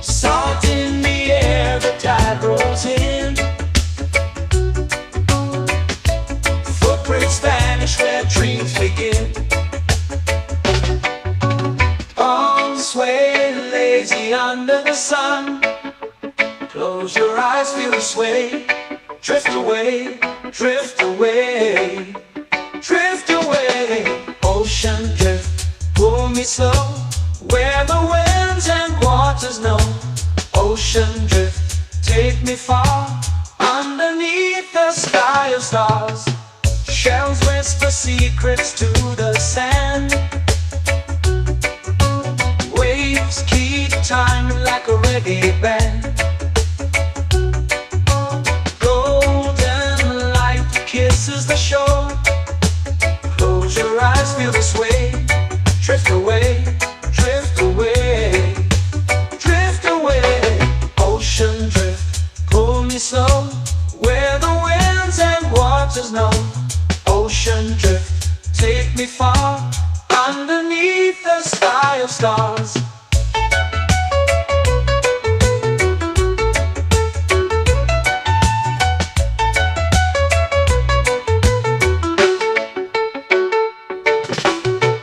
Salt in the air, the tide rolls in. Footprints vanish where dreams begin. Arms sway lazy under the sun. Close your eyes, feel the sway. Drift away, drift away, drift away. Ocean drift, pull me slow, where the winds and waters know. Ocean drift, take me far, underneath the sky of stars. Shells whisper secrets to the sand. Waves keep time like a reggae band. Golden light kisses the shore. Close your eyes, feel the sway. Drift away, drift away, drift away. Ocean drift, pull me slow, where the winds and waters know. Ocean drift, take me far, underneath the sky of stars.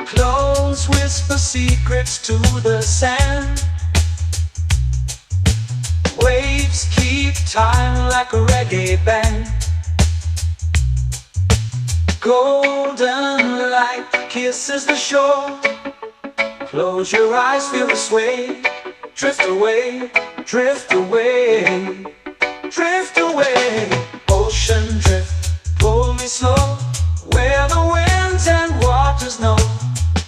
Close whisper secrets to the sand. Waves keep time like a reggae band. Golden light kisses the shore. Close your eyes, feel the sway. Drift away, drift away, drift away. Ocean drift, pull me slow, where the winds and waters know.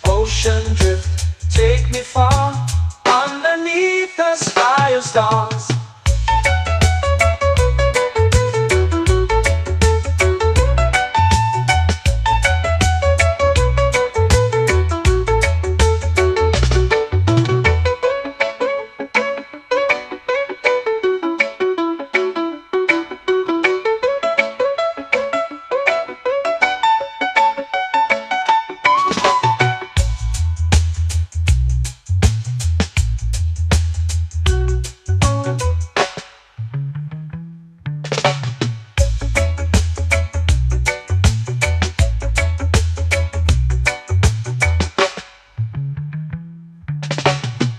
Ocean drift, take me far, underneath the sky of stars.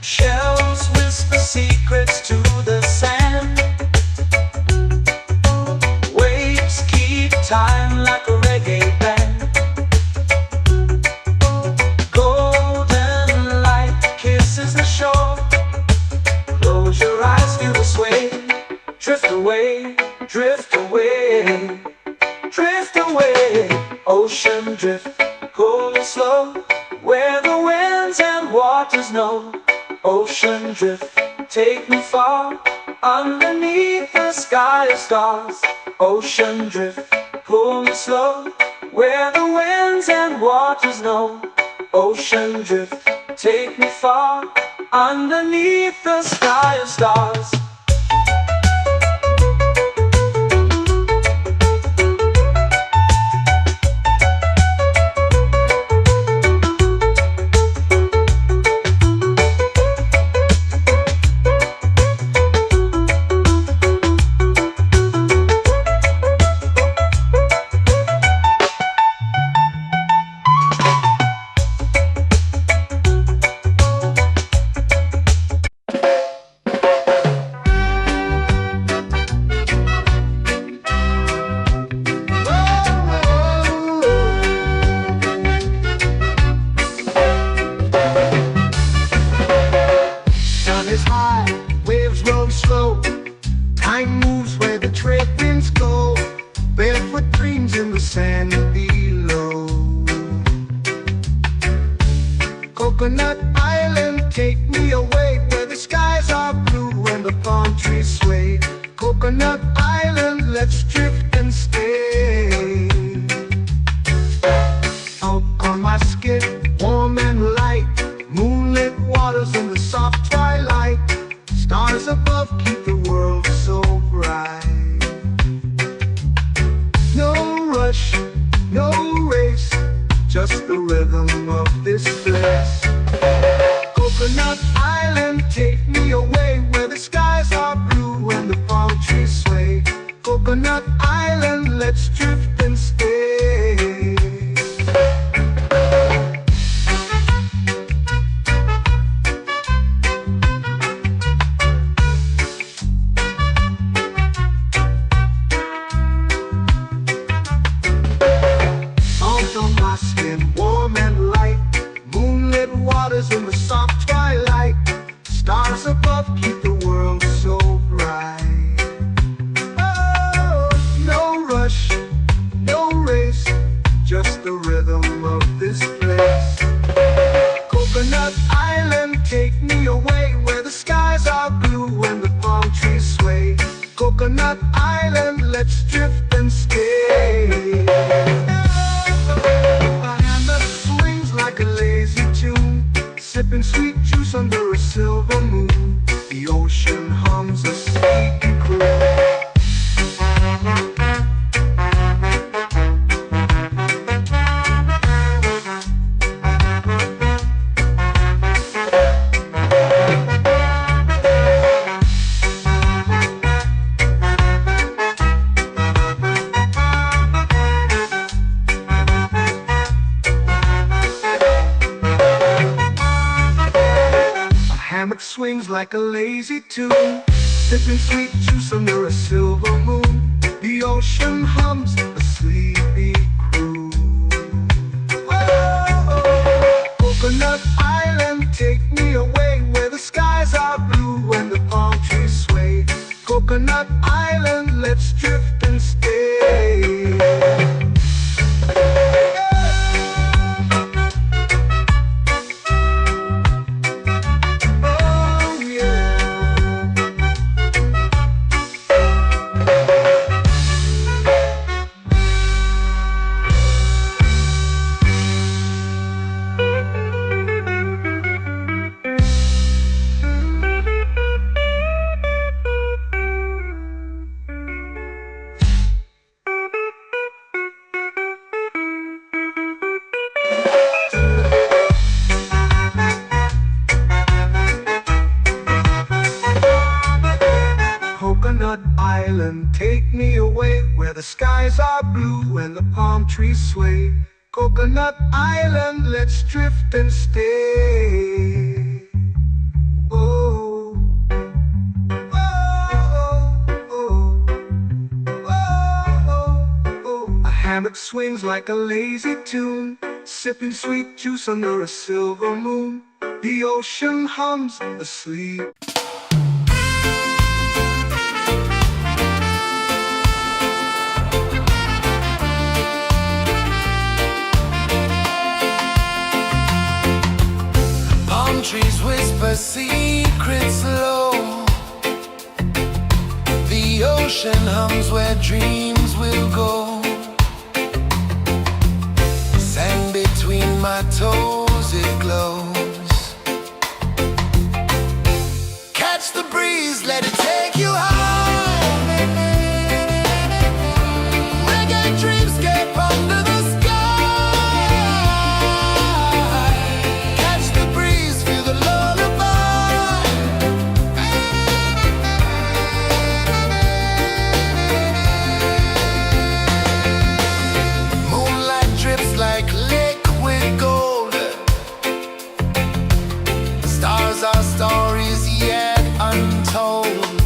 Shells whisper secrets to the sand. Waves keep time like a reggae band. Golden light kisses the shore. Close your eyes, feel the sway. Drift away, drift away, drift away. Ocean drift, pull me slow, where the winds and waters know. Ocean drift, take me far, underneath the sky of stars. Ocean drift, pull me slow, where the winds and waters know. Ocean drift, take me far, underneath the sky of stars. Is high, waves roll slow. Time moves where the trade winds go. Barefoot dreams in the sand below. Coconut Island, take me away, where the skies are blue and the palm trees sway. Coconut Island, let's drift and stay. Out on my skin, warm and light, moonlit waters in the soft twilight. Stars above keep the world so bright. No rush, no race, just the rhythm of this place. Coconut Island, take me away, where above keep the world so bright. Oh, no rush, no race, just the rhythm of this place. Coconut Island, take me away where the skies are blue and the palm trees sway. Coconut Island, let's drift and stay. A hand that swings like a lazy tune, sipping sweet juice under a silver moon. The ocean hums a sleepy croon. Hammock swings like a lazy tune, sipping sweet juice under a silver moon. The ocean hums a sleepy croon. Oh, Coconut Island, take me away where the skies are blue and the palm trees sway. Coconut Island, let's drift and stay. Coconut Island, take me away where the skies are blue and the palm trees sway. Coconut Island, let's drift and stay. Oh, oh, oh, oh, oh. A hammock swings like a lazy tune, sipping sweet juice under a silver moon. The ocean hums asleep. Trees whisper secrets low. The ocean hums where dreams will go. Sand between my toes, it glows. Catch the breeze, let it take you high. Reggae dreamscape under the our stories yet untold.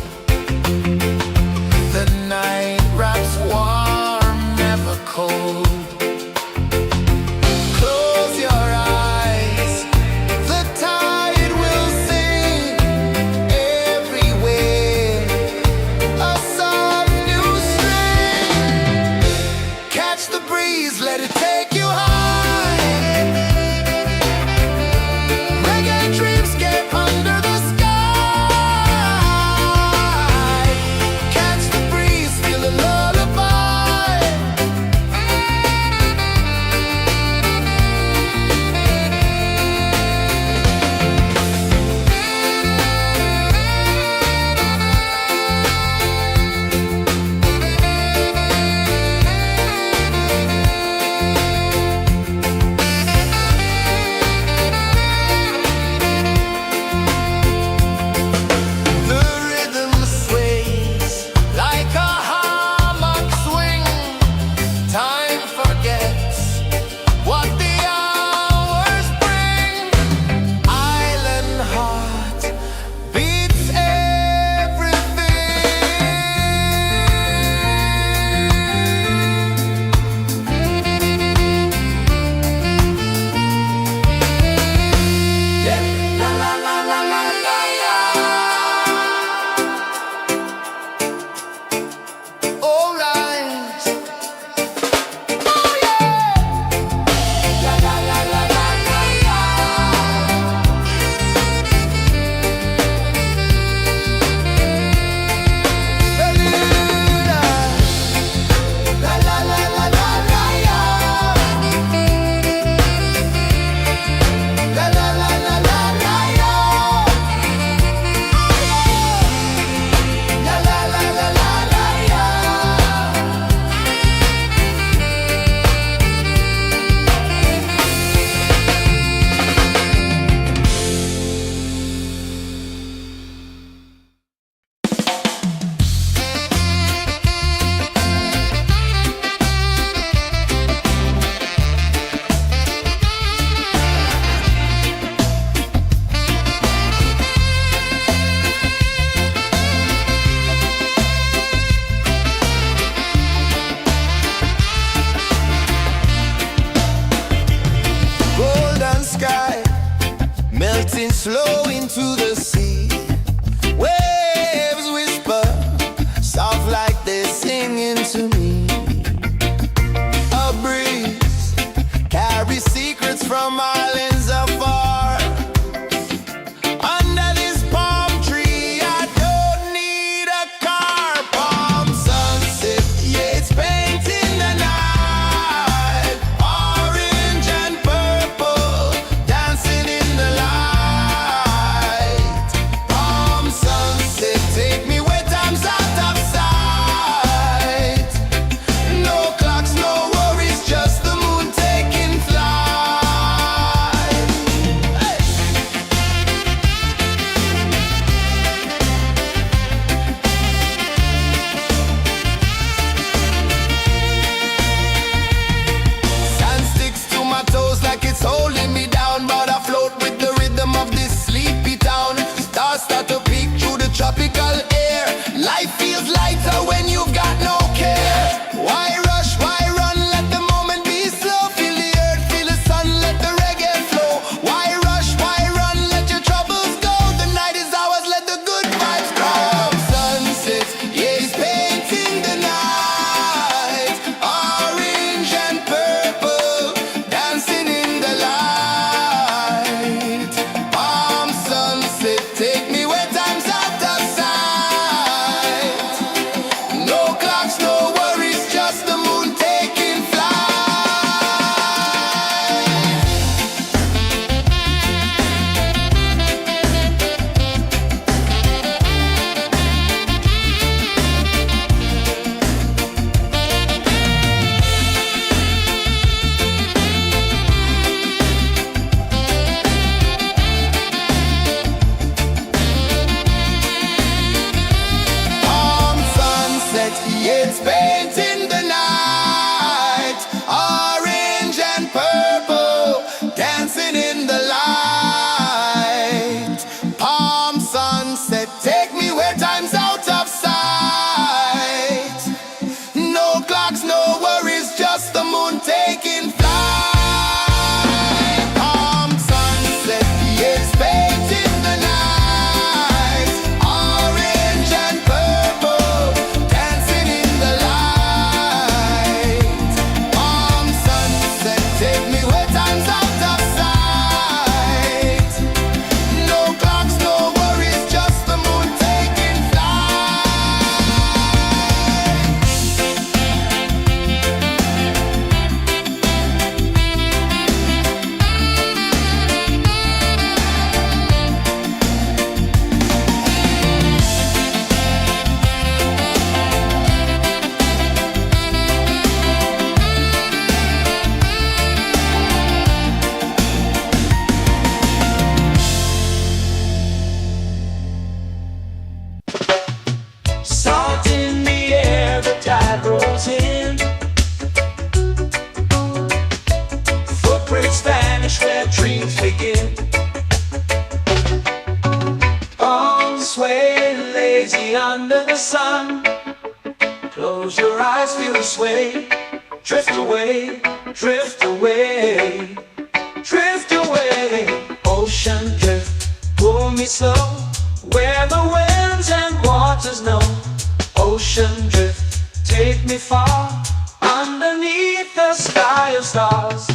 sway, lazy under the sun. Close your eyes, feel the sway. Drift away, drift away, drift away. Ocean drift, pull me slow, where the winds and waters know. Ocean drift, take me far, underneath the sky of stars.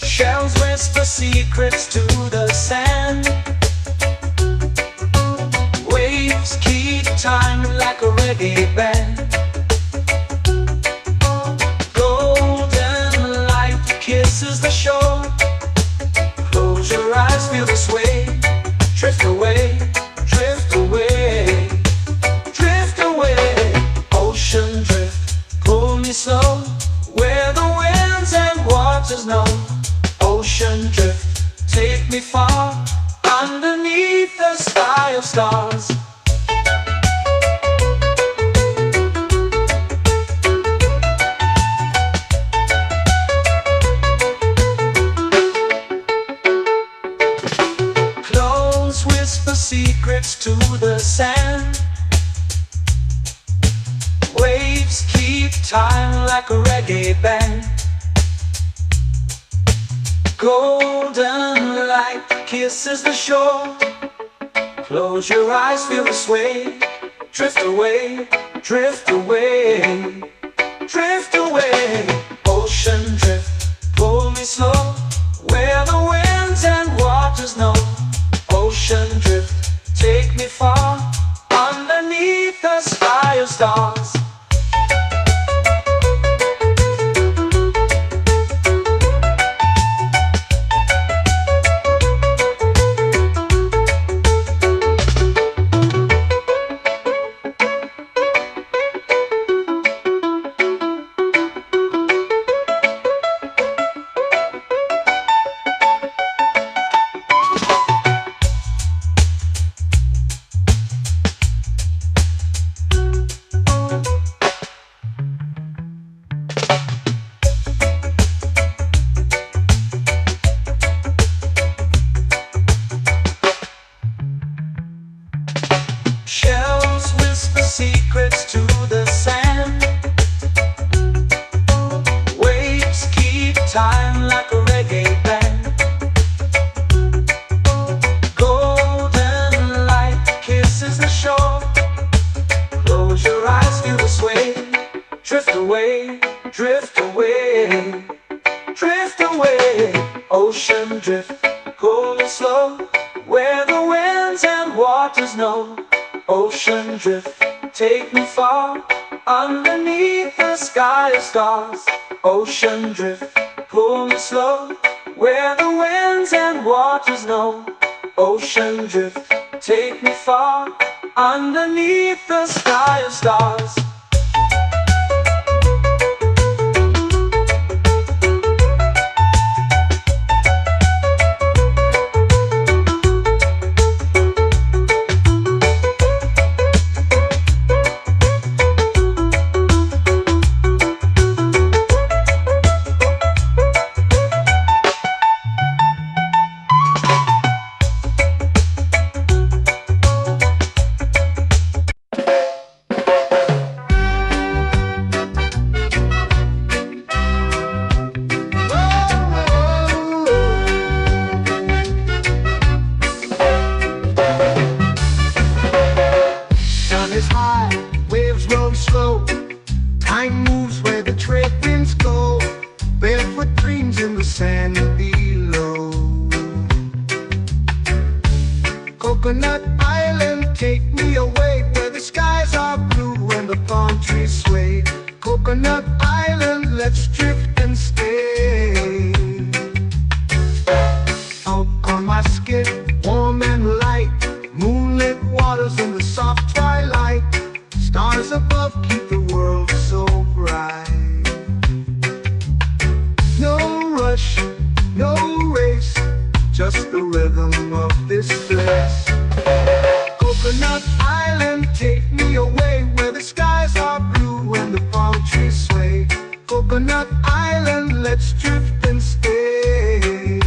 Shells whisper secrets to the sand. Waves keep time like a reggae band. Golden light kisses the shore. Close your eyes, feel the sway. Drift away, drift away, drift away. Ocean drift, pull me slow, where the winds and waters know. Ocean drift, take me far, underneath the sky of stars. Clones whisper secrets to the sand. Waves keep time like a reggae band. Golden light kisses the shore. Close your eyes, feel the sway. Drift away, drift away, drift away. Ocean drift, pull me slow, where the winds and waters know. Ocean drift, take me far, underneath the sky of stars. Shells whisper secrets to the sand. Waves keep time like a reggae band. Golden light kisses the shore. Close your eyes, feel the sway. Drift away, drift away, drift away. Ocean drift, pull me slow, where the winds and waters know. Ocean drift, take me far, underneath the sky of stars. Ocean drift, pull me slow, where the winds and waters know. Ocean drift, take me far, underneath the sky of stars. Time moves where the trade winds go. Barefoot dreams in the sand below. Coconut Island, take me away, where the skies are blue and the palm trees sway. Coconut Island, let's drift and stay. Out on my skin, warm and light, moonlit waters in the soft twilight. Stars above keep the world so bright. No rush, no race, just the rhythm of this place. Coconut Island, take me away, where the skies are blue and the palm trees sway. Coconut Island, let's drift and stay.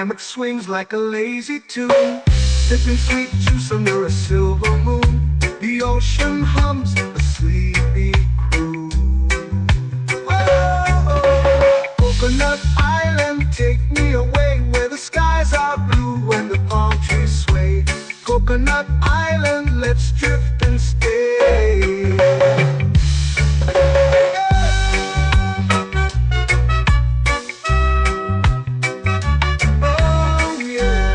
hammock swings like a lazy tune, sipping sweet juice under a silver moon. The ocean hums a sleepy crew. Whoa, Coconut Island, take me away where the skies are blue and the palm trees sway. Coconut Island, let's drift and stay. Oh yeah.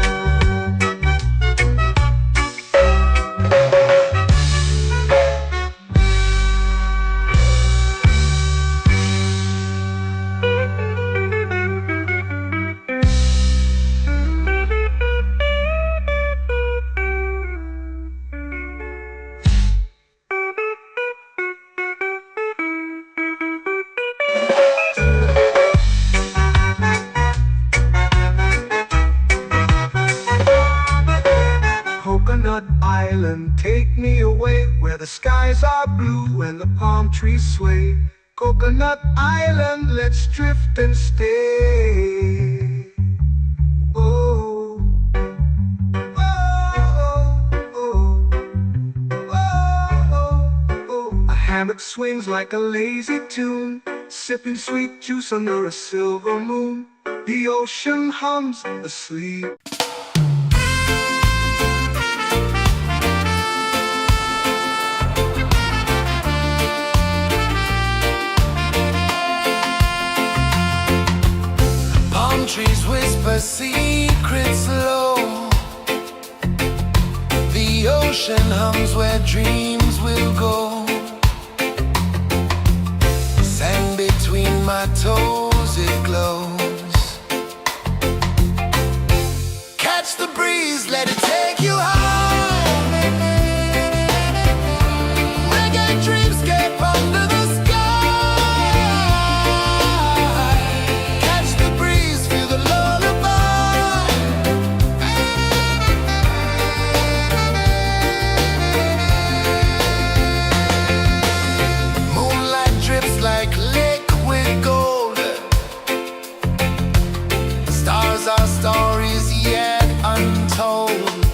Coconut Island, take me away where the skies are blue and the palm trees sway. Coconut Island, let's drift and stay. Oh, oh, oh, oh, oh. A hammock swings like a lazy tune, sipping sweet juice under a silver moon. The ocean hums asleep. Trees whisper secrets low. The ocean hums where dreams will go. Sand between my toes, it glows. Catch the breeze, let it take you high. Reggae dreamscape under the our stories yet untold.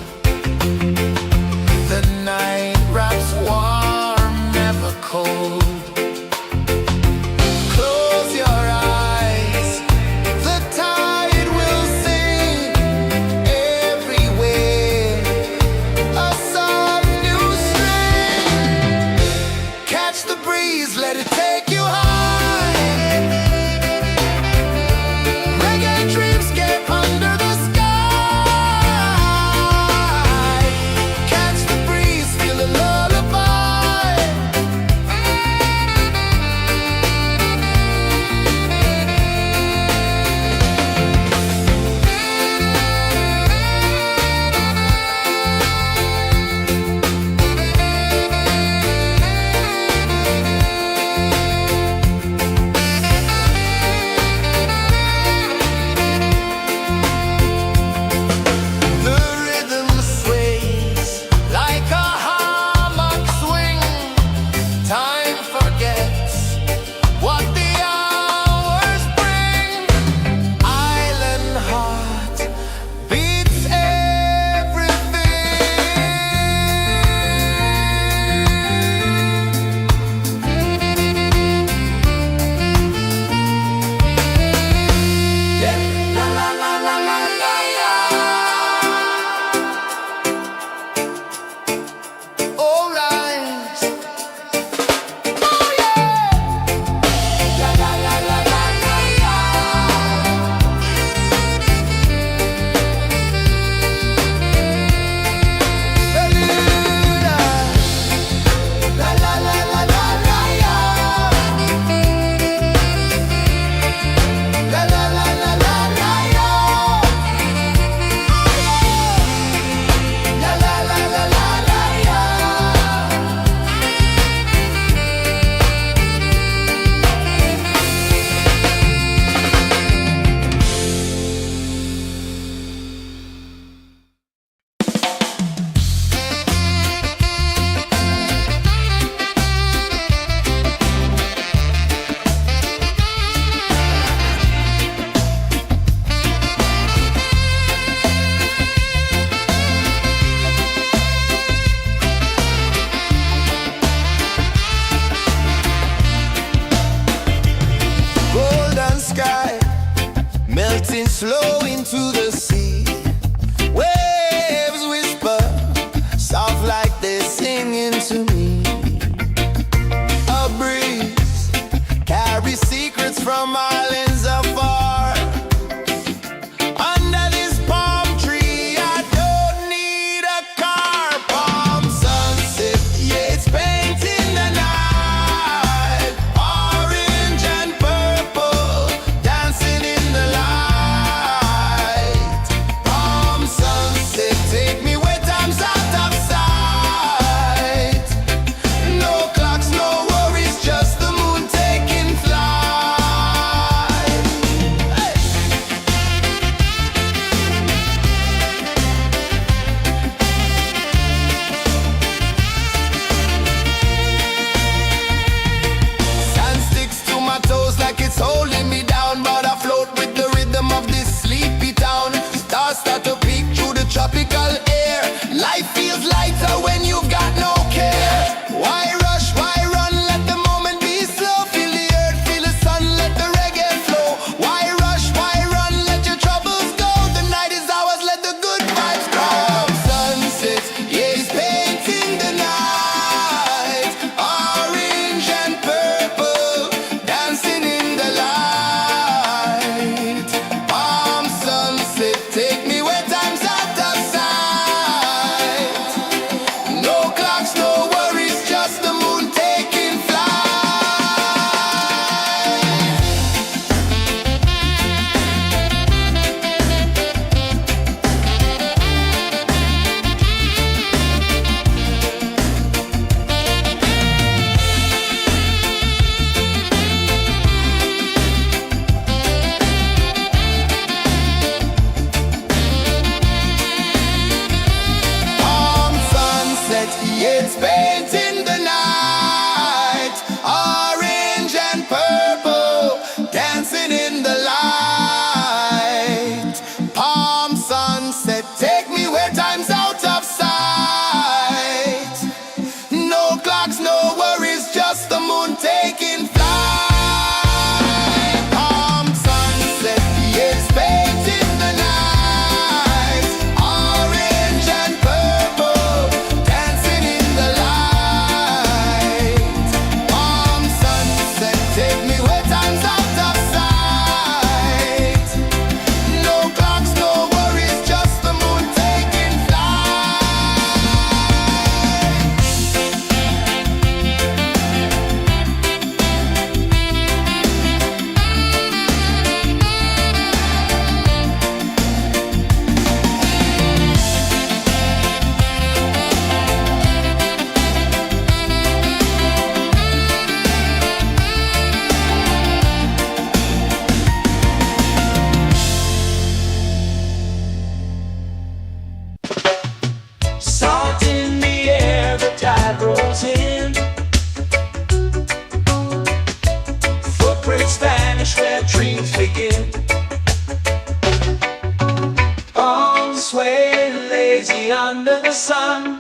way under the sun.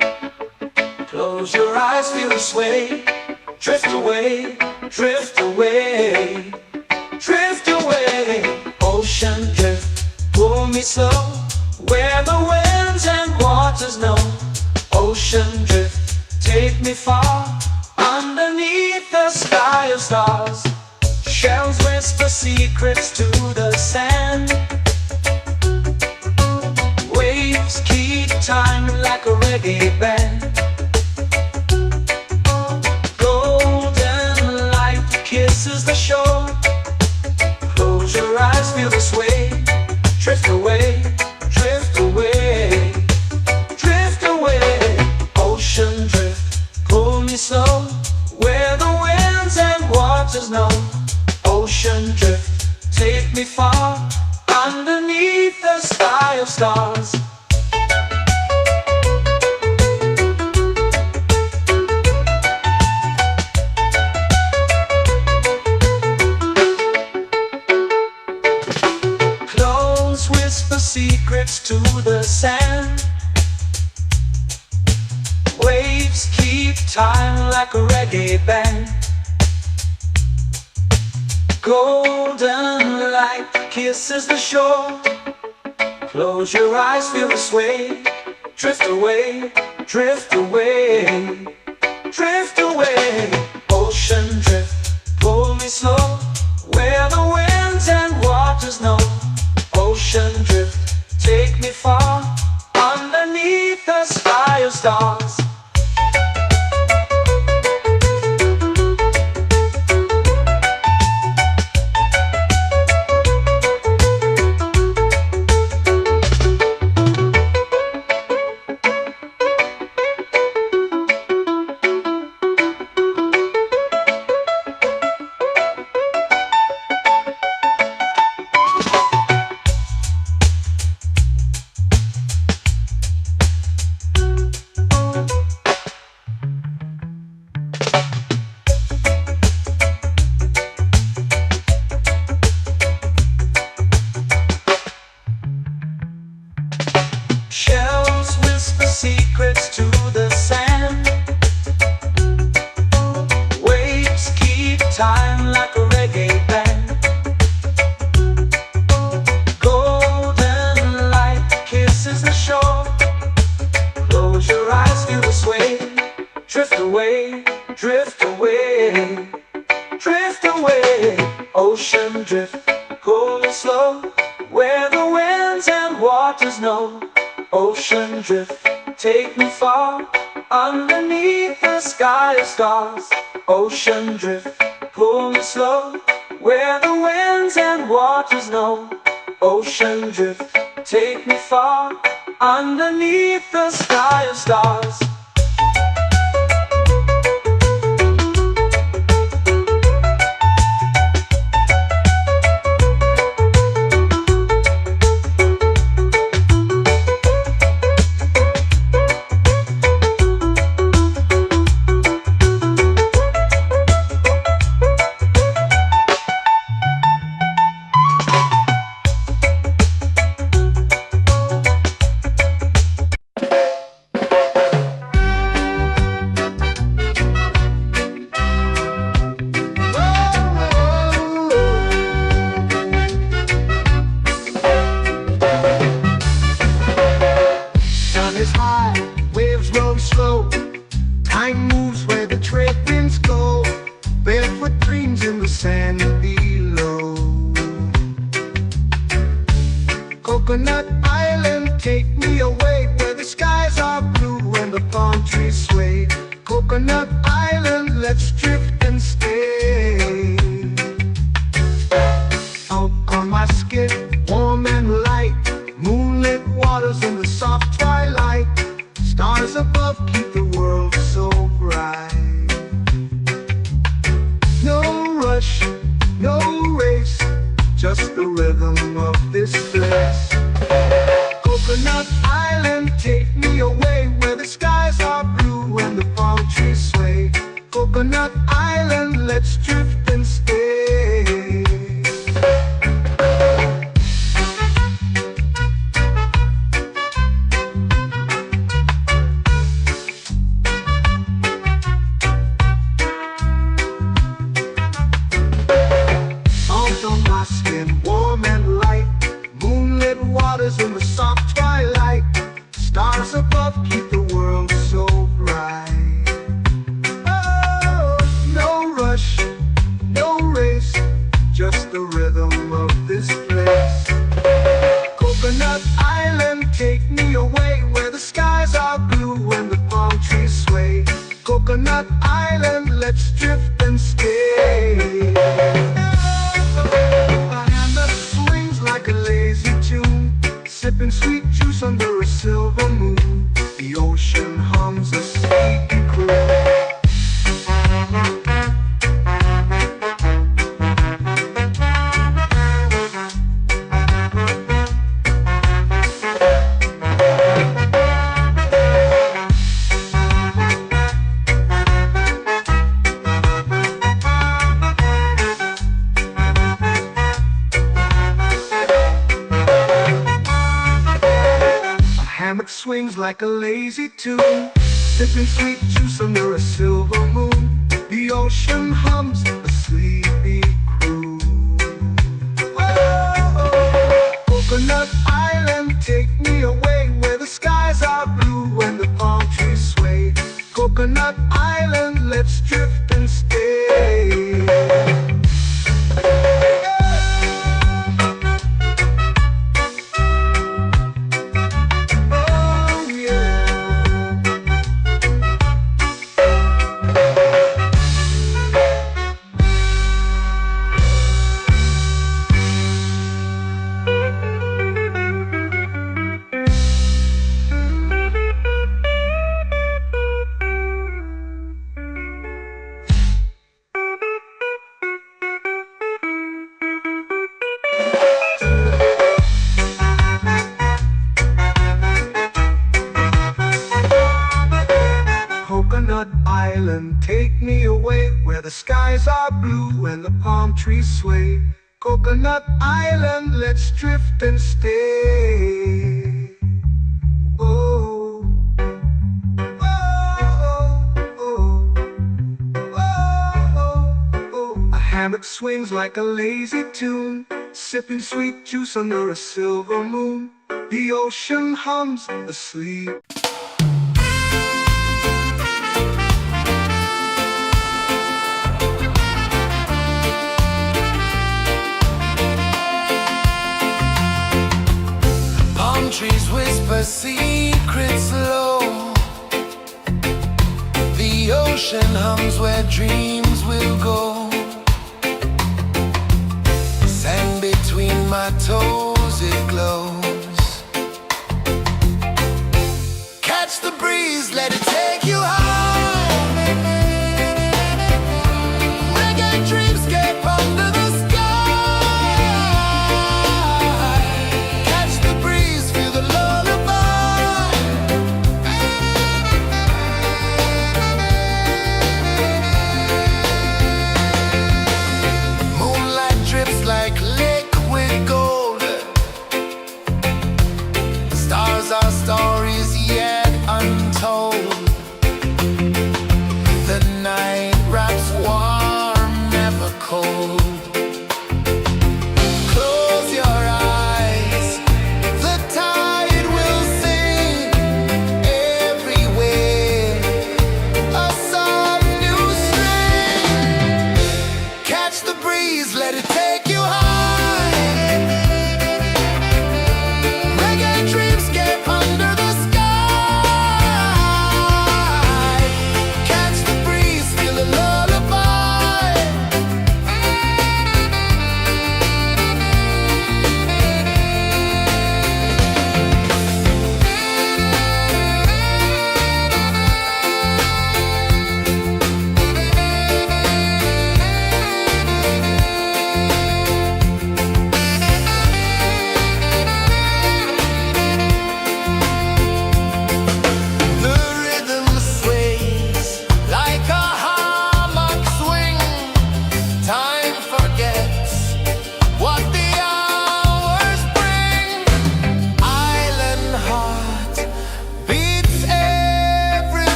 Close your eyes, feel the sway. Drift away, drift away, drift away. Ocean drift, pull me slow, where the winds and waters know. Ocean drift, take me far, underneath the sky of stars. Shells whisper secrets to the sand. Waves keep time like a reggae band. Golden light kisses the shore. Close your eyes, feel the sway. Drift away, drift away, drift away. Ocean drift, pull me slow, where the winds and waters know. Ocean drift, take me far, underneath the sky of stars. Clothes whisper secrets to the sand. Waves keep time like a reggae band. Golden light kisses the shore. Close your eyes, feel the sway. Drift away, drift away, drift away. Ocean drift, pull me slow, where the winds and waters know. Ocean drift, take me far, underneath the sky of stars. Shells whisper secrets to the sand. Waves keep time like a reggae band. Golden light kisses the shore. Close your eyes, feel the sway. Drift away, drift away, drift away. Ocean drift, pull me slow, where the winds and waters know. Ocean drift, take me far, underneath the sky of stars. Ocean drift, pull me slow, where the winds and waters know. Ocean drift, take me far, underneath the sky of stars. Time moves where the trade winds go. Barefoot dreams in the sand below. Coconut Island, take me away, where the skies are blue and the palm trees sway. Coconut Island, let's drift and stay. Out on my skin, warm and light, moonlit waters in the soft twilight. Stars above keep the world so bright. No rush, no race, just the rhythm of this place. Coconut Island, take me away, where the skies are blue and the palm trees sway. Coconut Island, let's drift and stay. me away where the skies are blue and the palm trees sway. Coconut Island, let's drift and stay. A hand that swings like a lazy tune, sipping sweet juice under a silver moon. The ocean hums a sleepy croon. Hammock swings like a lazy tune, sipping sweet juice under a silver moon. The ocean hums a sleepy croon. Whoa, Coconut Island, take me away where the skies are blue and the palm trees sway. Coconut Island, let's drift and stay. Coconut Island, take me away where the skies are blue and the palm trees sway. Coconut Island, let's drift and stay. Oh, oh, oh, oh, oh. A hammock swings like a lazy tune, sipping sweet juice under a silver moon. The ocean hums asleep. Trees whisper secrets low. The ocean hums where dreams will go. Sand between my toes, it glows. Catch the breeze, let it take you high. Reggae dreamscape under the sky. Our stories yet untold. The night wraps warm, never cold. Close your eyes, the tide will sing everywhere. A soft new string. Catch the breeze, let it take you high. Reggae dreamscape under the sky.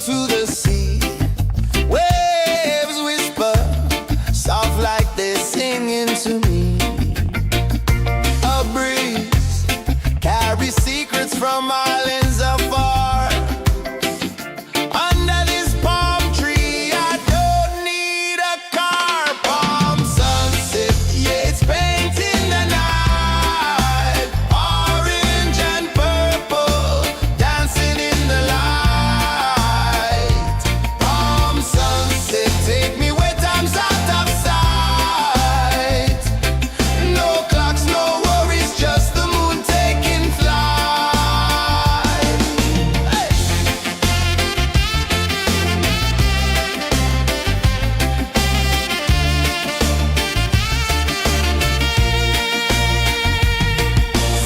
to the sea. Waves whisper, soft like they're singing to me. A breeze carries secrets from islands afar. Under this palm tree, I don't need a car. Palm sunset, yeah, it's painting the night. Orange and purple, dancing in the light. Palm sunset, take me where time's out of sight. No clocks, no worries, just the moon taking flight. Hey!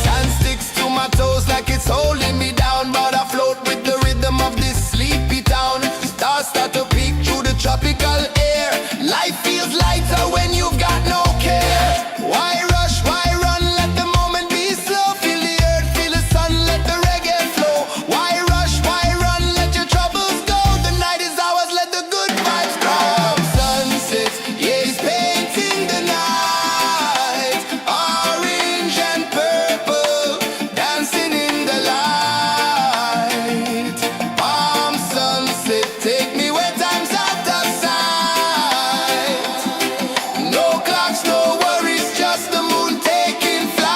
Sand sticks to my toes like it's holding me down, but I float with the rhythm of this sleepy town. Stars start to peek through the tropical air. Life feels lighter when you've got no care. Why rush, why run, let the moment be slow. Feel the earth, feel the sun, let the reggae flow. Why rush, why run, let your troubles go. The night is ours, let the good vibes grow. Sunset, yeah, it's painting the night. Orange and purple, dancing in the light. Palm sunset, take me where time's out of sight. No clocks, no worries, just the moon taking flight.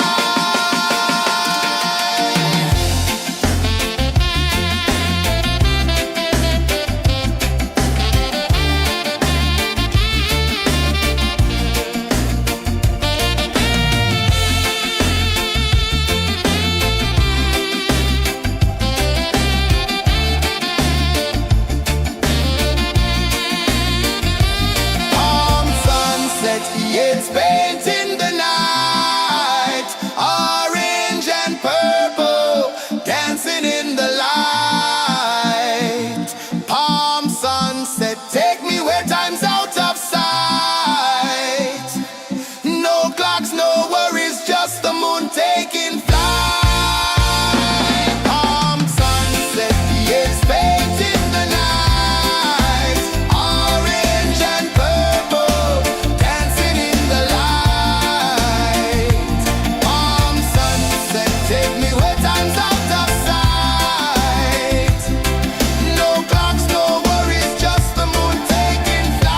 Palm sunset, yeah, it's painting the night. Orange and purple, dancing in the light. Palm sunset, take me where time's out of sight. No clocks, no worries, just the moon taking flight. Palm sunset, yeah, it's painting the night. Orange and purple, dancing in the light. Palm sunset, take me where time's out of sight. No clocks, no worries, just the moon taking flight.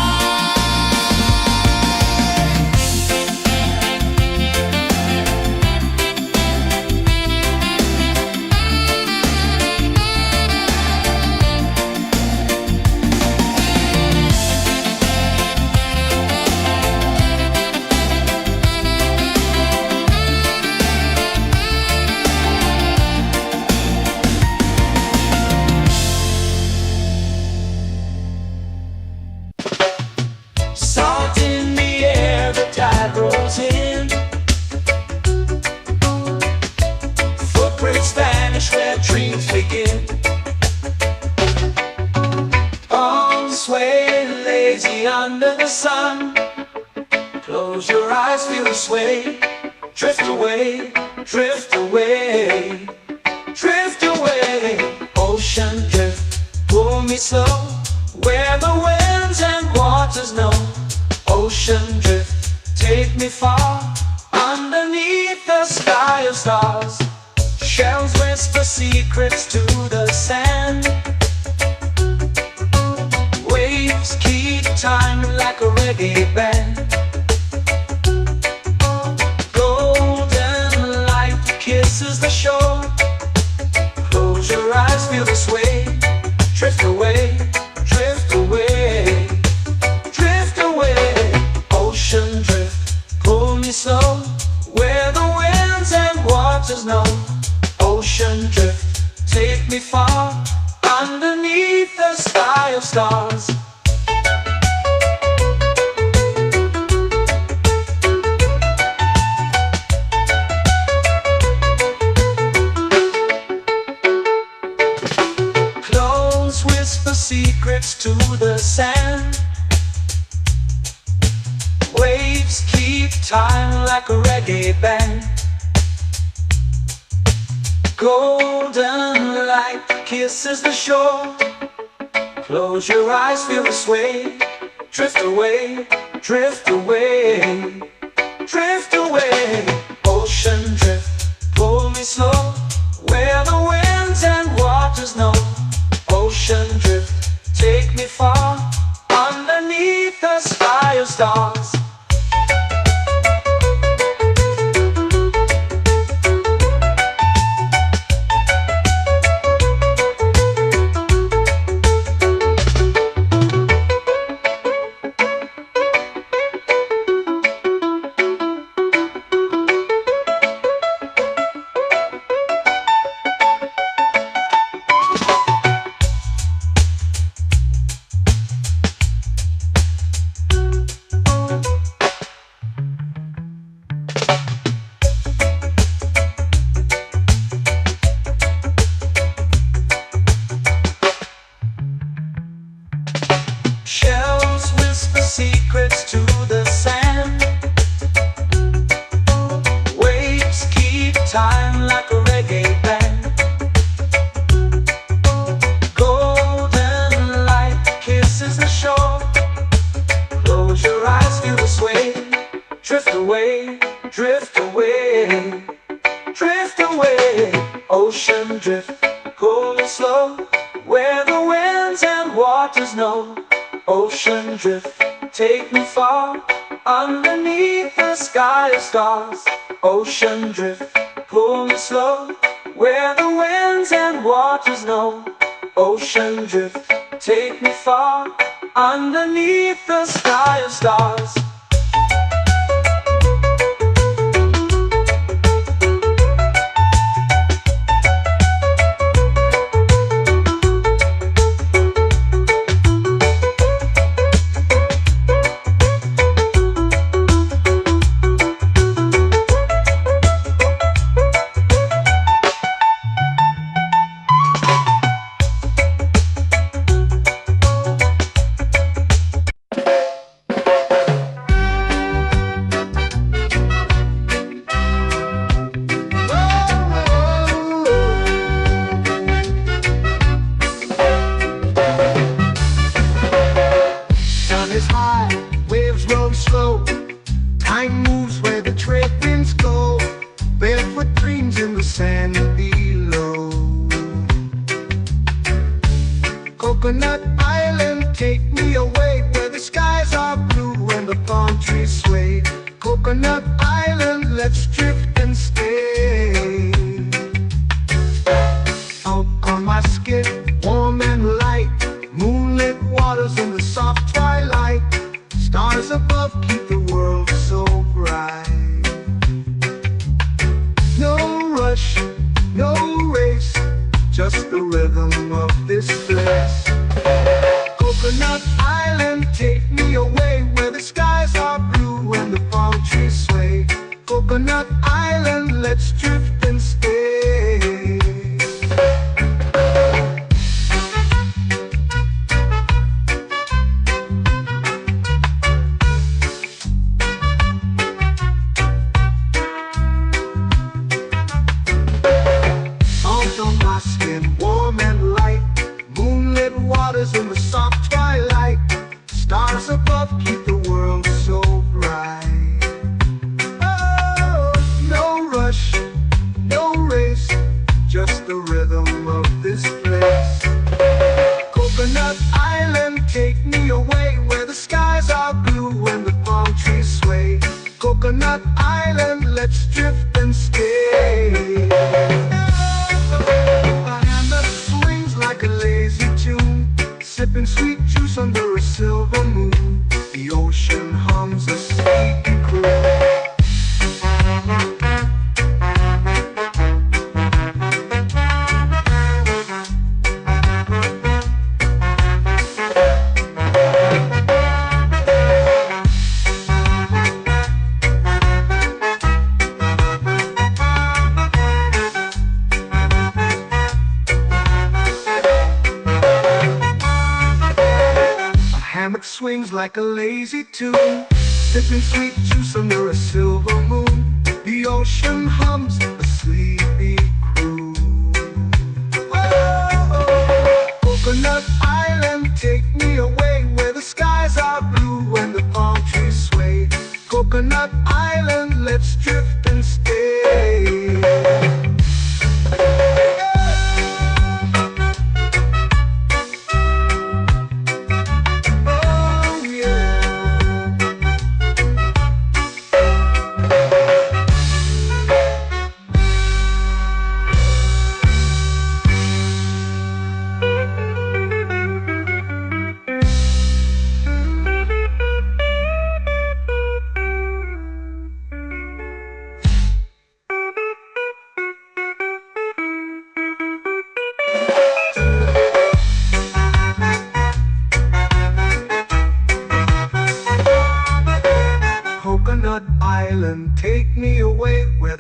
Salt in the air, the tide rolls in. Footprints vanish where dreams begin. Arms sway lazy under the sun. Close your eyes, feel the sway. Drift away, drift away, drift away. Ocean drift, pull me slow, where the winds and waters know. Ocean drift, take me far, underneath the sky of stars. Shells whisper secrets to the sand. Waves keep time like a reggae band. Golden light kisses the shore. Close your eyes, feel the sway. Drift away, drift away, drift away. Ocean drift, pull me slow, where the winds and waters know. Ocean drift, take me far, underneath the sky of stars. Close whisper secrets to the sand. Waves keep time like a reggae band. Golden light kisses the shore. Close your eyes, feel the sway. Drift away, drift away, drift away. Ocean drift, pull me slow, where the winds and waters know. Ocean drift, take me far, underneath the sky of stars. Shells whisper secrets to the sand. Waves keep time like a reggae band. Golden light kisses the shore. Close your eyes, feel the sway. Drift away, drift away, drift away. Ocean drift, cool and slow, where the winds and waters know. Ocean drift, take me far, underneath the sky of stars. Ocean drift, pull me slow, where the winds and waters know. Ocean drift, take me far, underneath the sky of stars. Slow. Time moves where the trade winds go. Barefoot dreams in the sand below. Coconut Island, take me away, where the skies are blue and the palm trees sway. Coconut Island, let's drift and stay. Out on my skin, warm and light, moonlit waters in the soft twilight. Stars above keep the world so bright. No rush, no race, just the rhythm of this place. Coconut Island, take me away, where the skies are blue and the palm trees sway. Coconut Island, let's drift and stay. In the soft twilight, stars above keep the world so bright. Oh, no rush, no race, just the rhythm of this place. Coconut Island, take me away, where the skies are blue and the palm trees sway. Coconut Island, let's drift and stay. A hand that swings like a lazy tune, sipping sweet juice under a silver moon. The ocean hums a sleepy croon. Hammock swings like a lazy tune, sipping sweet juice under a silver moon. The ocean hums a sleepy croon. Whoa, Coconut Island.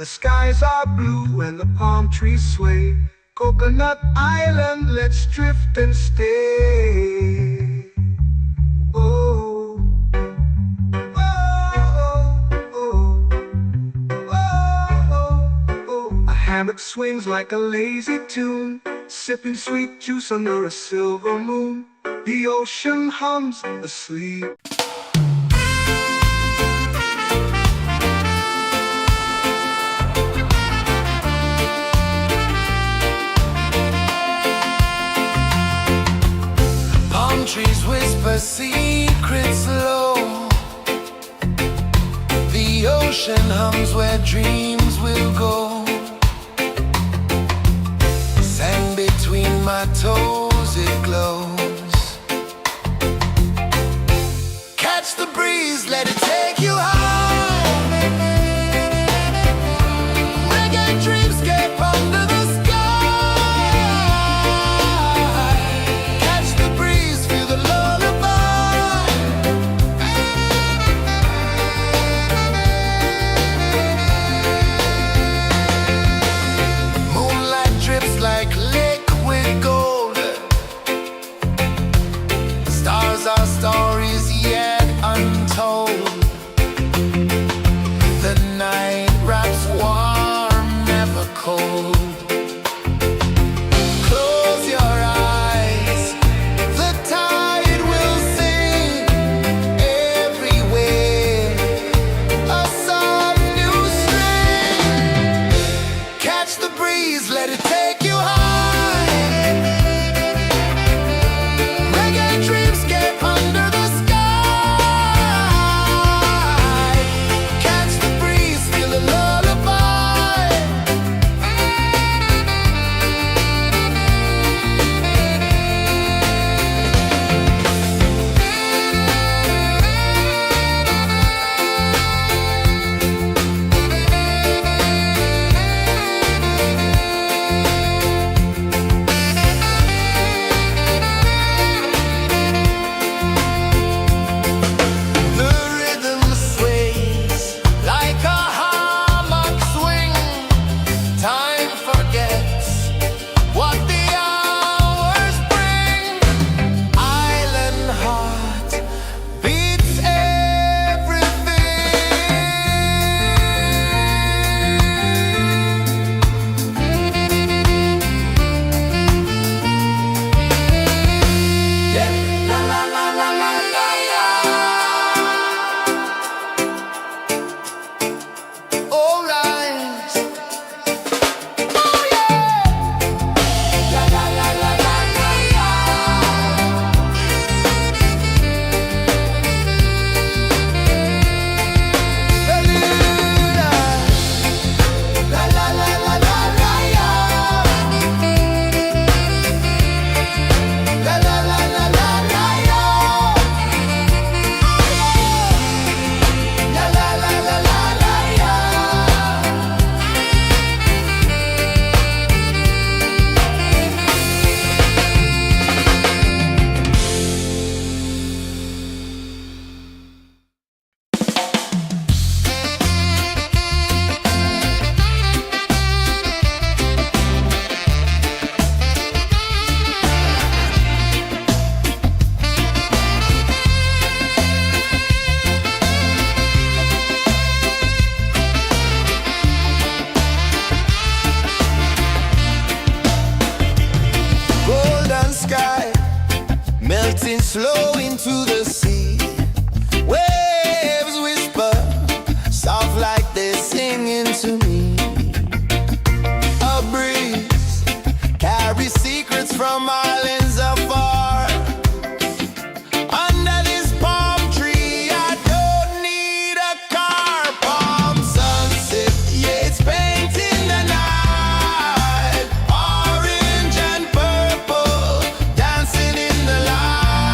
the skies are blue and the palm trees sway. Coconut Island, let's drift and stay. Oh, oh, oh, oh, oh. A hammock swings like a lazy tune, sipping sweet juice under a silver moon. The ocean hums asleep. Palm trees whisper secrets low. The ocean hums where dreams will go. Sand between my toes, it glows. Catch the breeze, let it take you high. Reggae dreamscape under the sky. Catch the breeze, feel the lullaby. Moonlight drips like liquid gold. Stars are stories yet untold. The night wraps warm, never cold. Close your eyes, the tide will sing everywhere. A soft new string. Catch the breeze, let it take you high. Reggae dreamscape under the sky. Catch the breeze, feel the lullaby. The rhythm sways like a hammock swing. Time forgets what the hours bring. Island heart beats everything. Yeah. La la la la la la la. All right. Oh yeah. La la la la la la la. Bermuda. La la la la la la la. La la la la la la la. La la la la la la la. Golden sky melting slow into the sea. Waves whisper soft like they're singing to me. A breeze carries secrets from islands afar. Under this palm tree, I don't need a car. Palm sunset, yeah, it's painting the night. Orange and purple, dancing in the light.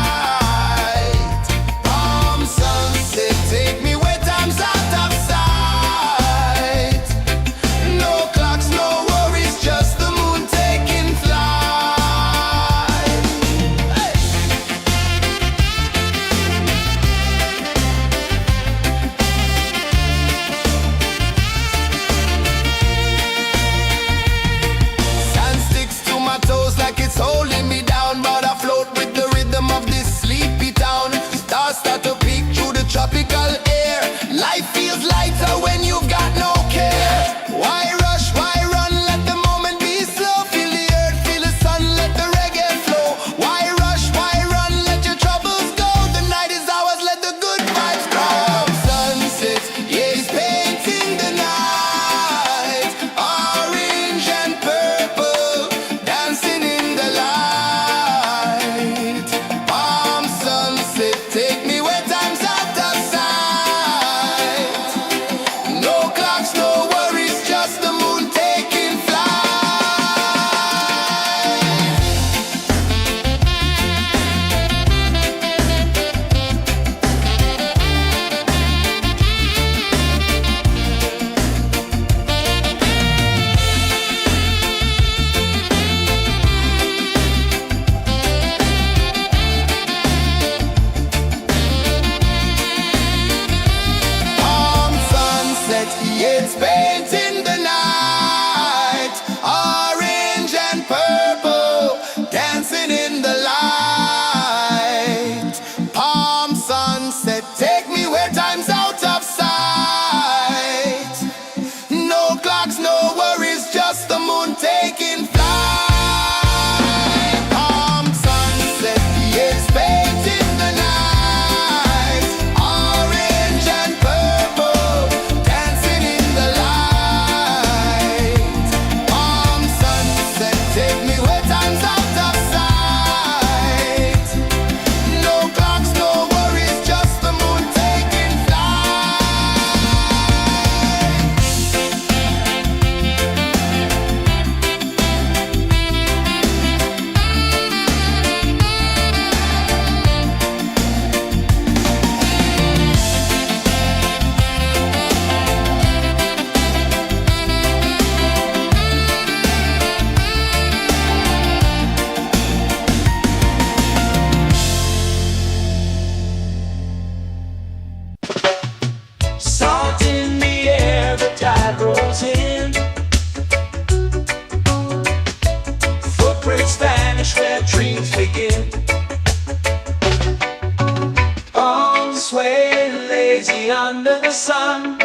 me under the sun.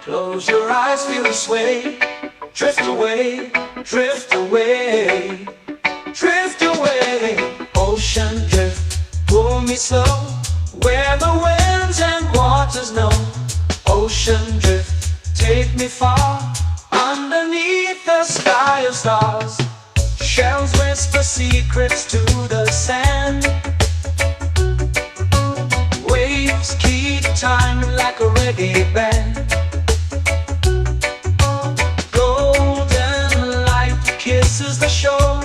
Close your eyes, feel the sway. Drift away, drift away, drift away. Ocean drift, pull me slow, where the winds and waters know. Ocean drift, take me far, underneath the sky of stars. Shells whisper secrets to the sand. Waves keep time like a reggae band. Golden light kisses the shore.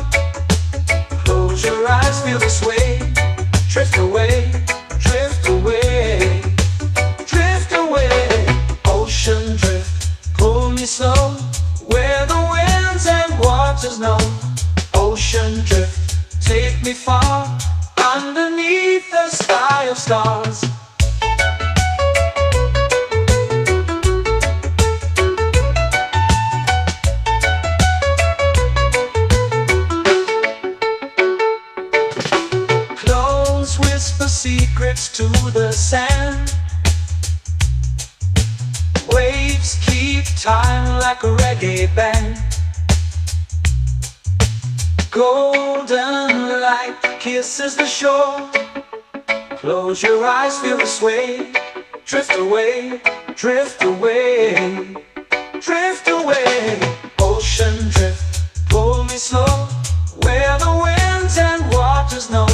Close your eyes, feel the sway. Drift away, drift away, drift away. Ocean drift, pull me slow, where the winds and waters know. Ocean drift, take me far, underneath the sky of stars. Close whisper secrets to the sand. Waves keep time like a reggae band. Golden light kisses the shore. Close your eyes, feel the sway. Drift away, drift away, drift away. Ocean drift, pull me slow, where the winds and waters know.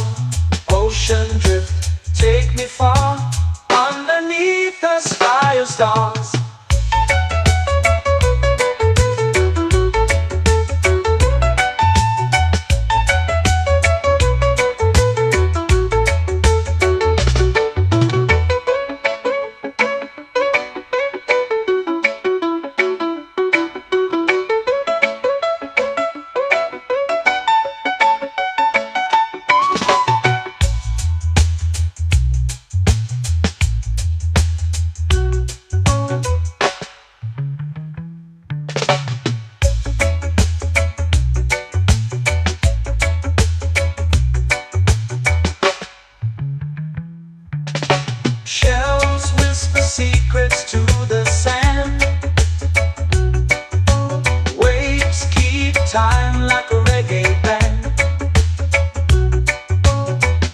Ocean drift, take me far, underneath the sky of stars. Shells whisper secrets to the sand. Waves keep time like a reggae band.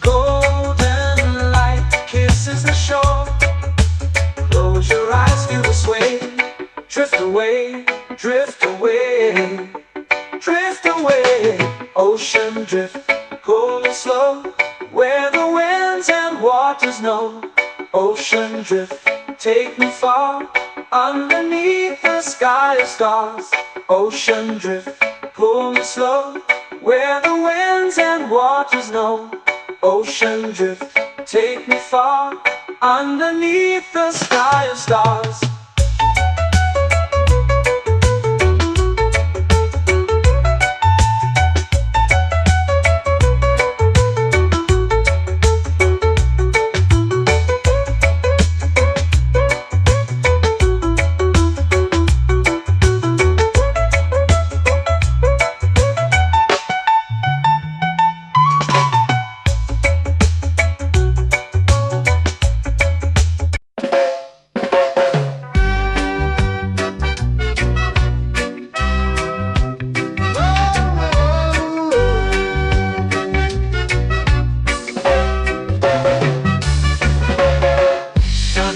Golden light kisses the shore. Close your eyes, feel the sway. Drift away, drift away, drift away. Ocean drift, pull me slow, where the winds and waters know. Ocean drift, take me far, underneath the sky of stars. Ocean drift, pull me slow, where the winds and waters know. Ocean drift, take me far, underneath the sky of stars.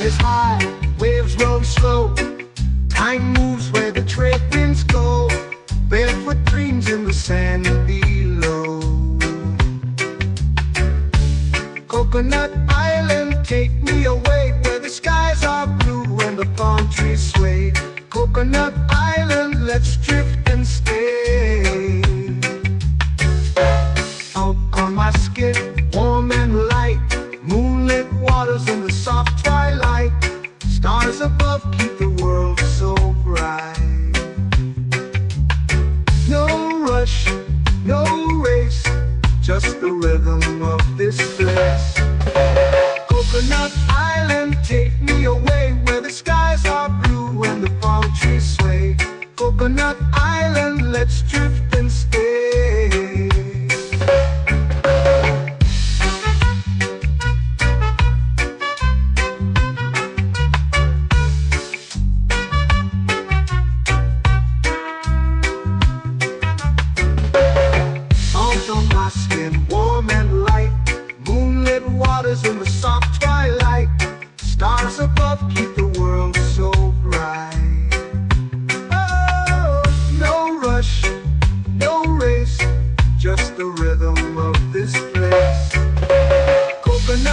Is high, waves roll slow. Time moves where the trade winds go. Barefoot dreams in the sand below. Coconut Island, take me away, where the skies are blue and the palm trees sway. Coconut Island, let's drift and stay. Out on my skin, warm and light, moonlit waters in the soft twilight. Stars above keep the world so bright. No rush, no race, just the rhythm of this place. Coconut Island, take me away, where the skies are blue and the palm trees sway. Coconut Island.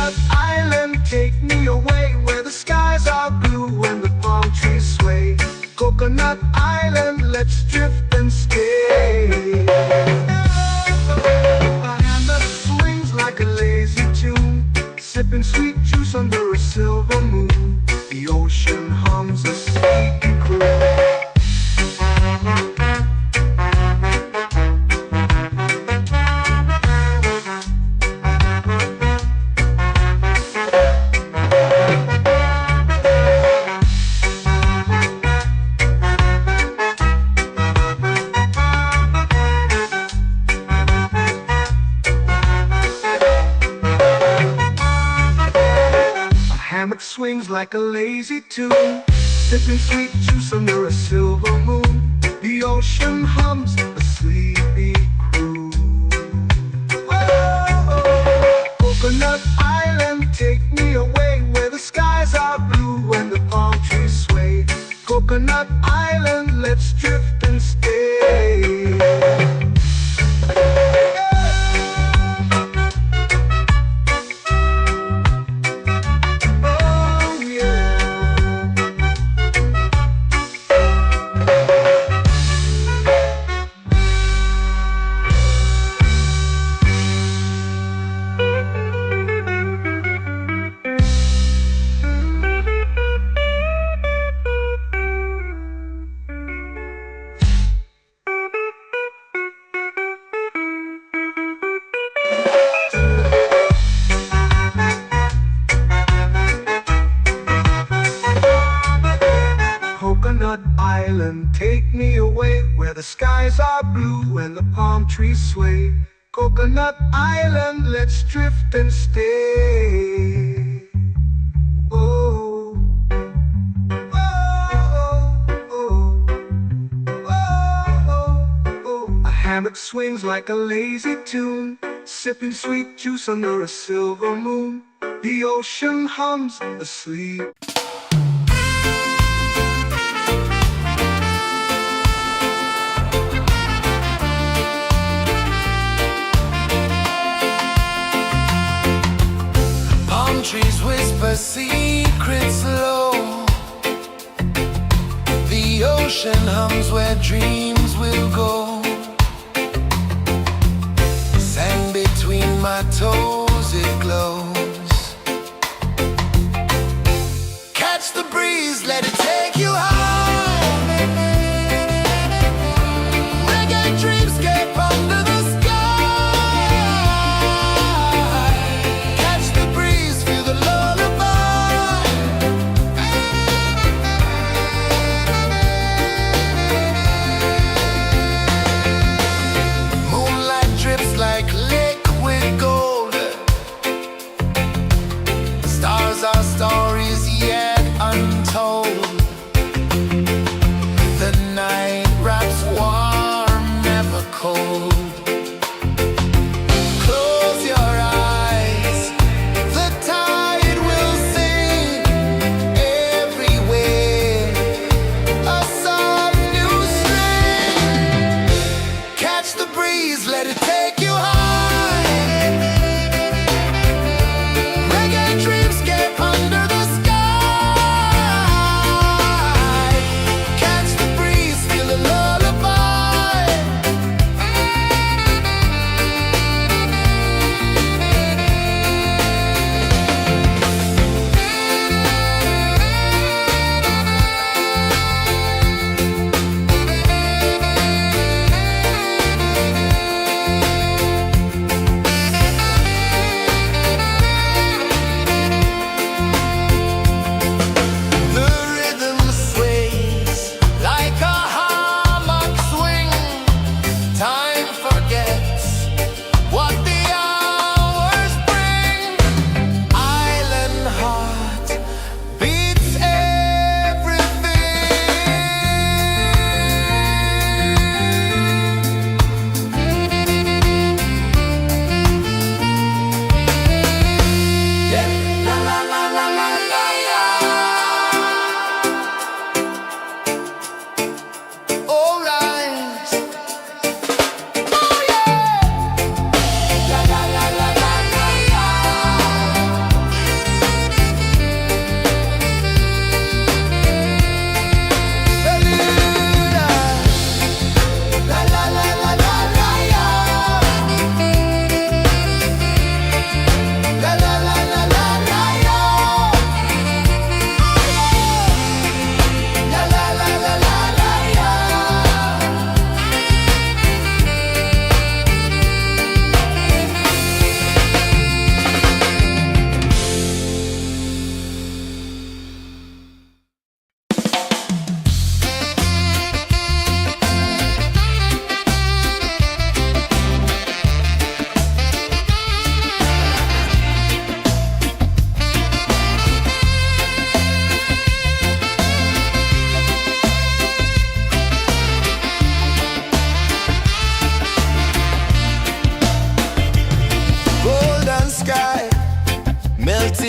Coconut Island, take me away where the skies are blue and the palm trees sway. Coconut Island, let's drift and stay. A hand that swings like a lazy tune, sipping sweet juice under a silver moon. The ocean hums a sleepy croon. Hammock swings like a lazy tune, sipping sweet juice under a silver moon. The ocean hums a sleepy croon. Whoa. Coconut Island, take me away where the skies are blue and the palm trees sway. Coconut Island, let's drift and stay. Coconut Island, take me away where the skies are blue and the palm trees sway. Coconut Island, let's drift and stay. Oh, oh, oh, oh, oh. A hammock swings like a lazy tune, sipping sweet juice under a silver moon. The ocean hums asleep. Trees whisper secrets low. The ocean hums where dreams will go. Sand between my toes, it glows. Catch the breeze, let it take you high. Reggae dreamscape under the like liquid gold,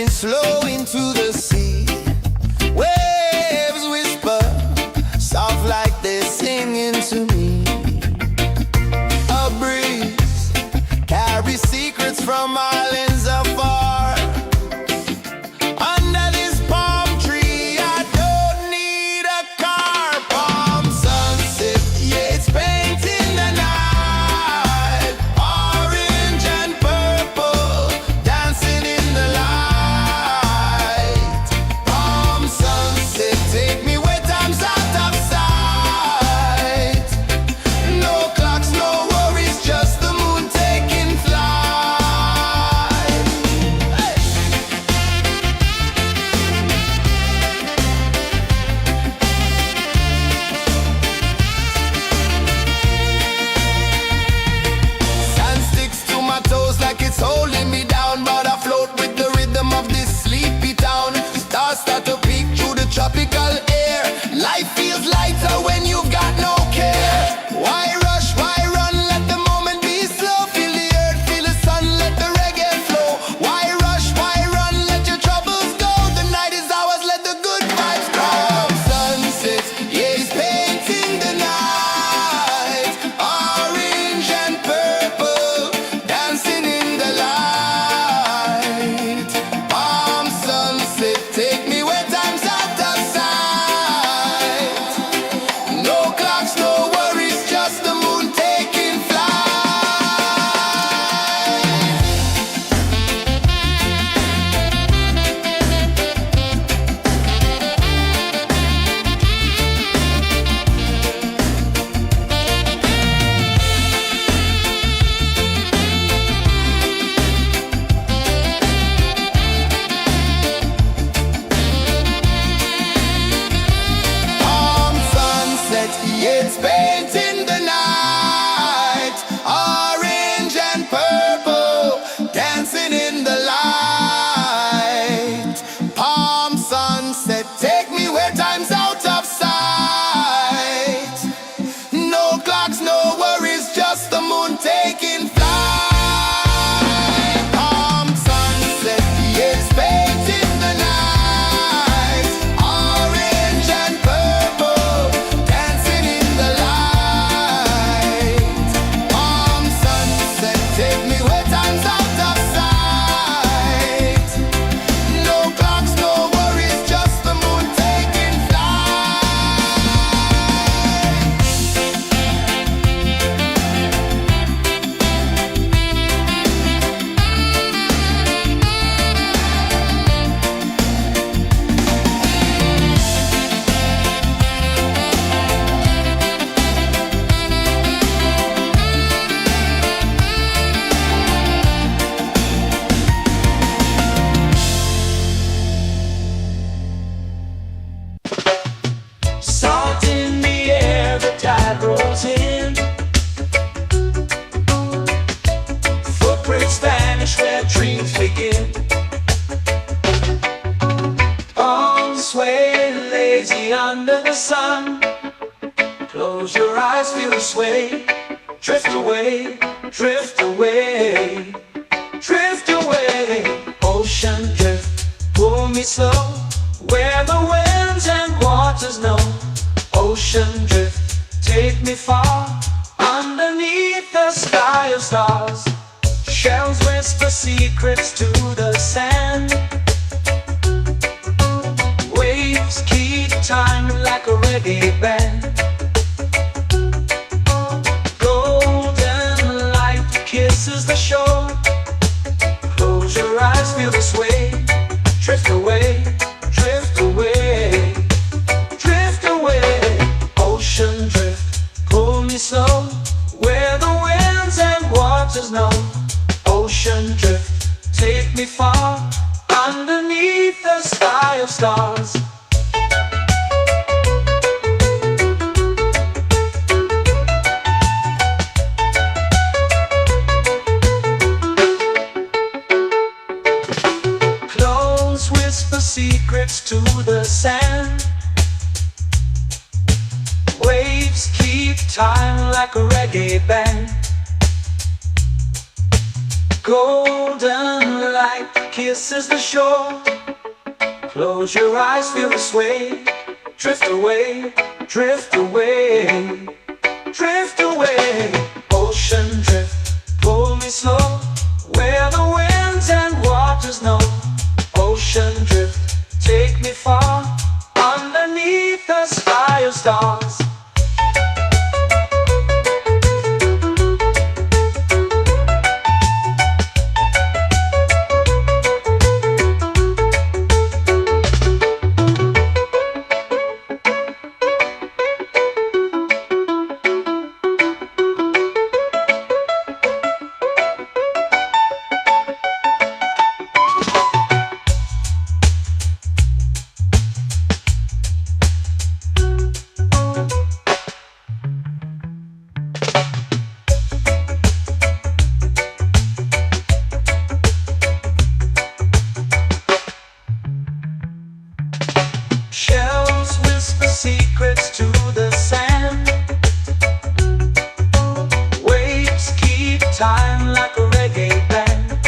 drifting slow into the sea. Waves whisper, soft like they're singing to me. A breeze carries secrets from islands afar. Under this palm tree, I don't need a car. Palm sunset, yeah, it's painting the night. Orange and purple, dancing in the light. Palm sunset, take me where time's out of sight. No clocks, no worries, just the moon taking flight. Hey! Sand sticks to my toes like it's holding me down, but I float with the rhythm of this sleepy town. Stars start to peek through the tropical air. Life feels lighter when you've got no care. Why rush, why run, let the moment be slow. Feel the earth, feel the sun, let the reggae flow. Why rush, why run, let your troubles go. The night is ours, let the good vibes come. Sunset, yeah, it's painting the night. Orange and purple, dancing in the light. Palm sunset, take me where time's out of sight. No clocks, no worries, just the moon taking flight. Palm sunset, yeah, it's painting the night. Orange and purple, dancing in the light. Palm sunset, take me where time's out of sight. No clocks, no worries, just the moon taking flight. Palm sunset, yeah, it's painting the night. Orange and purple, dancing in the light. Palm sunset, take me where time's out of sight. No clocks, no worries, just the moon taking flight. Salt in the air, the tide rolls in. Footprints vanish where dreams begin. Arms sway lazy under the sun. Close your eyes, feel the sway. Drift away, drift away, drift away. Ocean drift, pull me slow, where the winds and waters know. Ocean drift, take me far, underneath the sky of stars. Shells whisper secrets to the sand. Waves keep time like a reggae band. Golden light kisses the shore. Close your eyes, feel the sway. Drift away, drift away, drift away. Ocean drift, pull me slow, where the winds and waters know. Ocean drift, take me far, underneath the sky of stars. Close whisper secrets to the sand. Waves keep time like a reggae band. Golden light kisses the shore. Close your eyes, feel the sway. Drift away, drift away, drift away. Ocean drift, pull me slow, where the winds and waters know. Ocean drift, take me far, underneath the sky of stars. Shells whisper secrets to the sand. Waves keep time like a reggae band.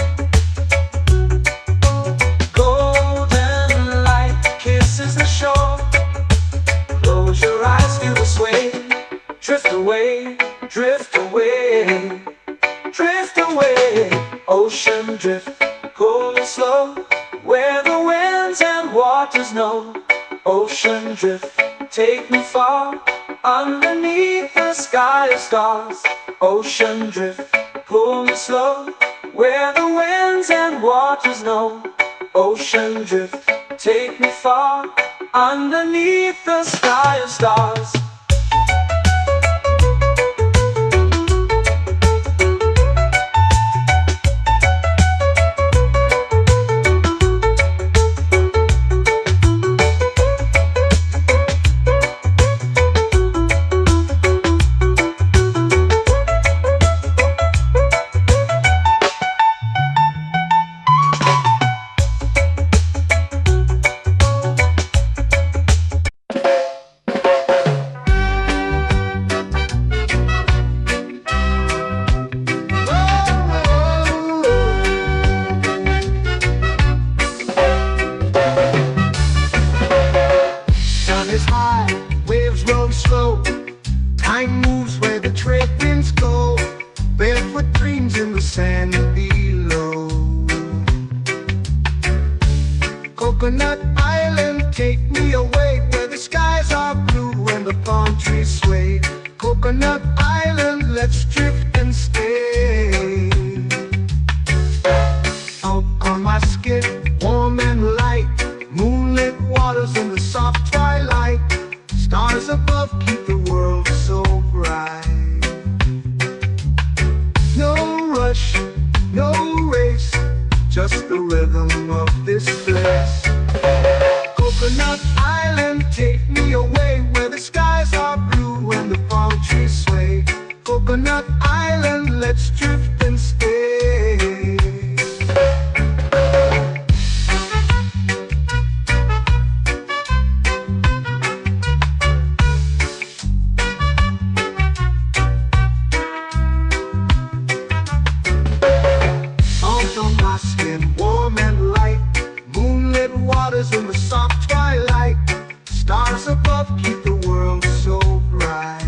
Golden light kisses the shore. Close your eyes, feel the sway. Drift away, drift away, drift away. Ocean drift, cool and slow, where the winds and waters know. Ocean drift, take me far, underneath the sky of stars. Ocean drift, pull me slow, where the winds and waters know. Ocean drift, take me far, underneath the sky of stars. Is high, waves roll slow. Time moves where the trade winds go. Barefoot dreams in the sand below. Coconut Island, take me away, where the skies are blue and the palm trees sway. Coconut Island, let's drift and stay. Out on my skin, warm and light, moonlit waters in the soft twilight. Stars above keep the world so bright. No rush, no race, just the rhythm of this place. Coconut Island, take me away, where the skies are blue and the palm trees sway. Coconut Island, let's drift and stay. Warm and light, moonlit waters in the soft twilight. Stars above keep the world so bright.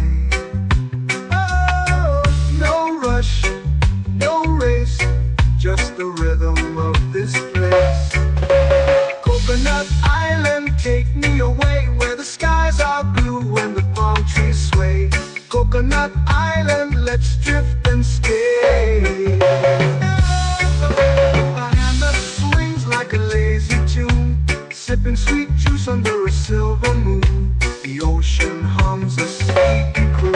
Oh, no rush, no race, just the rhythm of this place. Coconut Island, take me away, where the skies are blue and the palm trees sway. Coconut Island, let's drift and stay. Sipping sweet juice under a silver moon. The ocean hums a sleepy croon.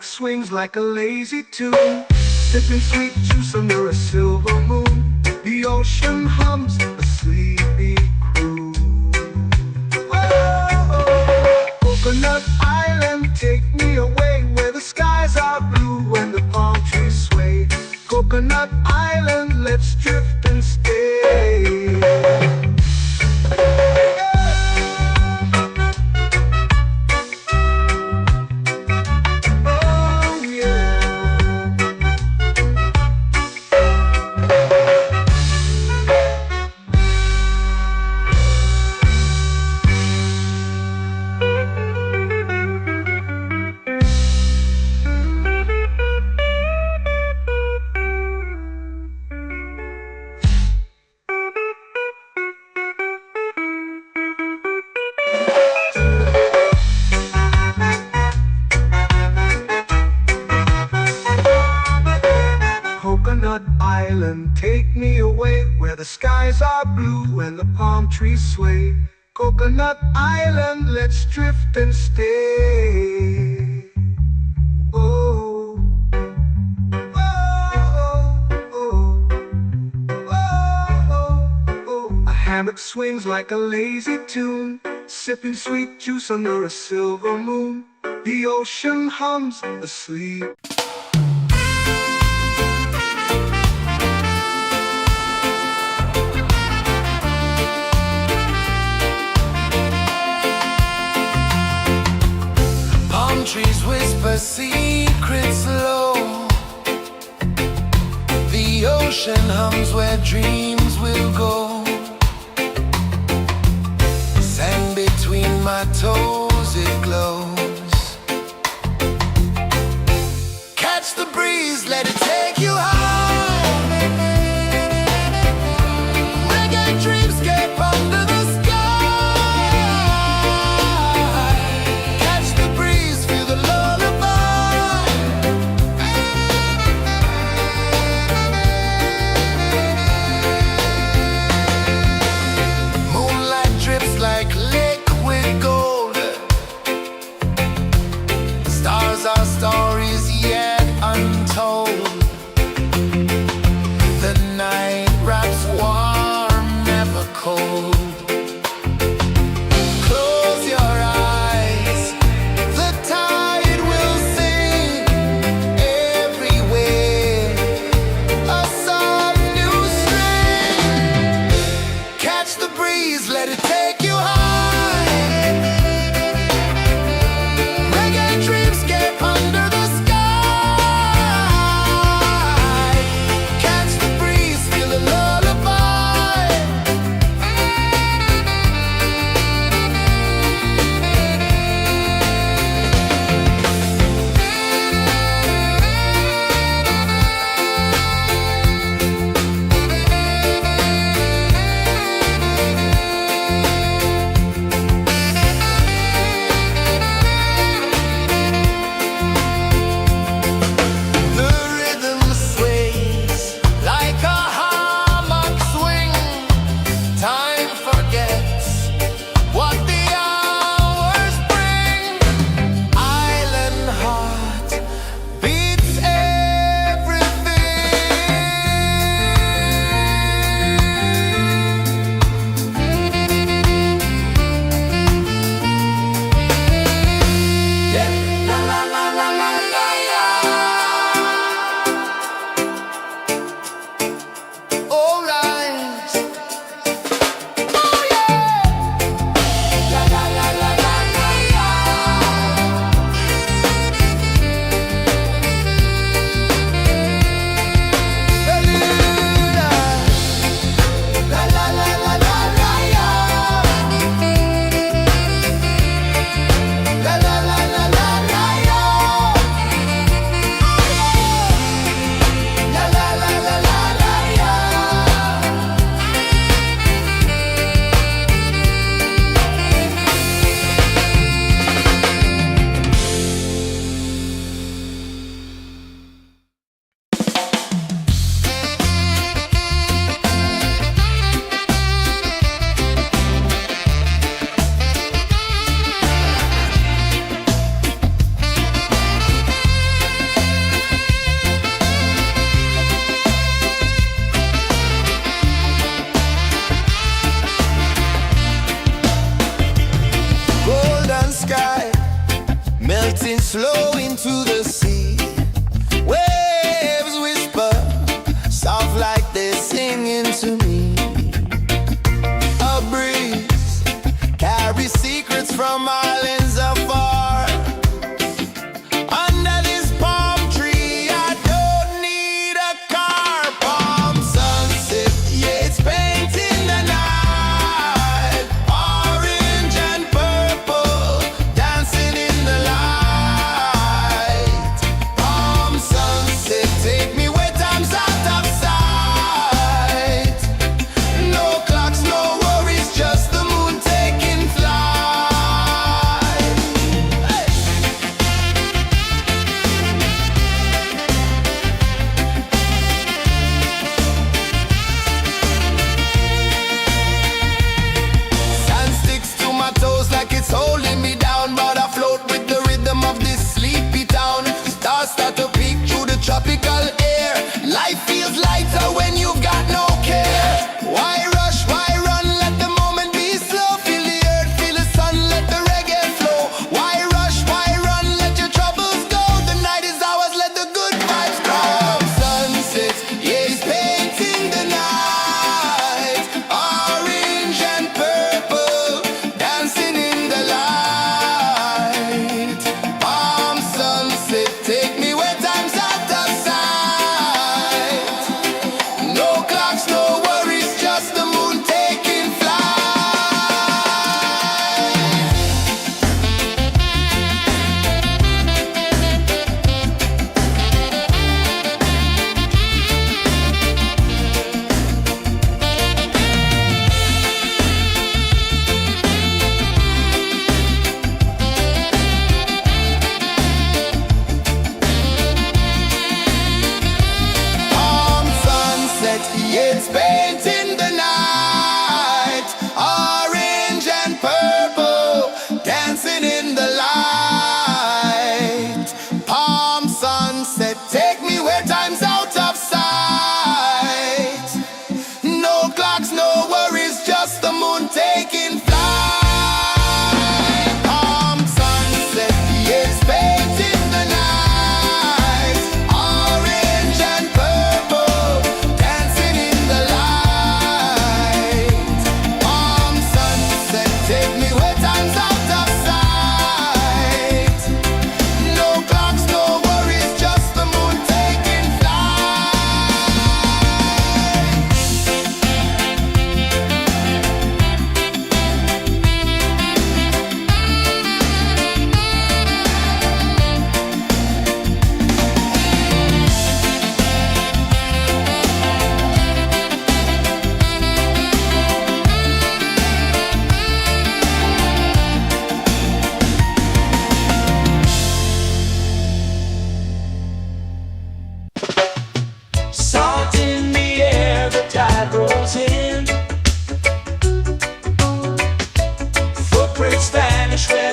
Swings like a lazy tune, sipping sweet juice under a silver moon. The ocean hums a sleepy croon. take me away where the skies are blue and the palm trees sway. Coconut Island, let's drift and stay. Oh, oh, oh, oh, oh. A hammock swings like a lazy tune, sipping sweet juice under a silver moon. The ocean hums asleep. Palm trees whisper secrets low. The ocean hums where dreams will go. Sand between my toes, it glows. Catch the breeze, let it take you high. Reggae dreamscape under the sky. Catch the breeze, feel the lullaby. Moonlight drips like liquid gold. Stars are stories yet untold. The night wraps warm, never cold. Close your eyes, the tide will sing everywhere. A soft new string. Catch the breeze, let it take you high. Reggae dreamscape under the sky. Catch the breeze, feel the lullaby. The rhythm sways like a hammock swing. Time forgets what the hours bring. Island heart beats everything. Yeah. La la la la la la la. All rise. Oh yeah. La la la la la la la. La la la la la la la. La la la la la la la. La la la la la la la. Golden sky melting slow into the sea. Waves whisper soft like they're singing to me. A breeze carries secrets from islands afar. Under this palm tree, I don't need a car. Palm sunset, yeah, it's painting the night. Orange and purple, dancing in the light. Palm sunset, take me where time's out of sight. No clocks, no worries, just the moon taking flight.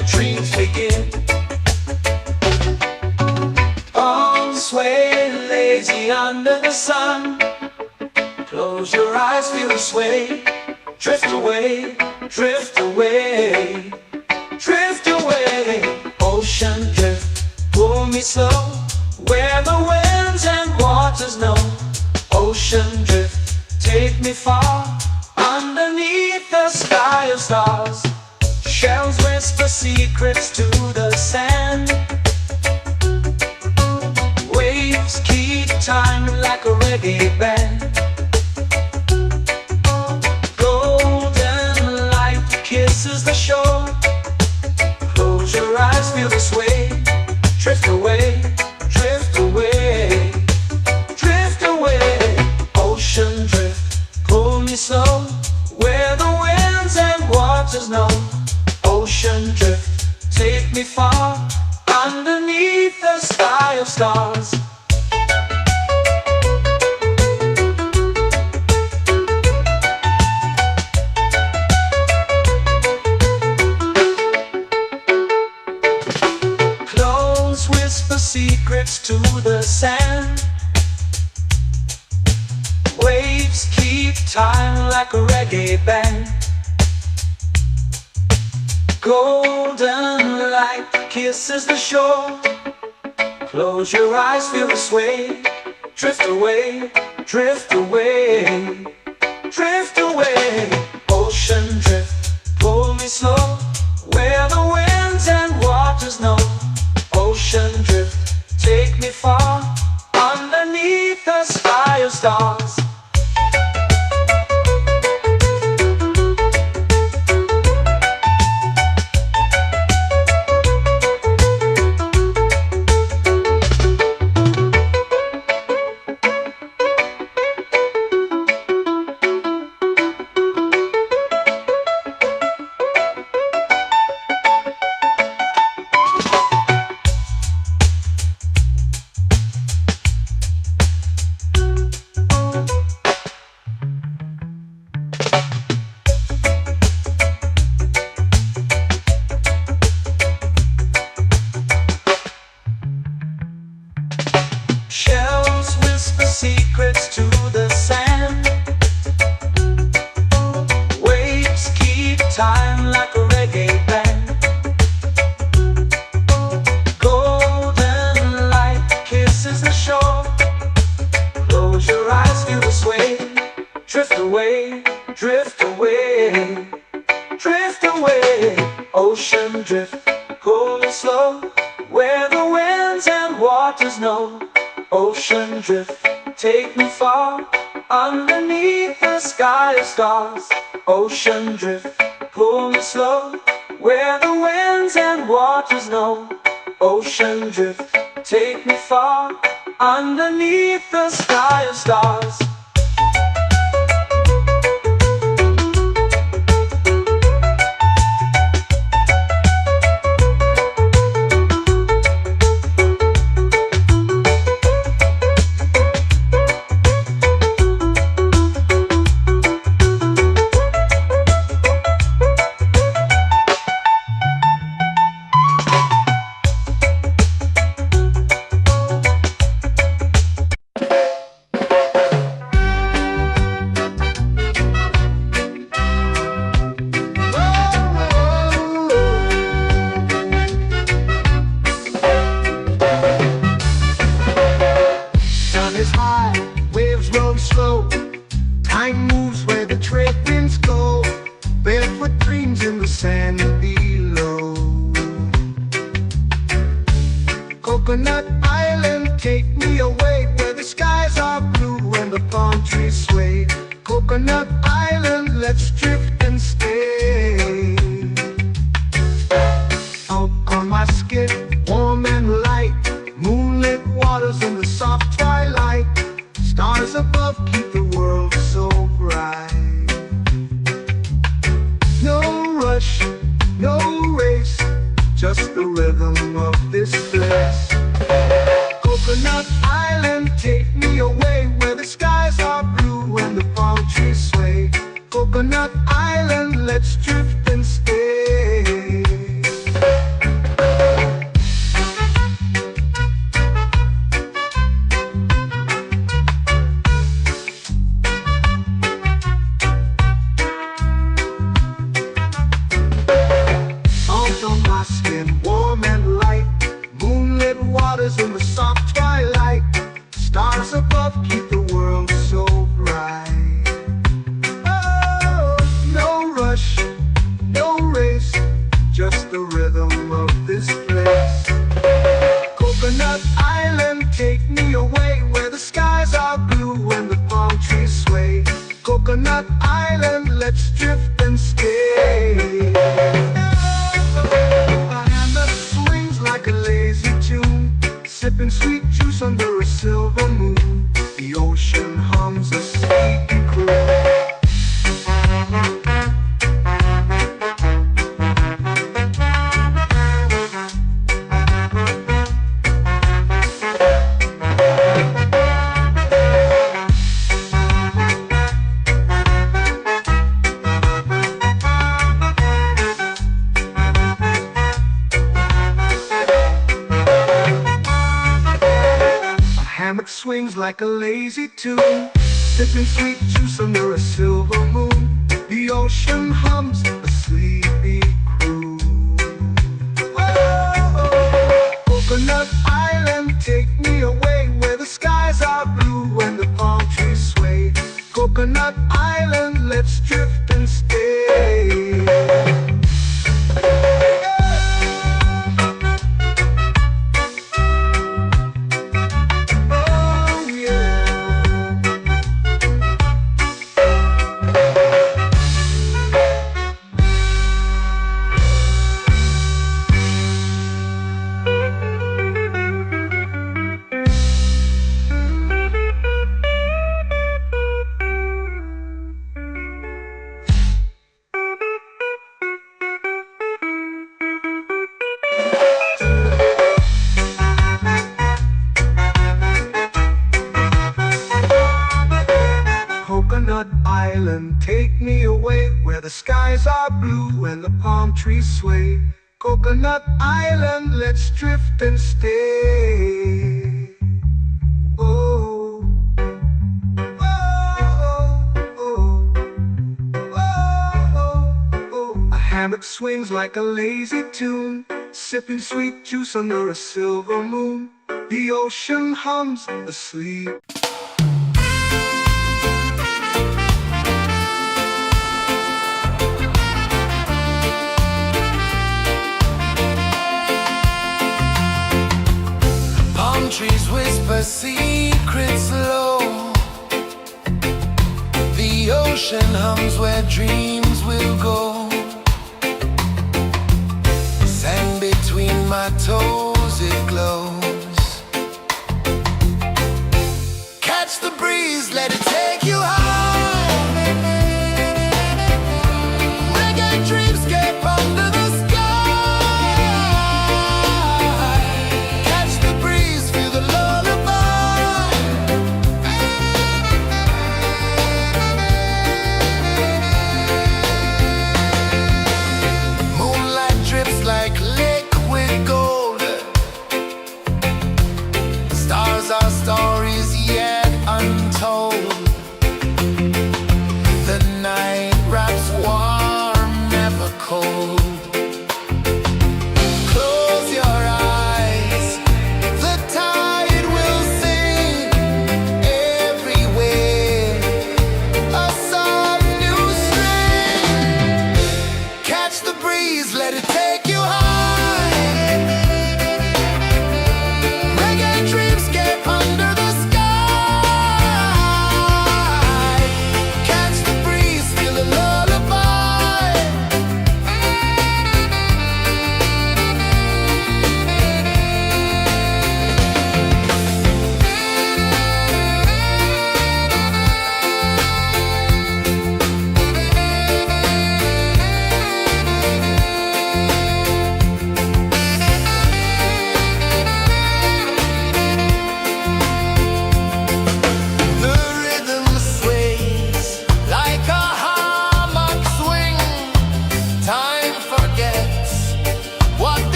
where dreams begin. Oh, sway lazy under the sun. Close your eyes, feel the sway. Drift away, drift away, drift away. Ocean drift, pull me slow, where the winds and waters know. Ocean drift, take me far, underneath the sky of stars. Shells whisper secrets to the sand. Waves keep time like a reggae band. Golden light kisses the shore. Close your eyes, feel the sway. Drift away, drift away, drift away. Ocean drift, pull me slow, where the winds and waters know. Ocean drift, take me far, underneath the sky of stars. Close whisper secrets to the sand. Waves keep time like a reggae band. Golden light kisses the shore. Close your eyes, feel the sway. Drift away, drift away, drift away. Ocean drift, pull me slow, where the winds and waters know. Ocean drift, take me far, underneath the sky of stars. Shells whisper secrets to the sand. Waves keep time like a reggae band. Golden light kisses the shore. Close your eyes, feel the sway. Drift away, drift away, drift away. Ocean drift, pull me slow, where the winds and waters know. Ocean drift, take me far, underneath the sky of stars. Ocean drift, pull me slow, where the winds and waters know. Ocean drift, take me far, underneath the sky of stars. Time moves where the trade winds go. Barefoot dreams in the sand below. Coconut Island, take me away, where the skies are blue and the palm trees sway. Coconut Island, let's drift and stay. Out on my skin, warm and light, moonlit waters in the soft twilight. Stars above keep the world so bright. No rush, no race, just the rhythm of this place. Coconut Island, take me away, where the skies are blue and the palm trees sway. Coconut Island, let's drift and stay. skin warm and light. Moonlit waters in the soft twilight. Stars above keep the world so bright. Oh, no rush, no race, just the rhythm of this place. Coconut Island, take me away where the skies are blue and the palm trees sway. Coconut Island, let's drift and stay. A hand that swings like a lazy tune, sipping sweet juice under a silver moon. The ocean hums a sleepy croon. Hammock swings like a lazy tune, sipping sweet juice under a silver moon. The ocean hums a sleepy croon. Oh, Coconut Island, take me away where the skies are blue and the palm trees sway. Coconut Island, let's drift and stay. Coconut Island, take me away where the skies are blue and the palm trees sway. Coconut Island, let's drift and stay. Oh, oh, oh, oh, oh. A hammock swings like a lazy tune, sipping sweet juice under a silver moon. The ocean hums asleep. Trees whisper secrets low. The ocean hums where dreams will go. Sand between my toes, it glows. Catch the breeze, let it take you high. Reggae dreamscape under the sky.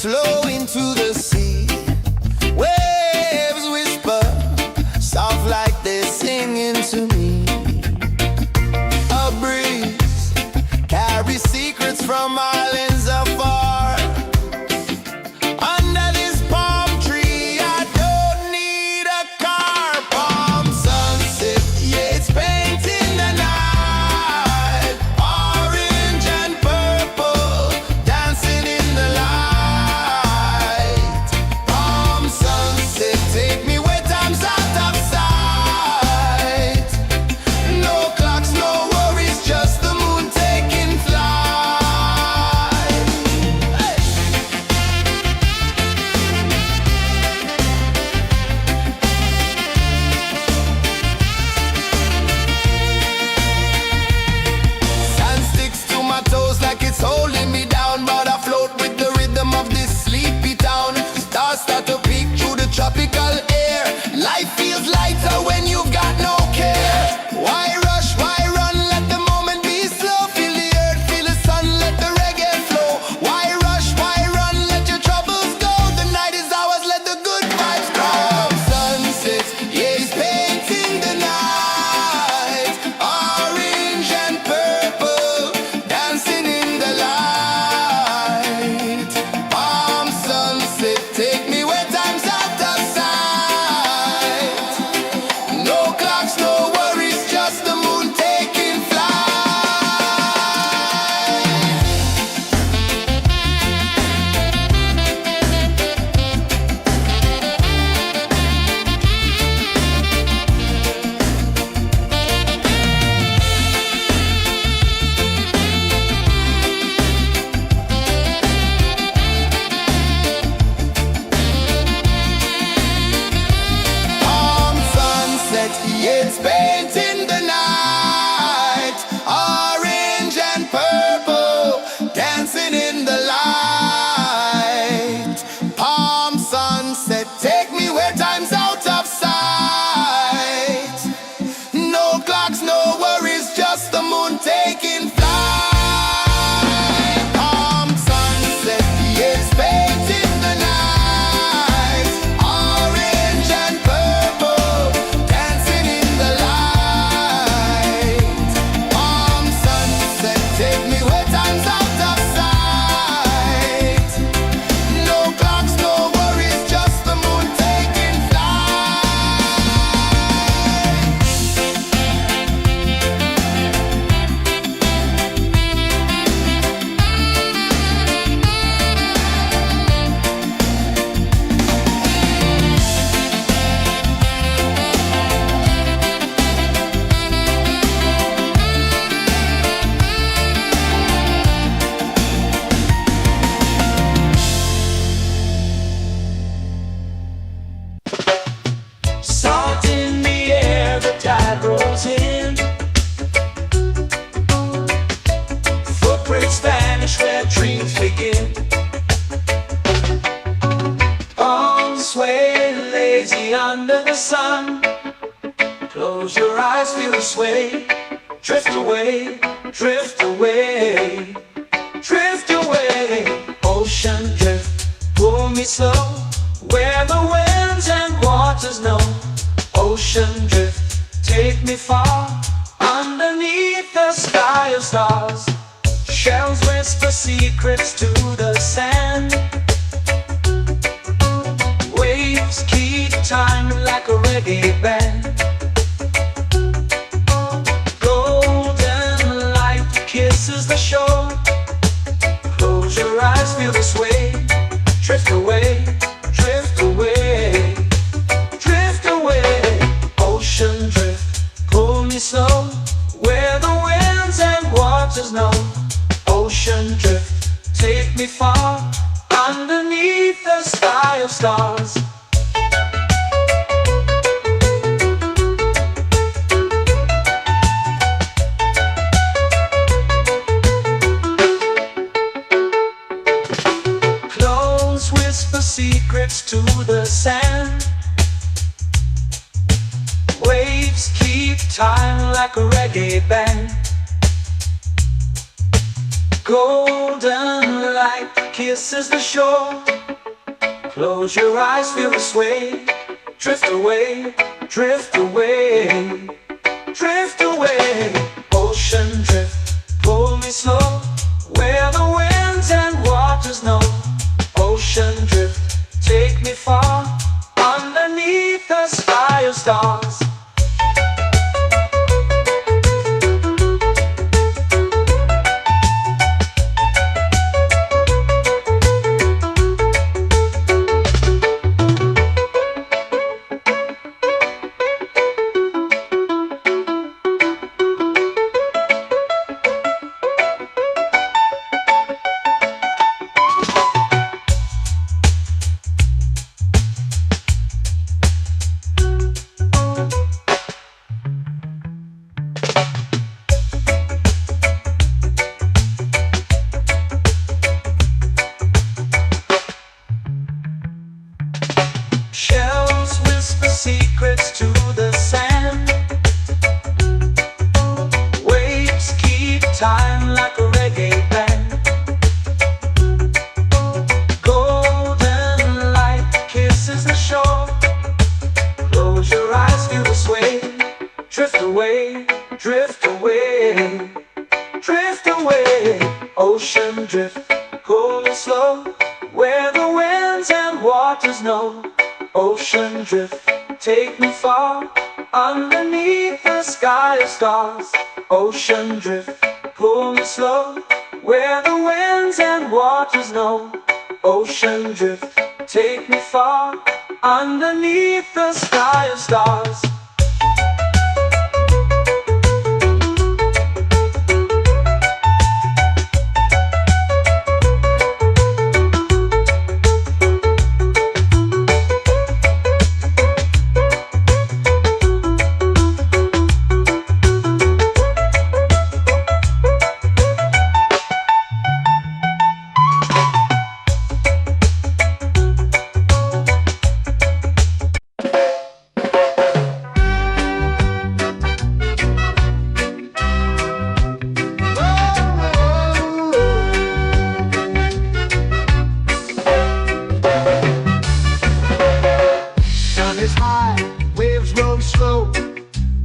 flow into the sea. Waves whisper, soft like they're singing to me. A breeze carries secrets from islands afar. Under this palm tree, I don't need a car. Palm sunset, yeah, it's painting the night. Orange and purple, dancing in the light. Palm sunset, take me where time's out of sight. No clocks, no worries, just the moon taking flight. Hey! Sand sticks to my toes like it's holding me down, but I float with the rhythm of this sleepy town. Stars start to peek through the tropical air. Life feels lighter when you've got no care. Why rush, why run, let the moment be slow. Feel the earth, feel the sun, let the reggae flow. Why rush, why run, let your troubles go. The night is ours, let the good vibes grow. Sunset, yeah, it's painting the night. Orange and purple, dancing in the light. Palm sunset, take me where time's out of sight. No clocks, no worries, just the moon taking flight. Palm sunset, yeah, it's painting the night. Orange and purple, dancing in the light. Palm sunset, take me where time's out of sight. No clocks, no worries, just the moon taking flight. Palm sunset, yeah, it's painting the night. Orange and purple, dancing in the light. Palm sunset, take me where time's out of sight. No clocks, no worries, just the moon taking flight. Salt in the air, the tide rolls in. Footprints vanish where dreams begin. Arms sway lazy under the sun. Close your eyes, feel the sway. Drift away, drift away, drift away. Ocean drift, pull me slow, where the winds and waters know. Ocean drift, take me far, underneath the sky of stars. Shells whisper secrets to the sand. Waves keep time like a reggae band. Golden light kisses the shore. Close your eyes, feel the sway. Drift away, drift away, drift away. Ocean drift, pull me slow, where the winds and waters know. Ocean drift, take me far, underneath the sky of stars. Clones whisper secrets to the sand. Waves keep time like a reggae band. Golden light light kisses the shore. Close your eyes, feel the sway. Drift away, drift away, drift away. Ocean drift, pull me slow, where the winds and waters know. Ocean drift, take me far, underneath the sky of stars. Shells whisper secrets to the sand. Waves keep time like a reggae band. Golden light kisses the shore. Close your eyes, feel the sway. Drift away, drift away, drift away. Ocean drift, cool and slow, where the winds and waters know. Ocean drift, take me far, underneath the sky of stars. Ocean drift, pull me slow, where the winds and waters know. Ocean drift, take me far, underneath the sky of stars.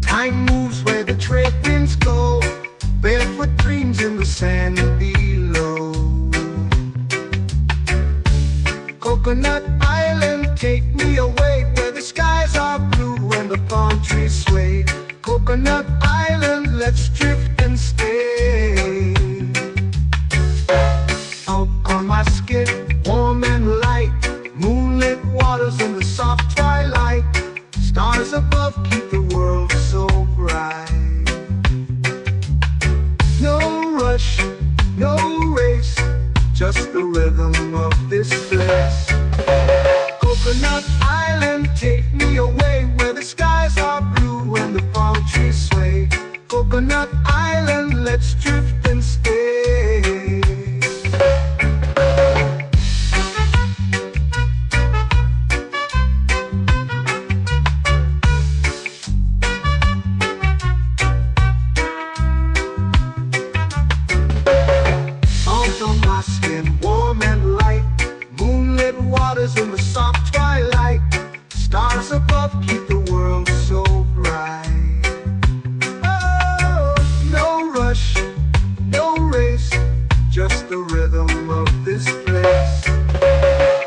Time moves where the trade winds go. Barefoot dreams in the sand below. Coconut Island, take me away, where the skies are blue and the palm trees sway. Coconut Island, let's drift and stay. Out on my skin, warm and light, moonlit waters in the soft twilight. Stars above keep the world so bright. No rush, no race, just the rhythm of this place. Coconut Island, take me away, where the skies are blue and the palm trees sway. Coconut Island, let's drift and stay. Warm and light, moonlit waters in the soft twilight. Stars above keep the world so bright. Oh, no rush, no race, just the rhythm of this place.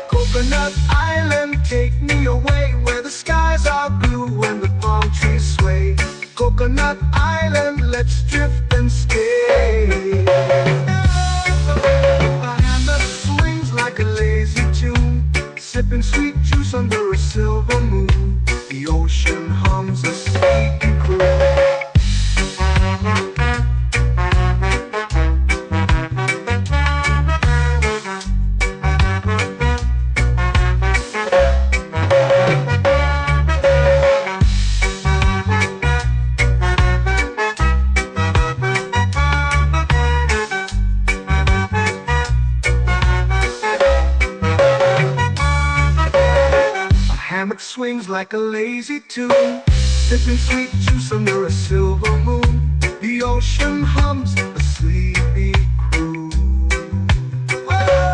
Coconut Island, take me away, where the skies are blue and the palm trees sway. Coconut Island, let's drift and stay. Like a lazy tune, sipping sweet juice under a silver moon. The ocean hums a sleepy croon. Swings like a lazy tune, sipping sweet juice under a silver moon. The ocean hums a sleepy croon. Whoa!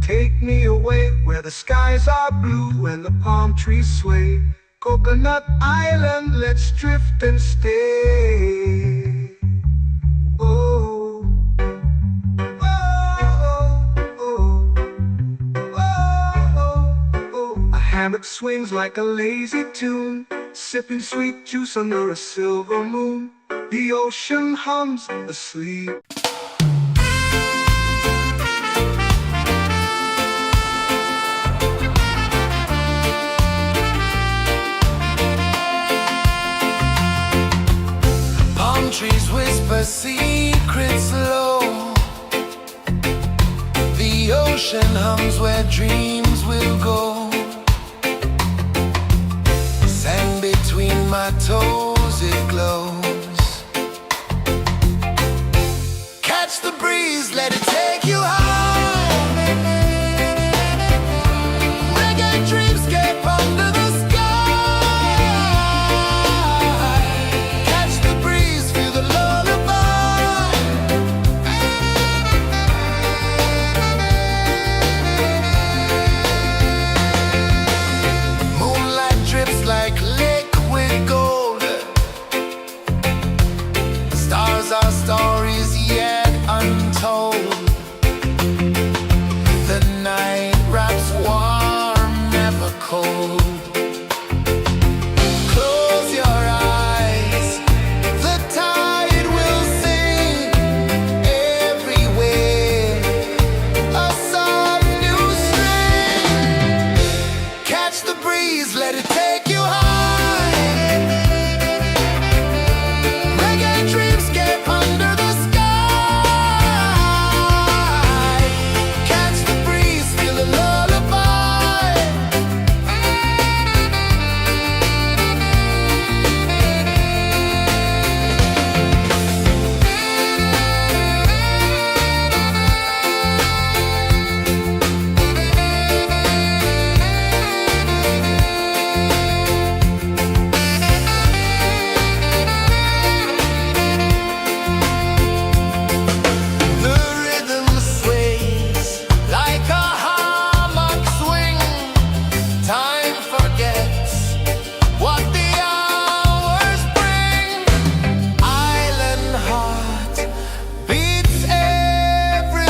take me away where the skies are blue and the palm trees sway. Coconut Island, let's drift and stay. Oh, oh, oh, oh, oh. A hammock swings like a lazy tune, sipping sweet juice under a silver moon. The ocean hums asleep. Palm trees whisper secrets low. The ocean hums where dreams will go. Sand between my toes, it glows. Catch the breeze, let it take you high. Reggae dreamscape under the sky. Catch the breeze, feel the lullaby. Moonlight drips like liquid gold. Stars are stories yet untold. The night wraps warm, never cold. Close your eyes, the tide will sing everywhere. A soft new string. Catch the breeze, let it take you high. Reggae dreamscape under the sky. Catch the breeze, feel the lullaby. The rhythm sways like a hammock swing. Time forgets what the hours bring. Island heart beats everything.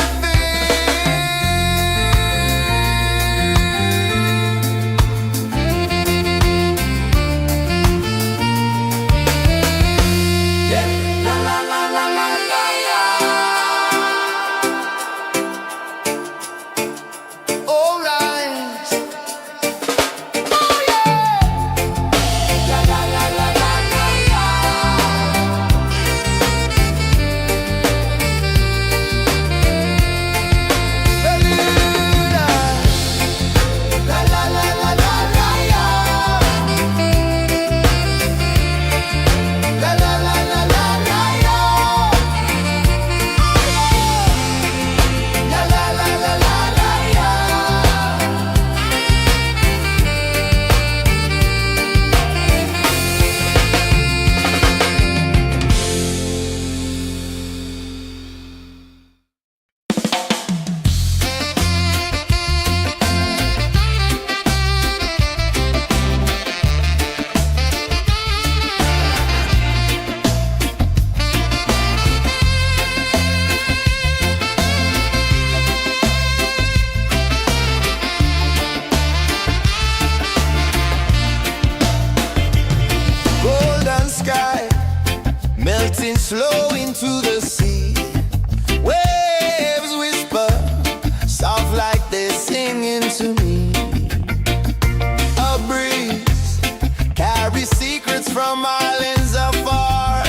Yeah. La la la la la la la. All right. Oh yeah. La la la la la la la. La la la la la la la. La la la la la la la. La la la la la la la. Golden sky melting slow into the sea. Waves whisper soft like they're singing to me. A breeze carries secrets from islands afar.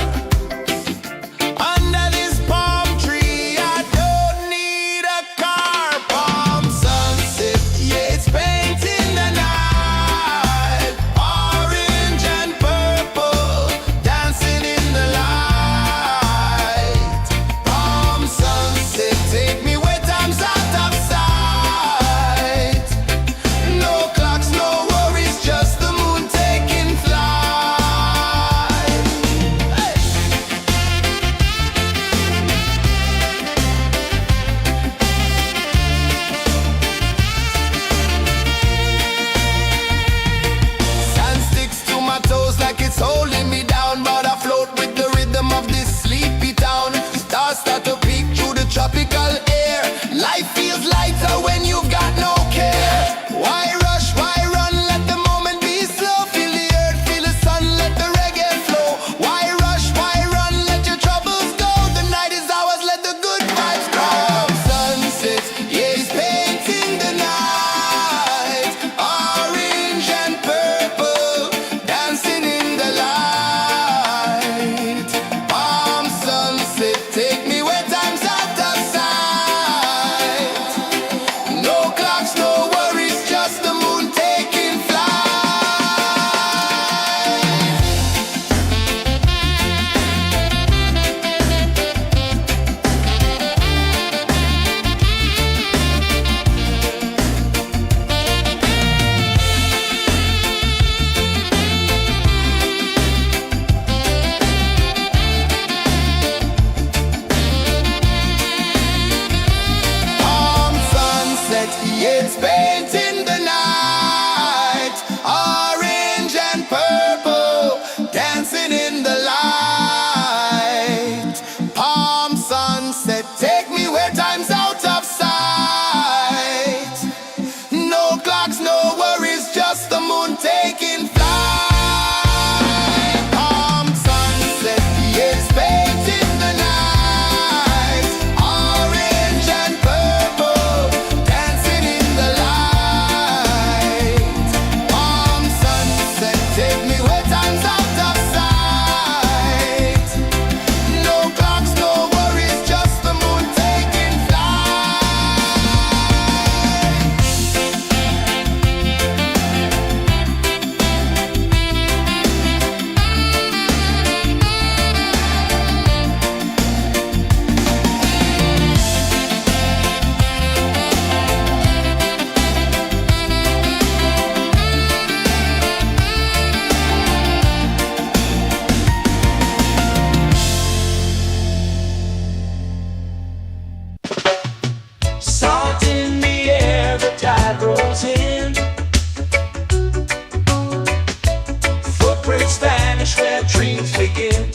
Under this palm tree, I don't need a car. Palm sunset, yeah, it's painting the night. Orange and purple, dancing in the light. Palm sunset, take me where time's out of sight. No clocks, no worries, just the moon taking flight. Take me where time's out of sight. No clocks, no worries, just the moon taking flight. Salt in the air, the tide rolls in. Footprints vanish where dreams begin.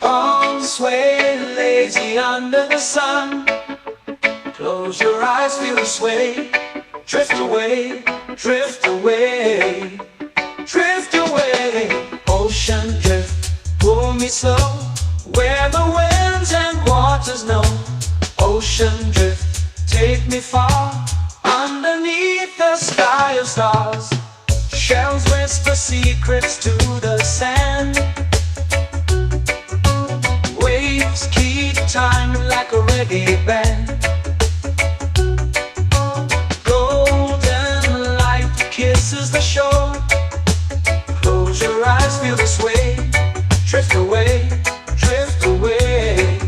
Arms sway lazy under the sun. Close your eyes, feel the sway. Drift away, drift away, drift away. Ocean drift, pull me slow, where the winds and waters know. Ocean drift, take me far, underneath the sky of stars. Shells whisper secrets to the sand. Waves keep time like a reggae band. Golden light kisses the shore. Close your eyes, feel the sway. Drift away, drift away,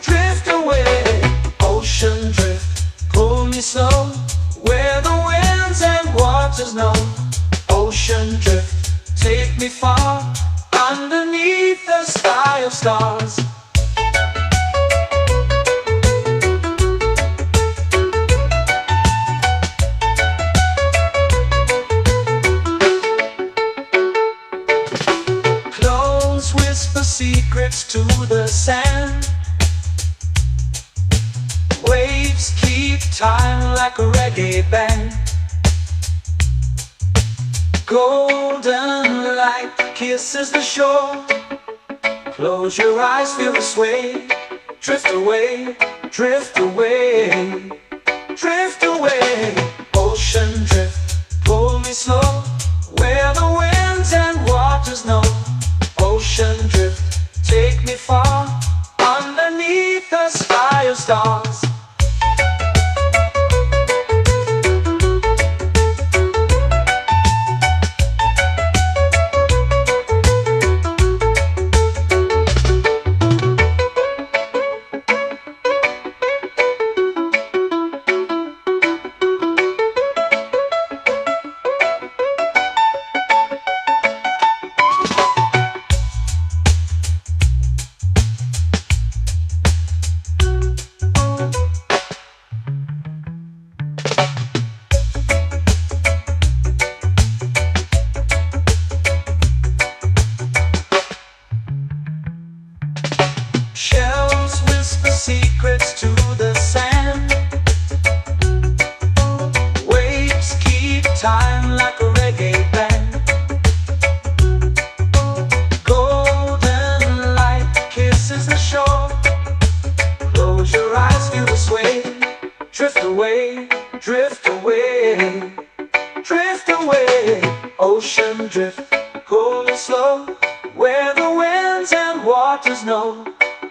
drift away. Ocean drift, pull me slow, where the winds and waters know. Ocean drift, take me far, underneath the sky of stars. Close whisper secrets to the sand. Waves keep time like a reggae band. Golden light kisses the shore. Close your eyes, feel the sway. Drift away, drift away, drift away. Ocean drift, pull me slow, where the winds and waters know. Ocean drift, take me far, underneath the sky of stars. Shells whisper secrets to the sand. Waves keep time like a reggae band. Golden light kisses the shore. Close your eyes, feel the sway. Drift away, drift away, drift away. Ocean drift, pull me slow, where the winds and waters know.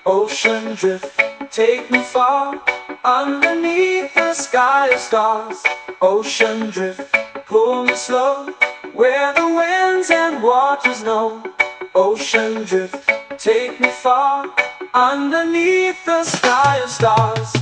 Ocean drift, take me far, underneath the sky of stars. Ocean drift, pull me slow, where the winds and waters know. Ocean drift, take me far, underneath the sky of stars.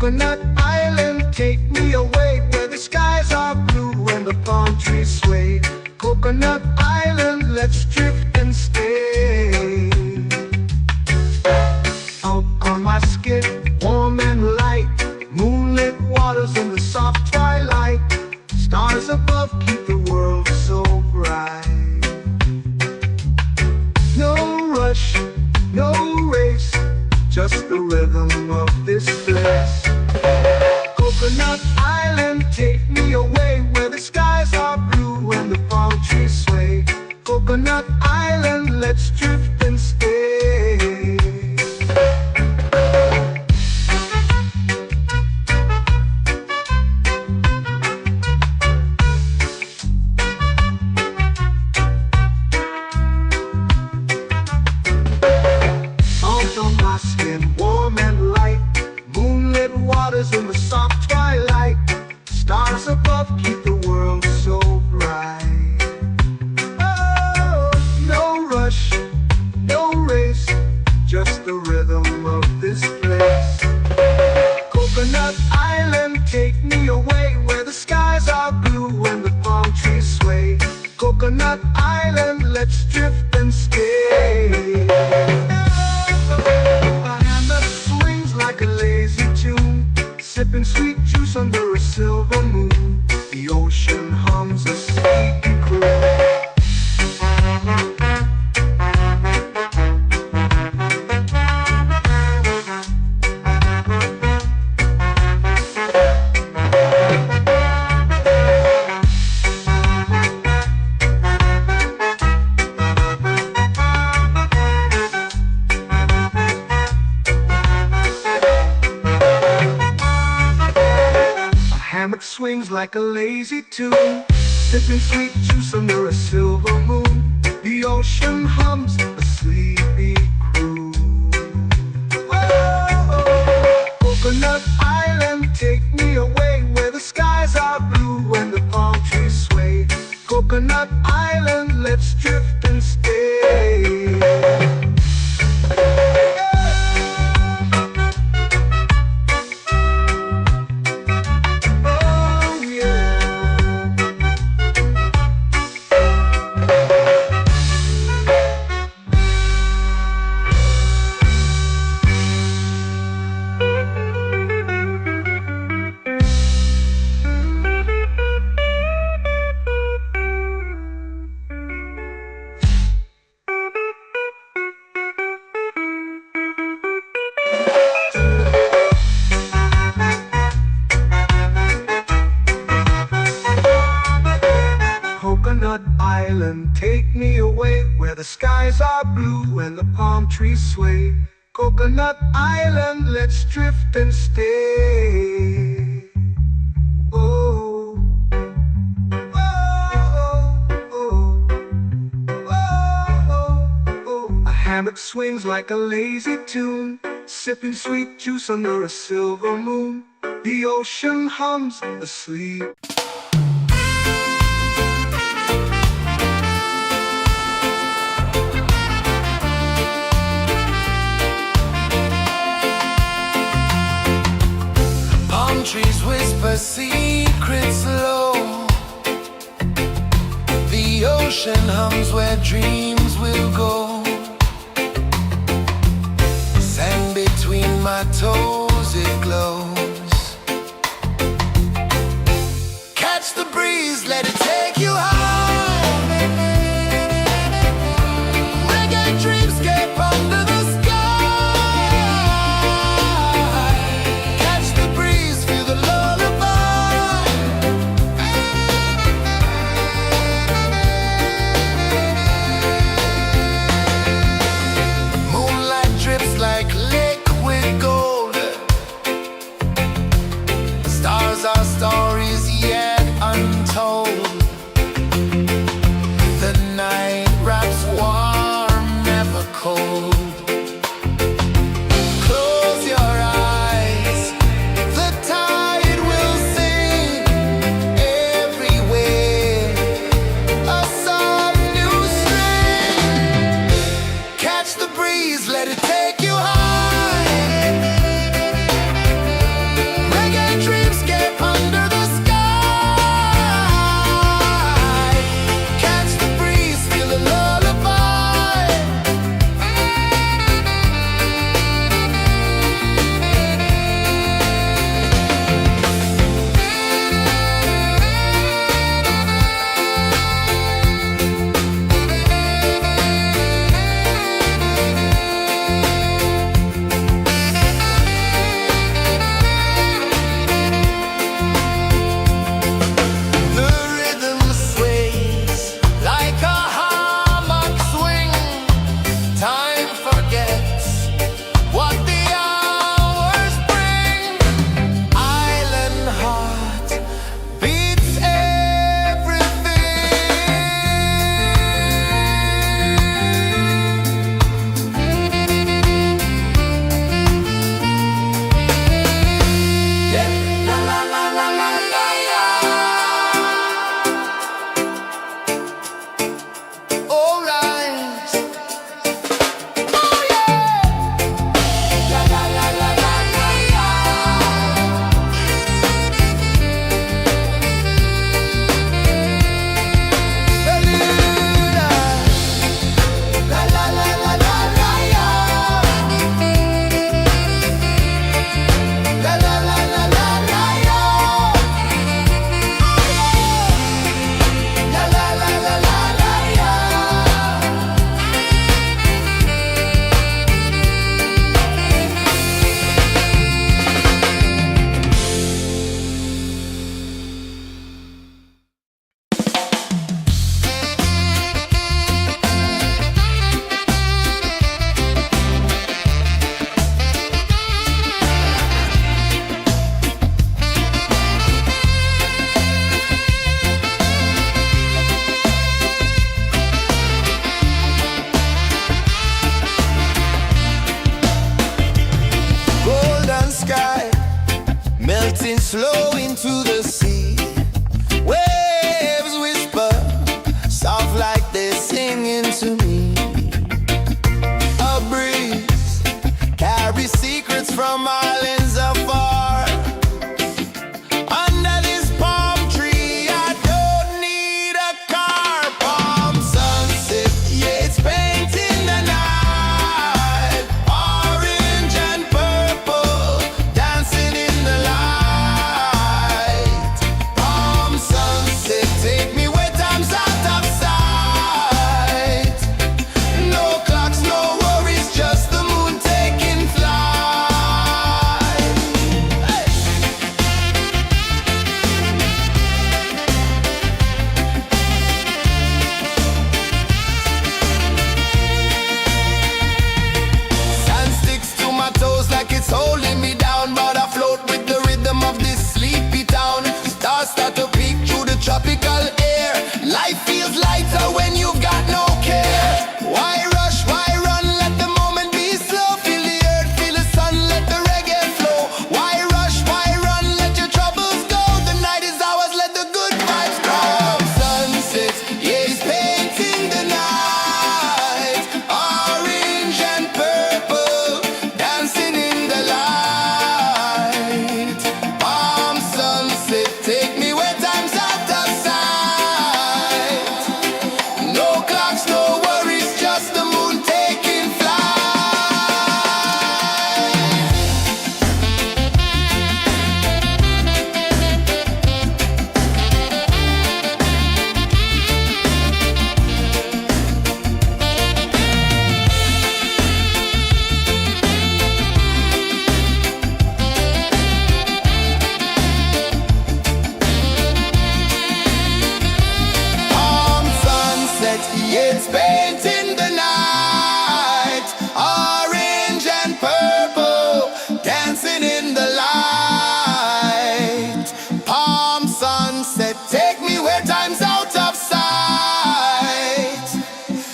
Coconut Island, take me away where the skies are blue and the palm trees sway. Coconut Island, let's drift and stay. Out on my skin, warm and light, moonlit waters in the soft twilight. Stars above keep the world so bright. No rush, no race, just the rhythm of this place. Coconut Island, take me away where the skies are blue and the palm trees sway. Coconut Island, let's drift and stay. Out on my skin, warm and light, moonlit waters in the soft twilight. Stars above keep the world so bright. Oh, no rush, no race, just the rhythm of this place. Coconut Island, take me away where the skies are blue and the palm trees sway. Coconut Island, let's drift and stay. A hand that swings like a lazy tune, sipping sweet juice under a silver moon. The ocean hums a sleepy croon. Hammock swings like a lazy tune, sipping sweet juice under a silver moon. The ocean hums a sleepy croon. Whoa, Coconut Island, take me away where the skies are blue and the palm trees sway. Coconut Island, let's drift and stay. Coconut Island, take me away where the skies are blue and the palm trees sway. Coconut Island, let's drift and stay. Oh, oh, oh, oh, oh. A hammock swings like a lazy tune, sipping sweet juice under a silver moon. The ocean hums asleep. Trees whisper secrets low. The ocean hums where dreams will go. Sand between my toes, it glows. Catch the breeze, let it take you high. Reggae dreamscape under the sky. Catch the breeze, feel the lullaby. Moonlight drips like liquid gold. Stars are stories yet untold. The night wraps warm, never cold. Close your eyes, the tide will sing everywhere. A song, new string. Catch the breeze, let it take you high. flow into the sea. Waves whisper, soft like they're singing to me. A breeze carries secrets from islands afar. Under this palm tree, I don't need a car. Palm sunset, yeah, it's painting the night. Orange and purple, dancing in the light. Palm sunset, take me where time's out of sight. No clocks, no worries, just the moon taking flight. Hey! Sand sticks to my toes like it's holding me down, but I float with the rhythm of this sleepy town. Stars start to peek through the tropical air. Life feels lighter when you've got no care. Why rush, why run, let the moment be slow. Feel the earth, feel the sun, let the reggae flow. Why rush, why run, let your troubles go. The night is ours, let the good vibes grow. Sunset, yeah, it's painting the night. Orange and purple, dancing in the light. Palm sunset, take me where time's out of sight. No clocks, no worries, just the moon taking flight. Palm sunset, yeah, it's painting the night. Orange and purple, dancing in the light. Palm sunset, take me where time's out of sight.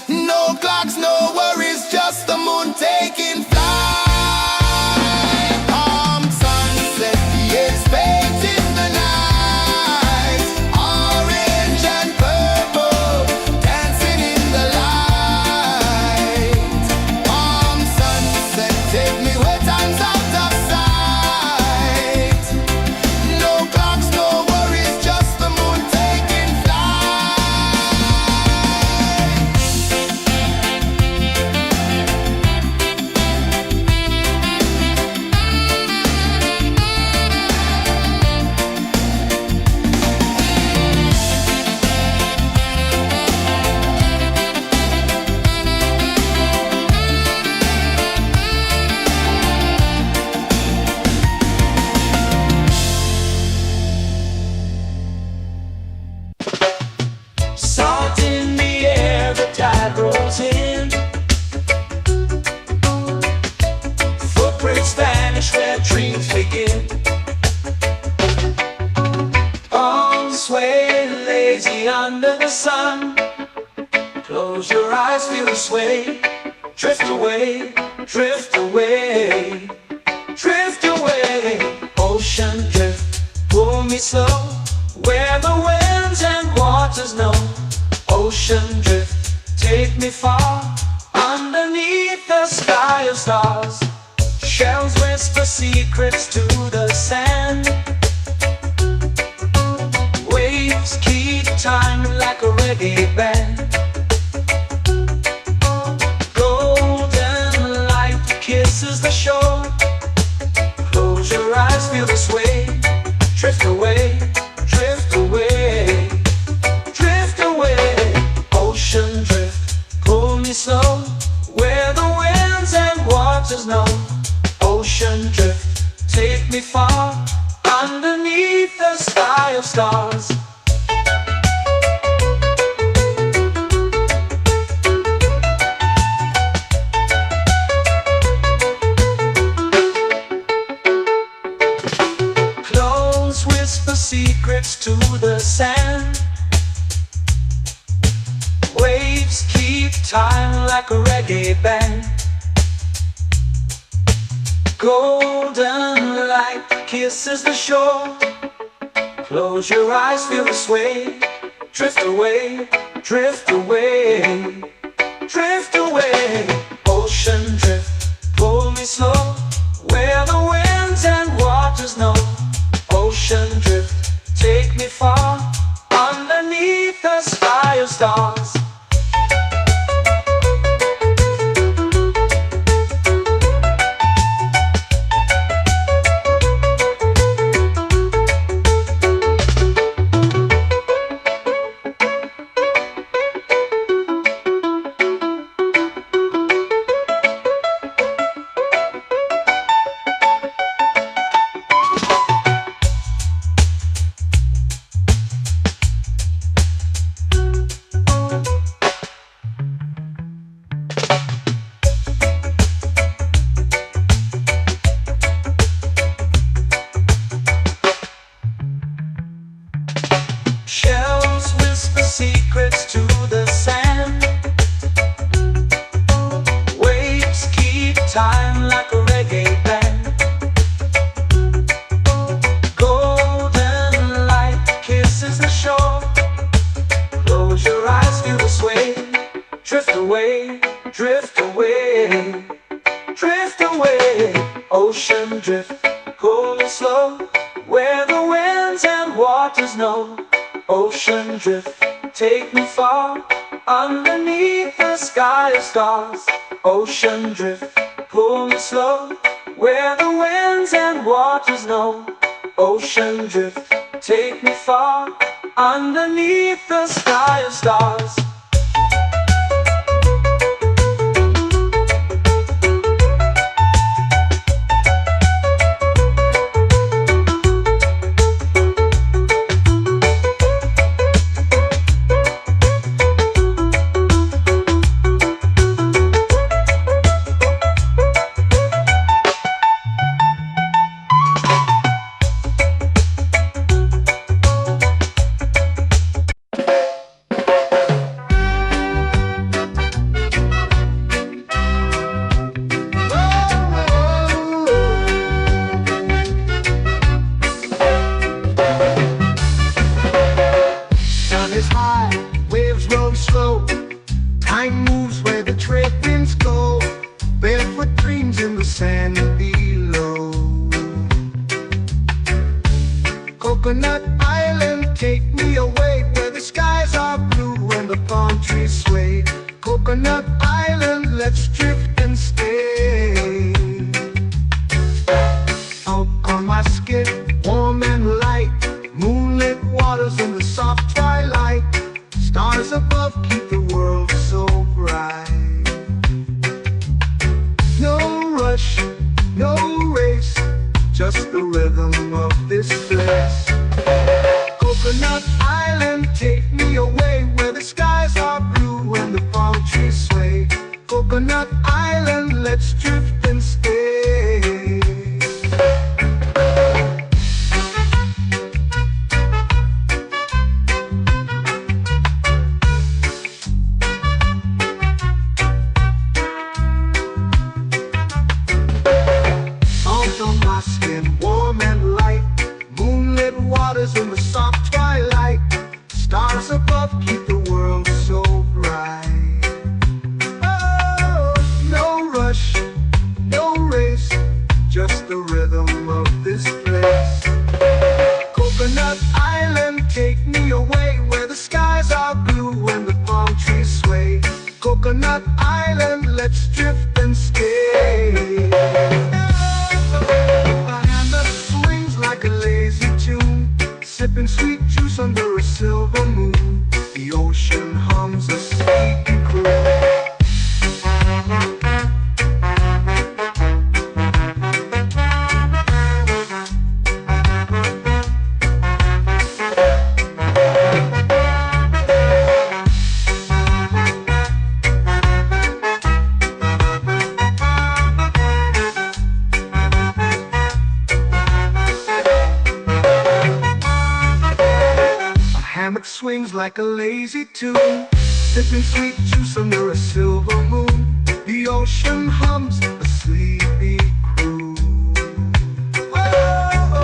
No clocks, no worries, just the moon taking flight. Palm sunset, yeah, it's painting the night. Orange and purple, dancing in the light. Palm sunset, take me where time's out of sight. No clocks, no worries, just the moon taking flight. Salt in the air, the tide rolls in. Footprints vanish where dreams begin. Arms sway lazy under the sun. Close your eyes, feel the sway. Drift away, drift away, drift away. Ocean drift, pull me slow, where the winds and waters know. Ocean drift, take me far, underneath the sky of stars. Shells whisper secrets to the sand. Waves keep time like a reggae band. Golden light kisses the shore. Close your eyes, feel the sway. Drift away, drift away, drift away. Ocean drift, pull me slow, where the winds and waters know. Ocean drift, take me far, underneath the sky of stars. Close whisper secrets to the sand. Waves keep time like a reggae band. Golden light kisses the shore. Close your eyes, feel the sway. Drift away, drift away, drift away. Ocean drift, pull me slow, where the winds and waters know. Ocean drift, take me far, underneath the sky of stars. Shells whisper secrets to the sand. Waves keep time like a reggae band. Golden light kisses the shore. Close your eyes, feel the sway. Drift away, drift away, drift away. Ocean drift, pull me slow, where the winds and waters know. Ocean drift, take me far, underneath the sky of stars. Ocean drift, pull me slow, where the winds and waters know. Ocean drift, take me far, underneath the sky of stars. Is high, waves roll slow. Time moves where the trade winds go. Barefoot dreams in the sand below. Coconut Island, take me away, where the skies are blue and the palm trees sway. Coconut Island, let's drift and stay. Out on my skin, warm and light, moonlit waters in the soft twilight. Stars above keep the world so bright. No rush, no race, just the rhythm of this place. Coconut Island, take me away, where the skies are blue and the palm trees sway. Coconut Island, let's drift and stay. Warm and light, moonlit waters in the soft twilight. Stars above keep the world so bright. Oh, no rush, no race, just the rhythm of this place. Coconut Island, take me away, where the skies are blue and the palm trees sway. Coconut Island, let's drift and stay. Like a lazy tune, sipping sweet juice under a silver moon. The ocean hums a sleepy croon. Swings like a lazy tune, sipping sweet juice under a silver moon. The ocean hums a sleepy croon. Whoa.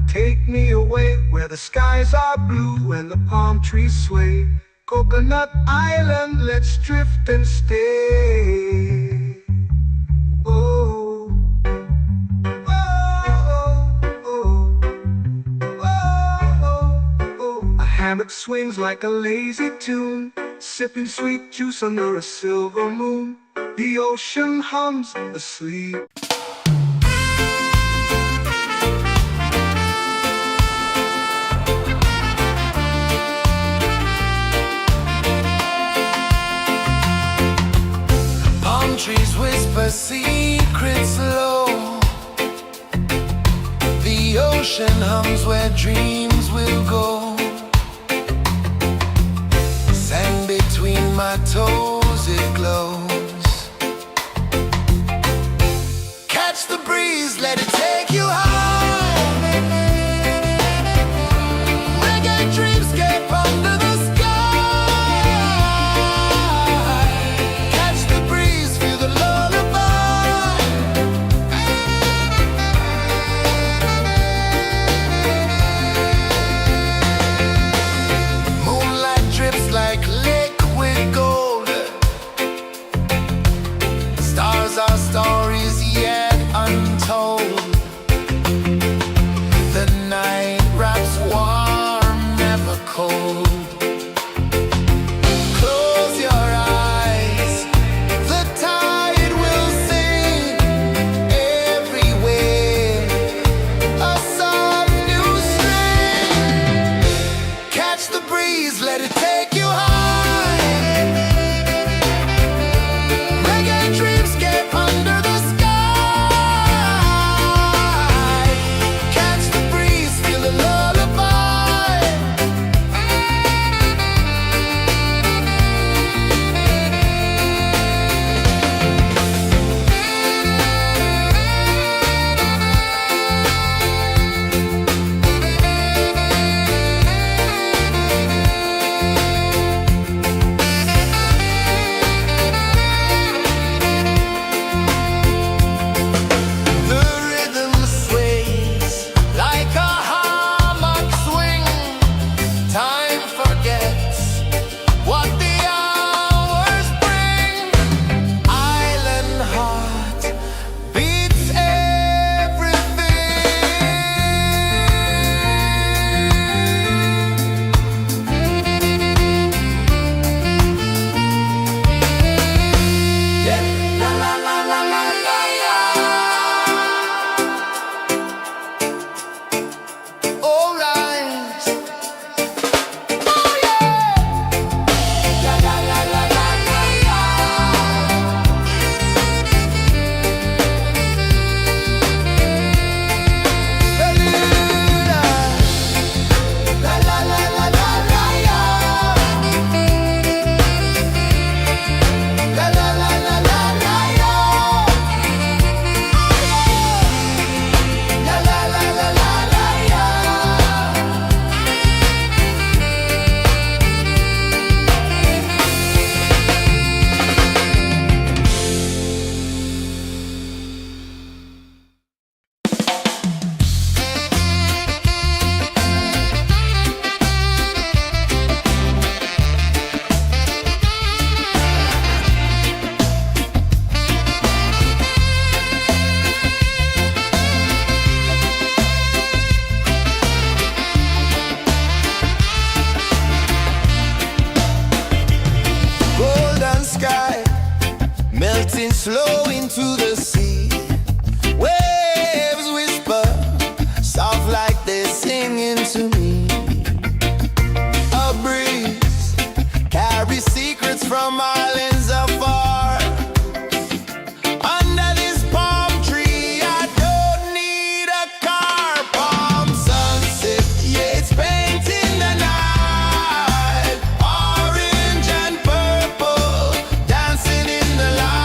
Island, take me away where the skies are blue and the palm trees sway. Coconut Island, let's drift and stay. Oh, oh, oh, oh, oh. A hammock swings like a lazy tune, sipping sweet juice under a silver moon. The ocean hums asleep. Palm trees whisper secrets low. The ocean hums where dreams will go. Sand between my toes, it glows. Catch the breeze, let it take you high. Reggae dreamscape under the sky. Catch the breeze, feel the lullaby. Moonlight drips like liquid gold. Stars are stories yet untold. The night wraps warm, never cold. Close your eyes, the tide will sing everywhere. A soft new string. Catch the breeze, let it take you high. Reggae dreamscape under the sky. Catch the breeze, feel the lullaby. The rhythm sways like a hammock swing. Time forgets what the hours bring. Island heart beats everything. Yeah. La la la la la la la. All right. Oh yeah. La la la la la la la. La la la la la la la. La la la la la la la. La la la la la la la. Golden sky melting slow into the sea. Waves whisper soft like they're singing to me. A breeze carries secrets from islands afar. Under this palm tree, I don't need a car. Palm sunset, yeah, it's painting the night. Orange and purple, dancing in the light.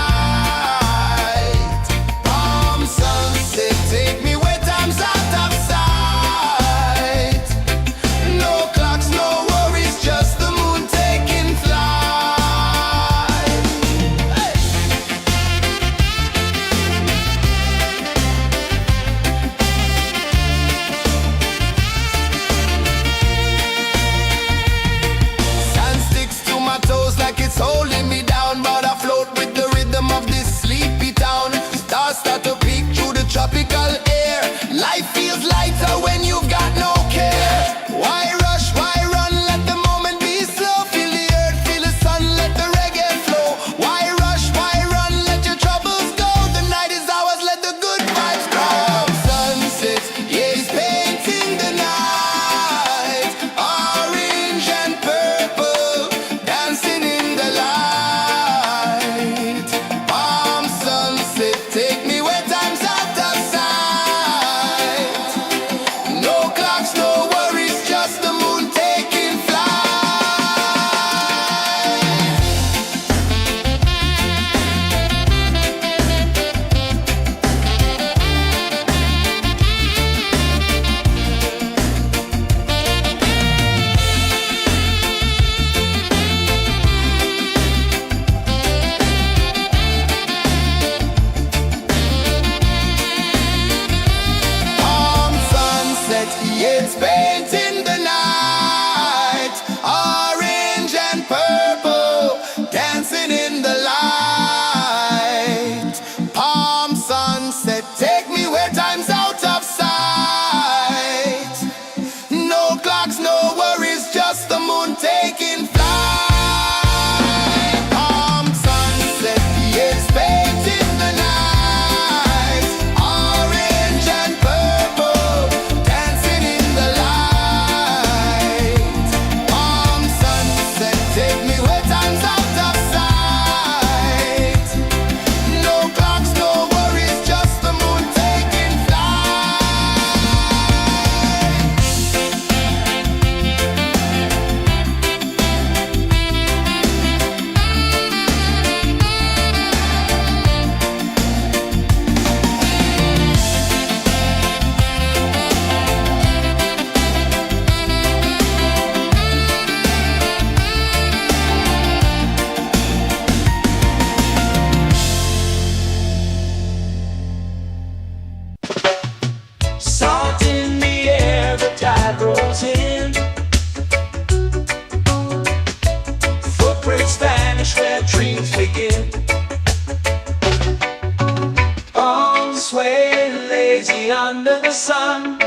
sun.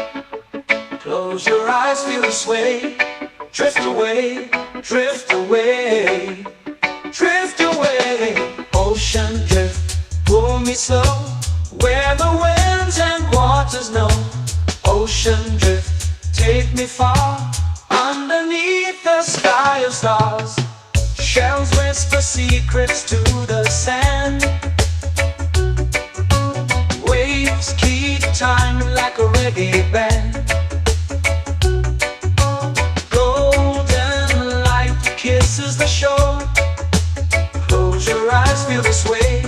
Close your eyes, feel the sway. Drift away, drift away, drift away. Ocean drift, pull me slow, where the winds and waters know. Ocean drift, take me far, underneath the sky of stars. Shells whisper secrets to the sand. Waves keep time like a reggae band. Golden light kisses the shore. Close your eyes, feel the sway.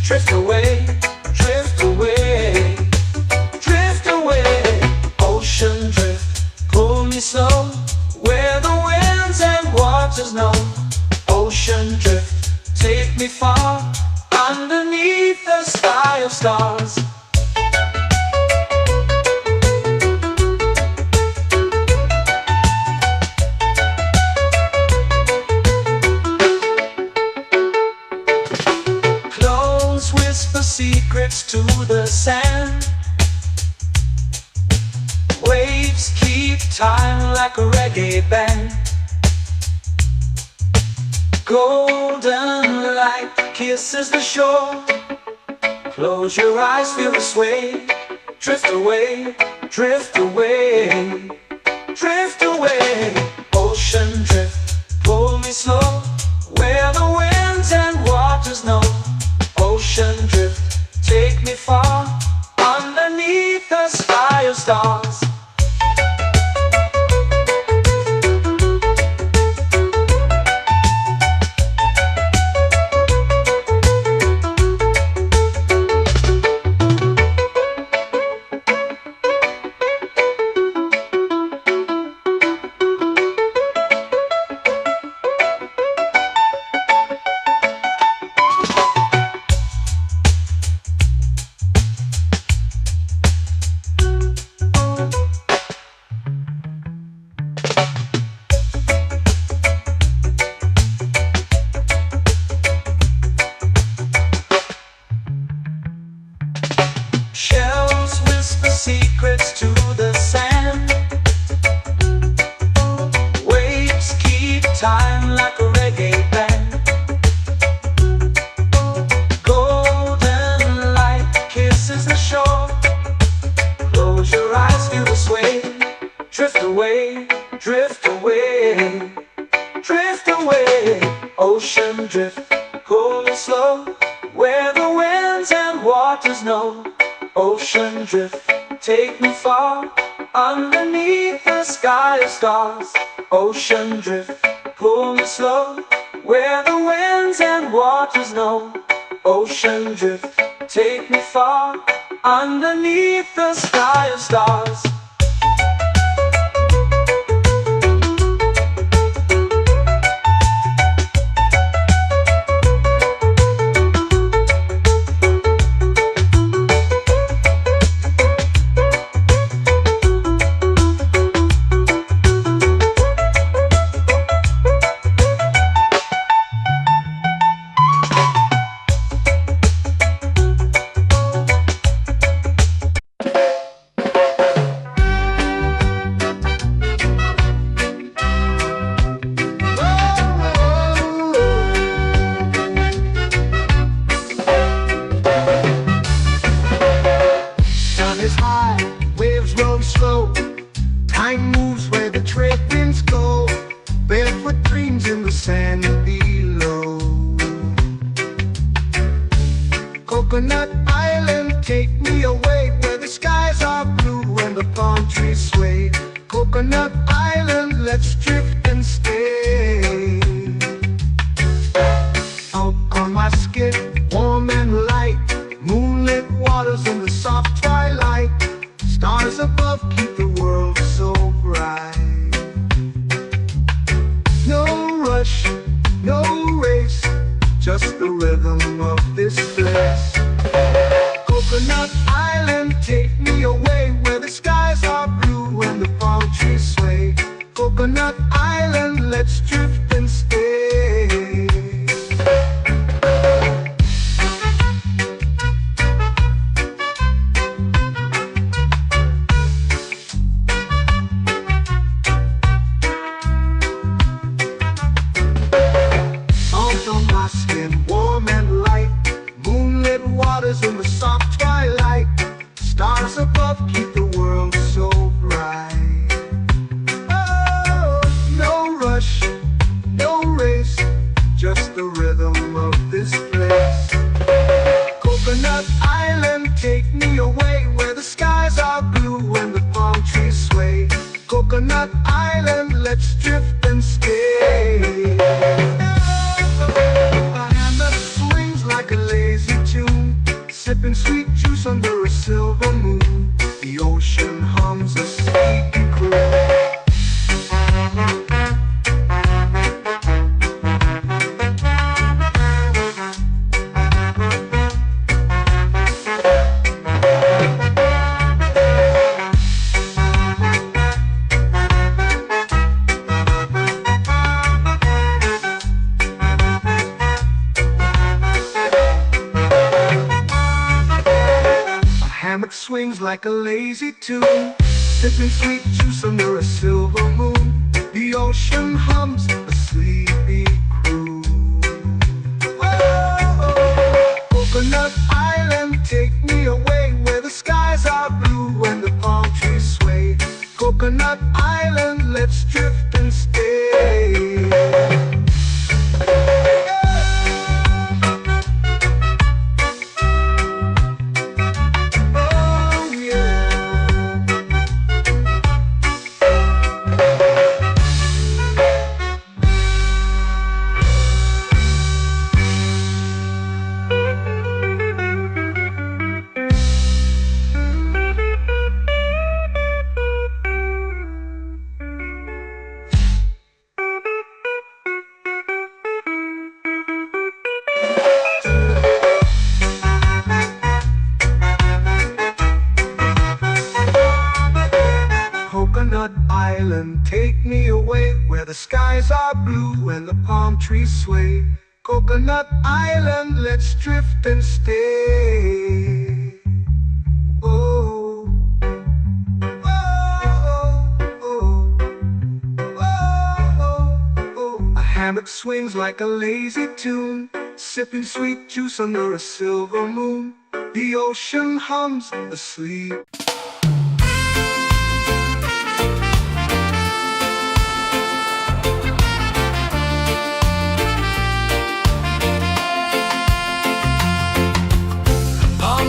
Drift away, drift away, drift away. Ocean drift, pull me slow, where the winds and waters know. Ocean drift, take me far, underneath the sky of stars. Close whisper secrets to the sand. Waves keep time like a reggae band. Golden light kisses the shore. Close your eyes, feel the sway. Drift away, drift away, drift away. Ocean drift, pull me slow, where the winds and waters know. Ocean drift, take me far, underneath the sky of stars. Shells whisper secrets to the sand. Waves keep time like a reggae band. Golden light kisses the shore. Close your eyes, feel the sway. Drift away, drift away, drift away. Ocean drift, pull me slow, where the winds and waters know. Ocean drift, take me far, underneath the sky of stars. Ocean drift, pull me slow, where the winds and waters know. Ocean drift, take me far, underneath the sky of stars. Is high, waves roll slow. Time moves where the trade winds go. Barefoot dreams in the sand below. Coconut Island, take me away, where the skies are blue and the palm trees sway. Coconut Island, let's drift and stay. Out on my skin, warm and light, moonlit waters in the soft twilight. Stars above keep the world so bright. No rush, no race, just the rhythm of this place. Coconut Island, take me away, where the skies are blue and the palm trees sway. Coconut Island, let's drift and stay. swings like a lazy tune, sipping sweet juice under a silver moon. The ocean hums a sleepy crew. Whoa, Coconut Island, take me away where the skies are blue and the palm trees sway. Coconut Island, let's drift and stay. Coconut Island, take me away where the skies are blue and the palm trees sway. Coconut Island, let's drift and stay. Oh, oh, oh, oh, oh. A hammock swings like a lazy tune, sipping sweet juice under a silver moon. The ocean hums asleep.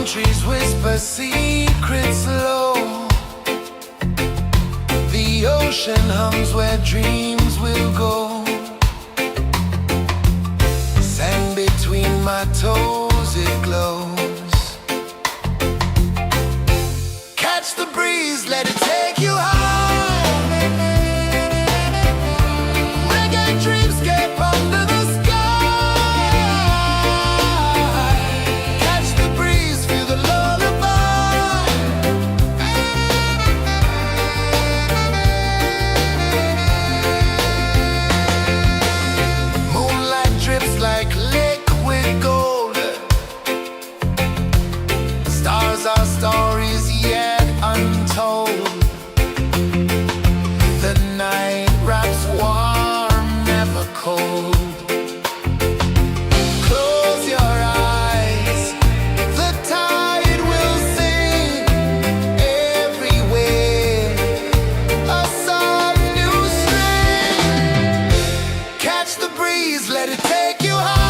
Trees whisper secrets low. The ocean hums where dreams will go. Sand between my toes, it glows. Catch the breeze, let it take you high. Reggae dreamscape under the sky. Our stories yet untold. The night wraps warm, never cold. Close your eyes, the tide will sing everywhere. A soft new string. Catch the breeze, let it take you high.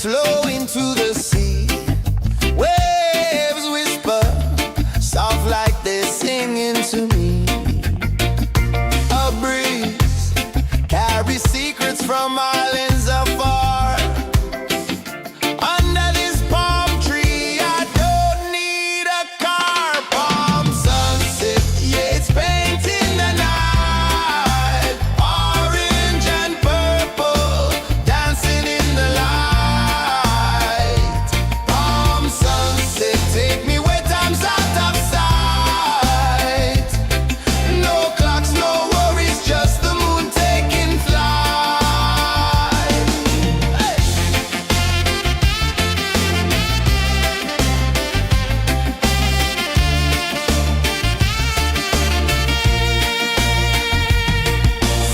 flow into the sea. Waves whisper, soft like they're singing to me. A breeze carries secrets from islands afar. Under this palm tree, I don't need a car. Palm sunset, yeah, it's painting the night. Orange and purple, dancing in the light. Palm sunset, take me where time's out of sight. No clocks, no worries, just the moon taking flight. Hey!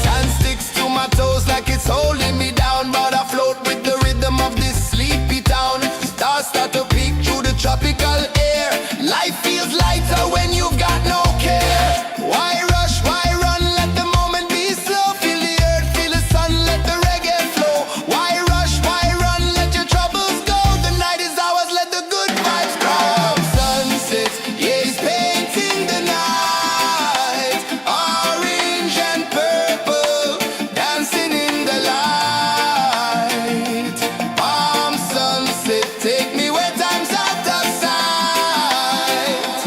Sand sticks to my toes like it's holding me down, but I float with the rhythm of this sleepy town. Stars start to peek through the tropical air. Life feels lighter when you've got no care. Why rush, why run, let the moment be slow. Feel the earth, feel the sun, let the reggae flow. Why rush, why run, let your troubles go. The night is ours, let the good vibes grow. Sunset, yeah, it's painting the night. Orange and purple, dancing in the light. Palm sunset, take me where time's out of sight.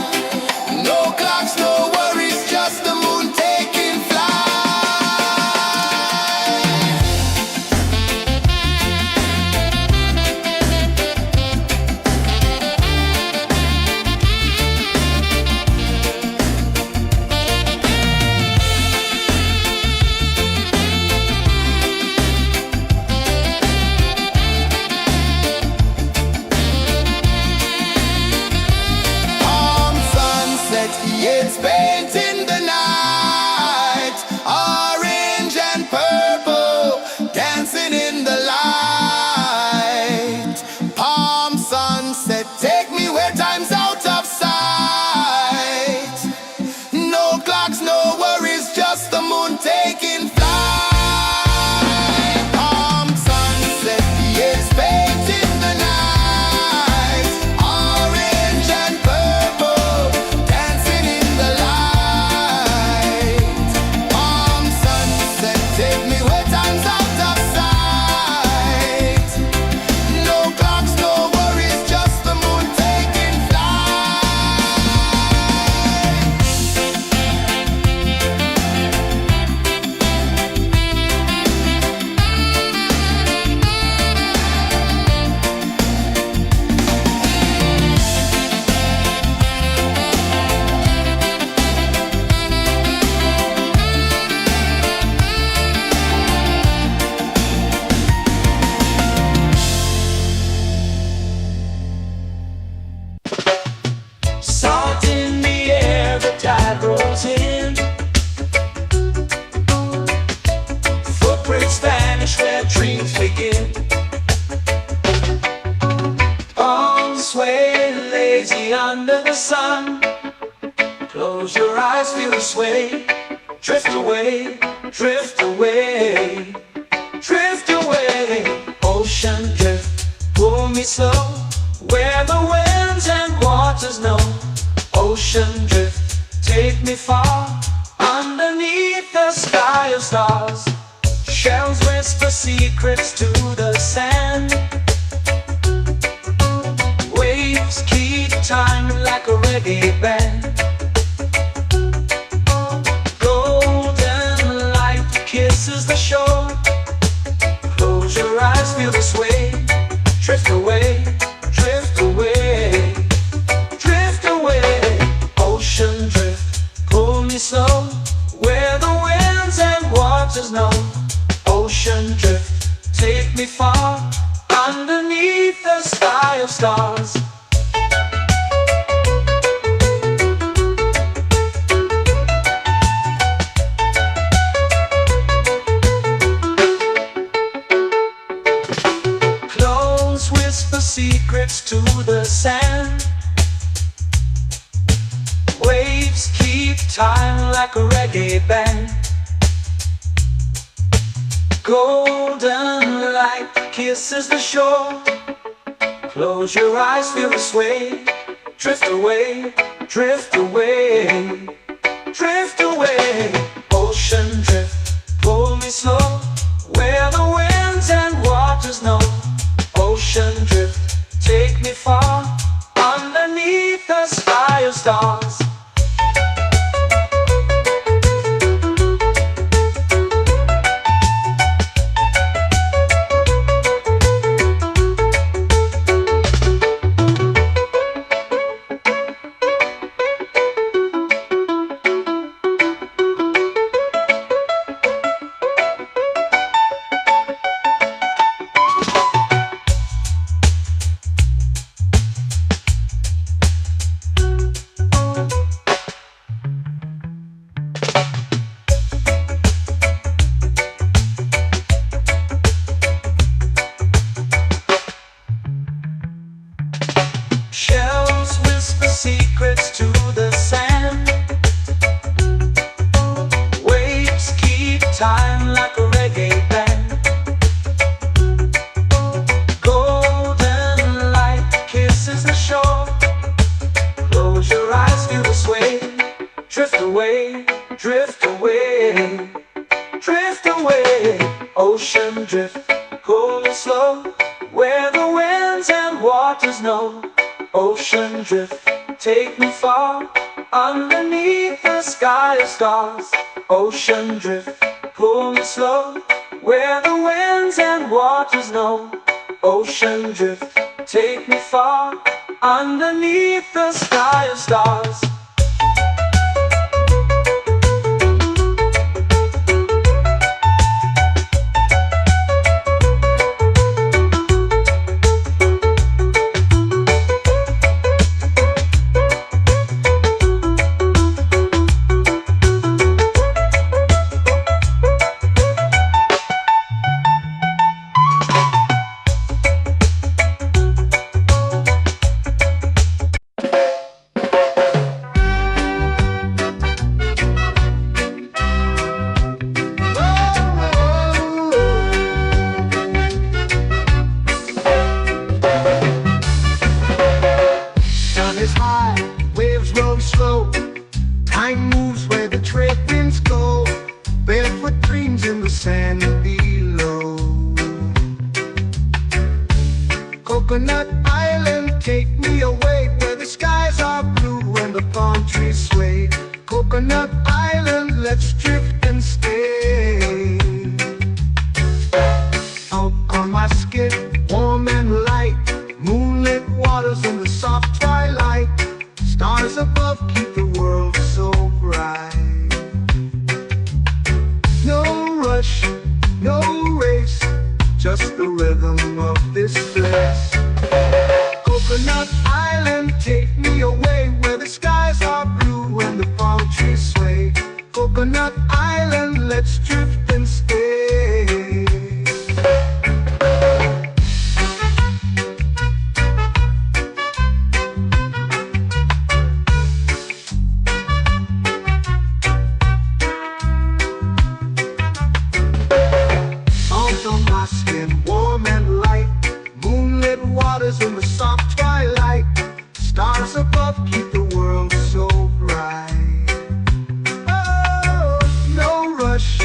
No clocks, no worries, just the moon taking flight. Palm sunset, yeah, it's painting the night. Orange and purple, dancing in the light. Palm sunset, take me where time's out of sight. No clocks, no worries, just the moon taking flight. Palm sunset, yeah, it's painting the night. Orange and purple, dancing in the light. Palm sunset, take me where time's out of sight. No clocks, no worries, just the moon taking flight. Salt in the air, the tide rolls in. Footprints vanish where dreams begin. Palms sway lazy under the sun. Close your eyes, feel the sway. Drift away, drift away, drift away. Ocean drift, pull me slow, where the winds and waters know. Ocean drift, take me far, underneath the sky of stars. Shells whisper secrets to the sand. Waves keep time like a reggae band. Golden light kisses the shore. Close your eyes, feel the sway. Drift away, drift away, drift away. Ocean drift, pull me slow, where the winds and waters know. Ocean drift, take me far, underneath the sky of stars. Clones whisper secrets to the sand. Waves keep time like a reggae band. Golden light light kisses the shore. Close your eyes, feel the sway. Drift away, drift away, drift away. Ocean drift, pull me slow, where the winds and waters know. Ocean drift, take me far, underneath the sky of stars. Shells whisper secrets to the sand. Waves keep time like a reggae band. Golden light kisses the shore. Close your eyes, feel the sway. Drift away, drift away, drift away. Ocean drift, pull me slow, where the winds and waters know. Ocean drift, take me far, underneath the sky of stars. Ocean drift, pull me slow, where the winds and waters know. Ocean drift, take me far, underneath the sky of stars. Time moves where the trade winds go. Barefoot dreams in the sand below. Coconut Island, take me away, where the skies are blue and the palm trees sway. Coconut Island, let's drift and stay. Out on my skin, warm and light, moonlit waters in the soft twilight. Stars above keep the world so bright. No rush, no race, just the rhythm of this place. Coconut Island, take me away, where the skies are blue and the palm trees sway. Coconut Island, let's drift and stay. Warm and light, moonlit waters in the soft twilight. Stars above keep the world so bright. Oh, no rush,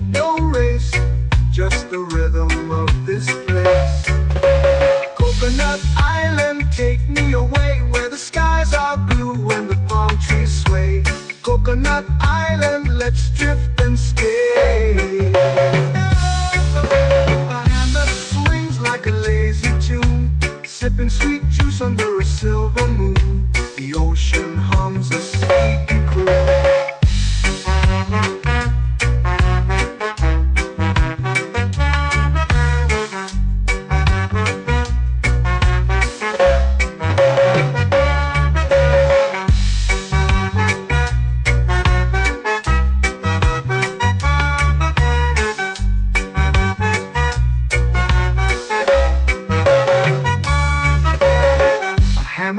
no race, just the rhythm of this place. Coconut Island, take me away, where the skies are blue and the palm trees sway. Coconut Island, let's drift and stay. Like a lazy tune, sipping sweet juice under a silver moon. The ocean hums a sleepy croon.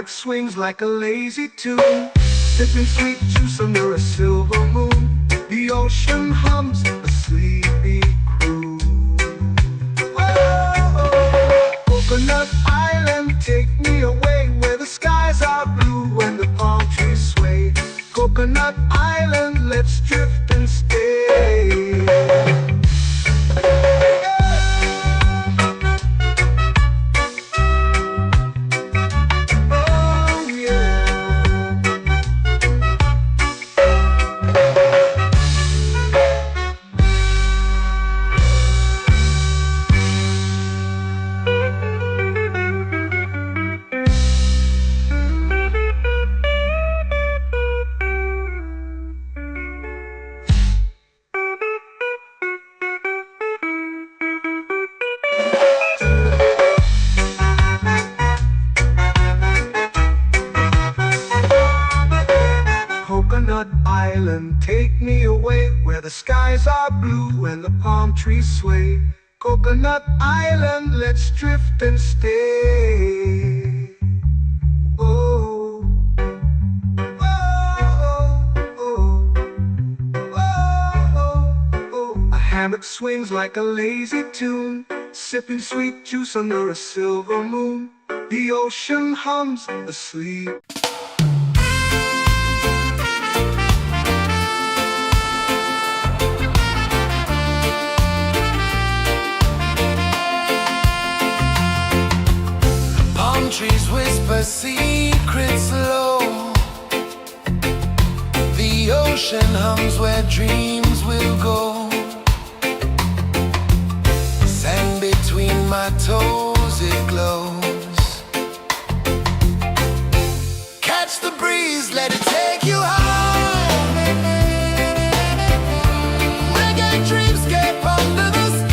Swings like a lazy tune, sipping sweet juice under a silver moon. The ocean hums a sleepy croon. Whoa! and stay. Oh yeah. Coconut Island, take me away where the skies are blue and the palm trees sway. Coconut Island, let's drift and stay. Oh, oh, oh, oh. A hammock swings like a lazy tune, sipping sweet juice under a silver moon. The ocean hums asleep. Trees whisper secrets low. The ocean hums where dreams will go. Sand between my toes, it glows. Catch the breeze, let it take you high. Reggae dreamscape under the sky.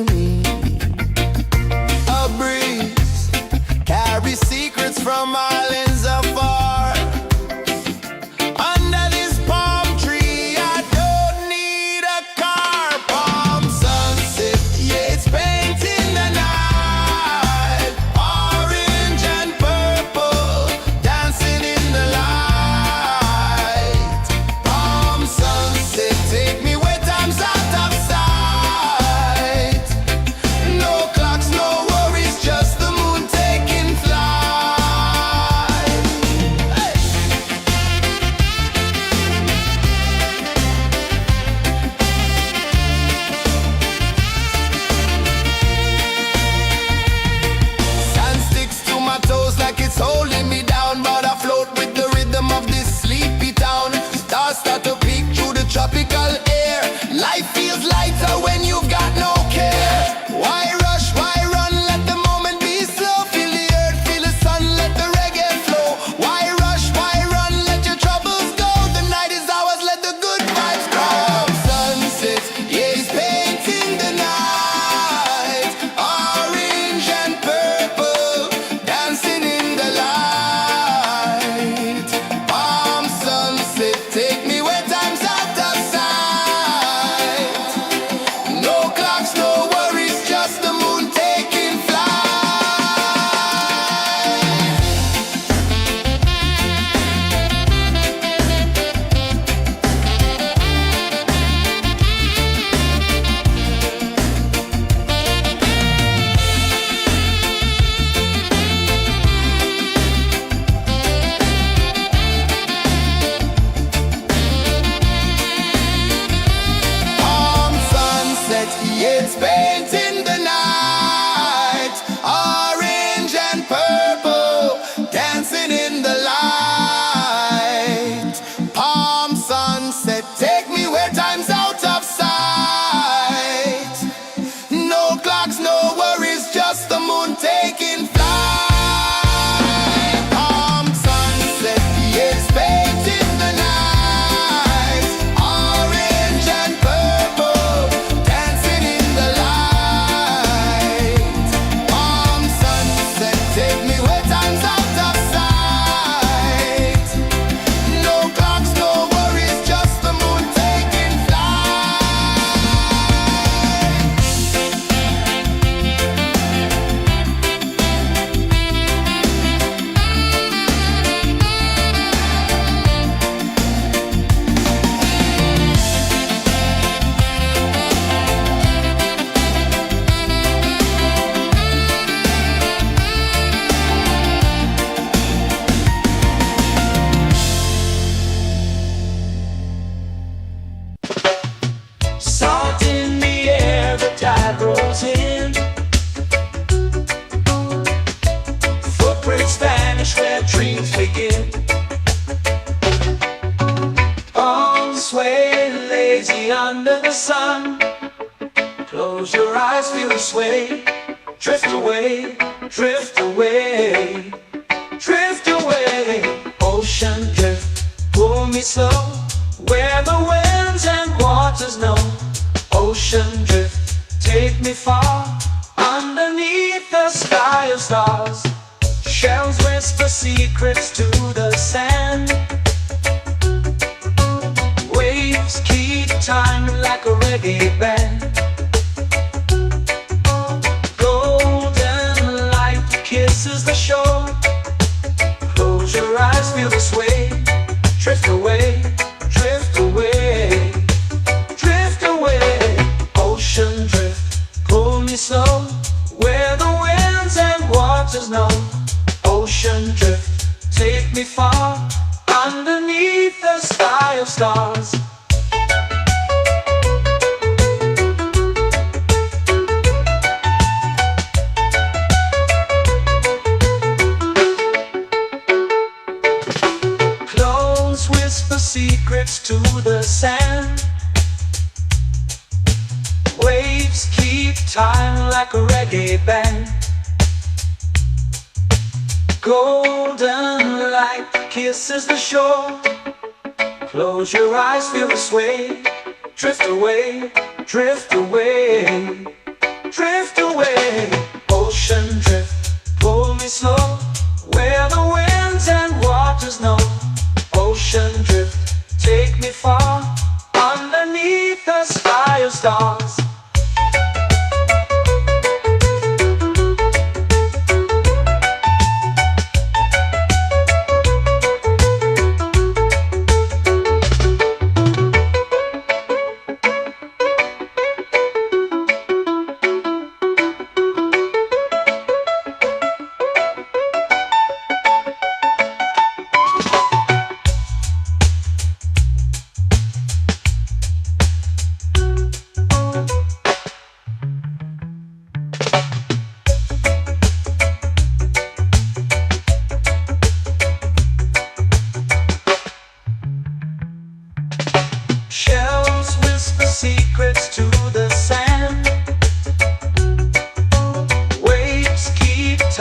to me. A breeze carries secrets from islands afar. Under this palm tree, I don't need a car. Palm sunset, yeah, it's painting the night. Orange and purple, dancing in the light. Palm sunset, take me where time's out of sight. No clocks, no worries, just the moon taking flight. Hey! Sand sticks to my toes like it's holding me down, but I float with the rhythm of this sleepy town. Stars start to peek through the tropical air. Life feels lighter when you've got no care. Why rush, why run, let the moment be slow. Feel the earth, feel the sun, let the reggae flow. Why rush, why run, let your troubles go. The night is ours, let the good vibes grow. Sunset, yeah, it's painting the night. Orange and purple, dancing in the light. Palm sunset, take me where time's out of sight. No clocks, no worries, just the moon taking flight. Palm sunset, yeah, it's painting the night. Orange and purple, dancing in the light. Palm sunset, take me where time's out of sight. No clocks, no worries, just the moon taking flight. Palm sunset, yeah, it's painting the night. Orange and purple, dancing in the light. Palm sunset, take me where time's out of sight. No clocks, no worries, just the moon taking flight. Salt in the air, the tide rolls in. Footprints vanish where dreams begin. Palms sway lazy under the sun. Close your eyes, feel the sway. Drift away, drift away, drift away. Ocean drift, pull me slow, where the winds and waters know. Ocean drift, take me far, underneath the sky of stars. Shells whisper secrets to the sand. Waves keep time like a reggae band. Golden light kisses the shore. Close your eyes, feel the sway. Drift away, drift away, drift away. Ocean drift, pull me slow, where the winds and waters know. Ocean drift, take me far, underneath the sky of stars. Clones whisper secrets to the sand. Waves keep time like a reggae band. Golden light kisses the shore. Close your eyes, feel the sway. Drift away, drift away, drift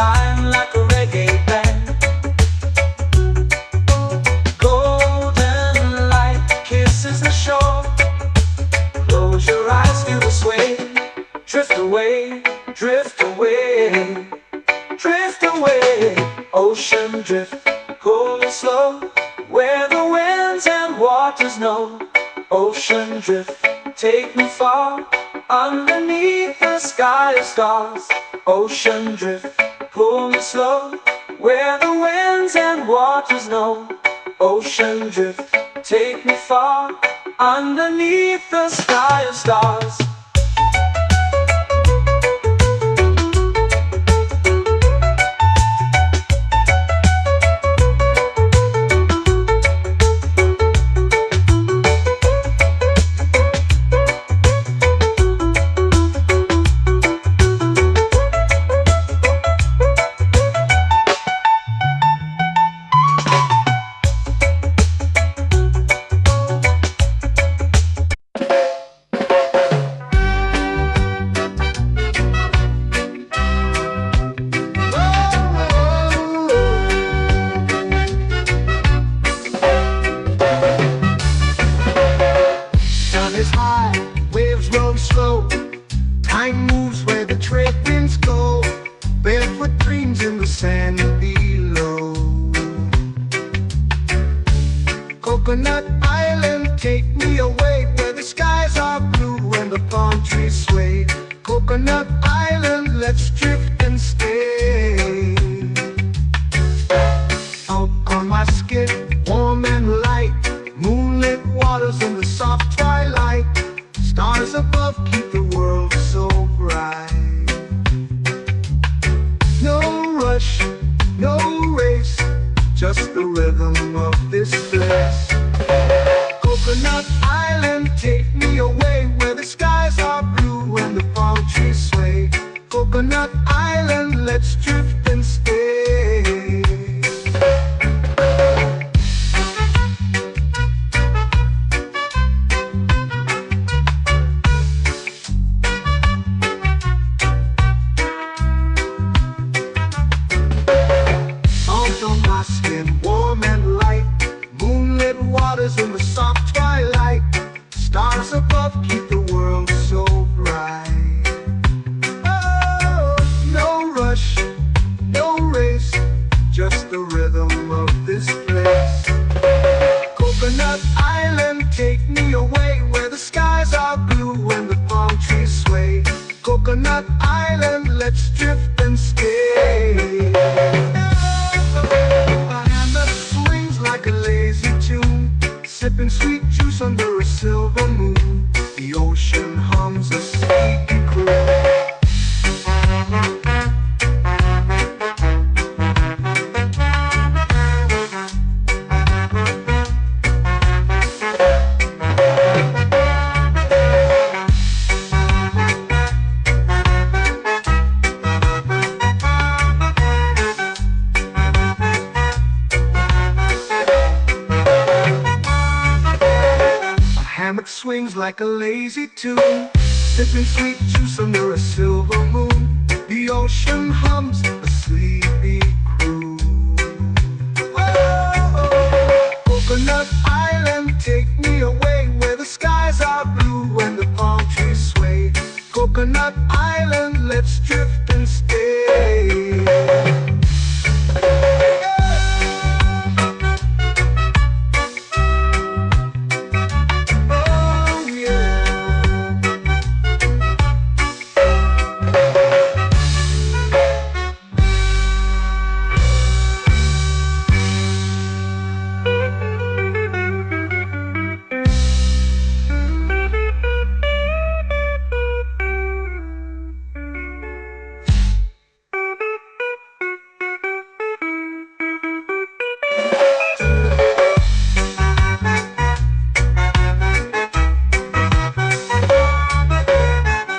time like a reggae band. Golden light kisses the shore. Close your eyes, feel the sway. Drift away, drift away, drift away. Ocean drift, cool and slow, where the winds and waters know. Ocean drift, take me far, underneath the sky of stars. Ocean drift, pull me slow, where the winds and waters know. Ocean drift, take me far, underneath the sky of stars. Time moves where the trade winds go, barefoot dreams in the sand below. Coconut Island, take me away where the skies are blue and the palm trees sway. Coconut Island, let's drift and stay. Out on my skin, warm and light, moonlit waters in the soft twilight. Stars above keep the world so bright. No rush, no race, just the rhythm of this place. Coconut Island, take me away where the skies are blue and the palm trees sway. Coconut Island, let's drift and stay. Warm and light, moonlit waters in the soft twilight. Stars above keep the world so bright. Oh, no rush, no race, just the rhythm of this place. Coconut Island, take me away where the skies are blue and the palm trees sway. Coconut Island, let's drift and stay. Sipping sweet juice under a silver moon. The ocean hums a sleepy croon. Hammock swings like a lazy tune, sipping sweet juice under a silver moon. The ocean hums a sleepy croon. Oh, Coconut Island, take me away where the skies are blue and the palm trees sway. Coconut Island, let's drift and stay.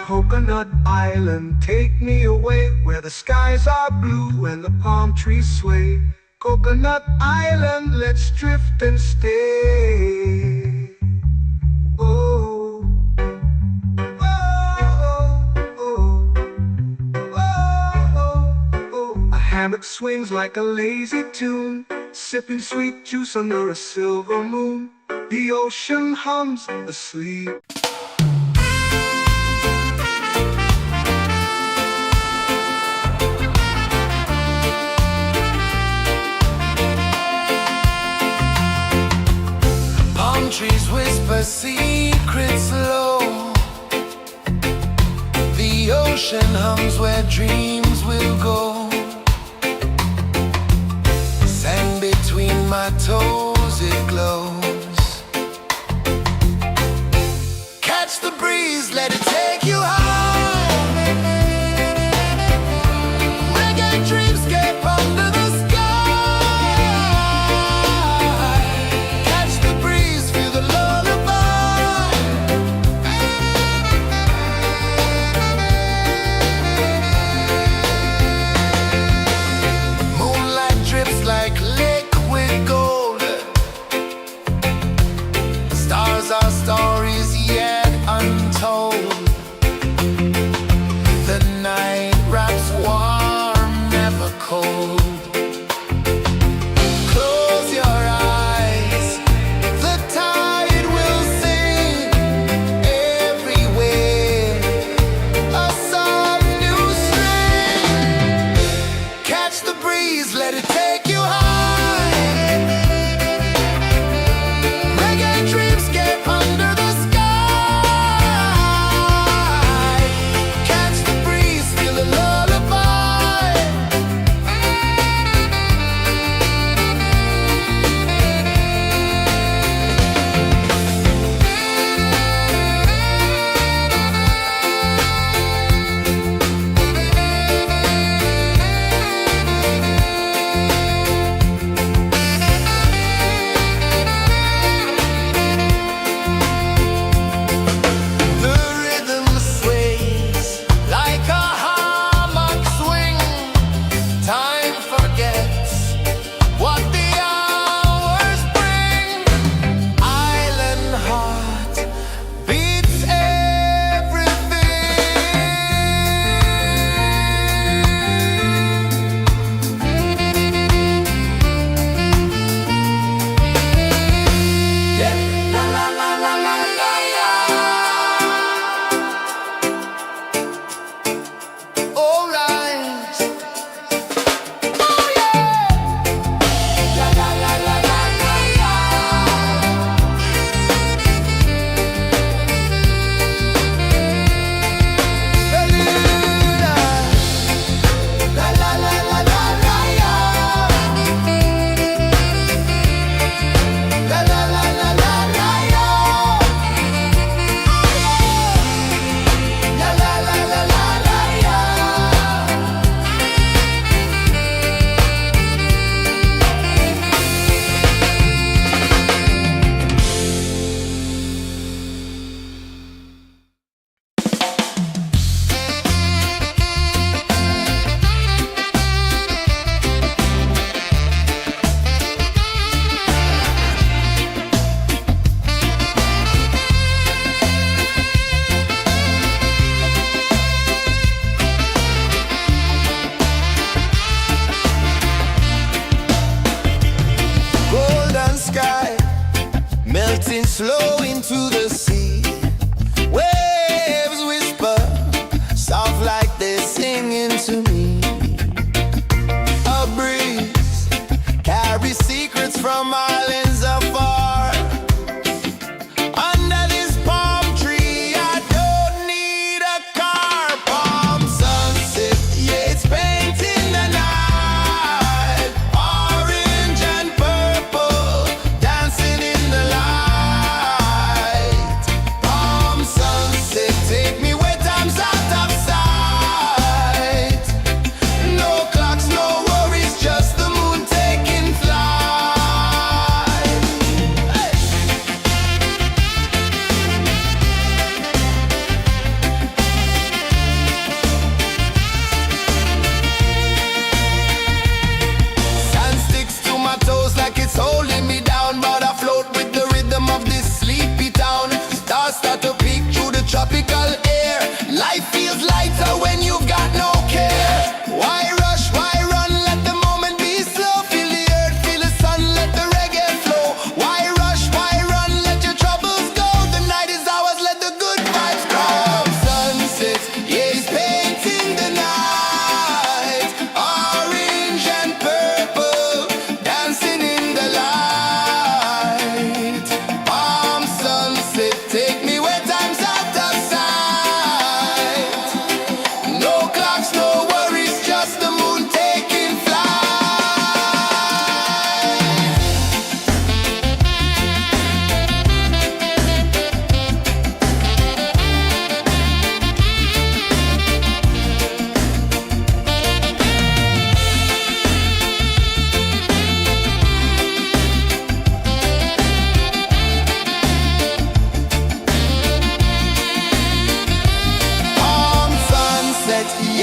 Coconut Island, take me away where the skies are blue and the palm trees sway. Coconut Island, let's drift and stay. Oh, oh, oh, oh, oh, oh, oh. hammock swings like a lazy tune, sipping sweet juice under a silver moon. The ocean hums asleep. Palm trees whisper secrets low. The ocean hums where dreams will go. Sand between my toes, it glows. Catch the breeze, let it take you high. Reggae dreamscape under the sky. Catch the breeze, feel the lullaby. Moonlight drips like liquid gold. Stars are stories yet untold. The night wraps warm, never cold. Close your eyes, the tide will sing everywhere. A soft new string. Catch the breeze, let it take you high. Reggae dreamscape under the sky. Catch the breeze, feel the lullaby. The rhythm sways like a hammock swing. Time forgets what the hours bring. Island heart beats everything. Yeah. La la la la la la la. All right. Oh yeah. La la la la la la la. La la la la la la la. La la la la la la la. La la la la la la la. Golden sky melting slow into the sea. Waves whisper soft like they're singing to me. A breeze carries secrets from islands afar. Under this palm tree, I don't need a car. Palm sunset, yeah, it's painting the night. Orange and purple dancing in the light.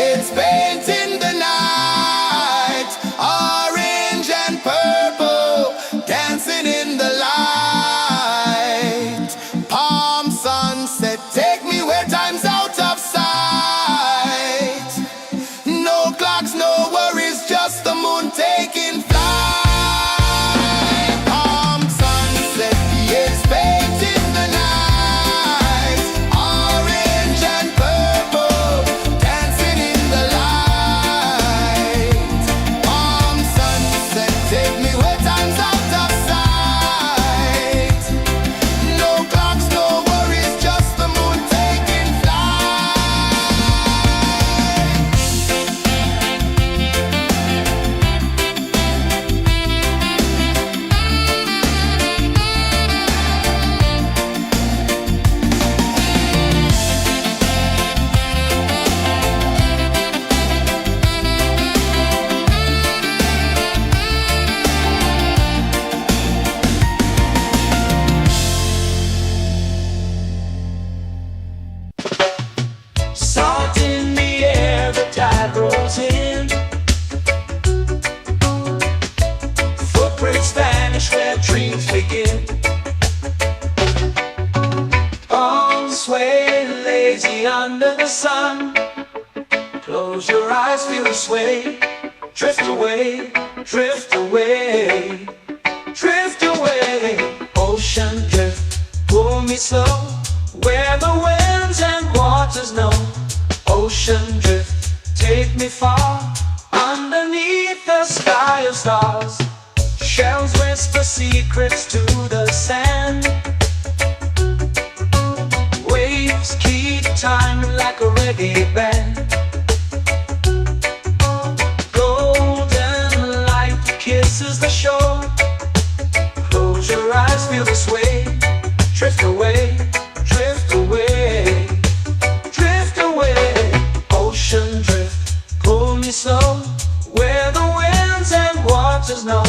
It's painting the night, orange and purple, dancing in the light. Palm sunset, take me where time's out of sight. No clocks, no worries, just the moon taking flight. Palm sunset, it's painting the night, orange and purple, dancing in the light. Palm sunset, take me where time's out of sight. No clocks, no worries, just the moon taking flight. Salt in the air, the tide rolls in. Footprints vanish where dreams begin. Palms sway lazy under the sun. Close your eyes, feel the sway. Drift away, drift away, drift away. Ocean drift, pull me slow, where the winds and waters know. Ocean drift, take me far, underneath the sky of stars. Shells whisper secrets to the sand. Waves keep time like a reggae band. Golden light kisses the shore. Close your eyes, feel the sway. Drift away, drift away, drift away. Ocean drift, pull me slow, where the winds and waters know.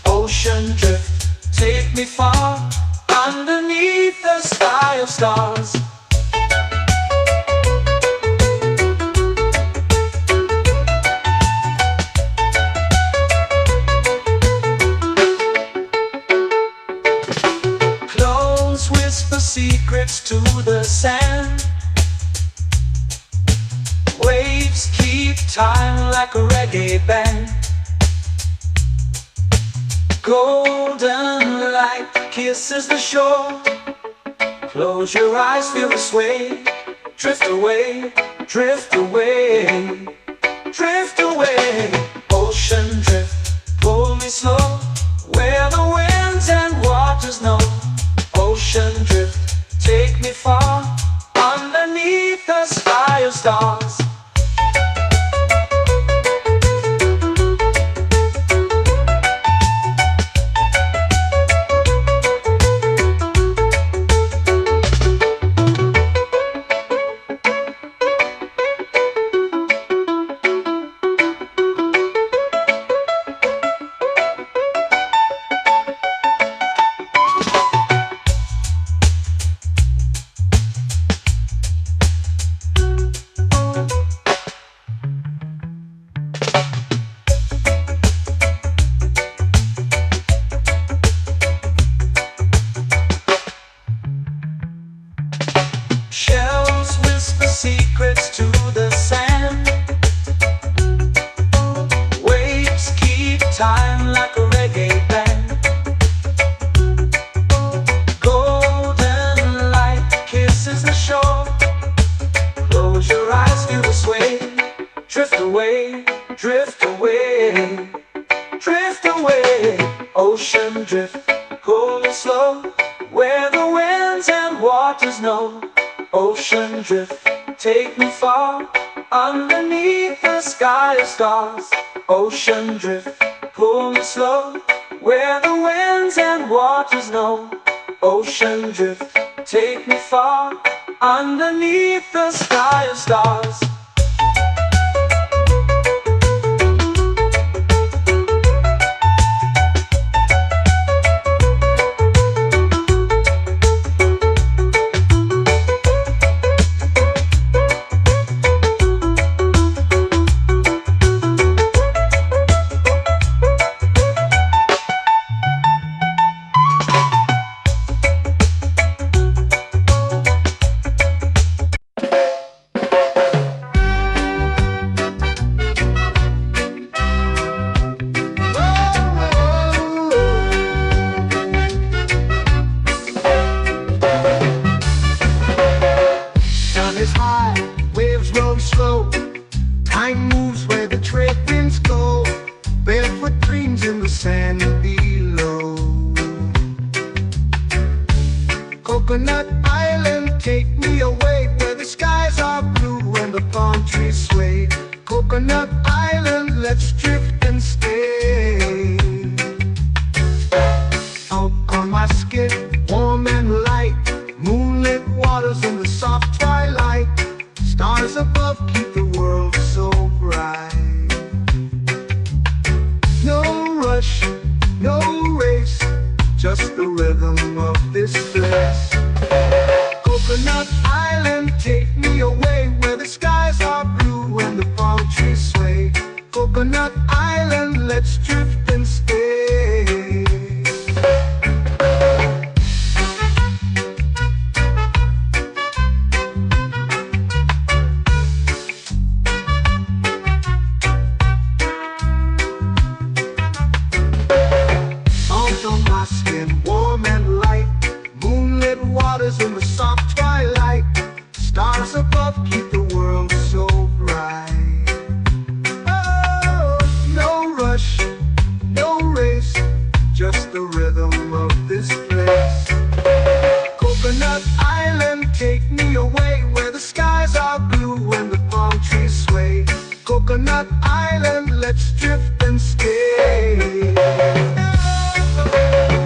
Ocean drift, take me far, underneath the sky of stars. Clothes whisper secrets to the sand. Waves keep time like a reggae band. Golden light kisses the shore. Close your eyes, feel the sway. Drift away, drift away, drift away. Ocean drift, pull me slow, where the winds and waters know. Ocean drift, take me far, underneath the sky of stars. Shells whisper secrets to the sand. Waves keep time like a reggae band. Golden light kisses the shore. Close your eyes, feel the sway. Drift away, drift away, drift away. Ocean drift, pull me slow, where the winds and waters know. Ocean drift, take me far, underneath the sky of stars. Ocean drift, pull me slow, where the winds and waters know. Ocean drift, take me far, underneath the sky of stars. Coconut Island, let's drift and stay. Out on my skin, warm and light, moonlit waters in the soft twilight, stars above keep the world so bright. No rush, no race, just the rhythm of this place. Coconut Island, take me away where the skies are blue and the palm trees sway. Coconut Island, let's drift and stay. Out on my skin, warm and light, moonlit waters in the soft twilight, stars above keep the world so bright. Oh, no rush, no race, just the rhythm of this place. Coconut Island, take me away where the skies are blue and the palm trees sway. Coconut Island, let's drift and stay.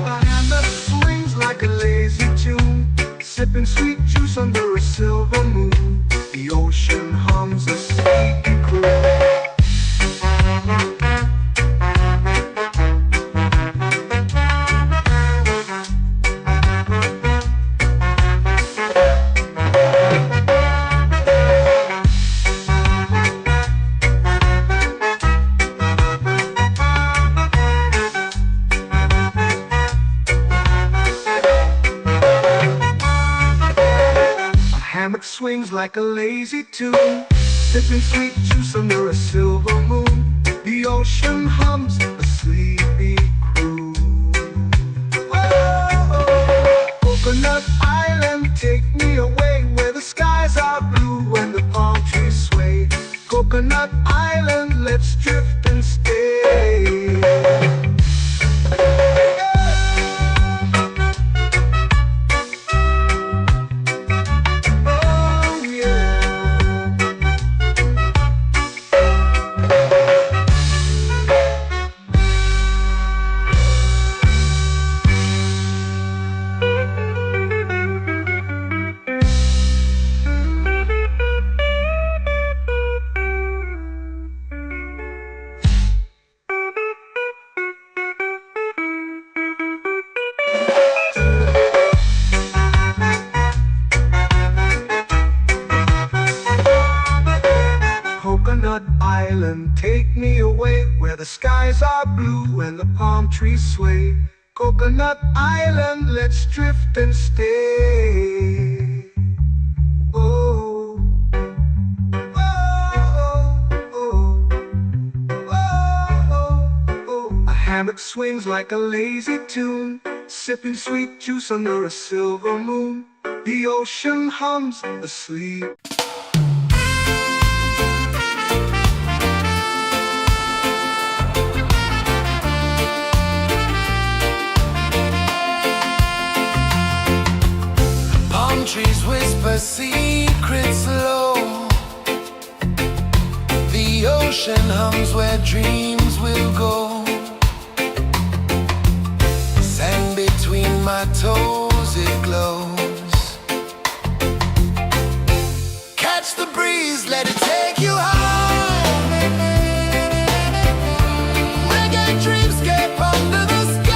A hand that swings like a lazy tune, sipping sweet juice under a silver moon. The ocean hums a sleepy croon. Hammock swings like a lazy tune, sipping sweet juice under a silver moon. The ocean hums a sleepy croon. Oh, Coconut Island, take me away where the skies are blue and the palm trees sway. Coconut Island, let's drift and stay. Coconut Island, take me away where the skies are blue and the palm trees sway. Coconut Island, let's drift and stay. Oh, oh, oh, oh, oh. A hammock swings like a lazy tune, sipping sweet juice under a silver moon. The ocean hums asleep. Trees whisper secrets low. The ocean hums where dreams will go. Sand between my toes, it glows. Catch the breeze, let it take you high. Reggae dreamscape under the sky.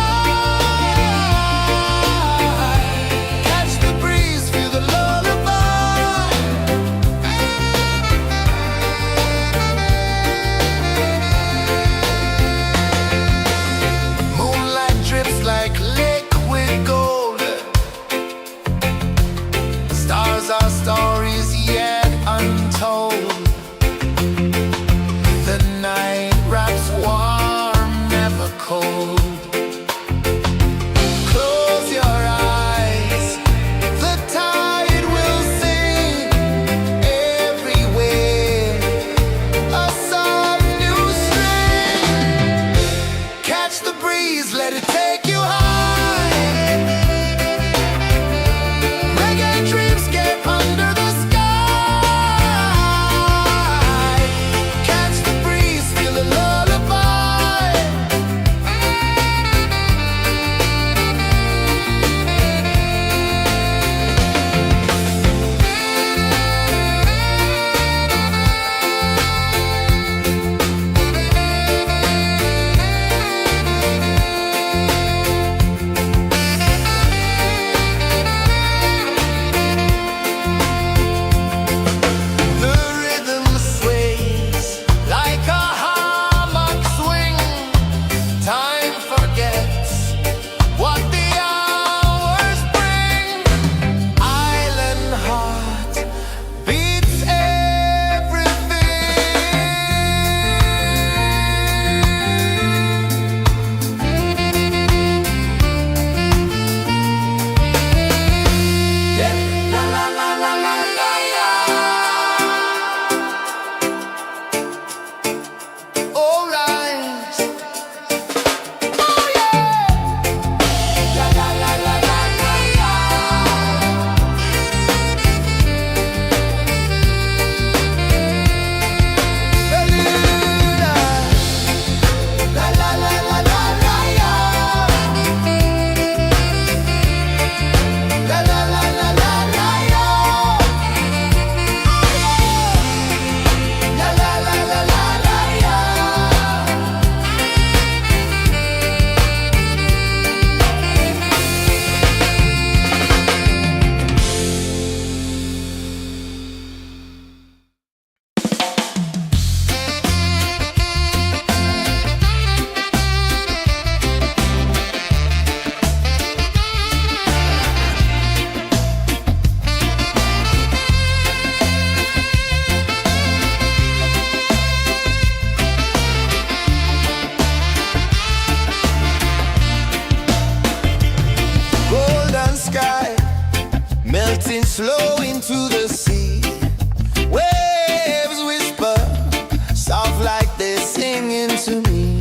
to me.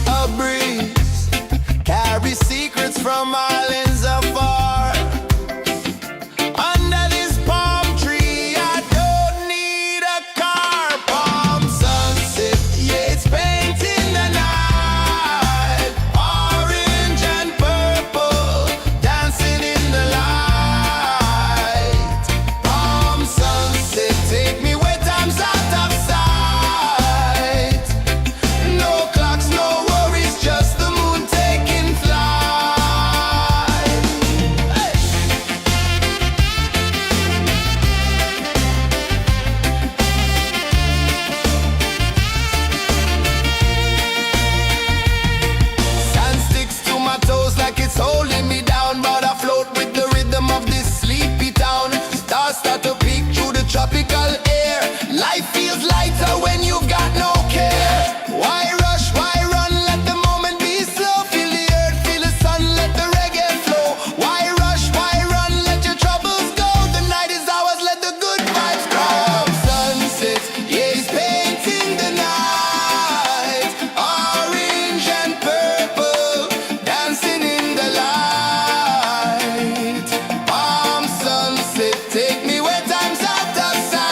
A breeze carries secrets from islands afar. Under this palm tree, I don't need a car. Palm sunset, yeah, it's painting the night. Orange and purple, dancing in the light. Palm sunset, take me where time's out of sight. No clocks, no worries, just the moon taking flight. Hey! Sand sticks to my toes like it's holding me down, but I float with the rhythm of this sleepy town. Stars start to peek through the tropical air. Life feels lighter when you've got no care. Why rush, why run, let the moment be slow. Feel the earth, feel the sun, let the reggae flow. Why rush, why run, let your troubles go. The night is ours, let the good vibes grow. Sunset, yeah, it's painting the night. Orange and purple, dancing in the light. Palm sunset, take me where time's out of sight.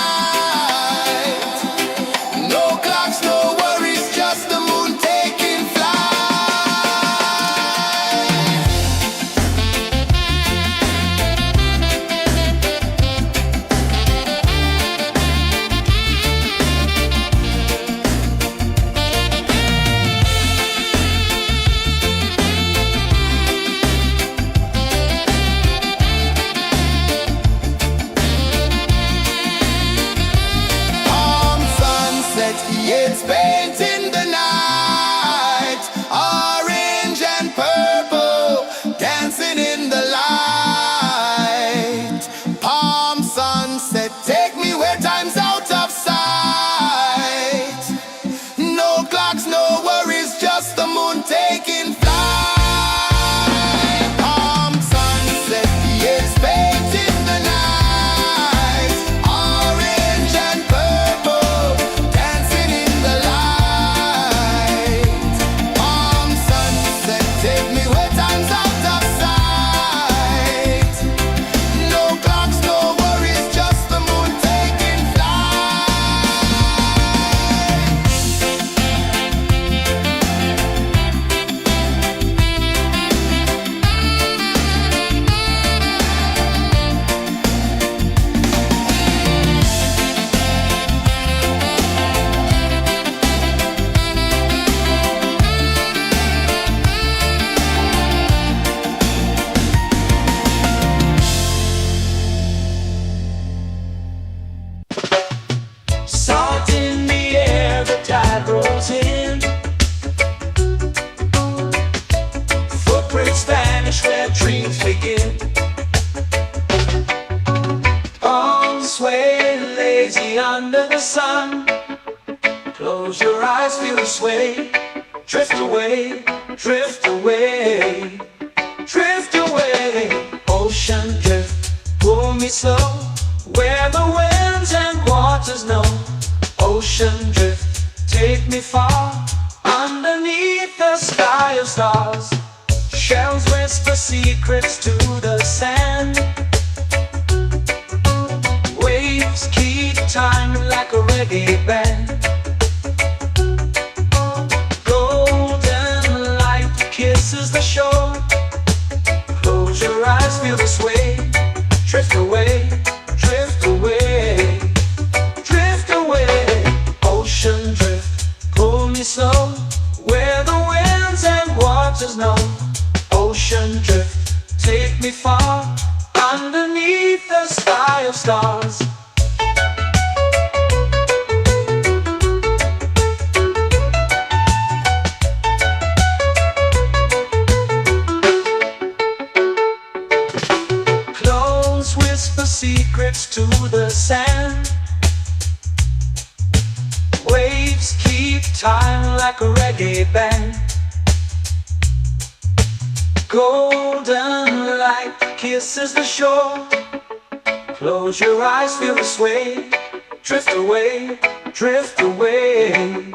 No clocks, no worries, just the moon taking flight. Palm sunset, yeah, it's painting the night. Orange and purple, dancing in the light. Palm sunset, take me where time's out of sight. No clocks, no worries, just the moon taking flight. Palm sunset, yeah, it's painting the night. Orange and purple, dancing in the light. Palm sunset, take me where time's out of sight. No clocks, no worries, just the moon taking flight. Salt in the air, the tide rolls in. Footprints vanish where dreams begin. Arms sway lazy under the sun. Close your eyes, feel the sway. Drift away, drift away, drift away. Ocean drift, pull me slow, where the winds and waters know. Ocean drift, take me far, underneath the sky of stars. Shells whisper secrets to the sand. Waves keep time like a reggae band. Golden light kisses the shore. Close your eyes, feel the sway. Drift away, drift away, drift away. Ocean drift, pull me slow, where the winds and waters know. Ocean drift, take me far, underneath the sky of stars. Close whisper secrets to the sand. Waves keep time like a reggae band. Golden light kisses the shore. Close your eyes, feel the sway. Drift away, drift away,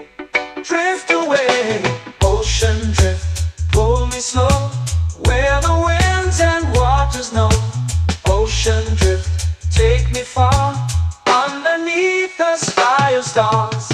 drift away. Ocean drift, pull me slow, where the winds and waters know. Ocean drift, take me far, underneath the sky of stars.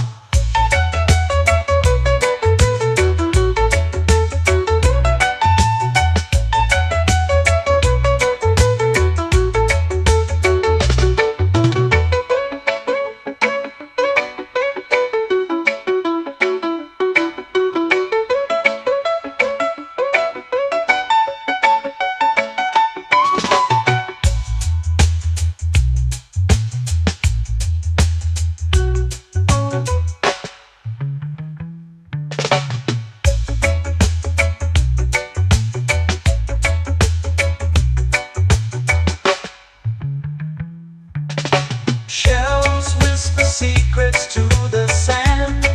Shells whisper secrets to the sand.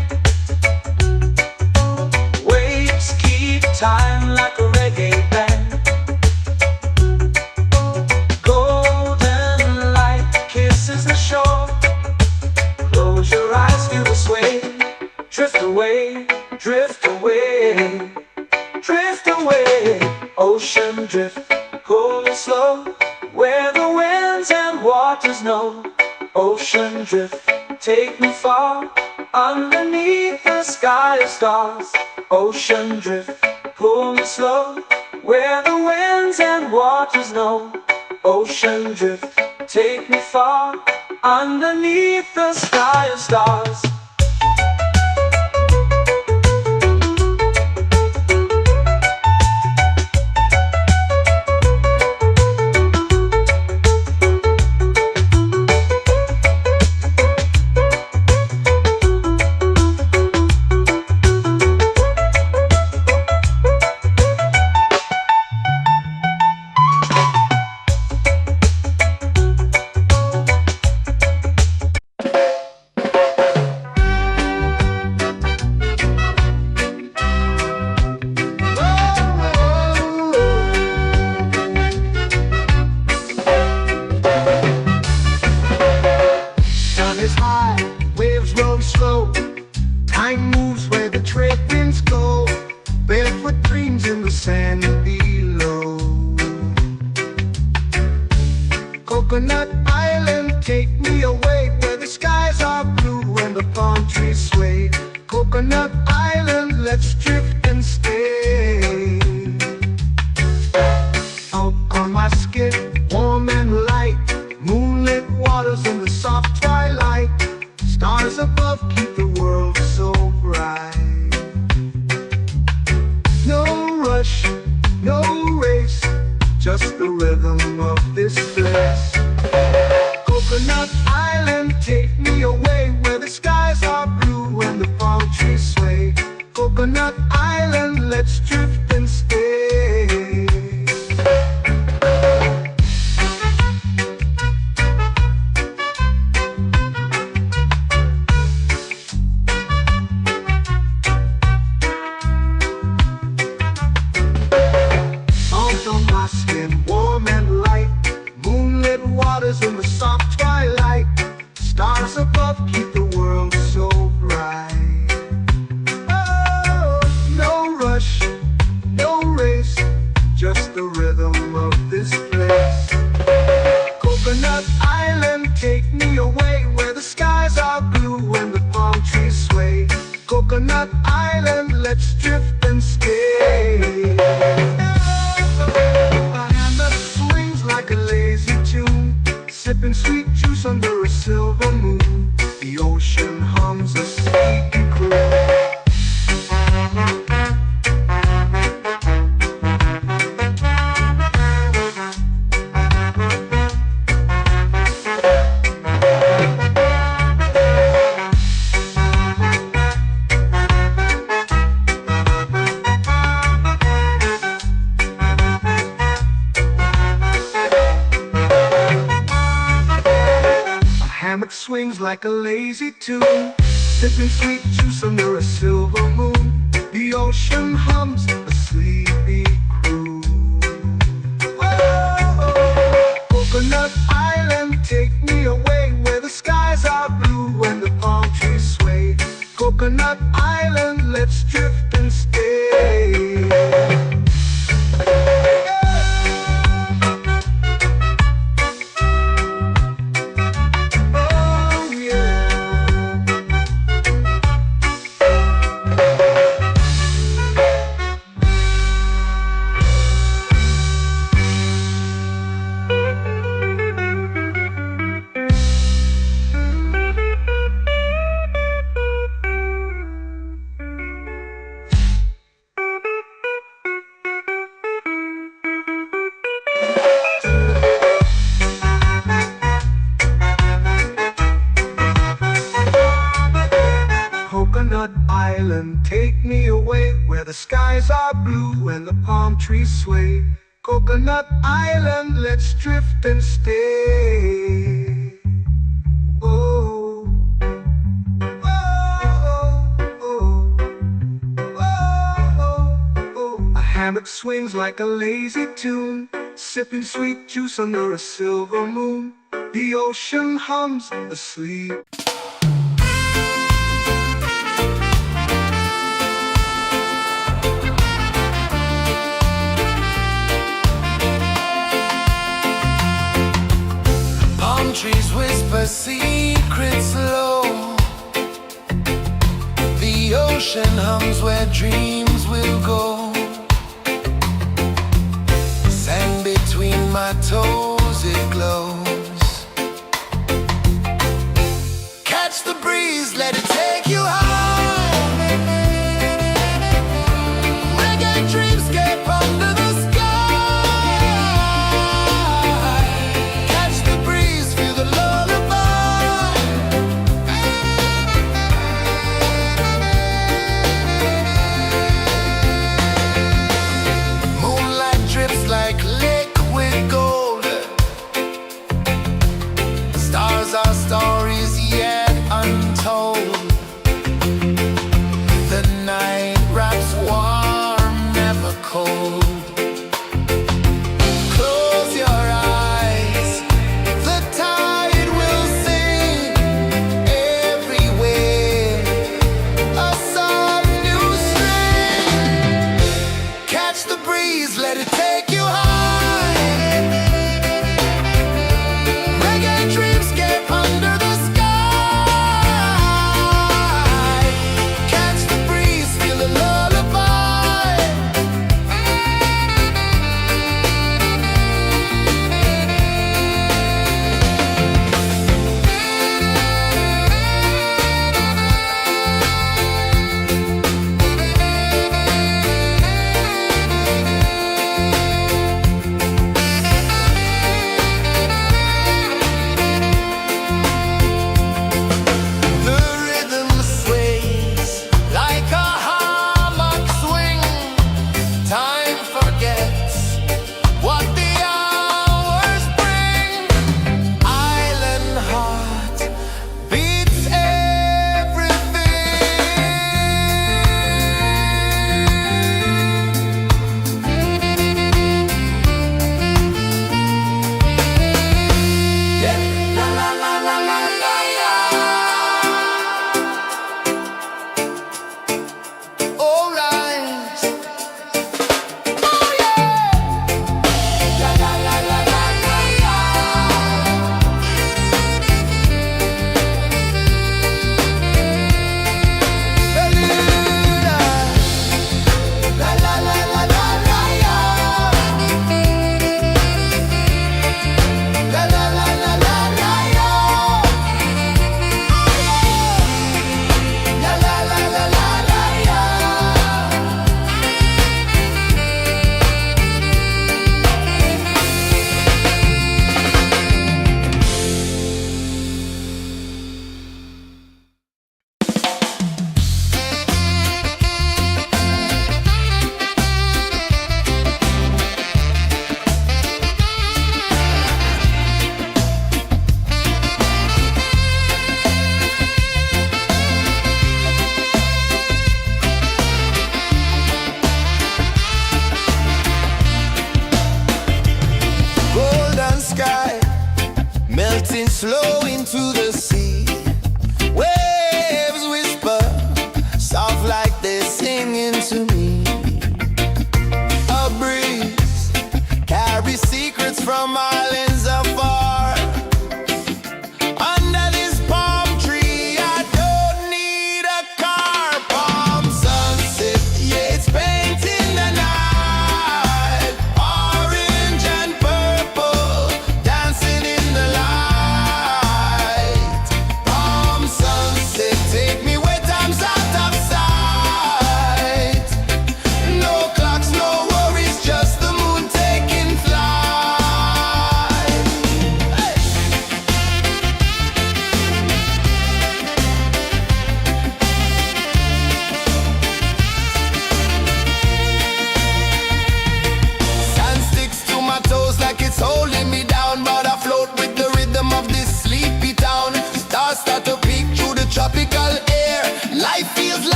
Waves keep time like a reggae band. Golden light kisses the shore. Close your eyes, feel the sway. Drift away, drift away, drift away. Ocean drift, pull me slow, where the winds and waters know. Ocean drift, take me far, underneath the sky of stars. Ocean drift, pull me slow, where the winds and waters know. Ocean drift, take me far, underneath the sky of stars. Is high, waves roll slow. Time moves where the trade winds go. Barefoot dreams in the sand below. Coconut Island, take me away, where the skies are blue and the palm trees sway. Coconut Island, let's drift and stay. Out on my skin, warm and light, moonlit waters in the soft twilight. Stars above keep the world so bright. No rush, no race, just the rhythm of this place. Coconut Island, take me away, where the skies are blue and the palm trees sway. Coconut Island, let's drift and stay. In the soft twilight, stars above keep the world so bright. Oh, no rush, no race, just the rhythm of this place. Coconut Island, take me away, where the skies are blue and the palm trees sway. Coconut Island, let's drift and stay. My hand that swings like a lazy tune, sipping sweet juice under a silver moon. The ocean hums a sleepy croon. Hammock swings like a lazy tune, sipping sweet juice under a silver moon. The ocean hums a sleepy croon. Whoa, Coconut Island, take me away, where the skies are blue and the palm trees sway. Coconut Island, let's drift and stay. Oh yeah. Coconut Island, take me away where the skies are blue and the palm trees sway. Coconut Island, let's drift and stay. Oh, oh, oh, oh, oh. A hammock swings like a lazy tune, sipping sweet juice under a silver moon. The ocean hums asleep. Palm trees whisper secrets low. The ocean hums where dreams will go. Sand between my toes, it glows. Catch the breeze, let it take you high. Reggae dreamscape under the sky. Catch the breeze, feel the lullaby. Moonlight drips like liquid gold.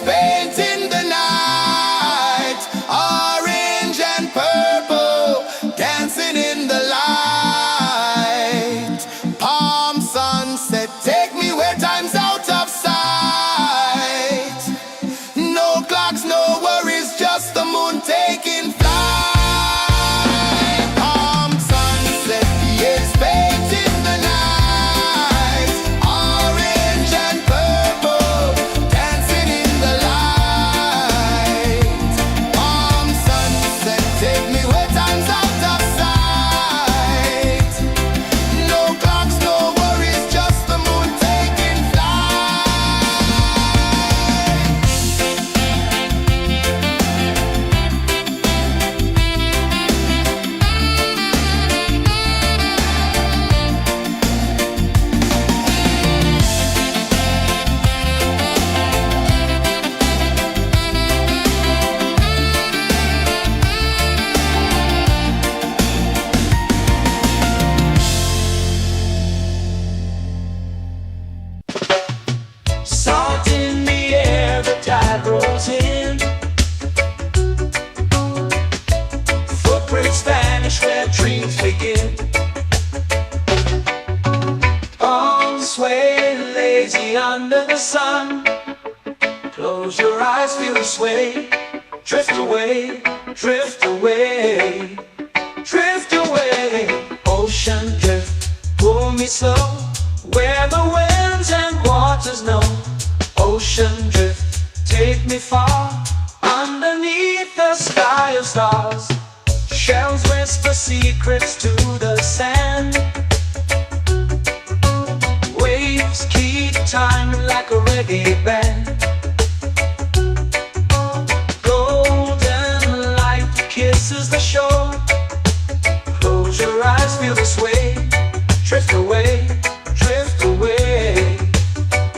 painting the night, orange and purple, dancing in the light. Palm sunset, take me where time's out of sight. No clocks, no worries, just the moon taking flight. Palm sunset, yes, painting the night, orange and purple, dancing in the light. Palm sunset, take me where time's out of sight. No clocks, no worries, just the moon taking flight. Salt in the air, the tide rolls in. Footprints vanish where dreams begin. Arms sway lazy under the sun. Close your eyes, feel the sway. Drift away, drift away, drift away. Ocean drift, pull me slow, where the winds and waters know. Ocean drift, take me far, underneath the sky of stars. Shells whisper secrets to the sand. Waves keep time like a reggae band. Golden light kisses the shore. Close your eyes, feel the sway. Drift away, drift away,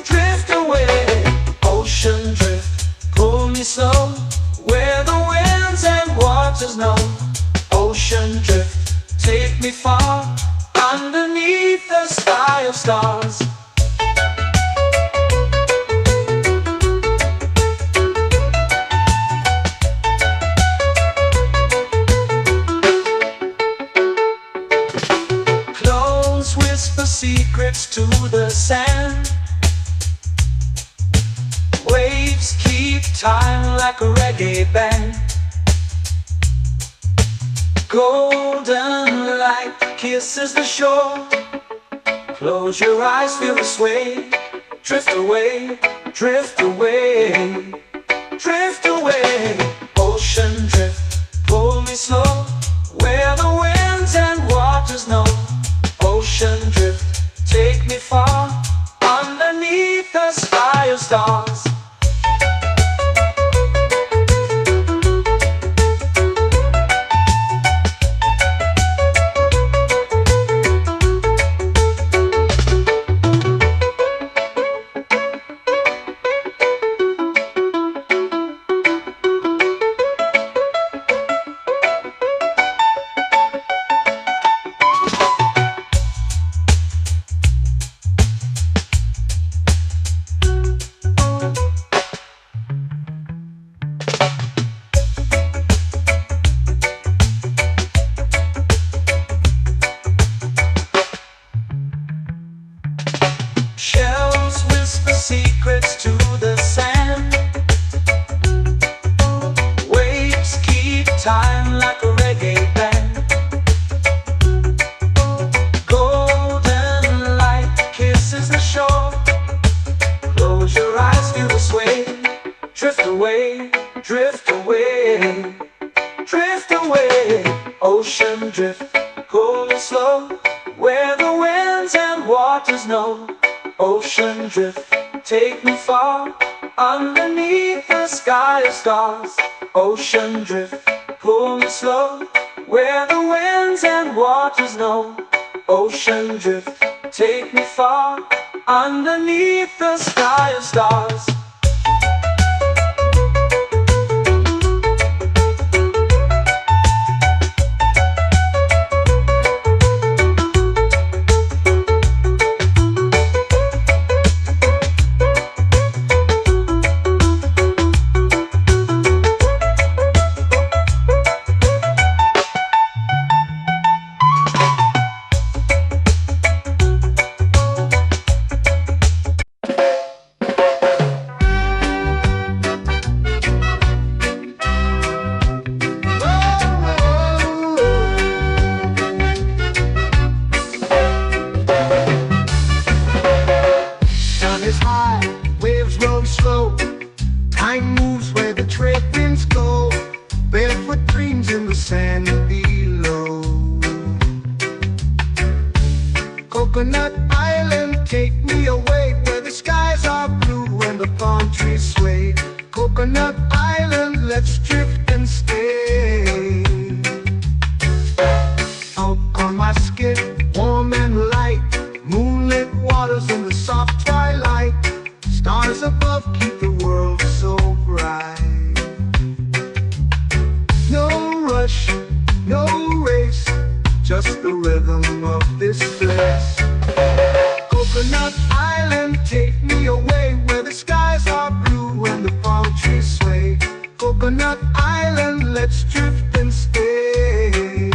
drift away. Ocean drift, pull me slow, where the winds and waters know. Ocean drift, take me far, underneath the sky of stars. Close whisper secrets to the sand. Waves keep time like a reggae band. Golden light kisses the shore. Close your eyes, feel the sway. Drift away, drift away, drift away. Ocean drift, pull me slow, where the winds and waters know. Ocean drift, take me far, underneath the sky of stars. Shells whisper secrets to the sand. Waves keep time like a reggae band. Golden light kisses the shore. Close your eyes, feel the sway. Drift away, drift away, drift away. Ocean drift, pull me slow, where the winds and waters know. Ocean drift, take me far, underneath the sky of stars. Ocean drift, pull me slow, where the winds and waters know. Ocean drift, take me far, underneath the sky of stars. high, waves roll slow. Time moves where the trade winds go. Barefoot dreams in the sand below. Coconut Island, take me away where the skies are blue and the palm trees sway. Coconut Island, let's drift and stay. Out on my skin, warm and light, moonlit waters in the soft twilight. Stars above keep the world so bright. No rush, no race, just the rhythm of this place. Coconut Island, take me away where the skies are blue and the palm trees sway. Coconut Island, let's drift and stay.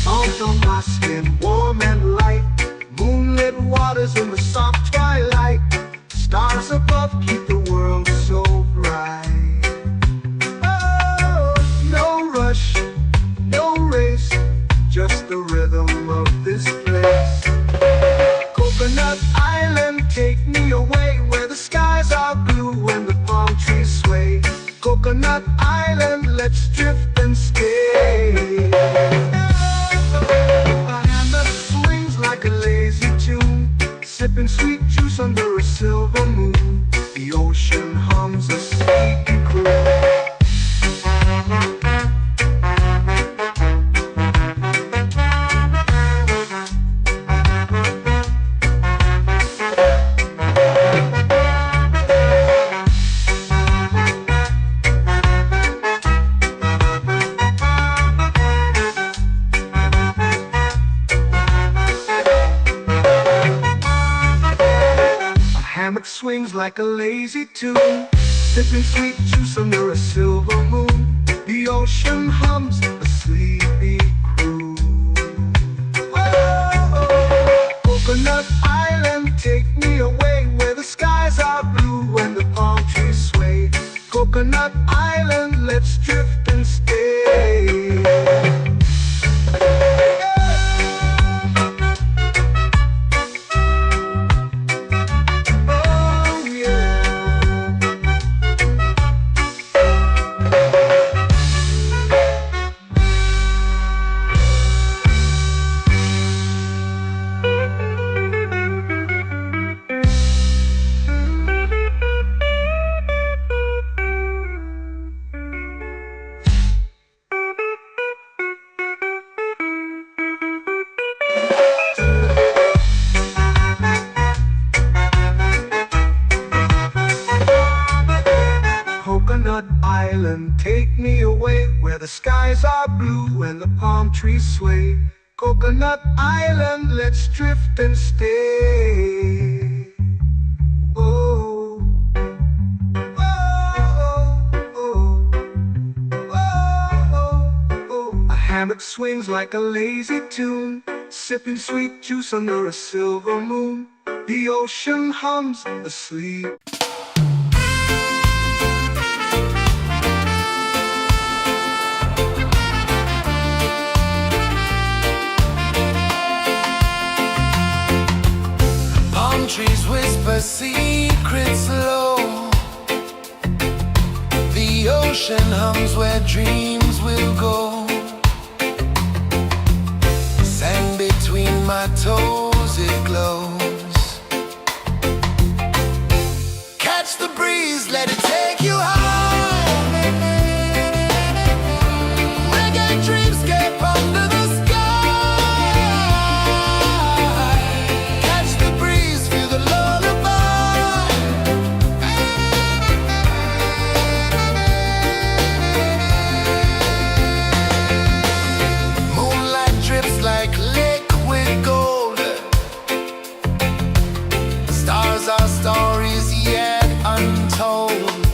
Salt on my skin, warm and light, moonlit waters in the soft twilight. Stars above keep the world so bright. Oh, no rush, no race, just the rhythm of this place. Coconut Island, take me away where the skies are blue and the palm trees sway. Coconut Island, let's drift and stay. A hand that swings like a lazy tune, sipping sweet juice under a silver moon. The ocean hums a sleepy croon. Hammock swings like a lazy tune, sipping sweet juice under a silver moon. The ocean hums a sleepy croon. Oh, Coconut Island, take me away where the skies are blue and the palm trees sway. Coconut Island, let's drift and stay. Coconut Island, take me away where the skies are blue and the palm trees sway. Coconut Island, let's drift and stay. Oh, oh, oh, oh, oh. A hammock swings like a lazy tune, sipping sweet juice under a silver moon. The ocean hums asleep. Trees whisper secrets low. The ocean hums where dreams will go. Sand between my toes, it glows. Catch the breeze, let it take you high. Reggae dreamscape under the our stories yet untold.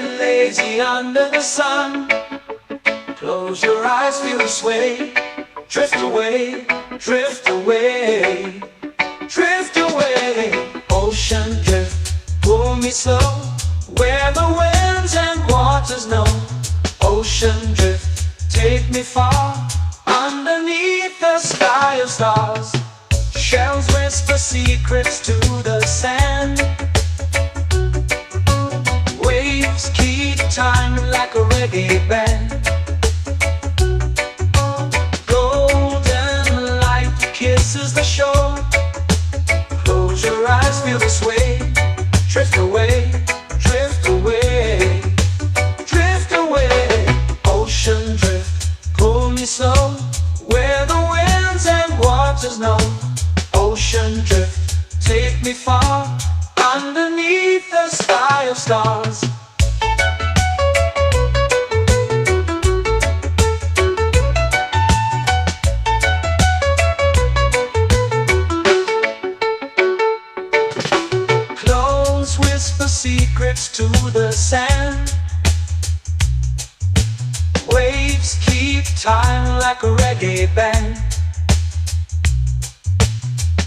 laying lazy under the sun. Close your eyes, feel the sway. Drift away, drift away, drift away. Ocean drift, pull me slow, where the winds and waters know. Ocean drift, take me far, underneath the sky of stars. Shells whisper secrets to the sand. Waves keep time like a reggae band. Golden light kisses the shore. Close your eyes, feel the sway. Drift away, drift away, drift away. Ocean drift, pull me slow, where the winds and waters know. Ocean drift, take me far, underneath the sky of stars. Clones whisper secrets to the sand. Waves keep time like a reggae band.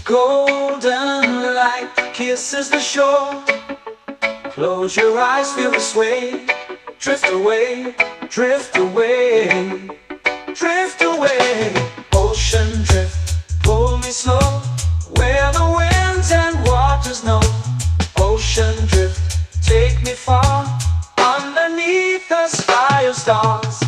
Golden light kisses the shore. Close your eyes, feel the sway. Drift away, drift away, drift away. Ocean drift, pull me slow, where the winds and waters know. Ocean drift, take me far, underneath the sky of stars.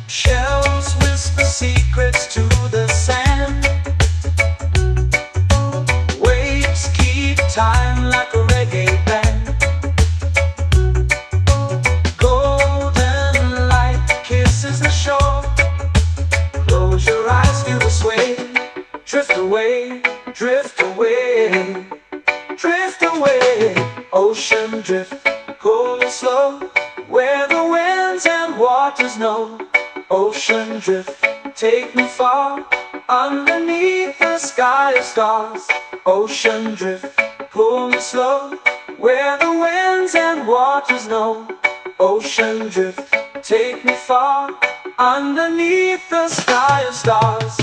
Shells whisper secrets to the sand. Waves keep time like a reggae band. Golden light kisses the shore. Close your eyes, feel the sway. Drift away, drift away, drift away. Ocean drift, pull me slow, where the winds and waters know. Ocean drift, take me far, underneath the sky of stars. Ocean drift, pull me slow, where the winds and waters know. Ocean drift, take me far, underneath the sky of stars.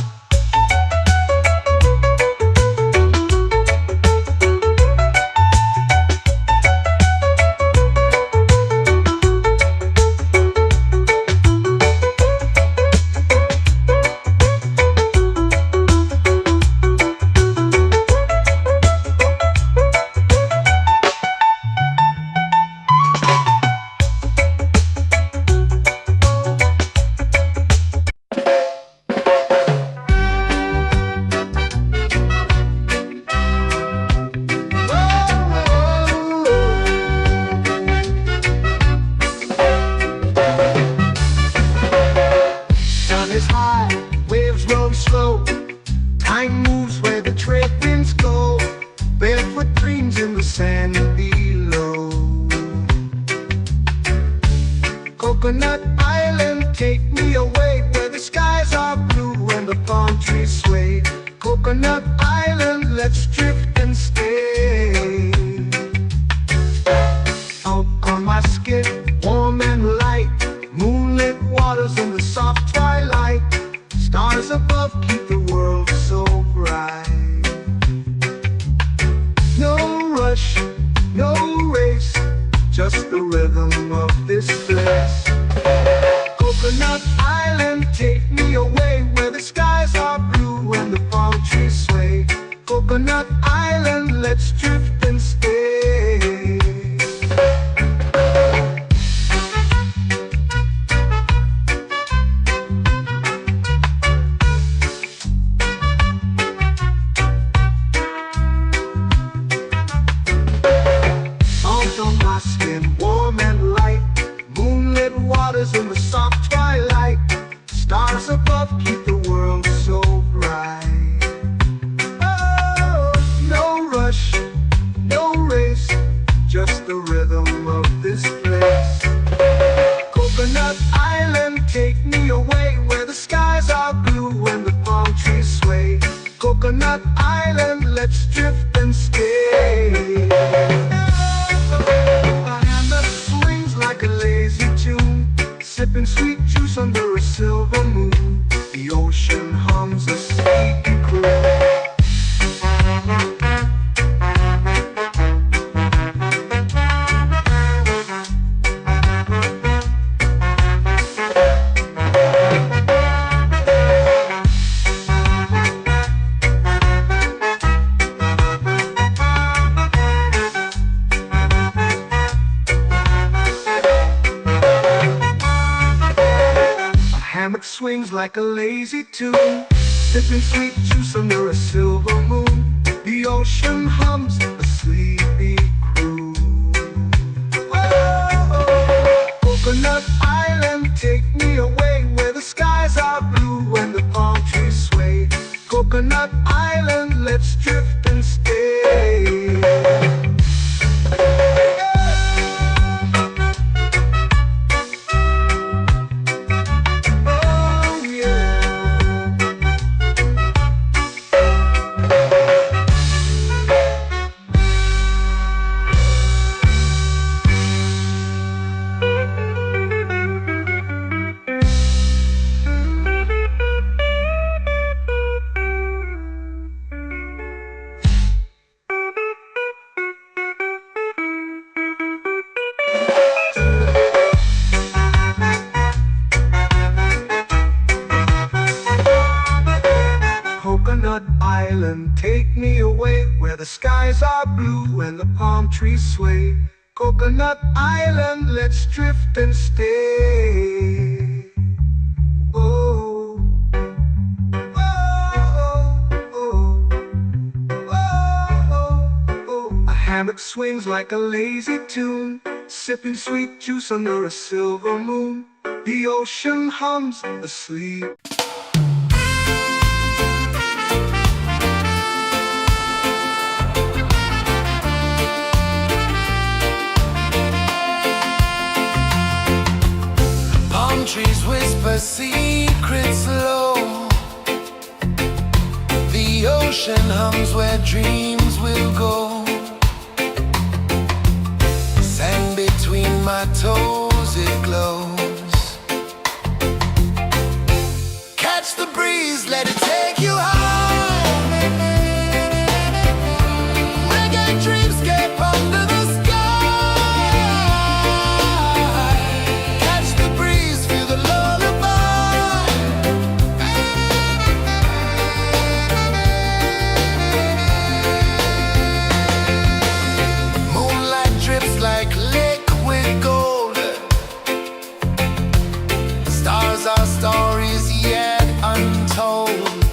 Time moves where the trade winds go. Barefoot dreams in the sand below. Coconut Island, take me away, where the skies are blue and the palm trees sway. Coconut Island, let's drift and stay. Out on my skin, warm and light, moonlit waters in the soft twilight. Stars above keep the world so bright. No rush, no race, just the rhythm of this place. Coconut Island, take me away, where the skies are blue and the palm trees sway. Coconut Island, let's drift and stay. stars above keep the world so bright. Oh, no rush, no race, just the rhythm of this place. Coconut Island, take me away where the skies are blue and the palm trees sway. Coconut Island, let's drift and stay. A hand that swings like a lazy tune, sipping sweet juice under a silver moon. The ocean hums a sleepy croon. Hammock swings like a lazy tune, sipping sweet juice under a silver moon. The ocean hums a sleepy croon. Whoa, Coconut Island, take me away where the skies are blue and the palm trees sway. Coconut Island, let's drift and stay. Coconut Island, take me away where the skies are blue and the palm trees sway. Coconut Island, let's drift and stay. Oh, oh, oh, oh, oh. A hammock swings like a lazy tune, sipping sweet juice under a silver moon. The ocean hums asleep. Trees whisper secrets low. The ocean hums where dreams will go. Sand between my toes, it glows. Catch the breeze, let it take you high. Reggae dreamscape under the sky. Our stories yet untold.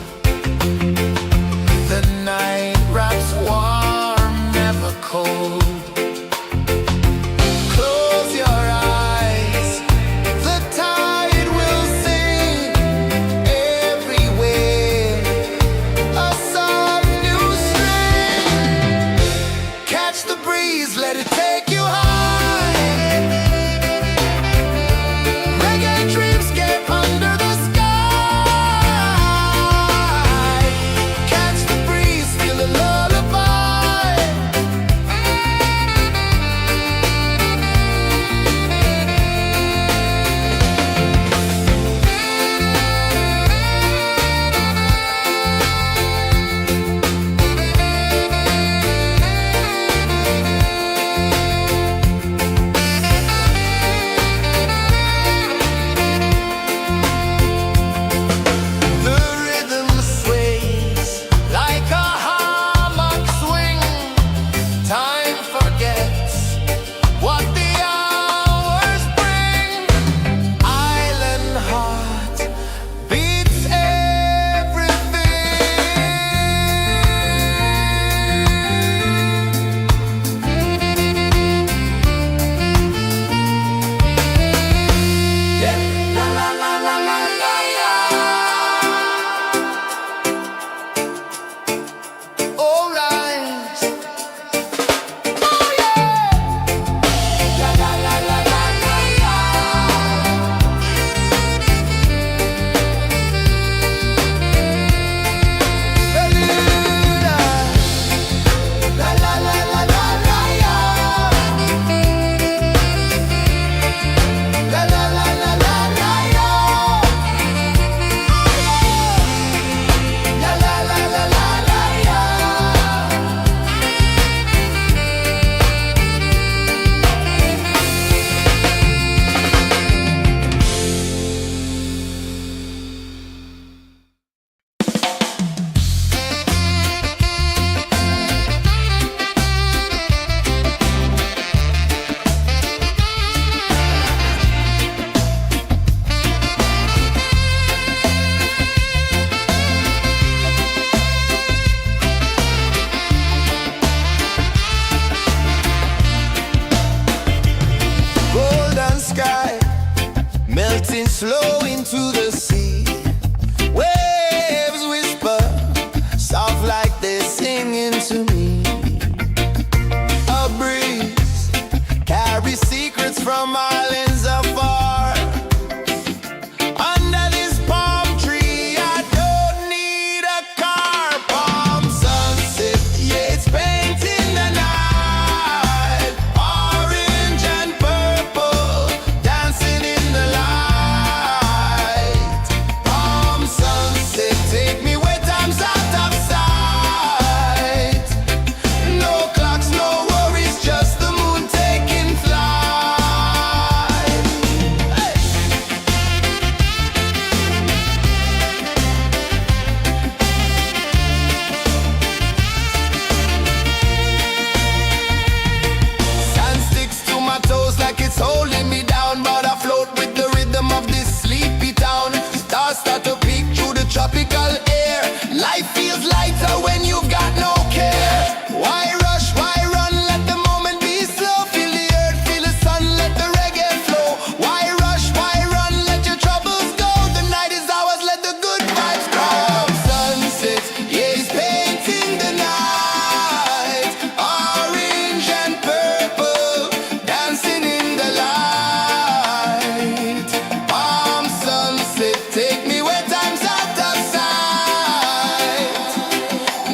better when you've got no care. Why rush, why run, let the moment be slow. Feel the earth, feel the sun, let the reggae flow. Why rush, why run, let your troubles go. The night is ours, let the good vibes come. Sunset, yeah, it's painting the night. Orange and purple, dancing in the light. Palm sunset, take me where time's out of sight.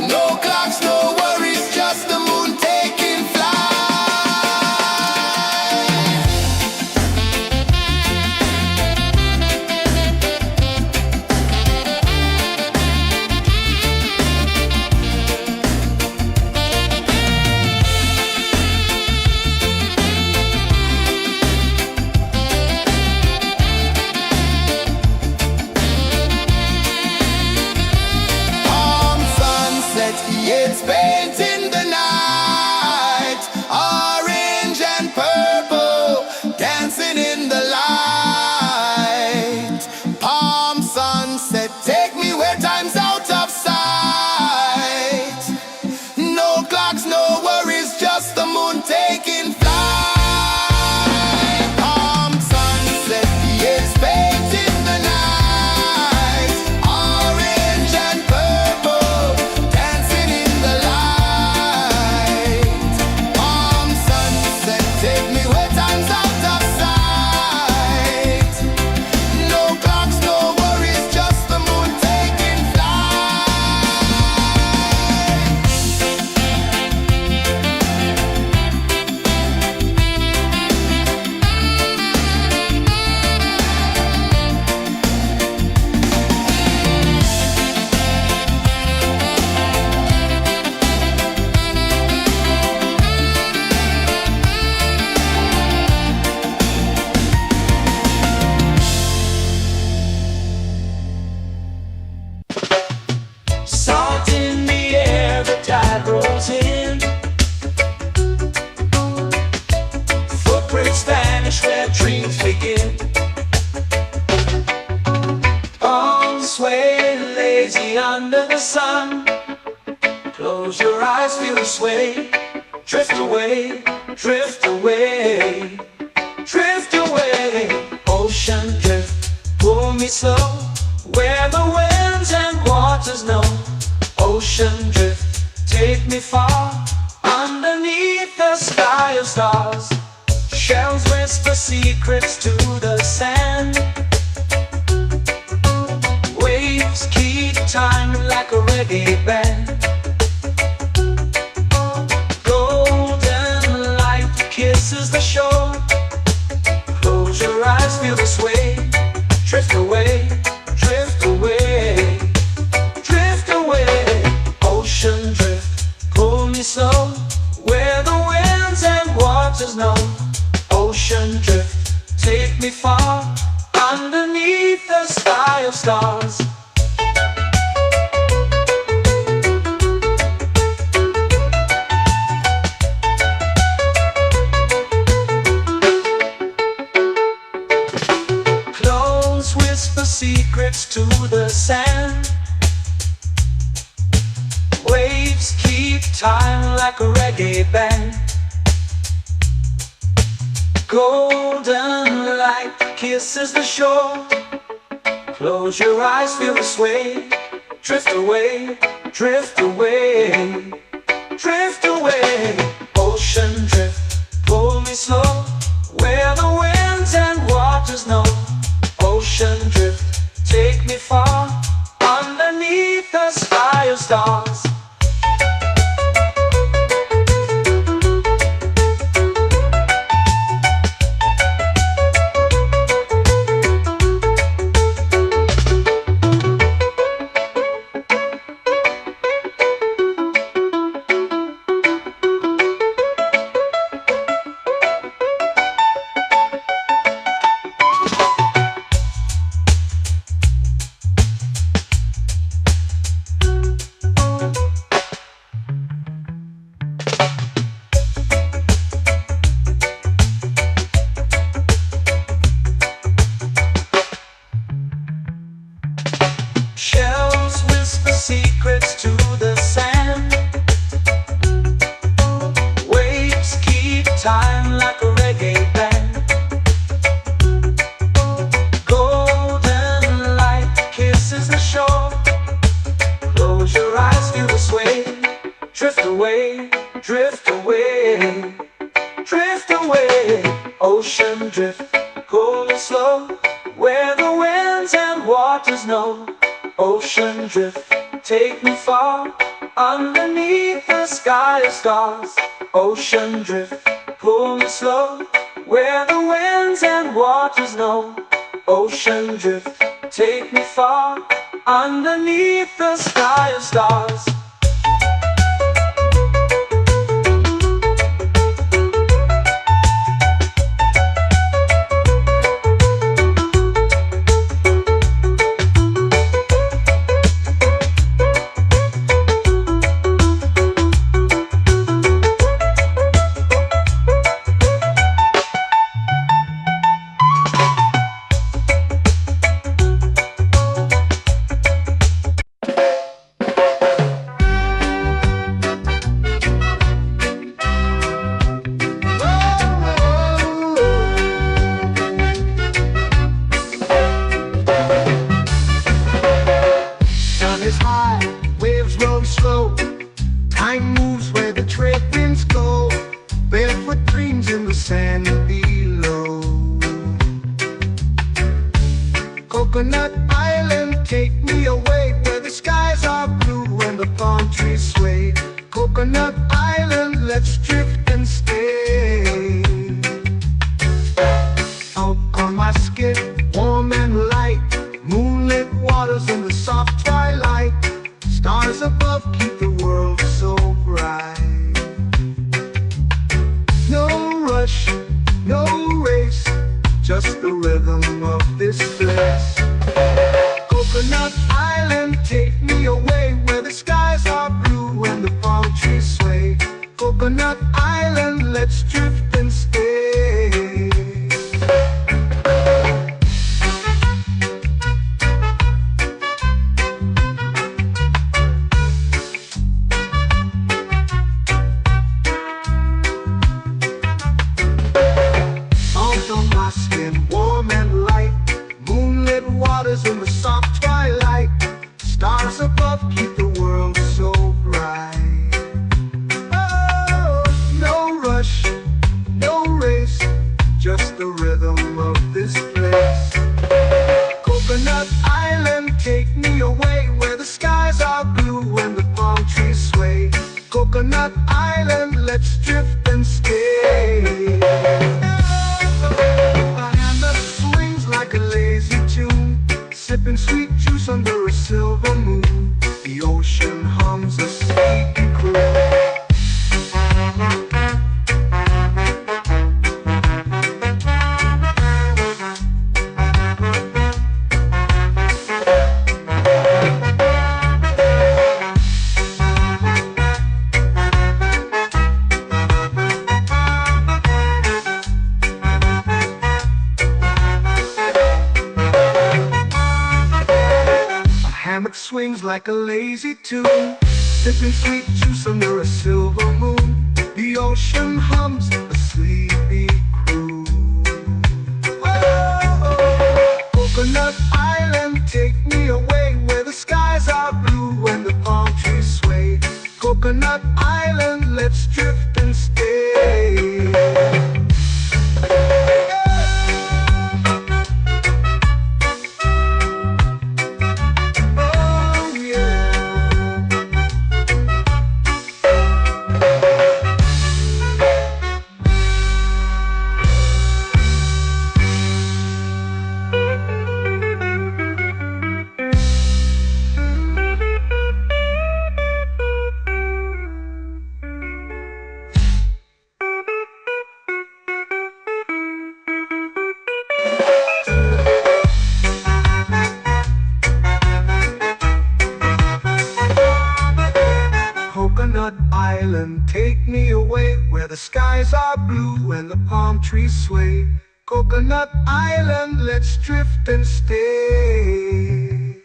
No clocks, no worries, just the moon taking flight. Palm sunset, yeah, it's painting the night. Orange and purple, dancing in the light. Palm sunset, take me where time's out of sight. No clocks, no worries, just the moon taking flight. Palm sunset, yeah, it's painting the night. Orange and purple, dancing in the light. Palm sunset, take me where time's out of sight. No clocks, no worries, just the moon taking flight. Salt in the air, the tide rolls in. Footprints vanish where dreams begin. Palms sway lazy under the sun. Close your eyes, feel the sway. Drift away, drift away, drift away. Ocean drift, pull me slow, where the winds and waters know. Ocean drift, take me far, underneath the sky of stars. Shells whisper secrets to the sand. Waves keep time like a reggae band. Golden light kisses the shore. Close your eyes, feel the sway. Drift away, drift away, drift away. Ocean drift, pull me slow, where the winds and waters know. Ocean drift, take me far, underneath the sky of stars. Clones whisper secrets to the sand. Waves keep time like a reggae band. Golden light kisses the shore. Close your eyes, feel the sway. Drift away, drift away, drift away. Ocean drift, pull me slow, where the winds and waters know. Ocean drift, take me far, underneath the sky of stars. is the shore. Close your eyes, feel the sway. Drift away, drift away, drift away. Ocean drift, cool and slow, where the winds and waters know. Ocean drift, take me far, underneath the sky of stars. Ocean drift, pull me slow, where the winds and waters know. Ocean drift, take me far, underneath the sky of stars. Sun is high, waves roll slow. Time moves where the trade winds go. Barefoot dreams in the sand below. Coconut Island, take me away where the skies are blue and the palm trees sway. Coconut Island, let's drift and stay. Out on my skin, warm and light, moonlit waters in the soft twilight. Stars above keep the world so bright. No rush, no race, just the rhythm of this place. Coconut Island, take me away where the skies are blue and the palm trees sway. Coconut Island, let's drift and stay. Salt on my skin, warm and light, moonlit waters in the soft twilight. Stars above keep the world so bright. Oh, no rush, no race, just the rhythm of this place. Coconut Island, take me away where the skies are blue and the palm trees sway. Coconut Island, let's drift and stay. A hand that swings like a lazy tune, sipping sweet juice under a silver moon. The ocean hums a sleepy croon. Hammock swings like a lazy tune, sipping sweet juice under a silver moon. The ocean hums a sleepy croon. Oh, Coconut Island, take me away where the skies are blue and the palm trees sway. Coconut Island, let's drift and stay. Coconut Island, take me away where the skies are blue and the palm trees sway. Coconut Island, let's drift and stay.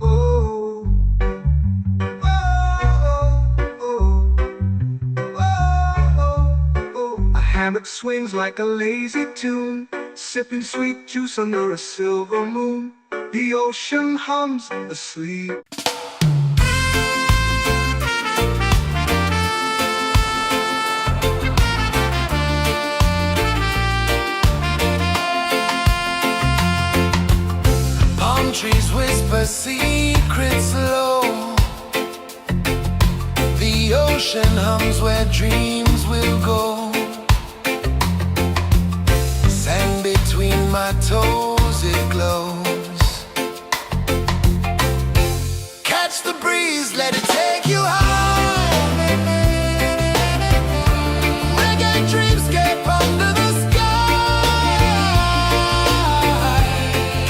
Oh, oh, oh, oh, oh. A hammock swings like a lazy tune, sipping sweet juice under a silver moon. the ocean hums asleep. Palm trees whisper secrets low. The ocean hums where dreams will go. Sand between my toes, it glows. Catch the breeze, let it take you high. Reggae dreamscape under the sky.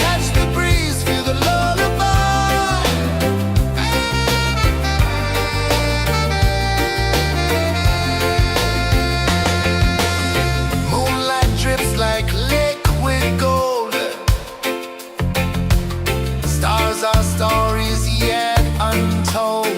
Catch the breeze, feel the lullaby. Moonlight drips like liquid gold. Stars are stories yet untold.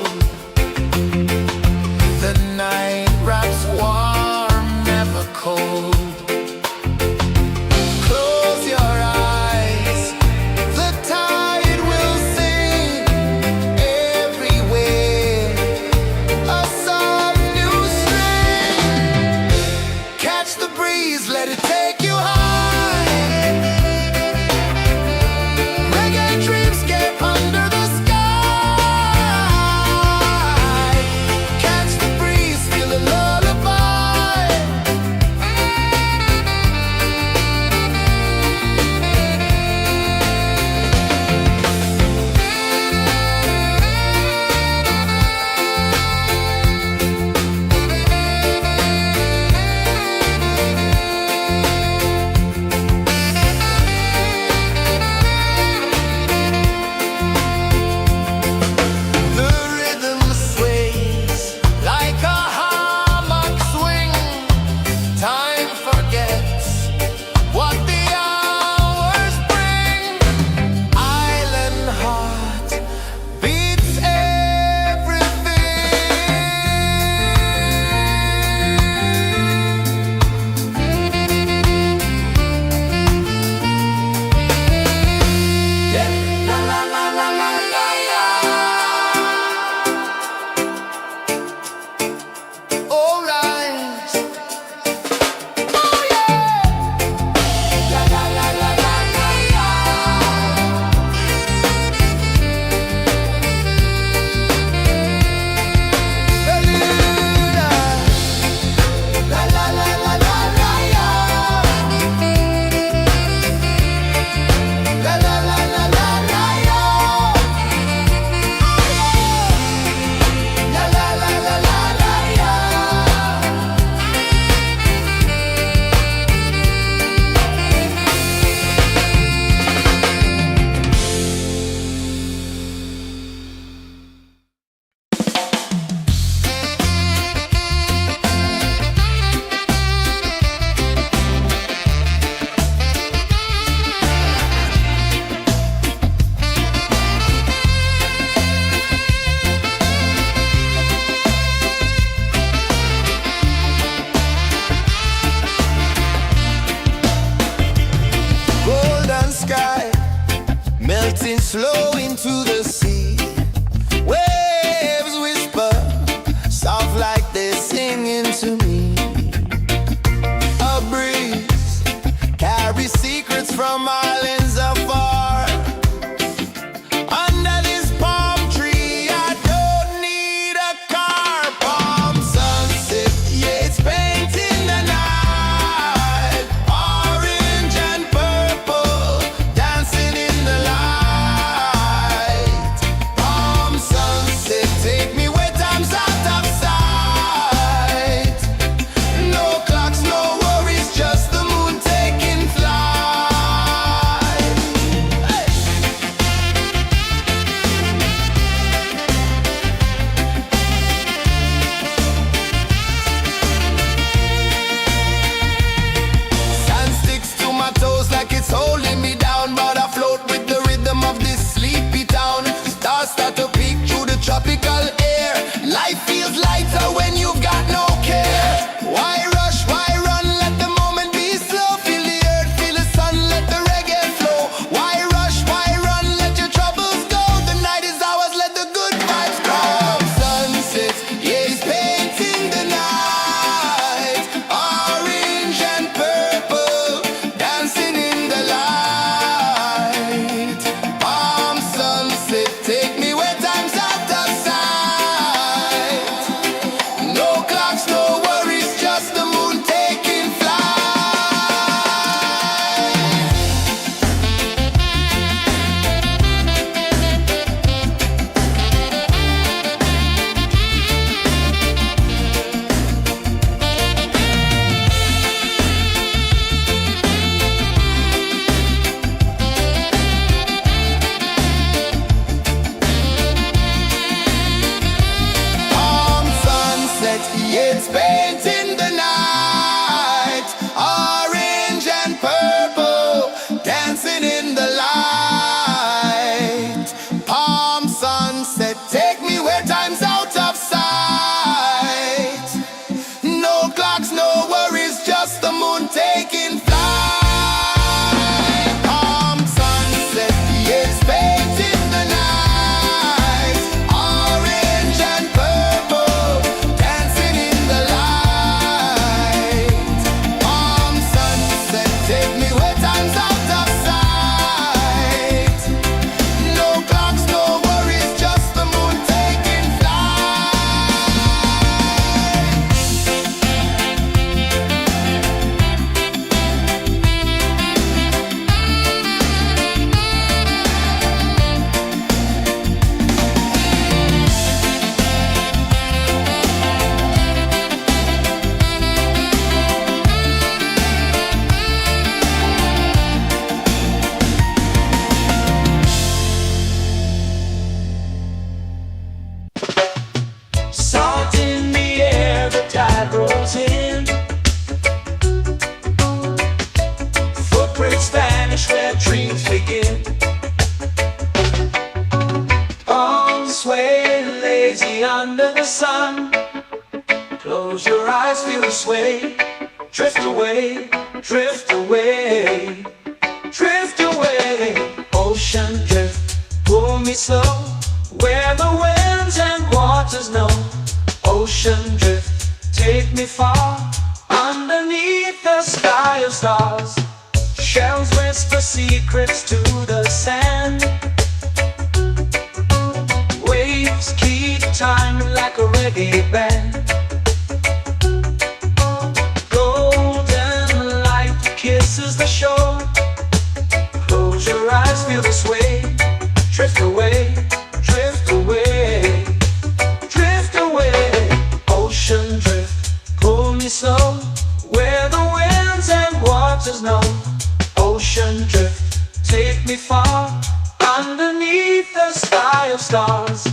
me under the sun. Close your eyes, feel the sway. Drift away, drift away, drift away. Ocean drift, pull me slow, where the winds and waters know. Ocean drift, take me far, underneath the sky of stars. Shells whisper secrets to the sand. Waves keep time like a reggae band. Golden light kisses the shore. Close your eyes, feel the sway. Drift away, drift away, drift away. Ocean drift, pull me slow, where the winds and waters know. Ocean drift, take me far, underneath the sky of stars.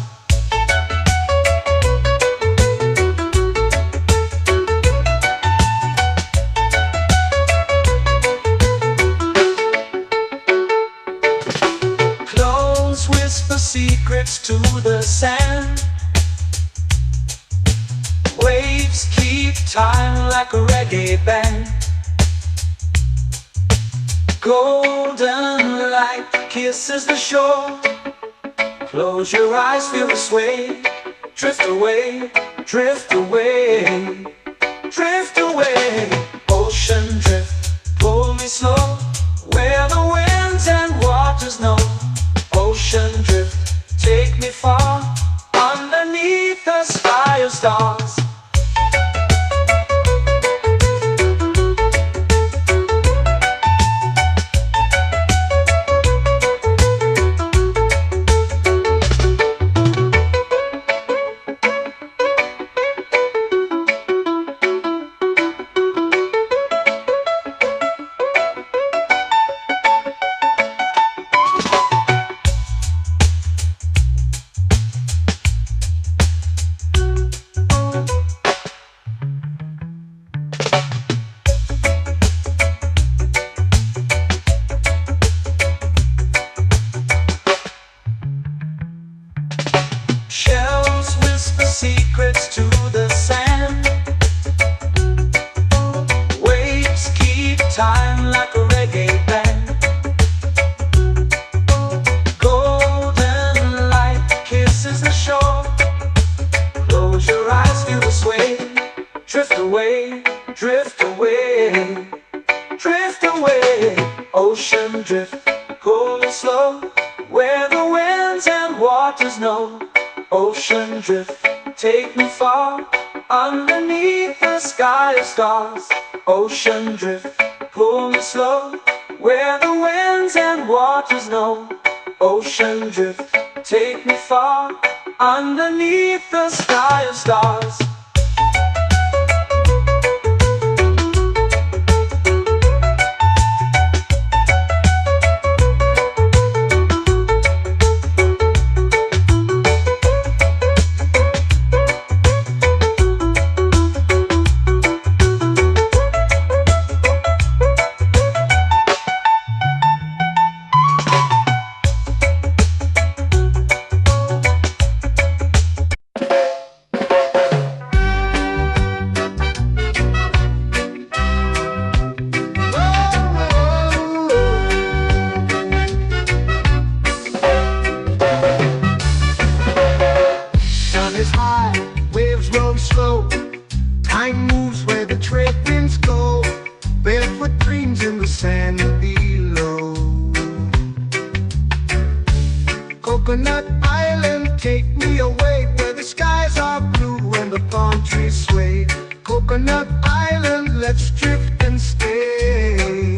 Close whisper secrets to the sand. Waves keep time like a reggae band. Golden light kisses the shore. Close your eyes, feel the sway. Drift away, drift away, drift away. Ocean drift, pull me slow, where the winds and waters know. Ocean drift, take me far, underneath the sky of stars. Shells whisper secrets to the sand. Waves keep time like a reggae band. Golden light kisses the shore. Close your eyes, feel the sway. Drift away, drift away, drift away. Ocean drift, pull me slow, where the winds and waters know. Ocean drift, take me far, underneath the sky of stars. Ocean drift, pull me slow, where the winds and waters know. Ocean drift, take me far, underneath the sky of stars. Time moves where the trade winds go. Barefoot dreams in the sand below. Coconut Island, take me away, where the skies are blue and the palm trees sway. Coconut Island, let's drift and stay.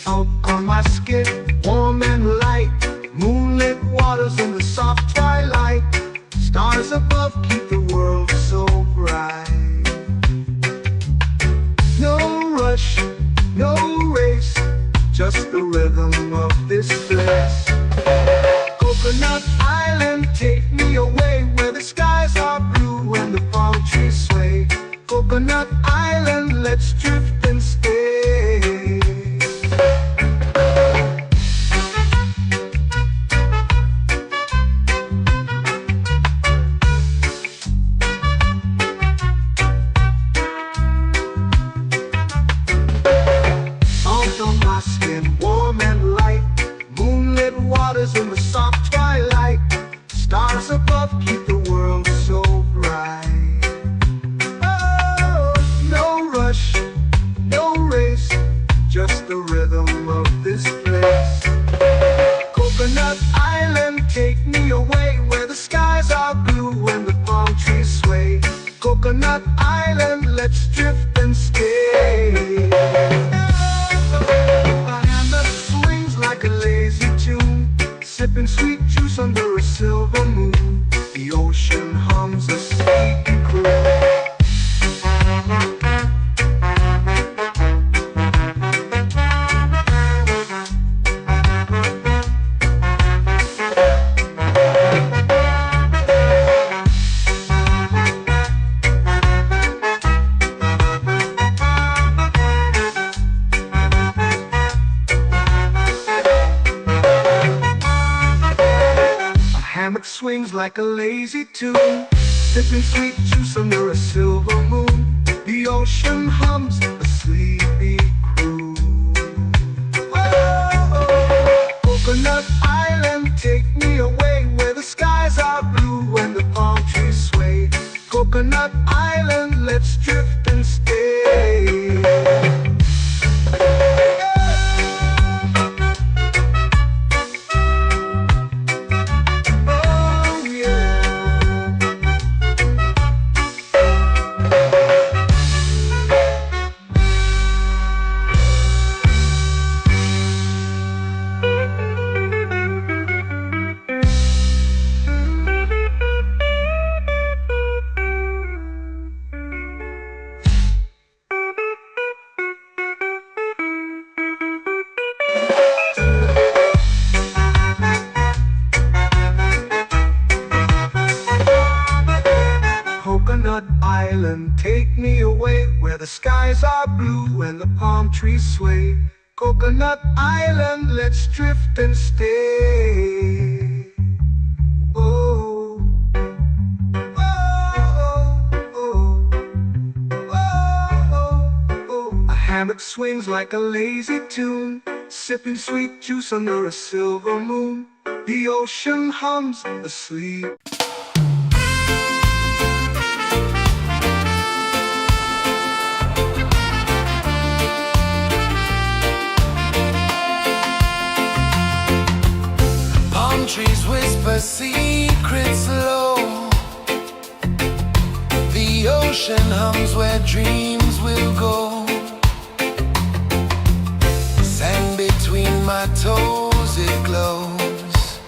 Out on my skin, warm and light, moonlit waters in the soft twilight. Stars above keep the world so bright. No rush, no race, just the rhythm of this place. Coconut Island, take me away, where the skies are blue and the palm trees sway. Coconut Island, let's drift and stay. soft twilight. Stars above keep the world so bright. Oh, no rush, no race, just the rhythm of this place. Coconut Island, take me away where the skies are blue and the palm trees sway. Coconut Island, let's drift and stay. A hand that swings like a lazy tune, sipping sweet juice under a silver moon. The ocean hums a sleepy croon. Hammock swings like a lazy tune, sipping sweet juice under a silver moon. The ocean hums a sleepy croon. Whoa, Coconut Island, take me away where the skies are blue and the palm trees sway. Coconut Island, let's drift and stay. Coconut Island, take me away where the skies are blue and the palm trees sway. Coconut Island, let's drift and stay. Oh, oh, oh, oh, oh. A hammock swings like a lazy tune, sipping sweet juice under a silver moon. The ocean hums asleep. Trees whisper secrets low. The ocean hums where dreams will go. Sand between my toes, it glows.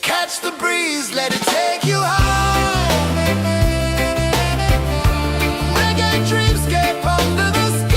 Catch the breeze, let it take you high. Reggae dreamscape under the sky.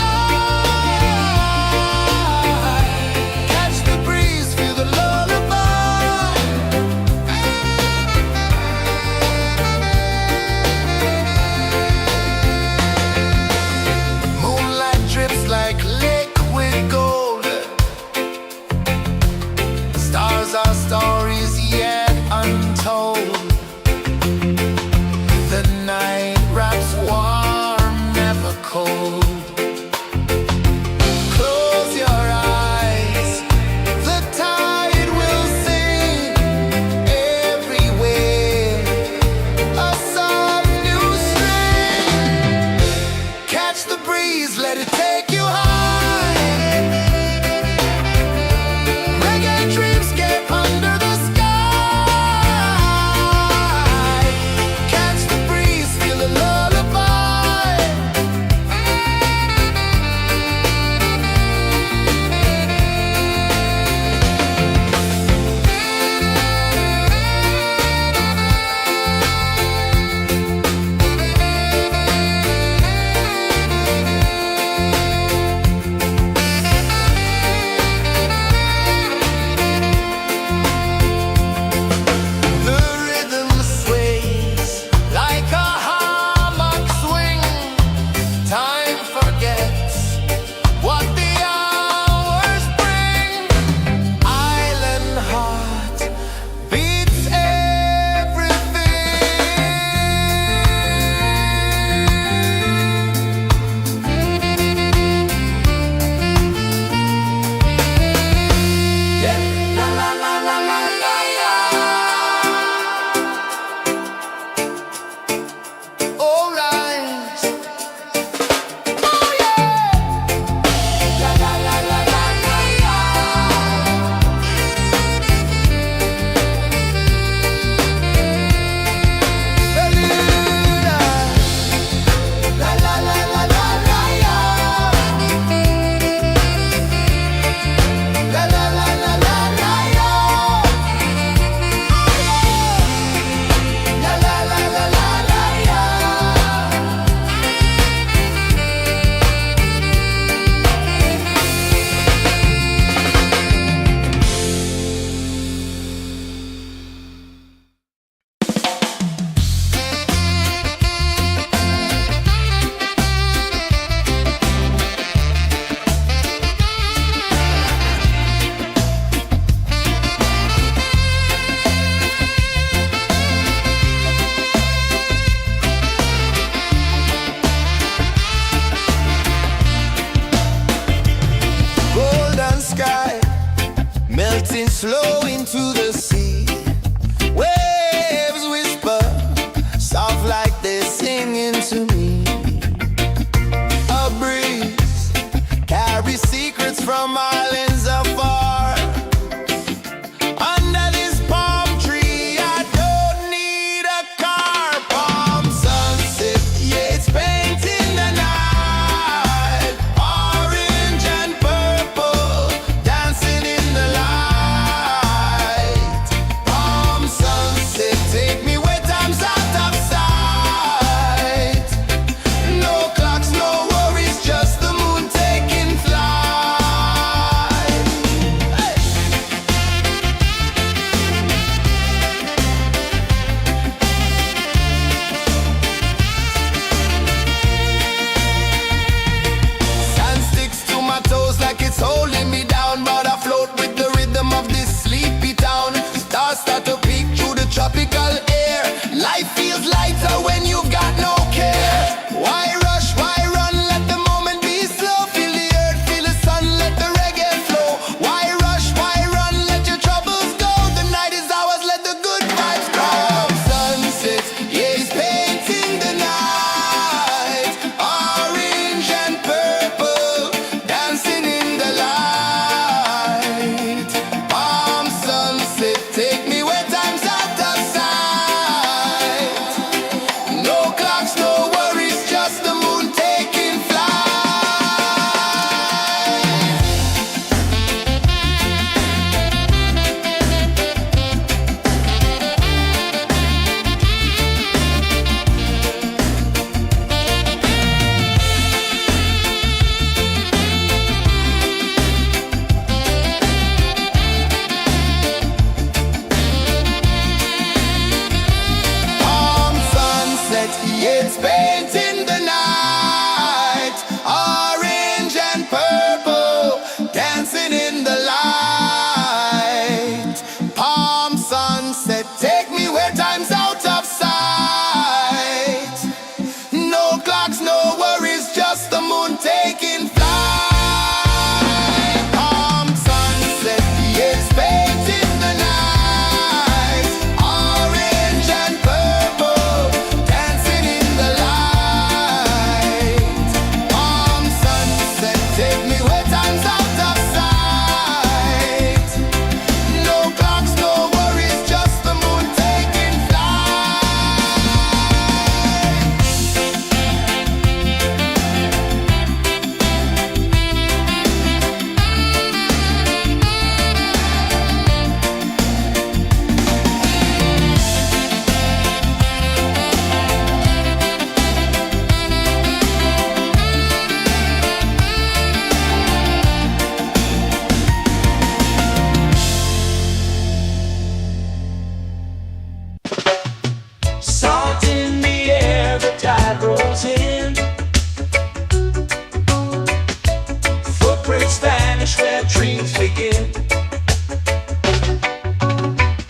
flow into the sea. Waves whisper, soft like they're singing to me. A breeze carries secrets from islands afar. Under this palm tree, I don't need a car. Palm sunset, yeah, it's painting the night. Orange and purple, dancing in the light. Palm sunset, take me where time's out of sight. No clocks, no worries, just the moon taking flight. Hey! Sand sticks to my toes like it's holding me down, but I float with the rhythm of this sleepy town. Stars start to peek through the tropical air. Life feels lighter when you've got no care. Why rush, why run, let the moment be slow. Feel the earth, feel the sun, let the reggae flow. Why rush, why run, let your troubles go. The night is ours, let the good vibes come. Sunset, yeah, it's painting the night. Orange and purple, dancing in the light. Palm sunset, take me where time's out of sight. No clocks, no worries, just the moon taking flight. Palm sunset, yeah, it's painting the night. Orange and purple, dancing in the light. Palm sunset, take me where time's out of sight. No clocks, no worries, just the moon taking flight. Palm sunset, yeah, it's painting the night. Orange and purple, dancing in the light. Palm sunset, take me where time's out of sight. No clocks, no worries, just the moon taking flight. Salt in the air, the tide rolls in. Footprints vanish where dreams begin.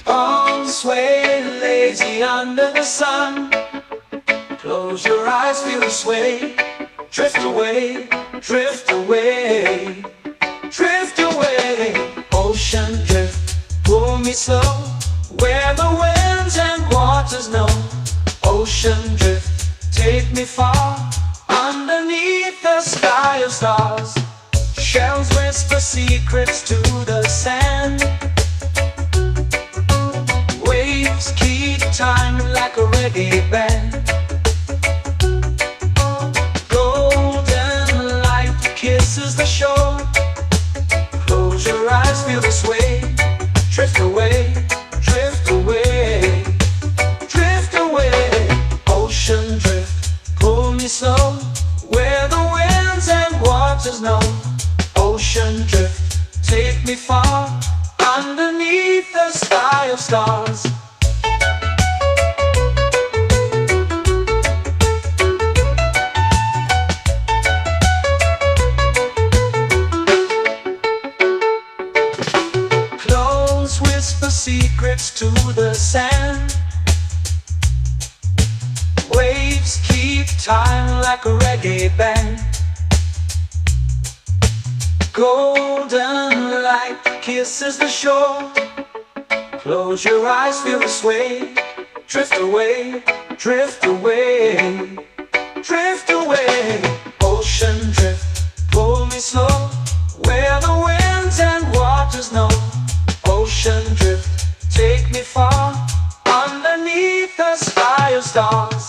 Arms sway lazy under the sun. Close your eyes, feel the sway. Drift away, drift away, drift away. Ocean drift, pull me slow, where the winds and waters know. Ocean drift, take me far, underneath the sky of stars. Shells whisper secrets to the sand. Waves keep time like a reggae band. Golden light kisses the shore. Close your eyes, feel the sway. Drift away, drift away, drift away. Ocean drift, pull me slow, where the winds and waters know. Ocean drift, take me far, underneath the sky of stars. Close whisper secrets to the sand. Waves keep time like a reggae band. Golden light kisses the shore. Close your eyes, feel the sway. Drift away, drift away, drift away. Ocean drift, pull me slow, where the winds and waters know. Ocean drift, take me far, underneath the sky of stars.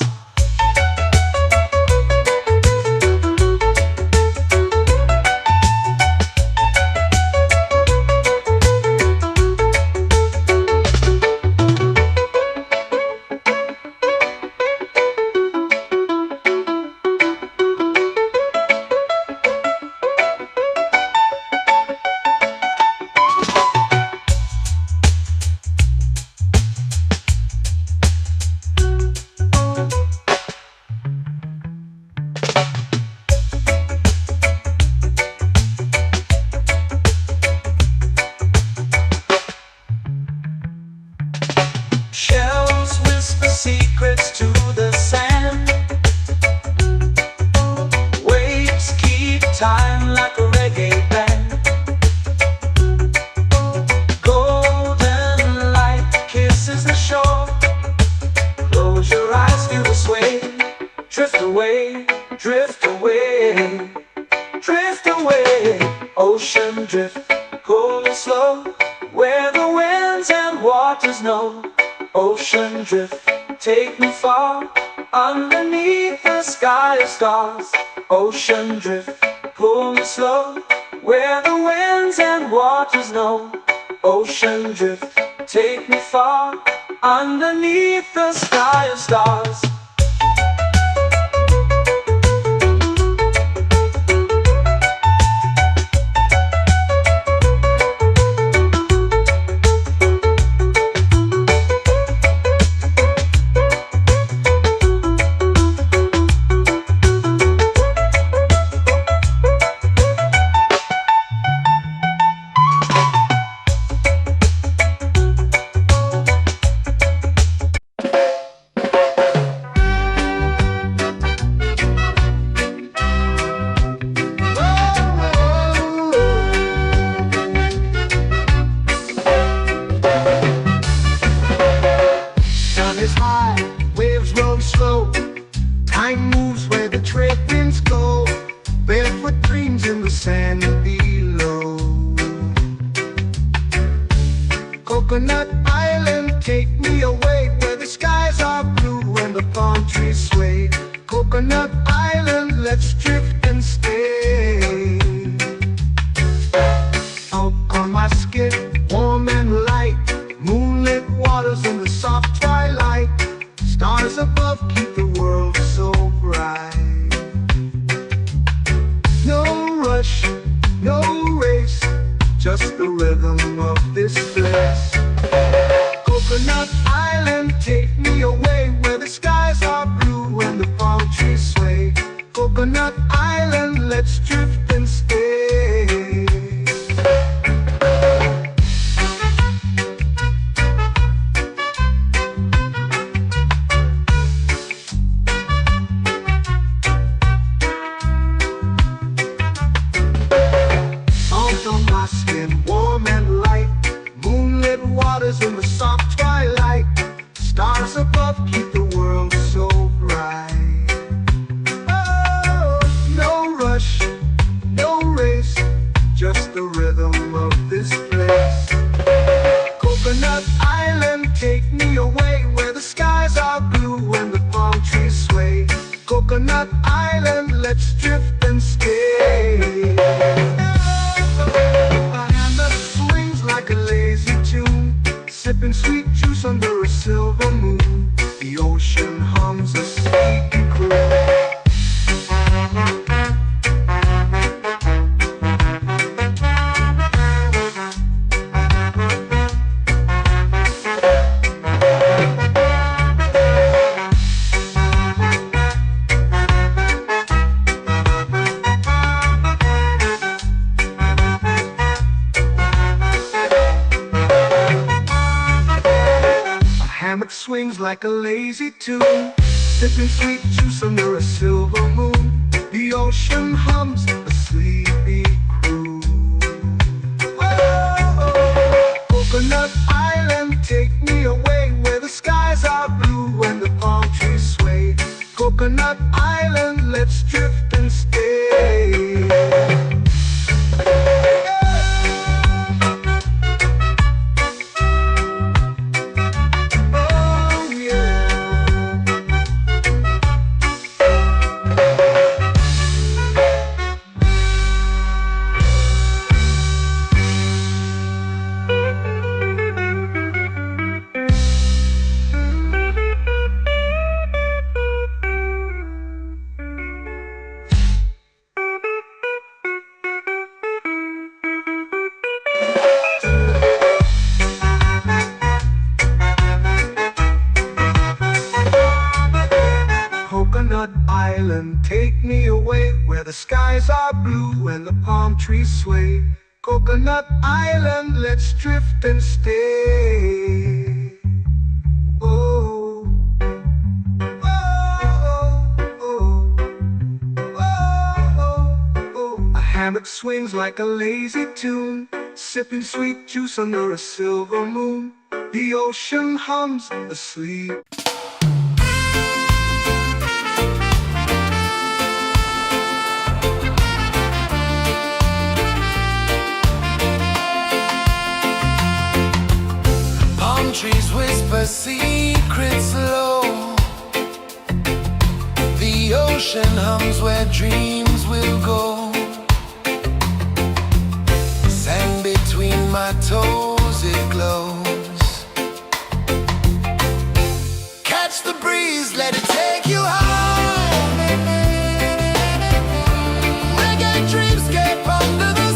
Shells whisper secrets to the sand. Waves keep time like a reggae band. Golden light kisses the shore. Close your eyes, feel the sway. Drift away, drift away, drift away. Ocean drift, cool and slow, where the winds and waters know. Ocean drift, take me far, underneath the sky of stars. Ocean drift, pull me slow, where the winds and waters know. Ocean drift, take me far, underneath the sky of stars. Is high, waves roll slow. Time moves where the trade winds go. Barefoot dreams in the sand below. Coconut Island, take me away, where the skies are blue and the palm trees sway. Coconut Island, let's drift and stay. Out on my skin, warm and light, moonlit waters in the soft twilight. Stars above keep the world so bright. No rush, no race, just the rhythm of this place. Coconut Island, take me away, where the skies are blue and the palm trees sway. Coconut Island, let's drift and stay. Warm and light, moonlit waters in the soft twilight. Stars above keep the world so bright. Oh, no rush, no race, just the rhythm of this place. Coconut Island, take me away, where the skies are blue and the palm trees sway. Coconut Island, let's drift and stay. Like a lazy tune, sipping sweet juice under a silver moon. The ocean hums a sleepy croon. Swings like a lazy tune, sipping sweet juice under a silver moon. The ocean hums a sleepy croon. Whoa, coconut island, take me away where the skies are blue and the palm trees sway. Coconut Island, let's drift and stay. Oh yeah. Coconut Island, take me away where the skies are blue and the palm trees sway. Coconut Island, let's drift and stay. Oh, oh, oh, oh, oh. A hammock swings like a lazy tune, sipping sweet juice under a silver moon. The ocean hums asleep. Trees whisper secrets low. The ocean hums where dreams will go. Sand between my toes, it glows. Catch the breeze, let it take you high. Reggae dreamscape under the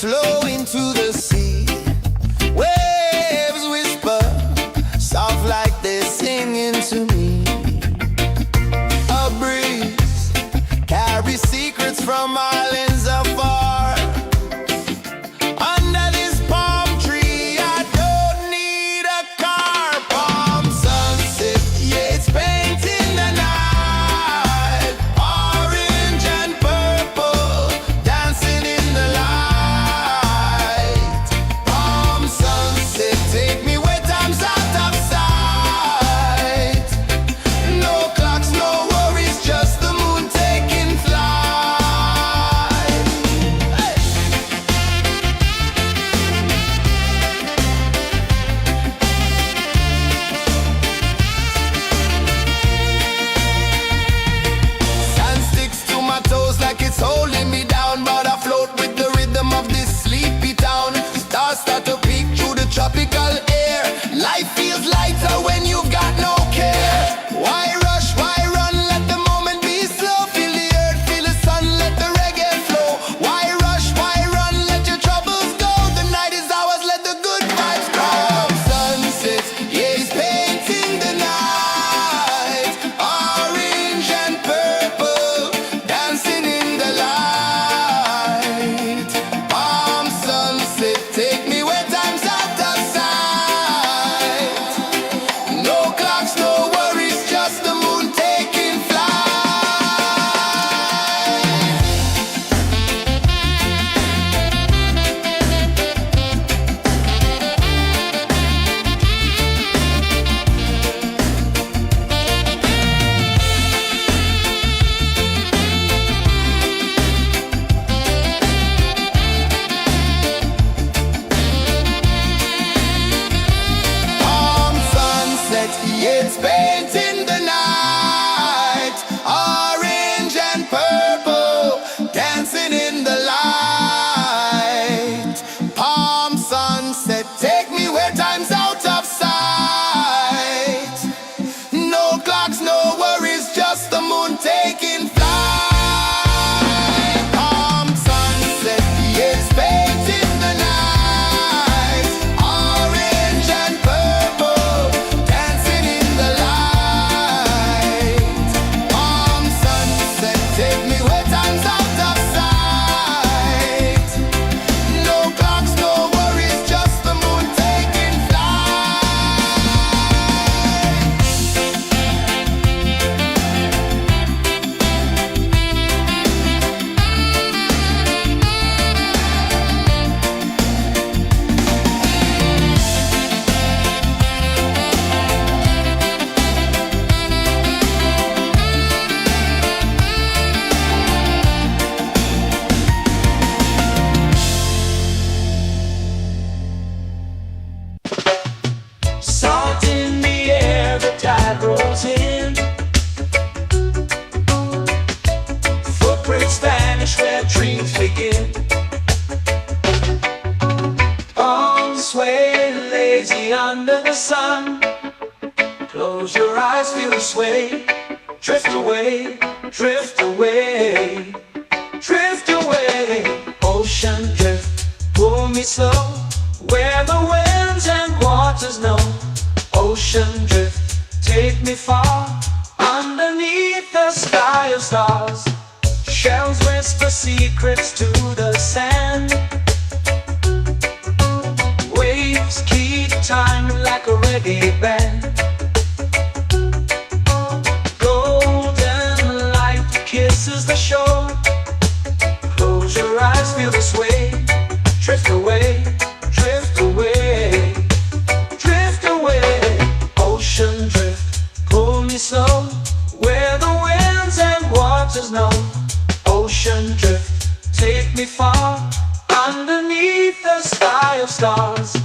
flow into the sea. Waves whisper, soft like they're singing to me. A breeze carries secrets from islands afar. Under this palm tree, I don't need a car. Palm sunset, yeah, it's painting the night. Orange and purple, dancing in the light. Palm sunset, take me where time's out of sight. No clocks, no worries, just the moon taking flight. Hey! Sand sticks to my toes like it's holding me down, but I float with the rhythm of this sleepy town. Stars start to peek through the tropical air. Life feels lighter when you've got no care. Why rush, why run, let the moment be slow. Feel the earth, feel the sun, let the reggae flow. Why rush, why run, let your troubles go. The night is ours, let the good vibes come. Sunset, yeah, it's painting the night. Orange and purple, dancing in the light. Palm sunset, take me where time's out of sight. No clocks, no worries, just the moon taking flight. Palm sunset, yeah, it's painting the night. Orange and purple, dancing in the light. Palm sunset, take me where time's out of sight. No clocks, no worries, just the moon taking flight. Palm sunset, yeah, it's painting the night. Orange and purple, dancing in the light. Palm sunset, take me where time's out of sight. No clocks, no worries, just the moon taking flight. Salt in the air, the tide rolls in. Footprints vanish where dreams begin. Arms sway lazy under the sun. Close your eyes, feel the sway. Drift away, drift away, drift away. Ocean drift, pull me slow, where the winds and waters know. Ocean drift, take me far, underneath the sky of stars. Shells whisper secrets to the sand. Waves keep time like a reggae band. Golden light kisses the shore. Close your eyes, feel the sway. Drift away, drift away, drift away. Ocean drift, pull me slow, where the winds and waters know. Ocean drift, take me far, underneath the sky of stars.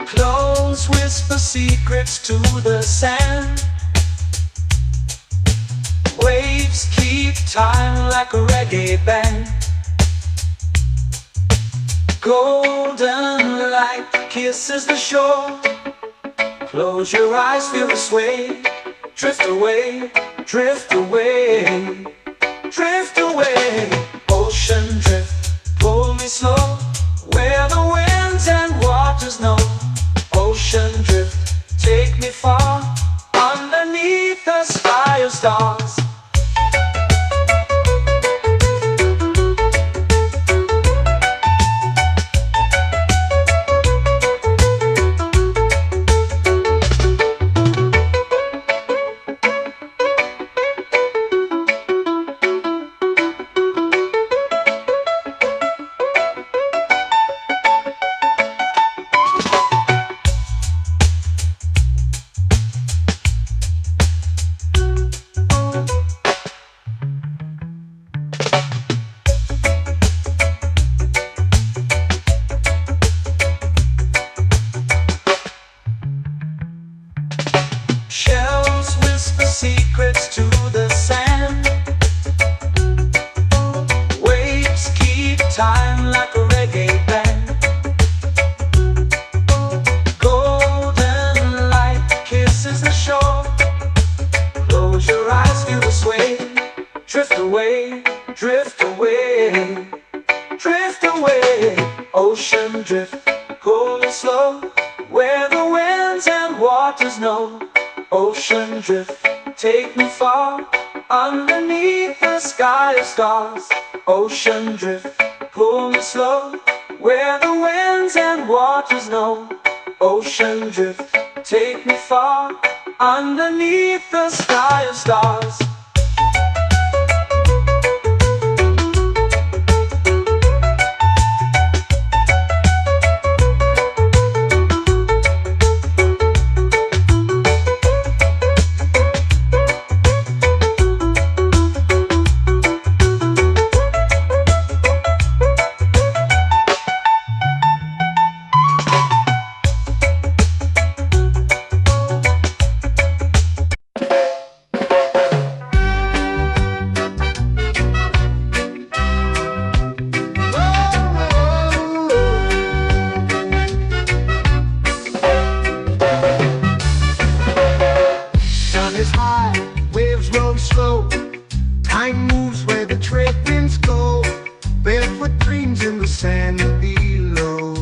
Close whisper secrets to the sand. Waves keep time like a reggae band. Golden light kisses the shore. Close your eyes, feel the sway. Drift away, drift away, drift away. Ocean drift, pull me slow, where the winds and waters know. Ocean drift, take me far, underneath the sky of stars. Shells whisper secrets to the sand. Waves keep time like a reggae band. Golden light kisses the shore. Close your eyes, feel the sway. Drift away, drift away, drift away. Ocean drift, cool and slow, where the winds and waters know. Ocean drift, take me far, underneath the sky of stars. Ocean drift, pull me slow, where the winds and waters know. Ocean drift, take me far, underneath the sky of stars. Is high, waves roll slow. Time moves where the trade winds go. Barefoot dreams in the sand below.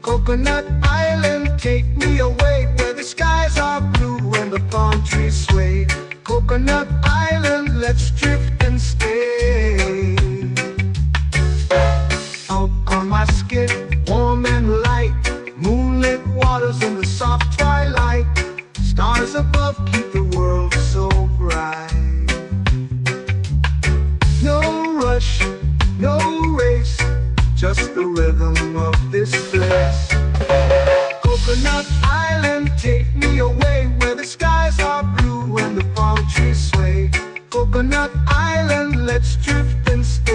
Coconut Island, take me away, where the skies are blue and the palm trees sway. Coconut Island, let's drift and stay. Out on my skin, warm and light, moonlit waters in the soft twilight. Stars above keep the world so bright. No rush, no race, just the rhythm of this place. Coconut Island, take me away, where the skies are blue and the palm trees sway. Coconut Island, let's drift and stay.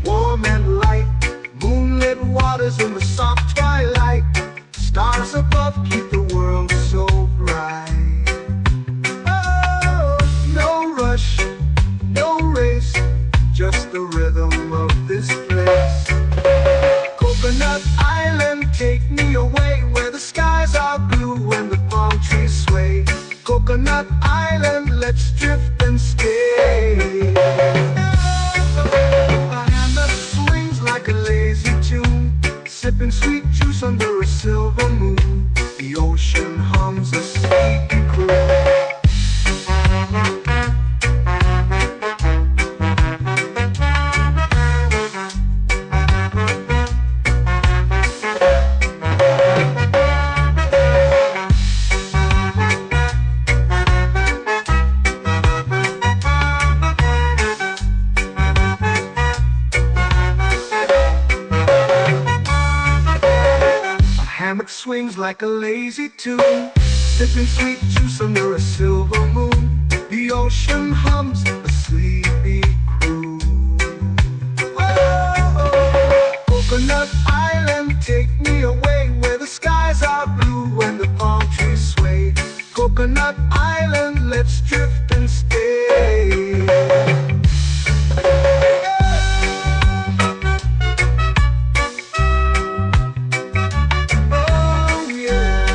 Warm and light, moonlit waters in the soft twilight. Stars above keep the world so bright. Oh, no rush, no race, just the rhythm of this place. Coconut Island, take me away, where the skies are blue and the palm trees sway. Coconut Island, let's drift and stay. Like a lazy tune, sipping sweet juice under a silver moon. The ocean hums a sleepy croon. Swings like a lazy tune, sipping sweet juice under a silver moon. The ocean hums a sleepy croon. Coconut Island, take me away where the skies are blue and the palm trees sway. Coconut Island, let's drift and stay. Oh yeah.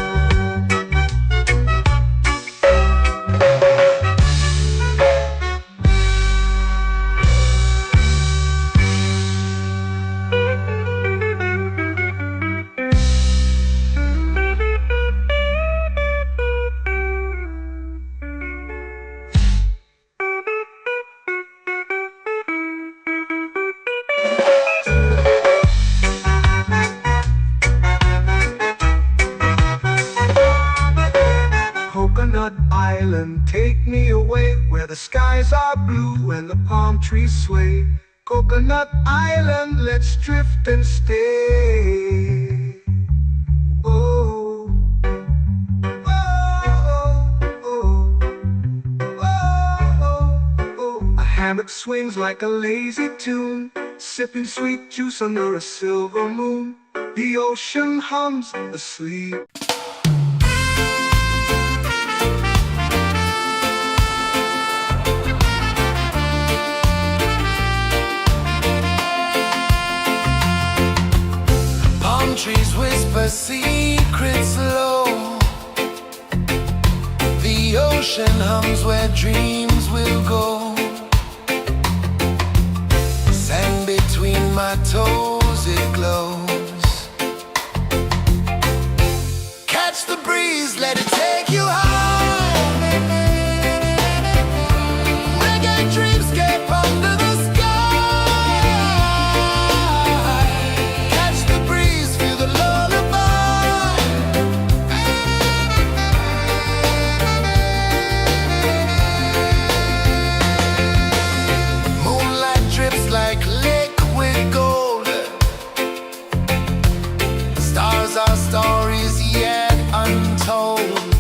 Coconut Island, take me away where the skies are blue and the palm trees sway. Coconut Island, let's drift and stay. Oh, oh, oh, oh, oh. A hammock swings like a lazy tune, sipping sweet juice under a silver moon. The ocean hums asleep. Trees whisper secrets low. The ocean hums where dreams will go. Sand between my toes, it glows. Catch the breeze, let it take you high. Reggae dreamscape under the sky. Like liquid gold, stars are stories yet untold.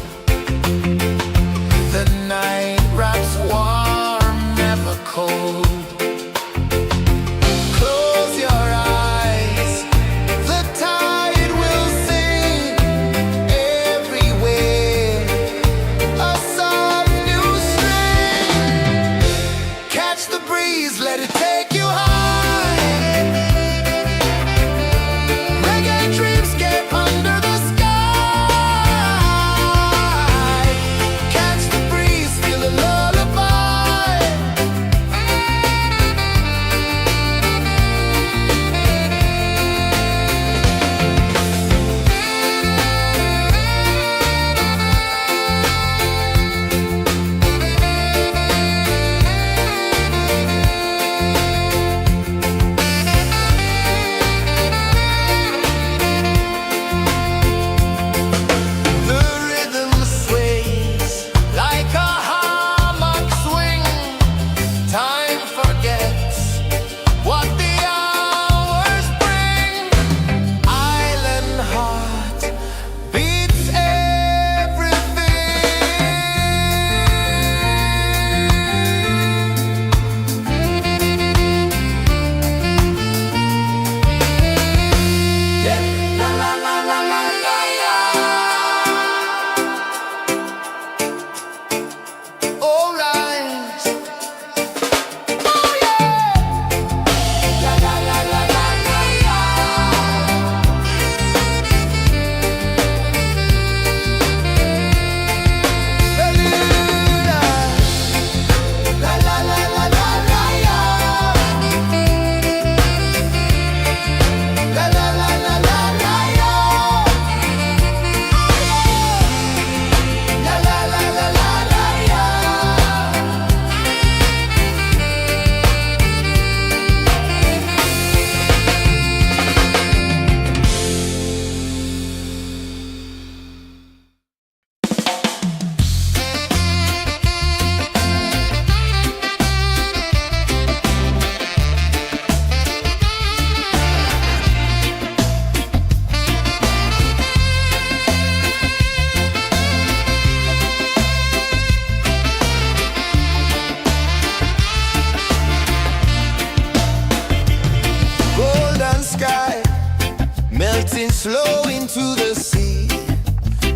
flow into the sea.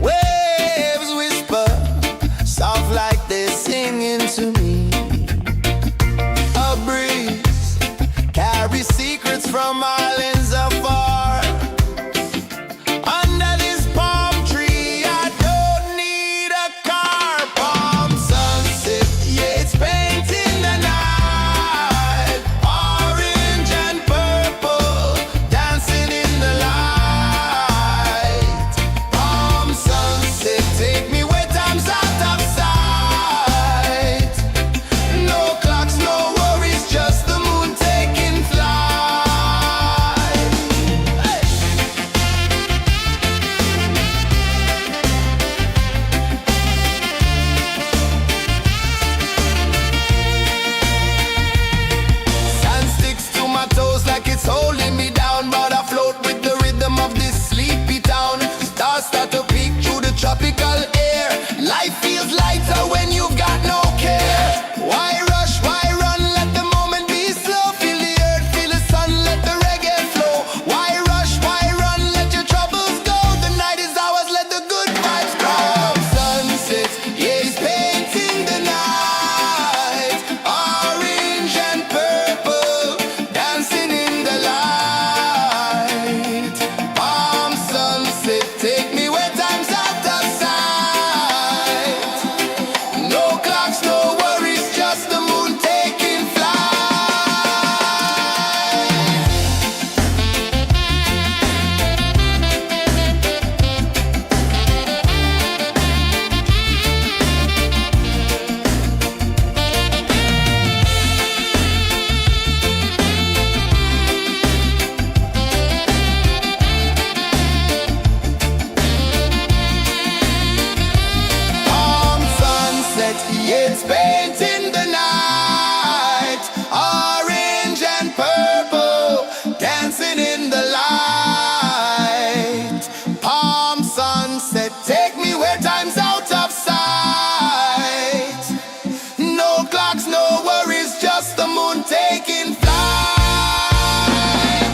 Waves whisper, soft like they're singing to me. A breeze carries secrets from islands afar. Under this palm tree, I don't need a car. Palm sunset, yeah, it's painting the night. Orange and purple, dancing in the light. Palm sunset, take me where time's out of sight. No clocks, no worries, just the moon taking flight. Hey. Sand sticks to my toes like it's holding me down, but I float with the rhythm of this sleepy town. Stars start to peek through the tropical air. Life feels lighter when you've got no care. Why rush, why run, let the moment be slow. Feel the earth, feel the sun, let the reggae flow. Why rush, why run, let your troubles go. The night is ours, let the good vibes grow. Sunset, yeah, it's painting the night. Orange and purple, dancing in the light. Palm sunset, take me where time's out of sight. No clocks, no worries, just the moon taking flight. Palm sunset, yeah, it's painting the night. Orange and purple, dancing in the light. Palm sunset, take me where time's out of sight. No clocks, no worries, just the moon taking flight.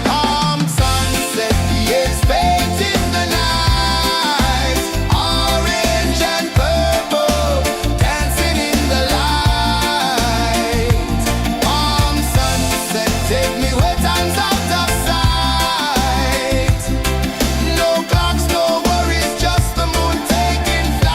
Palm sunset, yeah, it's painting the night. Orange and purple, dancing in the light. Palm sunset, take me where time's out of sight. No clocks, no worries, just the moon taking flight.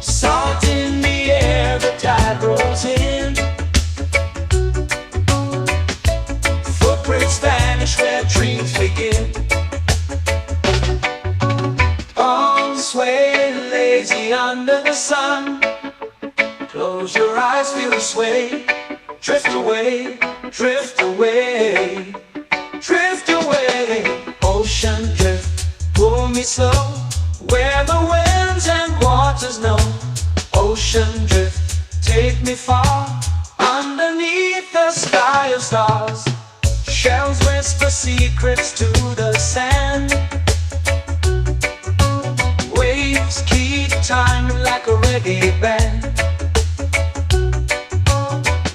Salt in the air, the tide rolls in. Footprints vanish where dreams begin. Arms sway lazy under the sun. Close your eyes, feel the sway. Drift away, drift away, drift away. Ocean drift, pull me slow, where the winds and waters know. Ocean drift, take me far, underneath the sky of stars. Shells whisper secrets to the sand. Waves keep time like a reggae band.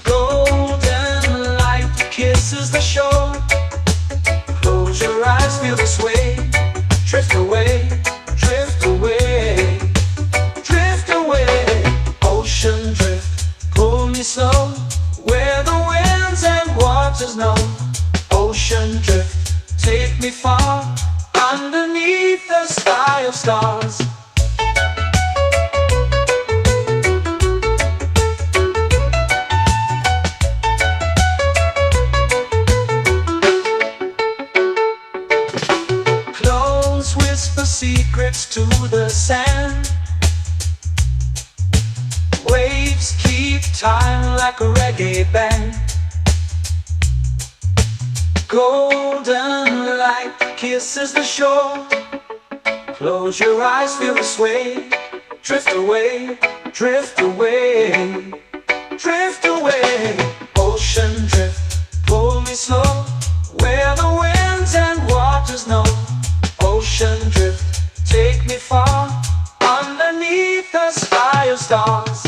Golden light kisses the shore. Close your eyes, feel the sway. Drift away, drift away, drift away. Ocean drift, pull me slow, where the winds and waters know. Ocean drift, take me far, underneath the sky of stars. Clones whisper secrets to the sand. Waves keep time like a reggae band. Golden light kisses the shore. Close your eyes, feel the sway. Drift away, drift away, drift away. Ocean drift, pull me slow, where the winds and waters know. Ocean drift, take me far, underneath the sky of stars.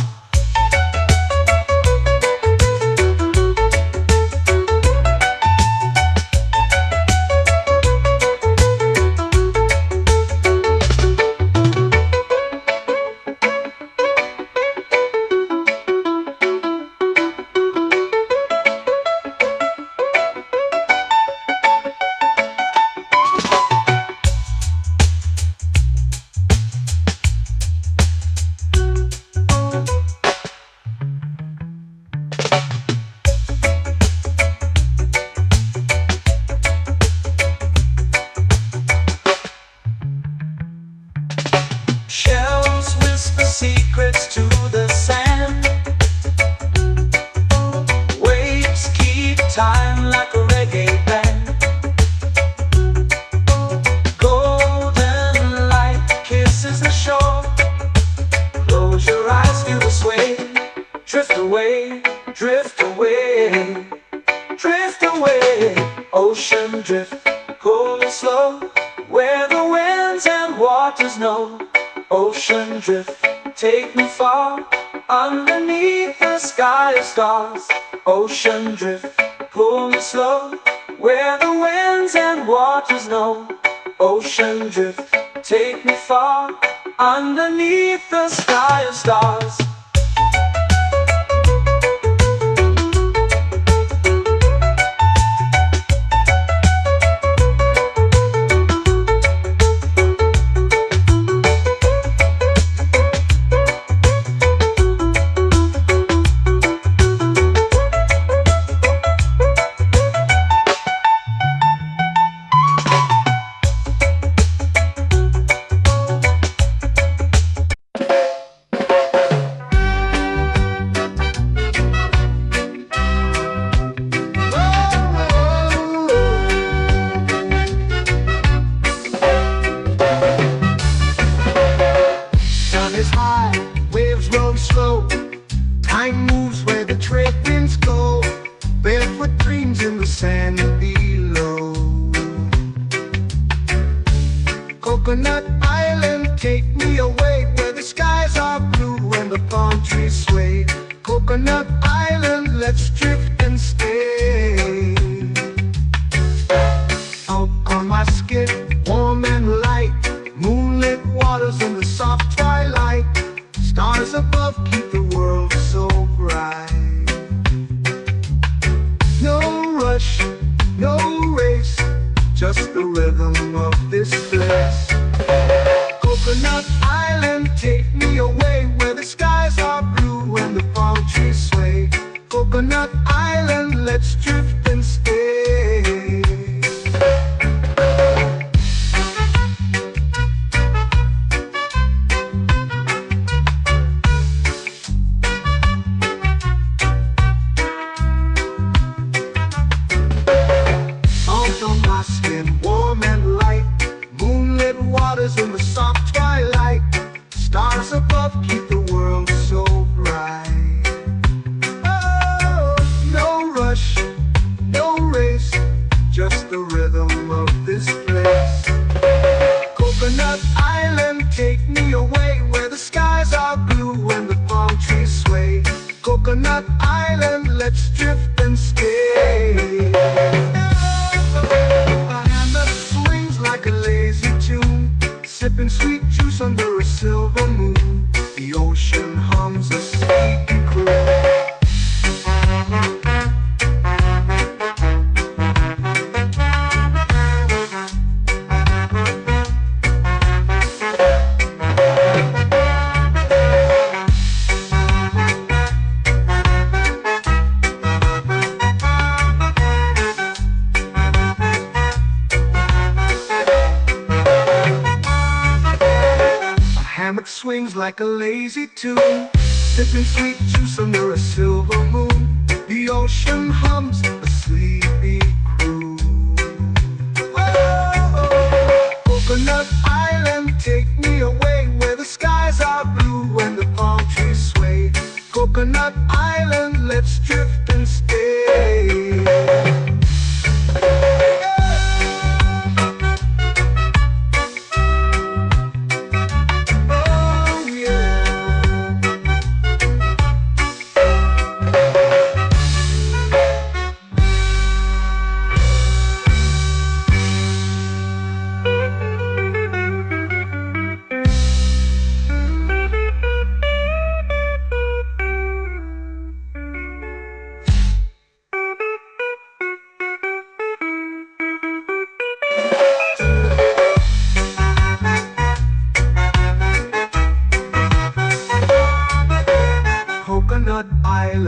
Shells whisper secrets to the sand. Waves keep time like a reggae band. Golden light kisses the shore. Close your eyes, feel the sway. Drift away, drift away, drift away. Ocean drift, cool and slow, where the winds and waters know. Ocean drift, take me far, underneath the sky of stars. Ocean drift, pull me slow, where the winds and waters know. Ocean drift, take me far, underneath the sky of stars. Is high, waves roll slow. Time moves where the trade winds go. Barefoot dreams in the sand below. Coconut Island, take me away, where the skies are blue and the palm trees sway. Coconut Island, let's drift and stay. Out on my skin, warm and light, moonlit waters in the soft twilight. Stars above keep the world so bright. No rush, no race, just the rhythm of this place. Coconut Island, take me away, where the skies are blue and the palm trees sway. Coconut Island, let's drift and stay. Warm and light, moonlit waters in the soft twilight. Stars above keep the world so bright. Oh, no rush, no race, just the rhythm of this place. Coconut Island, take me away, where the skies are blue and the palm trees sway. Coconut Island, let's drift and stay. Like a lazy tune, sipping sweet juice under a silver moon. The ocean hums a sleepy croon. Swings like a lazy tune, sipping sweet juice under a silver moon. The ocean hums a sleepy croon. Oh,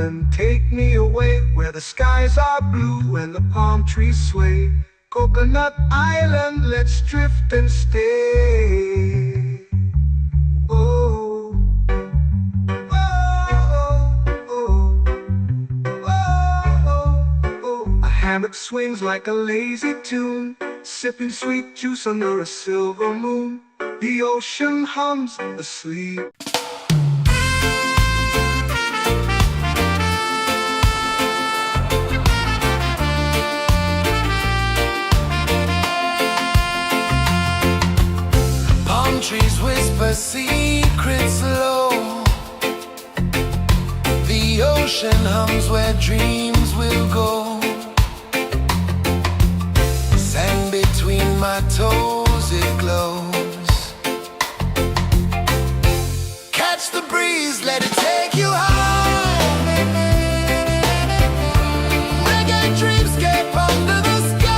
island, take me away where the skies are blue and the palm trees sway. Coconut Island, let's drift and stay. Oh, oh, oh, oh. A hammock swings like a lazy tune, sipping sweet juice under a silver moon. The ocean hums asleep. Trees whisper secrets low. The ocean hums where dreams will go. Sand between my toes, it glows. Catch the breeze, let it take you high. Reggae dreamscape under the sky.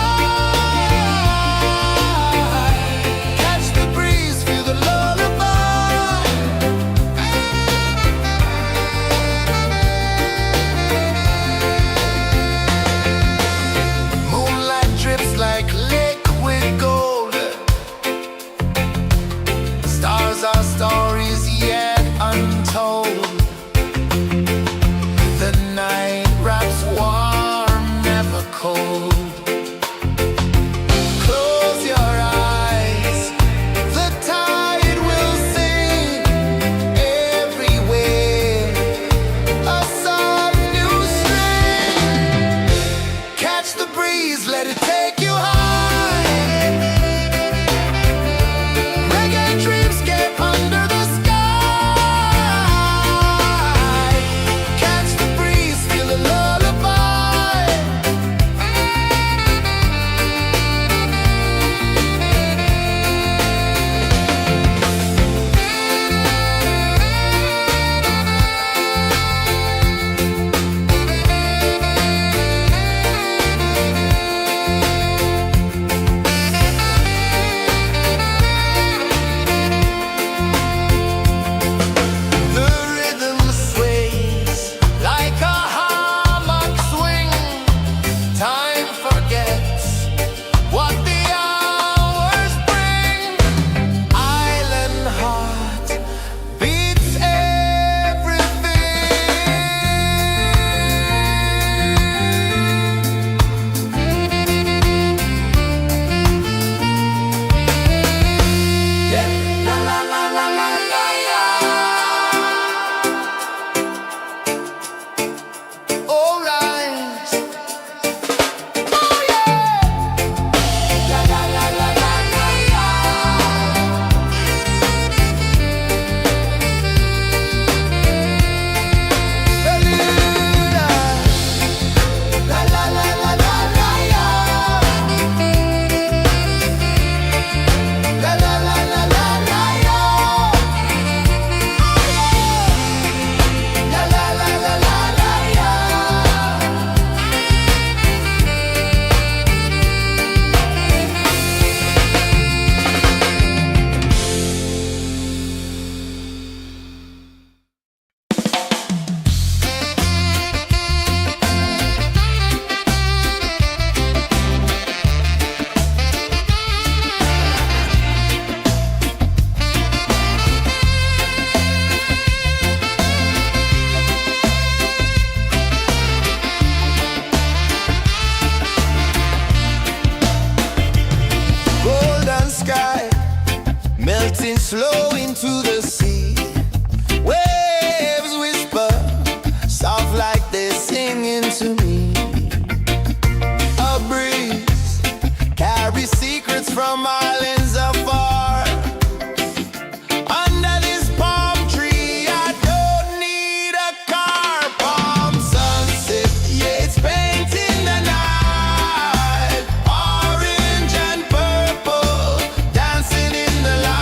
Our stories yet untold. The night wraps warm, never cold. Close your eyes, the tide will sing everywhere. A soft new string. Catch the breeze, let it take you high. Slow into the sea. Waves whisper, soft like they're singing to me. A breeze carries secrets from islands afar. Under this palm tree, I don't need a car. Palm sunset, yeah, it's painting the night. Orange and purple, dancing in the light.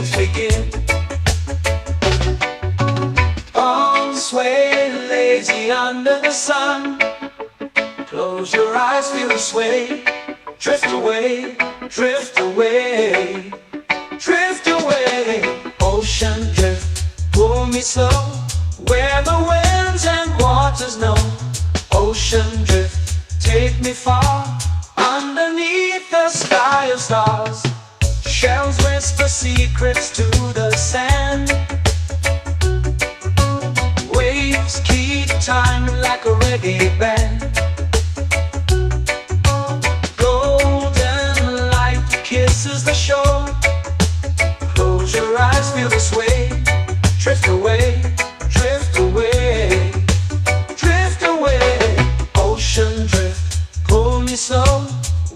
waves begin. Palms sway lazy under the sun. Close your eyes, feel the sway. Drift away, drift away, drift away. Ocean drift, pull me slow, where the winds and waters know. Ocean drift, take me far, underneath the sky of stars. Shells whisper secrets to the sand. Waves keep time like a reggae band. Golden light kisses the shore. Close your eyes, feel the sway. Drift away, drift away, drift away. Ocean drift, pull me slow,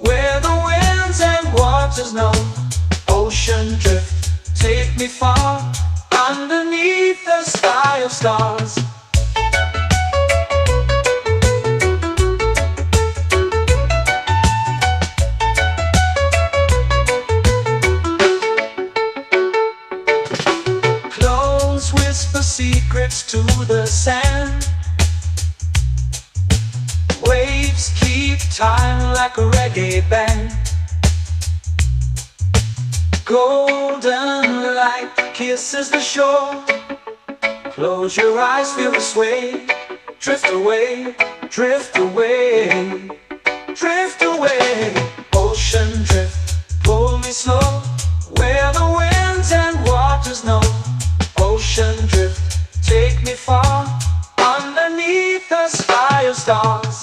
where the winds and waters know. Ocean drift, take me far, underneath the sky of stars. Clones whisper secrets to the sand. Waves keep time like a reggae band. Golden light kisses the shore. Close your eyes, feel the sway. Drift away, drift away, drift away. Ocean drift, pull me slow, where the winds and waters know. Ocean drift, take me far, underneath the sky of stars.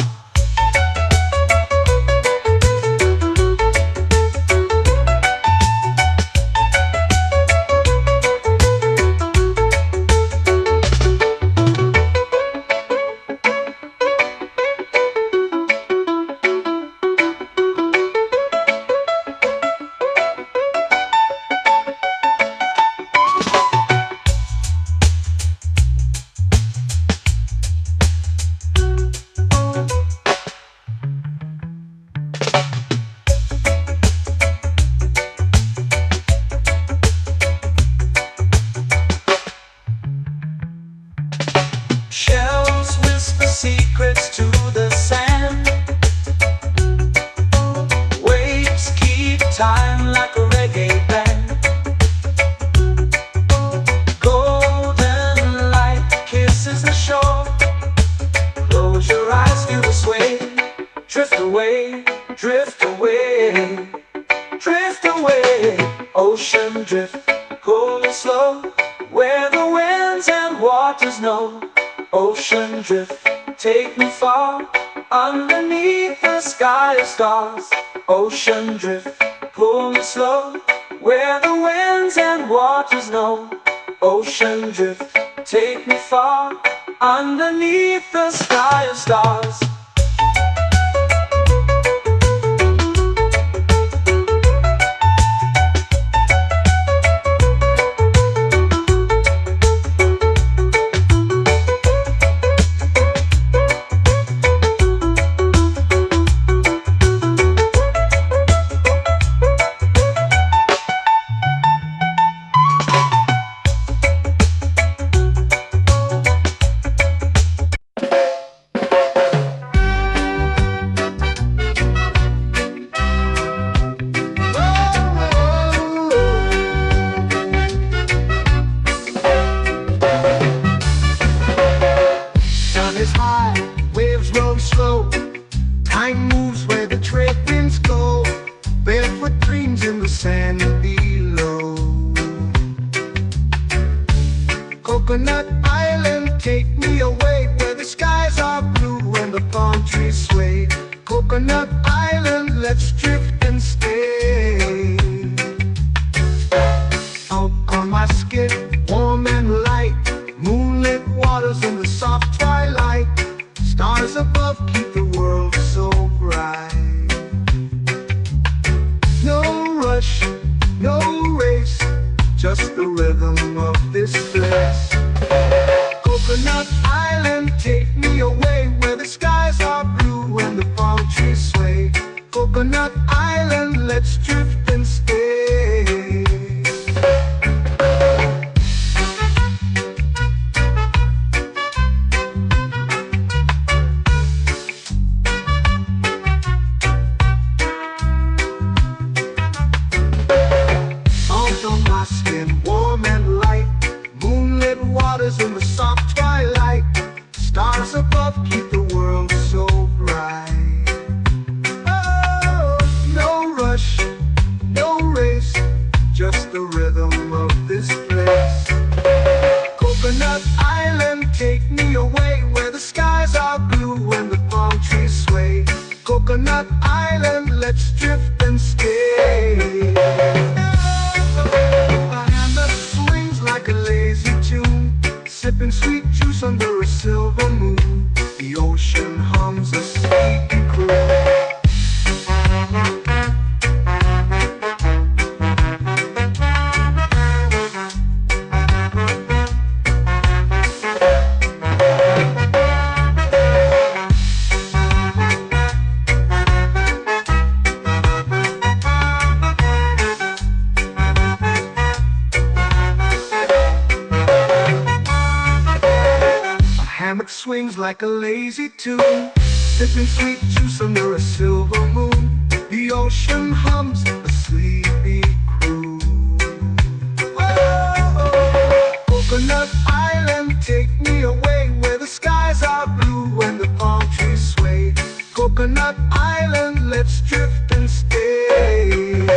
Shells whisper secrets to the sand. Waves keep time like a reggae band. Golden light kisses the shore. Close your eyes, feel the sway. Drift away, drift away, drift away. Ocean drift, pull me slow, where the winds and waters know. Ocean drift, take me far, underneath the sky of stars. Ocean drift, pull me slow, where the winds and waters know. Ocean drift, take me far, underneath the sky of stars. Time moves where the trade winds go. Barefoot dreams in the sand below. Coconut Island, take me away, where the skies are blue and the palm trees sway. Coconut Island, let's drift and stay. Out on my skin, warm and light, moonlit waters in the soft twilight. Stars above keep the world so bright. No rush, no race, just the rhythm of this place. Coconut Island, take me away, where the skies are blue and the palm trees sway. Coconut Island, let's drift and stay. my skin warm and light. Moonlit waters in the soft twilight. Stars above keep the world so bright. Oh, no rush, no race, just the rhythm of this place. Coconut Island, take me away where the skies are blue and the palm trees sway. Coconut Island, let's drift and stay. A hand that swings like a lazy tune, sipping sweet juice under a silver moon. The ocean hums a sleepy croon. Hammock swings like a lazy tune, sipping sweet juice under a silver moon. The ocean hums a sleepy croon. Whoa, Coconut Island, take me away where the skies are blue and the palm trees sway. Coconut Island, let's drift and stay.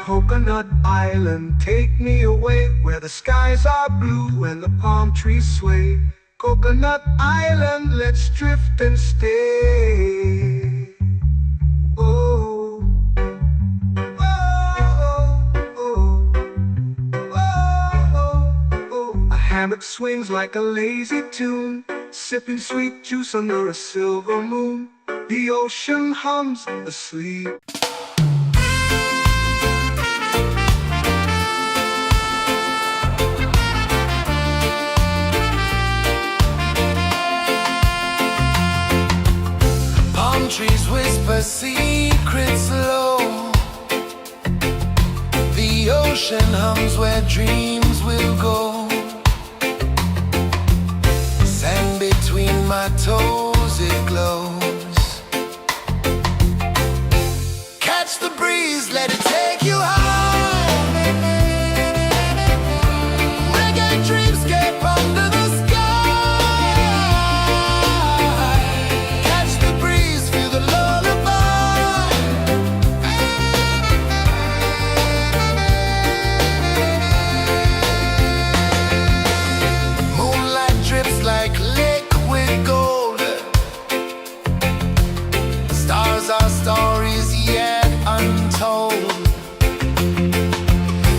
Coconut Island, take me away where the skies are blue and the palm trees sway. Coconut Island, let's drift and stay. Oh, oh, oh, oh, oh. A hammock swings like a lazy tune, sipping sweet juice under a silver moon. The ocean hums asleep. Trees whisper secrets low. The ocean hums where dreams will go. Sand between my toes, it glows. Catch the breeze, let it take you high. Reggae dreamscape under the sky. Our stories yet untold.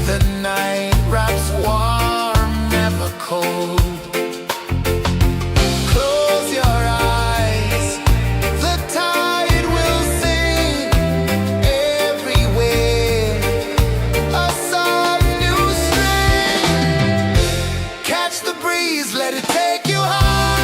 The night wraps warm, never cold. Close your eyes, the tide will sing everywhere. A soft new string. Catch the breeze, let it take you high.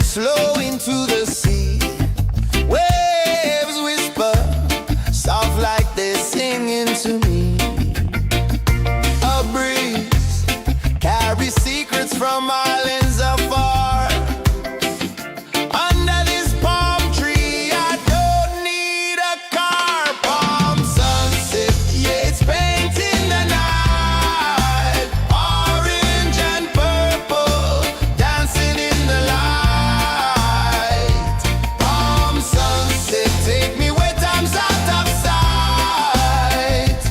flow into the sea. Waves whisper, soft like they're singing to me. A breeze carries secrets from islands afar. Under this palm tree, I don't need a car. Palm sunset, yeah, it's painting the night. Orange and purple, dancing in the light. Palm sunset, take me where time's out of sight.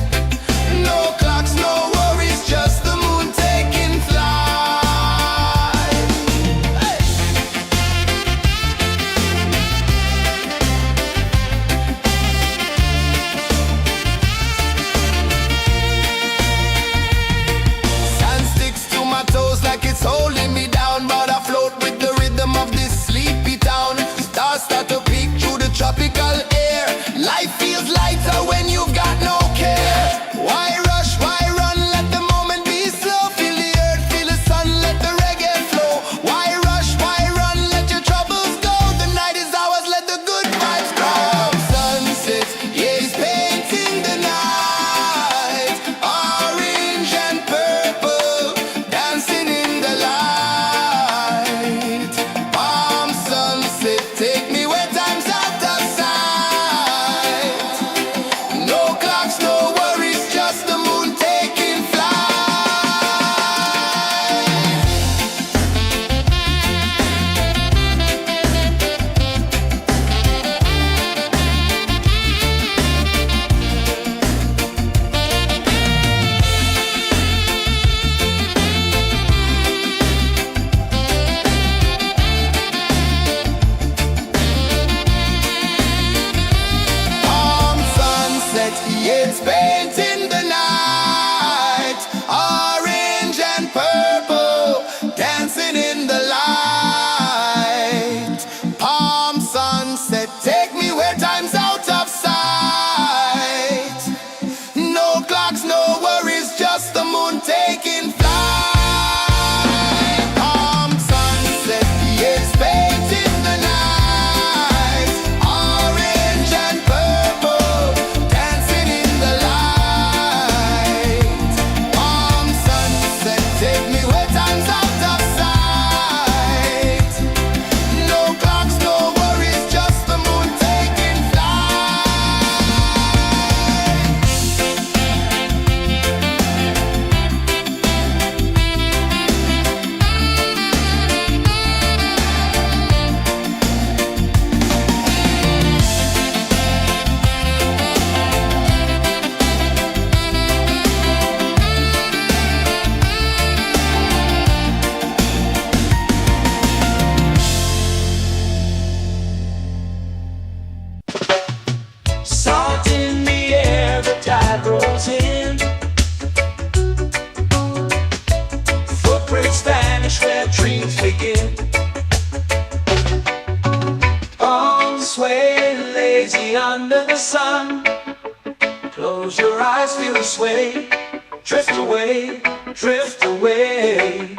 No clocks, no worries, just the moon taking flight. Hey! Sand sticks to my toes like it's holding me down, but I float with the rhythm of this sleepy town. Stars start to peek through the tropical air. Life feels lighter when you've got no care. Why rush, why run, let the moment be slow. Feel the earth, feel the sun, let the reggae flow. Why rush, why run, let your troubles go. The night is ours, let the good vibes grow. Sunset, yeah, it's painting the night. Orange and purple, dancing in the light. Palm sunset, take me where time's out of sight. No clocks, no worries, just the moon taking flight. Palm sunset, yeah, it's painting the night. Orange and purple, dancing in the light. Palm sunset, take me where time's out of sight. No clocks, no worries, just the moon taking flight. Palm sunset, yeah, it's painting the night. Orange and purple, dancing in the light. Palm sunset, take me where time's out of sight. No clocks, no worries, just the moon taking flight. Salt in the air, the tide rolls in. Footprints vanish where dreams begin. All sway lazy under the sun. Close your eyes, feel the sway. Drift away, drift away,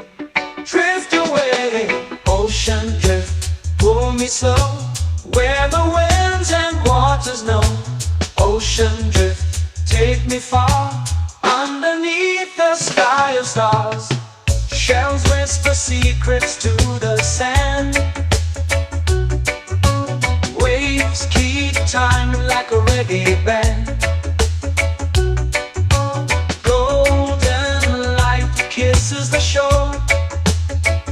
drift away. Ocean drift, pull me slow, where the winds and waters know. Ocean drift, take me far, underneath the sky of stars. Shells whisper secrets to the sand. Waves keep time like a reggae band. Golden light kisses the shore.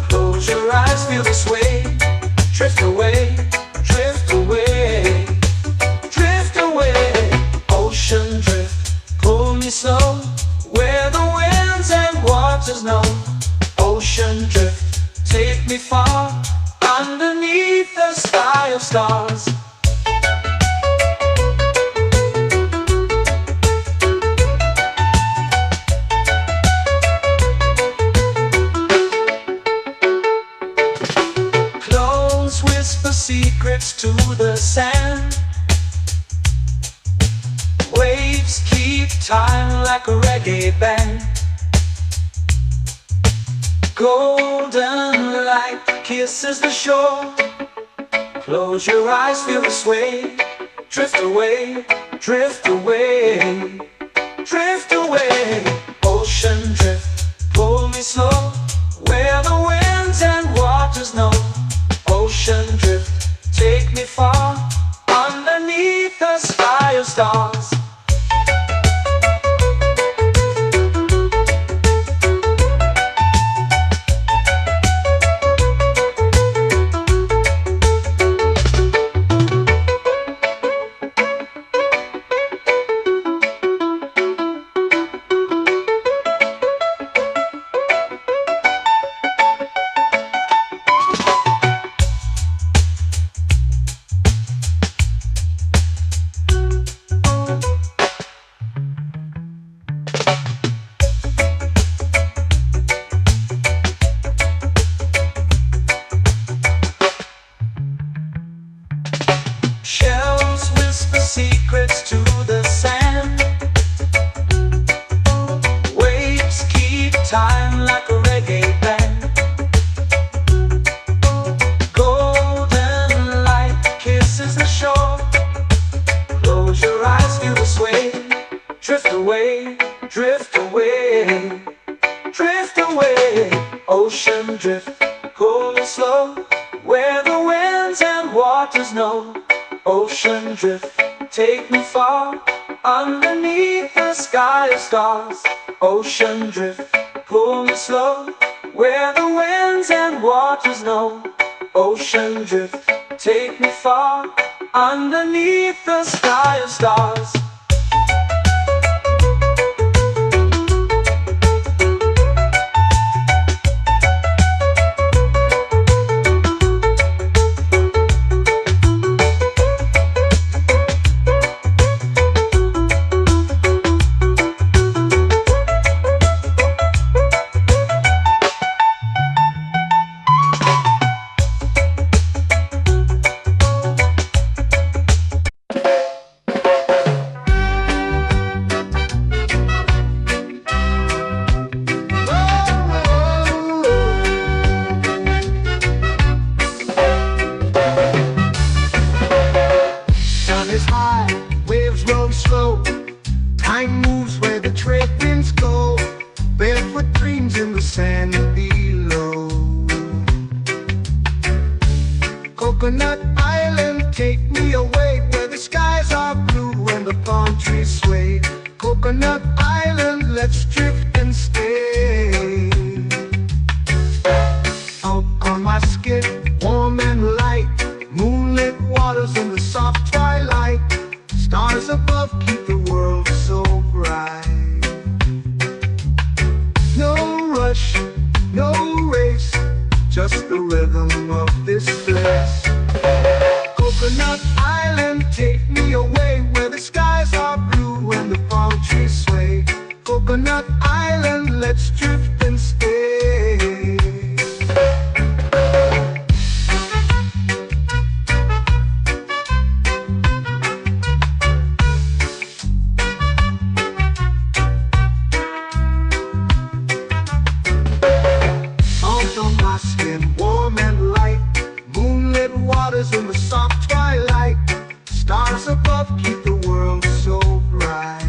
Close your eyes, feel the sway. Drift away, drift away, drift away. Ocean drift, pull me slow, where the winds and waters know. Ocean drift, take me far, underneath the sky of stars. Close whisper secrets to the sand. Waves keep time like a reggae band. Golden light light kisses the shore. Close your eyes, feel the sway. Drift away, drift away, drift away. Ocean drift, pull me slow, where the winds and waters know. Ocean drift, take me far, underneath the sky of stars. Shells whisper secrets to the sand. Waves keep time like a reggae band. Golden light kisses the shore. Close your eyes, feel the sway. Drift away, drift away, drift away. Ocean drift, pull me slow, where the winds and waters know. Ocean drift, take me far, underneath the sky of stars. Ocean drift, pull me slow, where the winds and waters know. Ocean drift, take me far, underneath the sky of stars. Time moves where the trade winds go. Barefoot dreams in the sand below. Coconut Island, take me away, where the skies are blue and the palm trees sway. Coconut Island, let's drift and stay. Out on my skin, warm and light, moonlit waters in the soft twilight. Stars above keep the world so bright. No rush, no race, just the rhythm of this place. Coconut Island, take me away, where the skies are blue and the palm trees sway. Coconut Island, let's drift and stay. Warm and light, moonlit waters in the soft twilight. Stars above keep the world so bright.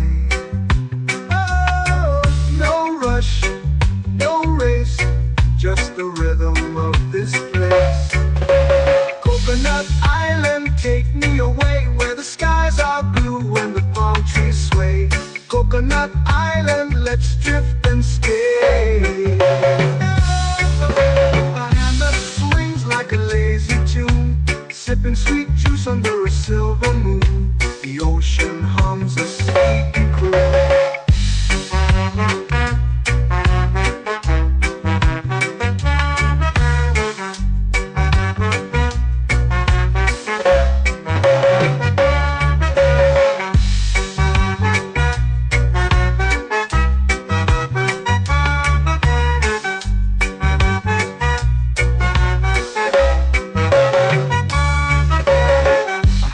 Oh, no rush, no race, just the rhythm of this place. Coconut Island, take me away, where the skies are blue and the palm trees sway. Coconut Island, let's drift and stay. Like a lazy tune, sipping sweet juice under a silver moon. The ocean hums a sleepy croon.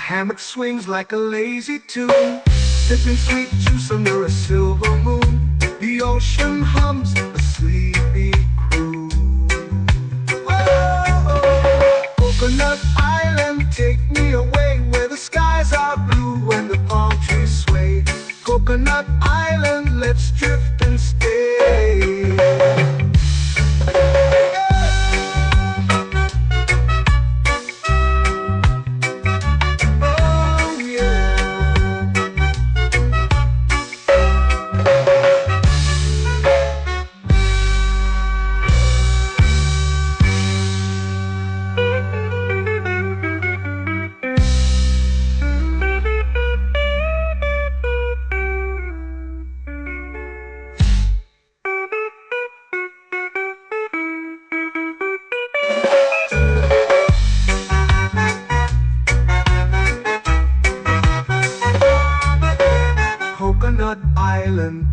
Hammock swings like a lazy tune, sipping sweet juice under a silver moon. The ocean hums a sleepy croon. Whoa!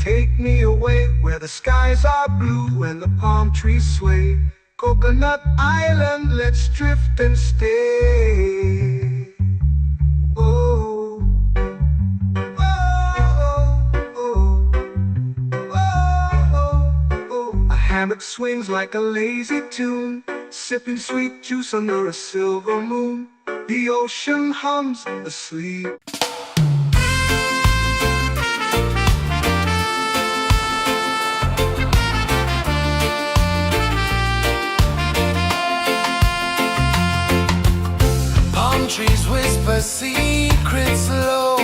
take me away where the skies are blue and the palm trees sway. Coconut Island, let's drift and stay. Oh, oh, oh, oh, oh. A hammock swings like a lazy tune, sipping sweet juice under a silver moon. The ocean hums asleep. Palm trees whisper secrets low.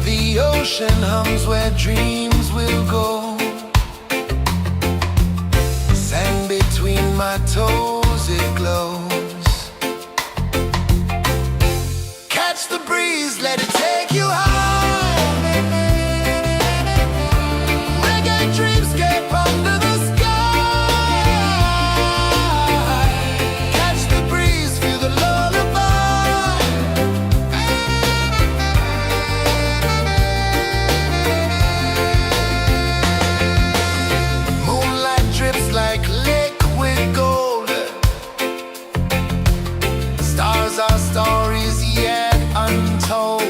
The ocean hums where dreams will go. Sand between my toes, it glows. Catch the breeze, let it take you high. Reggae dreamscape under the sky. Catch the breeze, feel the lullaby. Moonlight drips like liquid gold. Stars are stories yet untold.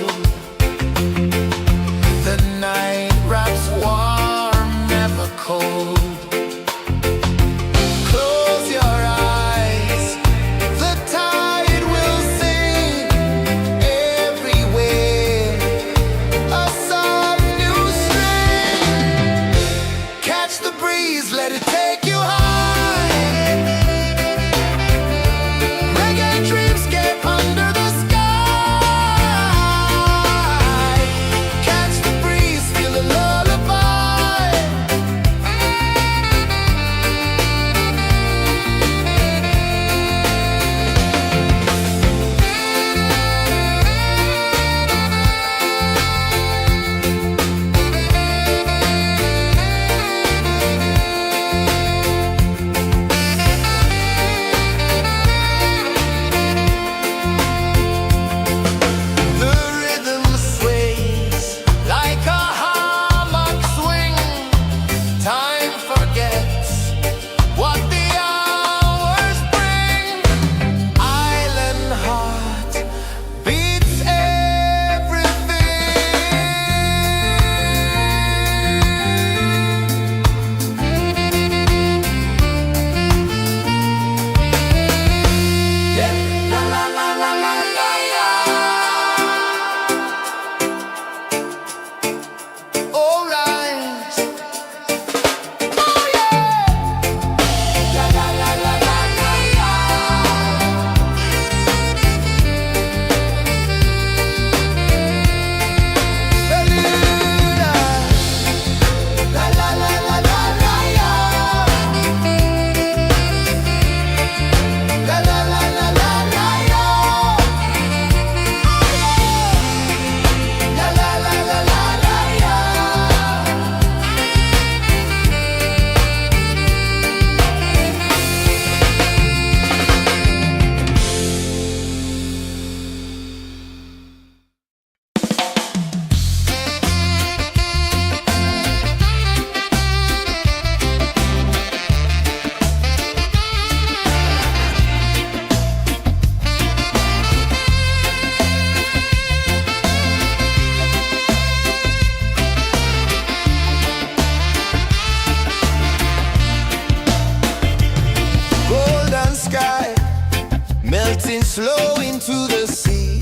The night wraps warm, never cold. Close your eyes, the tide will sing everywhere. A soft new string. Catch the breeze, let it take you high. Reggae dreamscape under the sky. Catch the breeze, feel the lullaby. The rhythm sways like a hammock swing. Time forgets what the hours bring. Island heart beats everything. Yeah. La la la la la la la. All right. Oh yeah. La la la la la la la. Bermuda. La la la la la la la. La la la la la la la. La la la la la la la. Golden sky melting slow into the sea.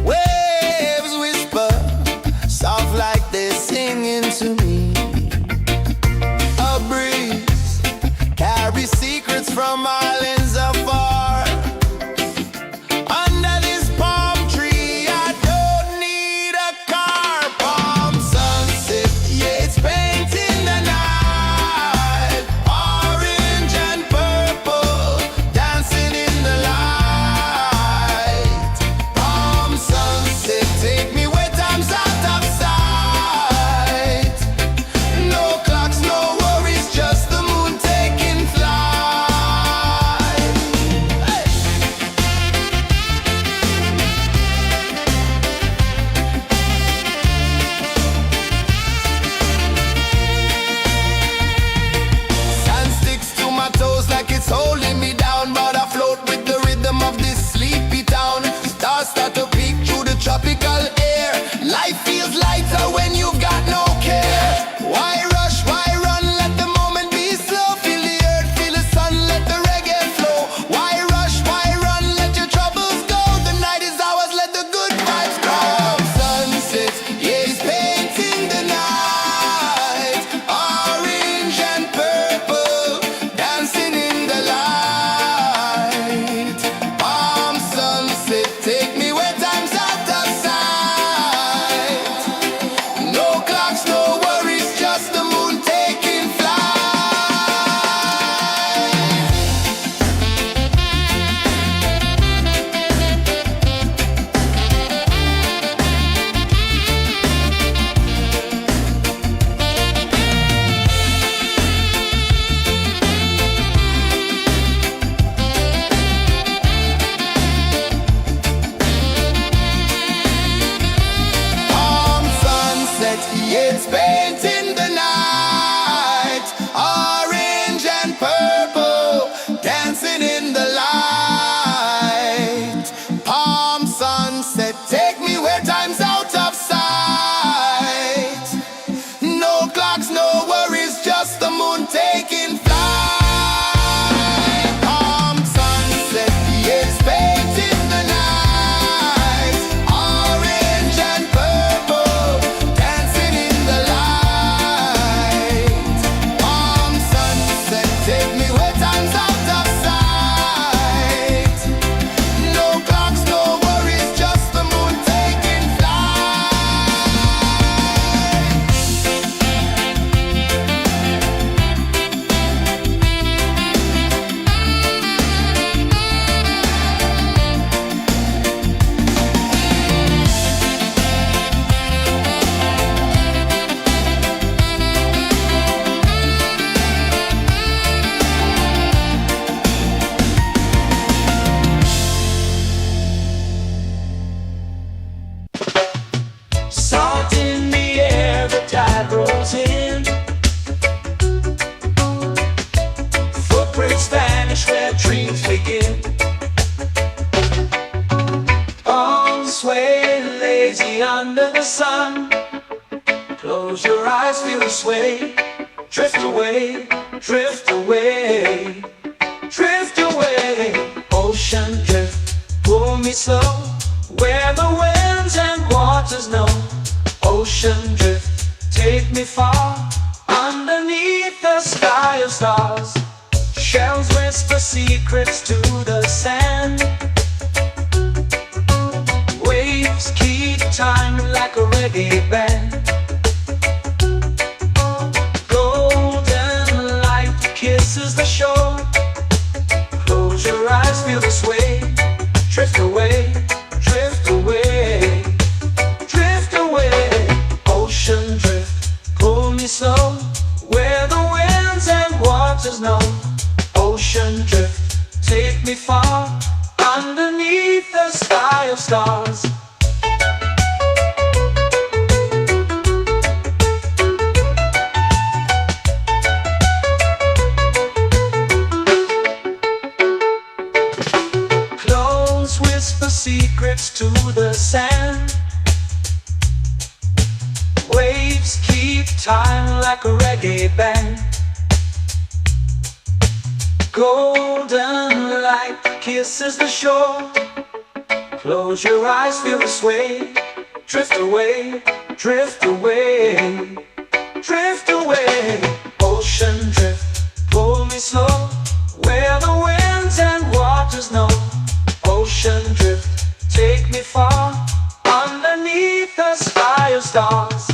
Waves whisper soft like they're singing to me. A breeze carries secrets from islands afar. Under this palm tree, I don't need a car. Palm sunset, yeah, it's painting the night. Orange and purple dancing in the light. waves begin. Arms sway lazy under the sun. Close your eyes, feel the sway. Drift away, drift away, drift away. Ocean drift, pull me slow, where the winds and waters know. Ocean drift, take me far, underneath the sky of stars. Shells whisper secrets to the sand. Waves keep time like a reggae band. Golden light kisses the shore. Close your eyes, feel the sway. Drift away, drift away, drift away. Ocean drift, pull me slow, where the winds and waters know. Ocean drift, take me far, underneath the sky of stars. Close whisper secrets to the sand. Waves keep time like a reggae band. Golden light kisses the shore. Close your eyes, feel the sway. Drift away, drift away, drift away. Ocean drift, pull me slow, where the winds and waters know. Ocean drift, take me far, underneath the sky of stars.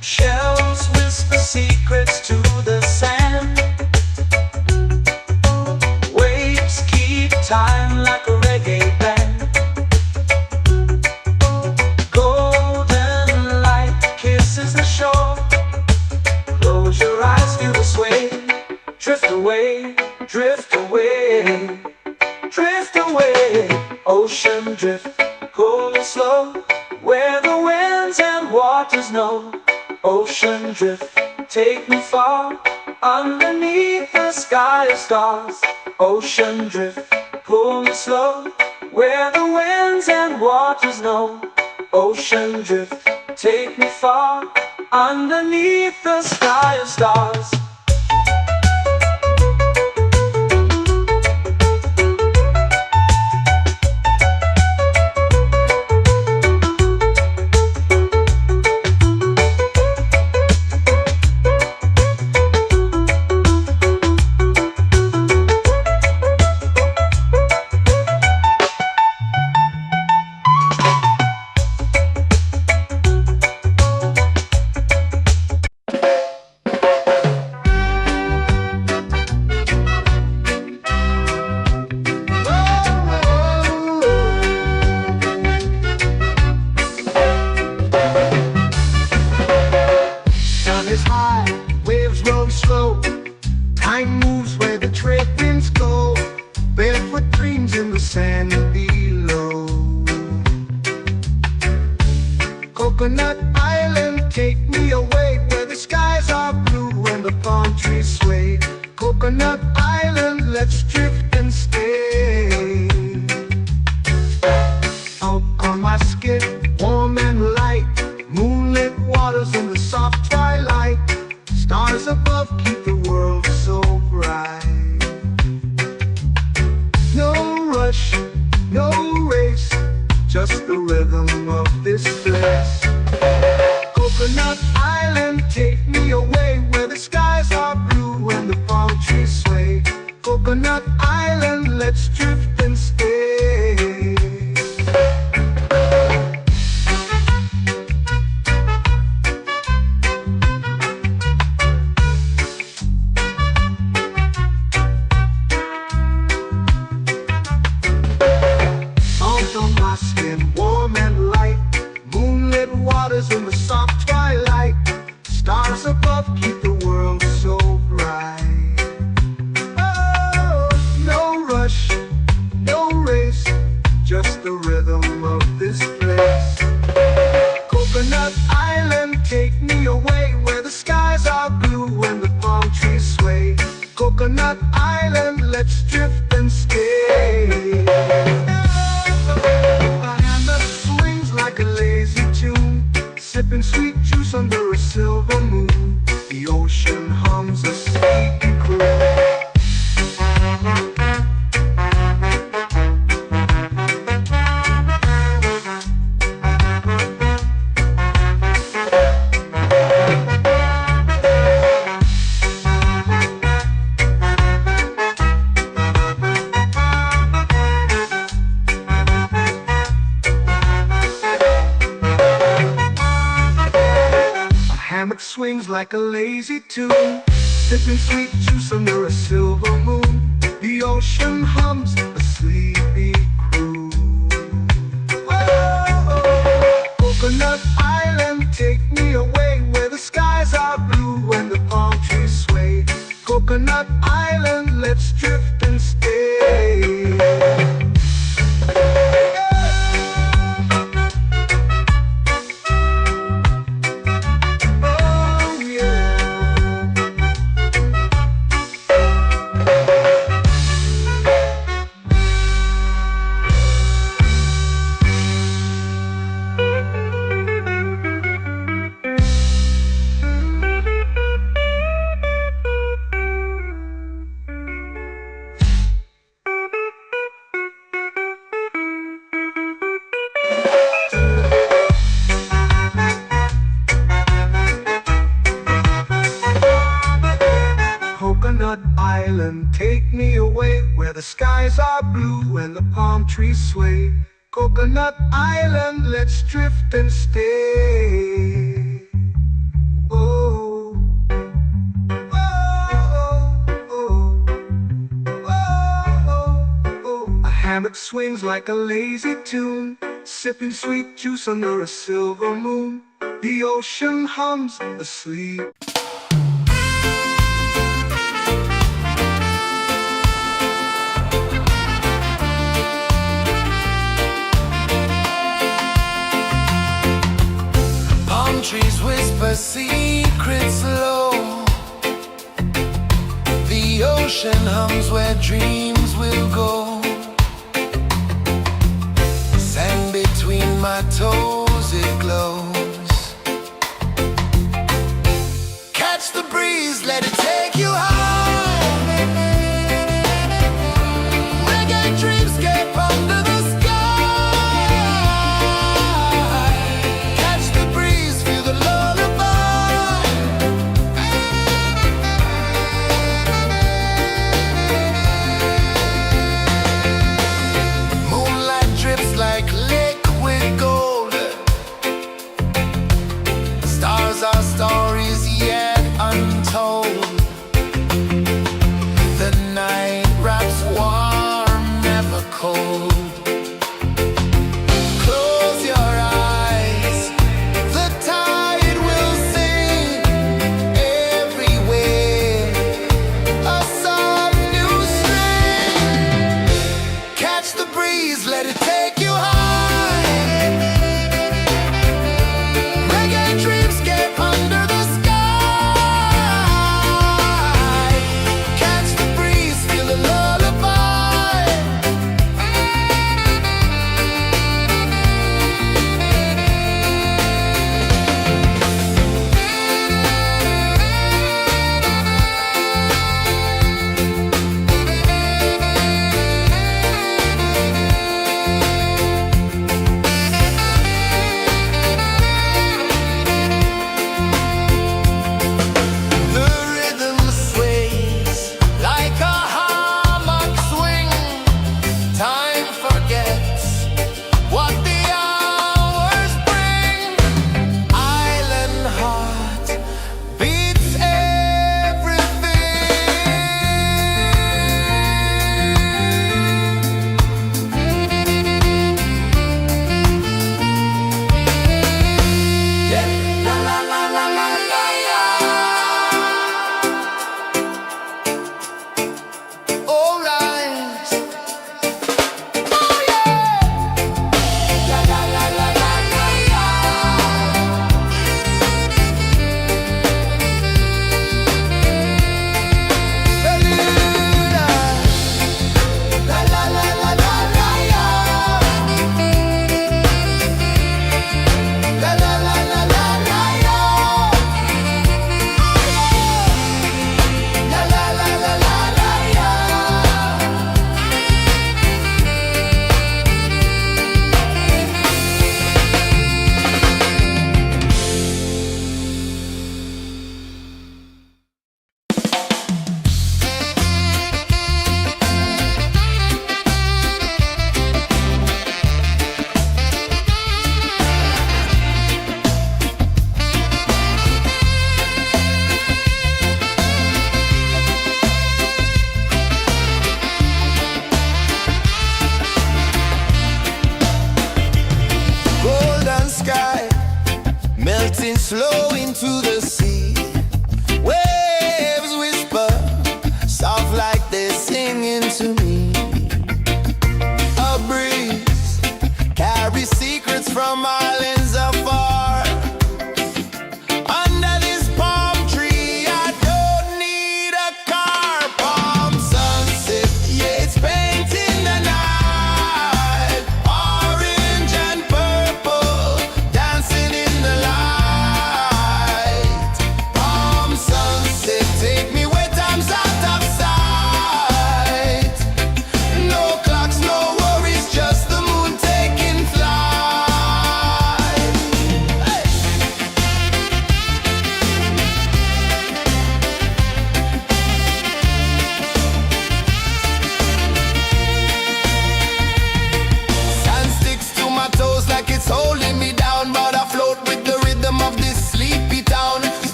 Shells whisper secrets to the sand. Waves keep time like a reggae band. Golden light kisses the shore. Close your eyes, feel the sway. Drift away, drift away, drift away. Ocean drift, pull me slow, where the winds and waters know. Ocean drift, take me far, underneath the sky of stars. Ocean drift, pull me slow, where the winds and waters know. Ocean drift, take me far, underneath the sky of stars. Time moves where the trade winds go. Barefoot dreams in the sand below. Coconut Island, take me away, where the skies are blue and the palm trees sway. Coconut Island, let's drift and stay. Out on my skin, warm and light, moonlit waters in the soft twilight. Stars above keep the world so bright. No rush, no race, just the rhythm of this place. Coconut Island, take me away, where the skies are blue and the palm trees sway. Coconut Island, let's drift and stay. swings like a lazy tune, sipping sweet juice under a silver moon. The ocean hums a sleepy croon. Whoa, Coconut Island, take me away where the skies are blue and the palm trees sway. Coconut Island, let's drift and stay. Coconut Island, take me away where the skies are blue and the palm trees sway. Coconut Island, let's drift and stay. Oh, oh, oh, oh, oh. A hammock swings like a lazy tune, sipping sweet juice under a silver moon. The ocean hums asleep. Trees whisper secrets low. The ocean hums where dreams will go. Sand between my toes, it glows. Catch the breeze, let it take you high. Reggae dreamscape under the sky. Our stories yet untold. The night wraps warm, never cold. Close your eyes, the tide will sing everywhere. A soft new string. Catch the breeze, let it take you high.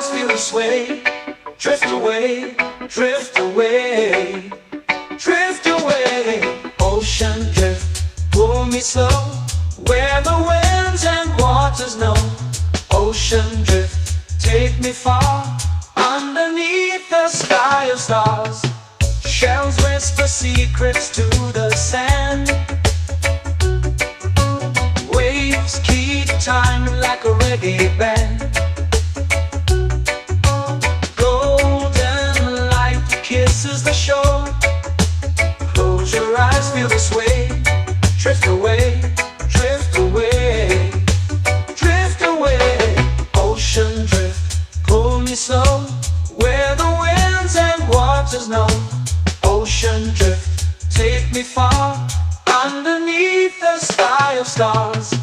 eyes feel the sway. Drift away, drift away, drift away. Ocean drift, pull me slow, where the winds and waters know. Ocean drift, take me far, underneath the sky of stars. Shells whisper secrets to the sand. Waves keep time like a reggae band. Golden light kisses the shore. Close your eyes, feel the sway. Drift away, drift away, drift away. Ocean drift, pull me slow, where the winds and waters know. Ocean drift, take me far, underneath the sky of stars.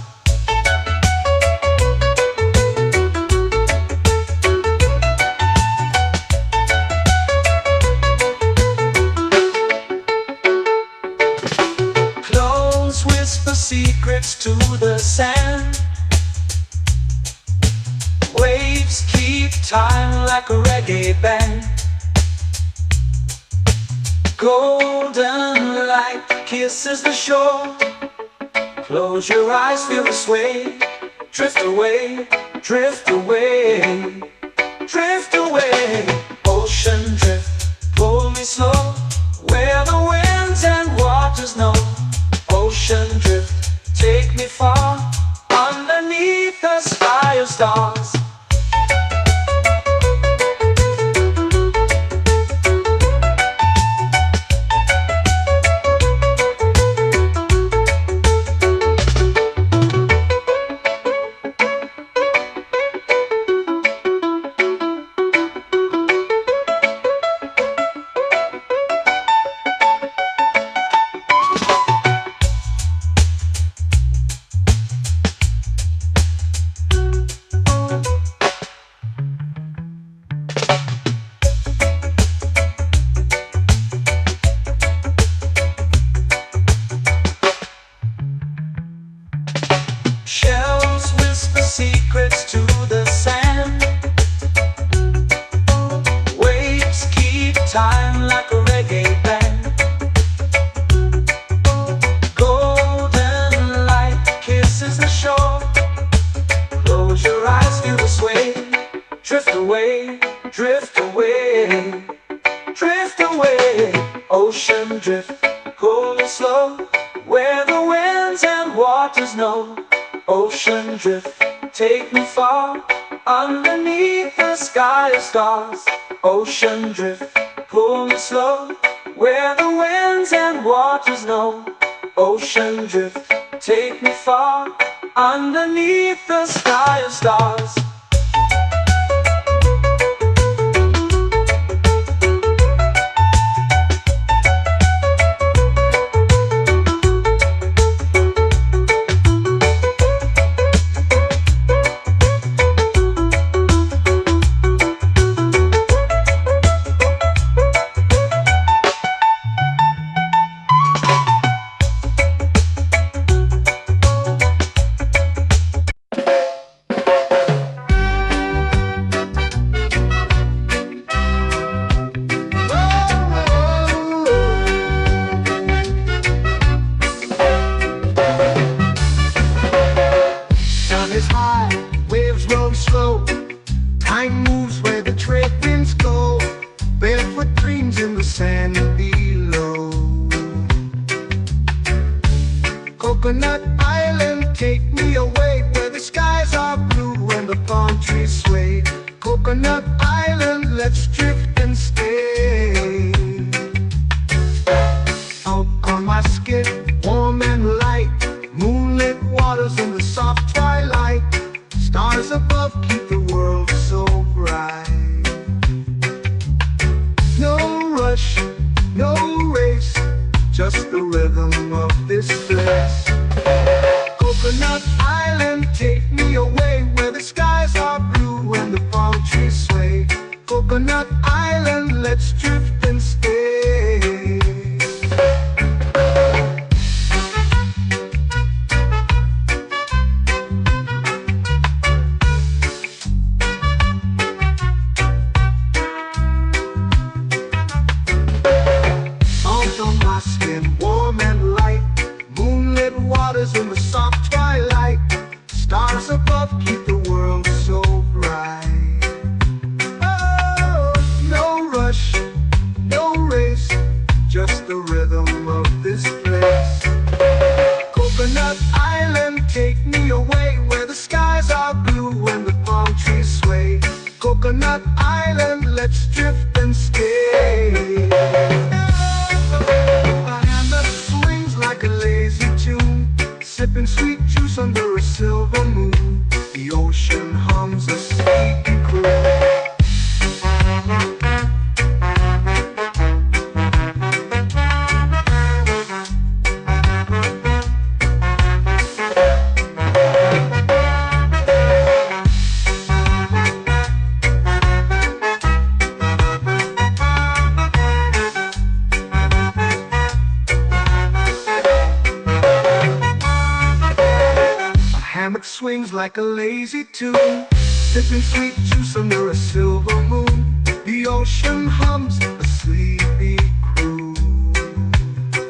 Close whisper secrets to the sand. Waves keep time like a reggae band. Golden light kisses the shore. Close your eyes, feel the sway. Drift away, drift away, drift away. Ocean drift, pull me slow, where the winds and waters know. Ocean drift, take me far, underneath the sky of stars. Shells whisper secrets to the sand. Waves keep time like a reggae band. Golden light kisses the shore. Close your eyes, feel the sway. Drift away, drift away, drift away. Ocean drift, pull me slow, where the winds and waters know. Ocean drift, take me far, underneath the sky of stars. Ocean drift, pull me slow, where the winds and waters know. Ocean drift, take me far, underneath the sky of stars. Is high, waves roll slow. Time moves where the trade winds go. Barefoot dreams in the sand below. Coconut Island, take me away, where the skies are blue and the palm trees sway. Coconut Island, let's drift and stay. Out on my skin, warm and light, moonlit waters in the soft twilight. Stars above keep the world so bright. No rush, no race, just the rhythm of this place. Coconut Island, take me away, where the skies are blue and the palm trees sway. Coconut Island, let's drift and stay. and stay. A hand that swings like a lazy tune, sipping sweet juice under a silver moon. The ocean hums a sleepy croon. Hammock swings like a lazy tune, sipping sweet juice under a silver moon. The ocean hums a sleepy croon.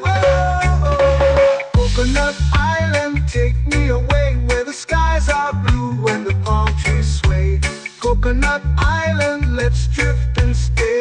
Whoa, Coconut Island, take me away where the skies are blue and the palm trees sway. Coconut Island, let's drift and stay.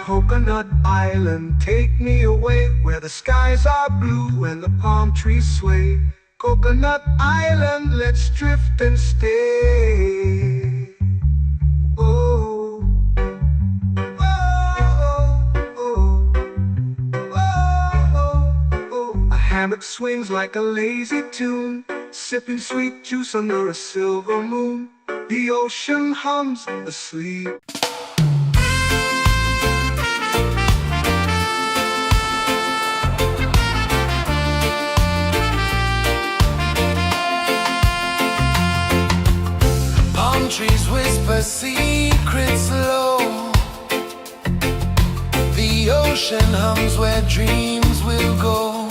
Coconut Island, take me away where the skies are blue and the palm trees sway. Coconut Island, let's drift and stay. Oh, oh, oh, oh, oh. A hammock swings like a lazy tune, sipping sweet juice under a silver moon. The ocean hums asleep. Trees whisper secrets low. The ocean hums where dreams will go.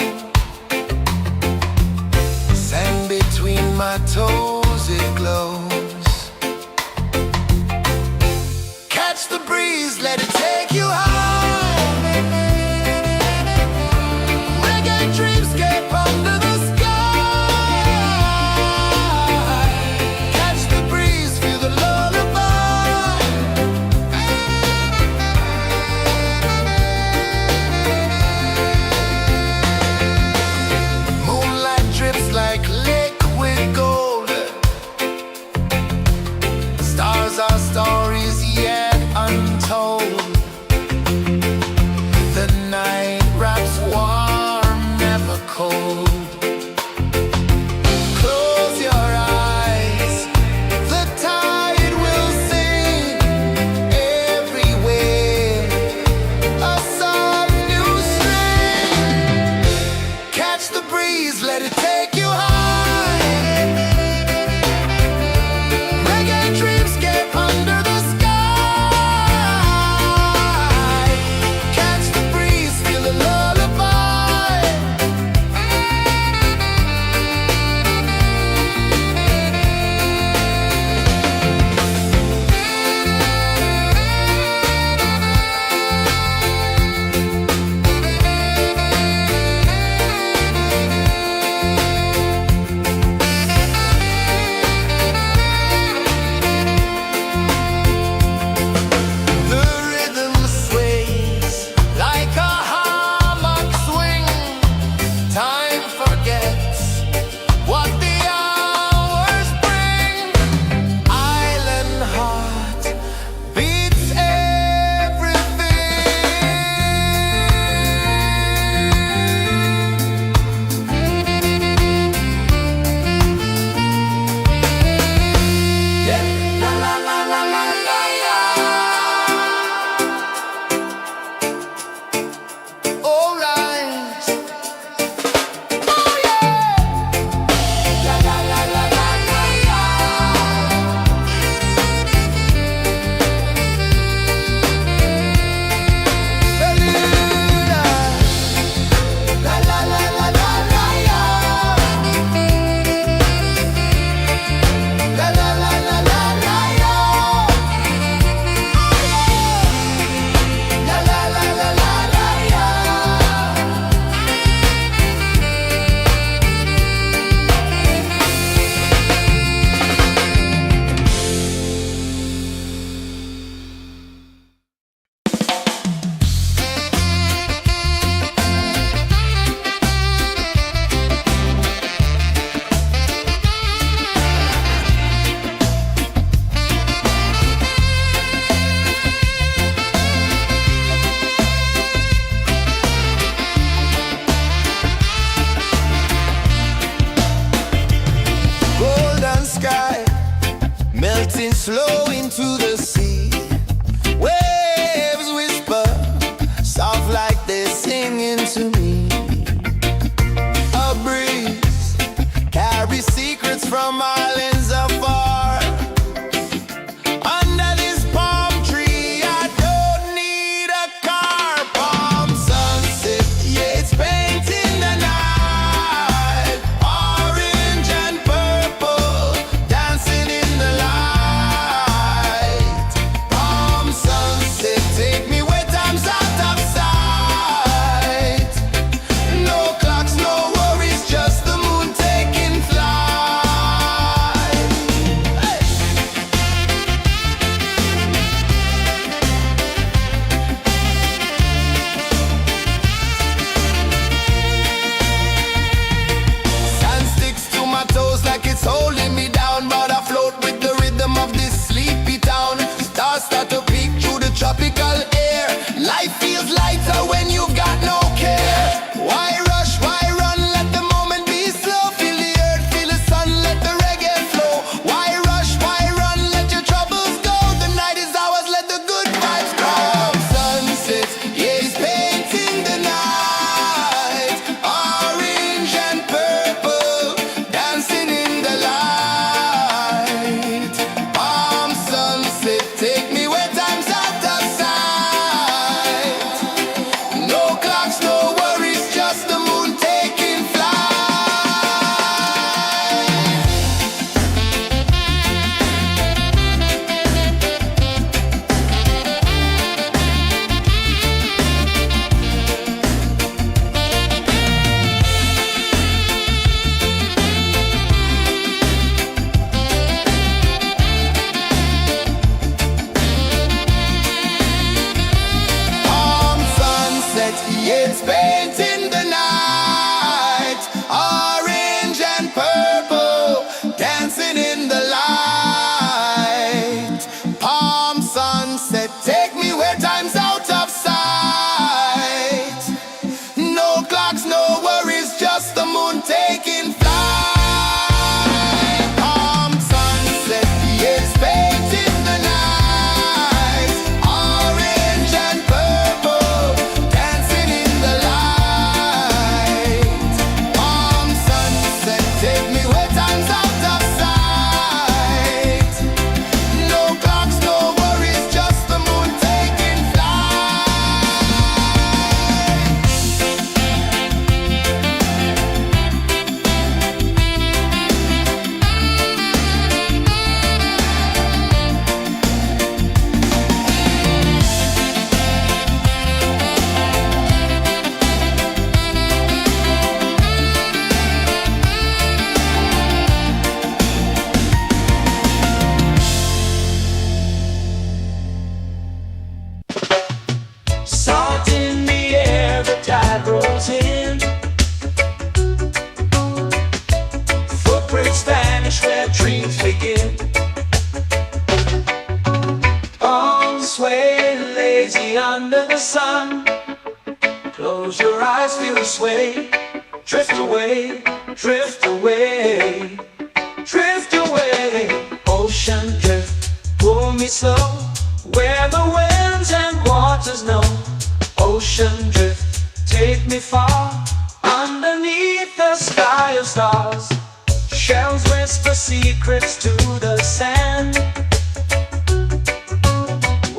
Sand between my toes, it glows. Catch the breeze, let it take you high. Reggae dreamscape under the sky. Our stories yet untold. The night wraps warm, never cold. Close your eyes, the tide will sing everywhere. A soft new string. Catch the breeze, let it take you high. flow into the sea. Waves whisper, soft like they're singing to me. A breeze carries secrets from islands afar. Under this palm tree, I don't need a car. Palm sunset, yeah, it's painting the night. Orange and purple, dancing in the light. Palm sunset, take me where time's out of sight. No clocks, no worries, just the moon taking flight. Hey! Sand sticks to my toes like it's holding me down, but I float with the rhythm of this sleepy town. Stars start to peek through the tropical air. Life feels lighter when you've got no care. Why rush, why run, let the moment be slow. Feel the earth, feel the sun, let the reggae flow. Why rush, why run, let your troubles go. The night is ours, let the good vibes grow. Sunset, yeah, it's painting the night. Orange and purple, dancing in the light. Palm sunset, take me where time's out of sight. No clocks, no worries, just the moon taking flight. Palm sunset, yeah, it's painting the night. Orange and purple, dancing in the light. Palm sunset, take me where time's out of sight. No clocks, no worries, just the moon taking flight. Palm sunset, yeah, it's painting the night. Orange and purple, dancing in the light. Palm sunset, take me where time's out of sight. No clocks, no worries, just the moon taking flight. Salt in the air, the tide rolls in. Footprints vanish where dreams begin. Arms sway lazy under the sun. Close your eyes, feel the sway. Drift away, drift away, drift away. Ocean drift, pull me slow, where the winds and waters know. Ocean drift, take me far, underneath the sky of stars. Shells whisper secrets to the sand.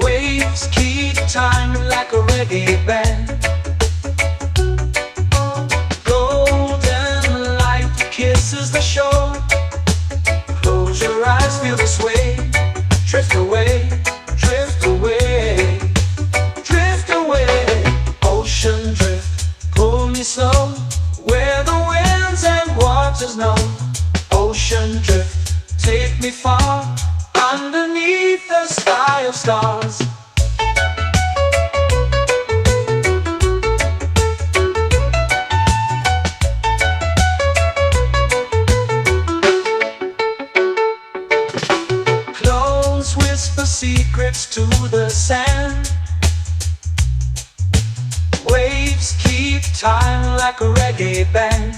Waves keep time like a reggae band. Golden light kisses the shore. Close your eyes, feel the sway. Drift away, drift away, drift away. Ocean drift, pull me slow, where the winds and waters know. Ocean drift, take me far, underneath the sky of stars. Clones whisper secrets to the sand. Waves keep time like a reggae band.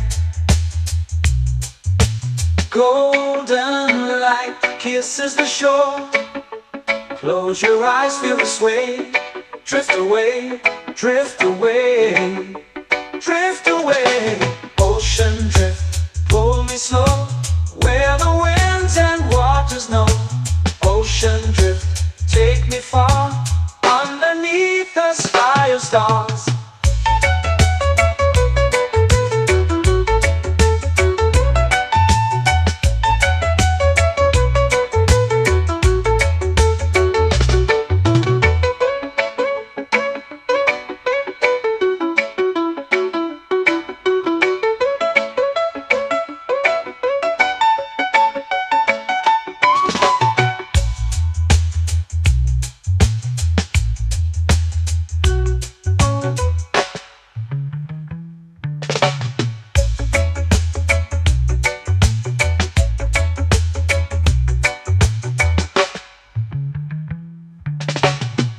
Golden light kisses the shore. Close your eyes, feel the sway. Drift away, drift away, drift away. Ocean drift, pull me slow, where the winds and waters know. Ocean drift, take me far, underneath the sky of stars.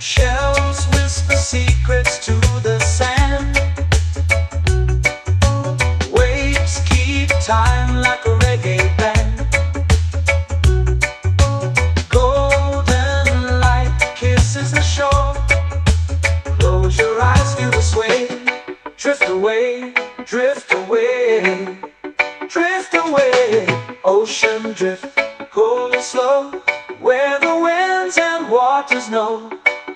Shells whisper secrets to the sand. Waves keep time like a reggae band. Golden light kisses the shore. Close your eyes, feel the sway. Drift away, drift away, drift away. Ocean drift, pull me slow, where the winds and waters know.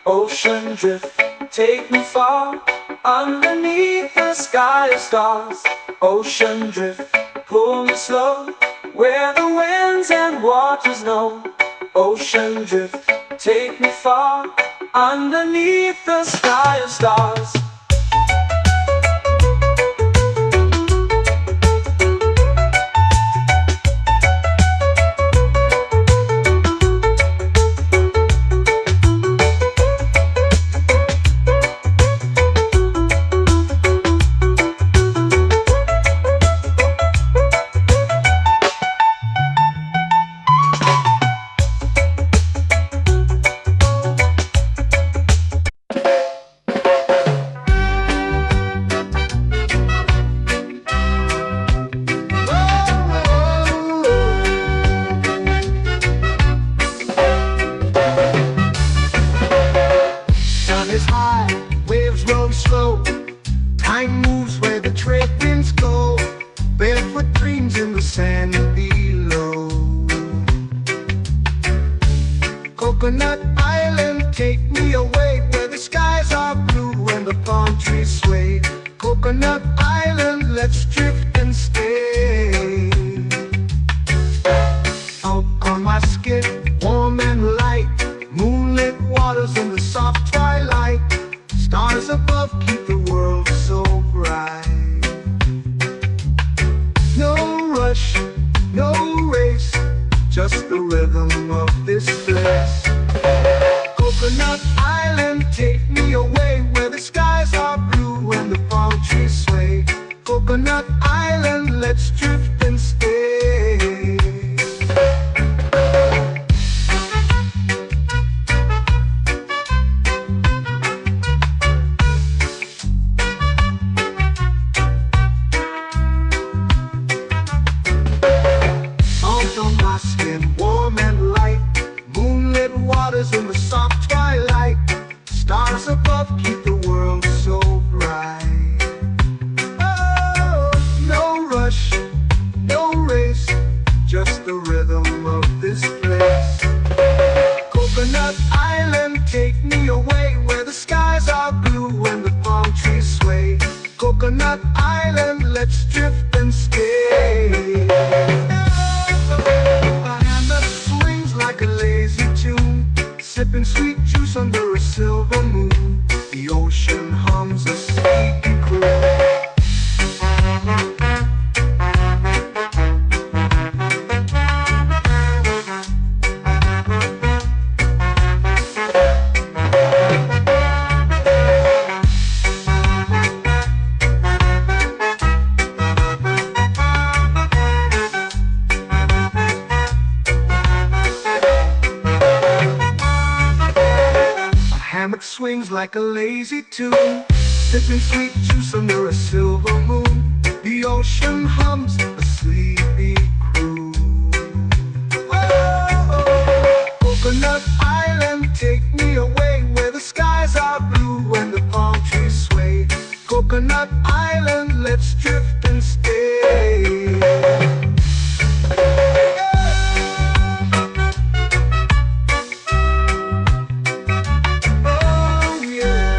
Ocean drift, take me far, underneath the sky of stars. Ocean drift, pull me slow, where the winds and waters know. Ocean drift, take me far, underneath the sky of stars. Is high, waves roll slow. Time moves where the trade winds go. Barefoot dreams in the sand below. Coconut Island, take me away, where the skies are blue and the palm trees sway. Coconut Island, let's drift and stay. Out on my skin, warm and light, moonlit waters in the soft twilight. Stars above keep the world so bright. No rush, no race, just the rhythm of this place. Coconut Island, take me away, where the skies are blue and the palm trees sway. Coconut Island, let's drift and stay. Warm and light, moonlit waters in the soft twilight. Stars above keep the world so bright. Oh, no rush, no race, just the rhythm of this place. Coconut Island, take me away, where the skies are blue and the palm trees sway. Coconut Island, let's drift and stay. Like a lazy tune, sipping sweet juice under a silver moon. The ocean hums a sleepy croon. Swings like a lazy tune, sipping sweet juice under a silver moon. The ocean hums a sleepy croon. Coconut Island, take me away where the skies are blue and the palm trees sway. Coconut Island, let's drift and stay. Oh yeah.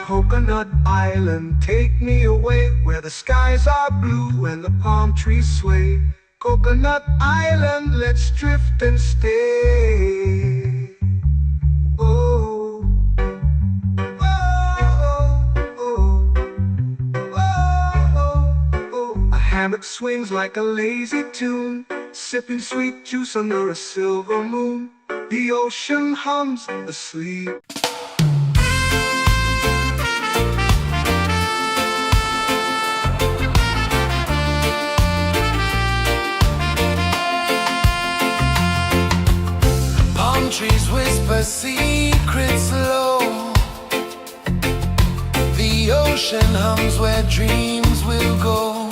Coconut Island, take me away where the skies are blue and the palm trees sway. Coconut Island, let's drift and stay. Oh, oh, oh, oh, oh. A hammock swings like a lazy tune, sipping sweet juice under a silver moon. The ocean hums asleep. Trees whisper secrets low. The ocean hums where dreams will go.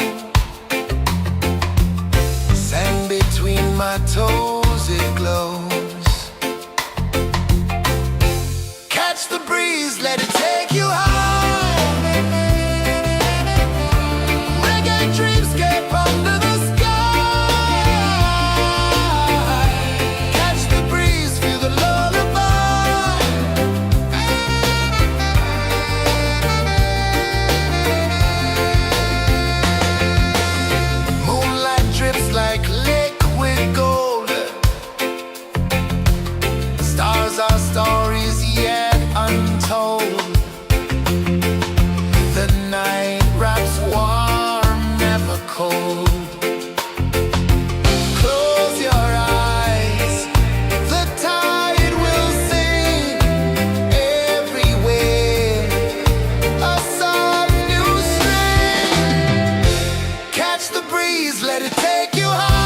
Sand between my toes, it glows. Catch the breeze, let it take you high. Reggae dreamscape under the sky. Our stories yet untold. The night wraps warm, never cold. Close your eyes, the tide will sing everywhere. A soft new string. Catch the breeze, let it take you high.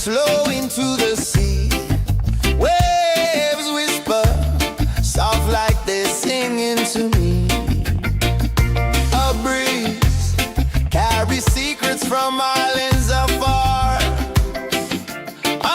flow into the sea. Waves whisper, soft like they're singing to me. A breeze carries secrets from islands afar.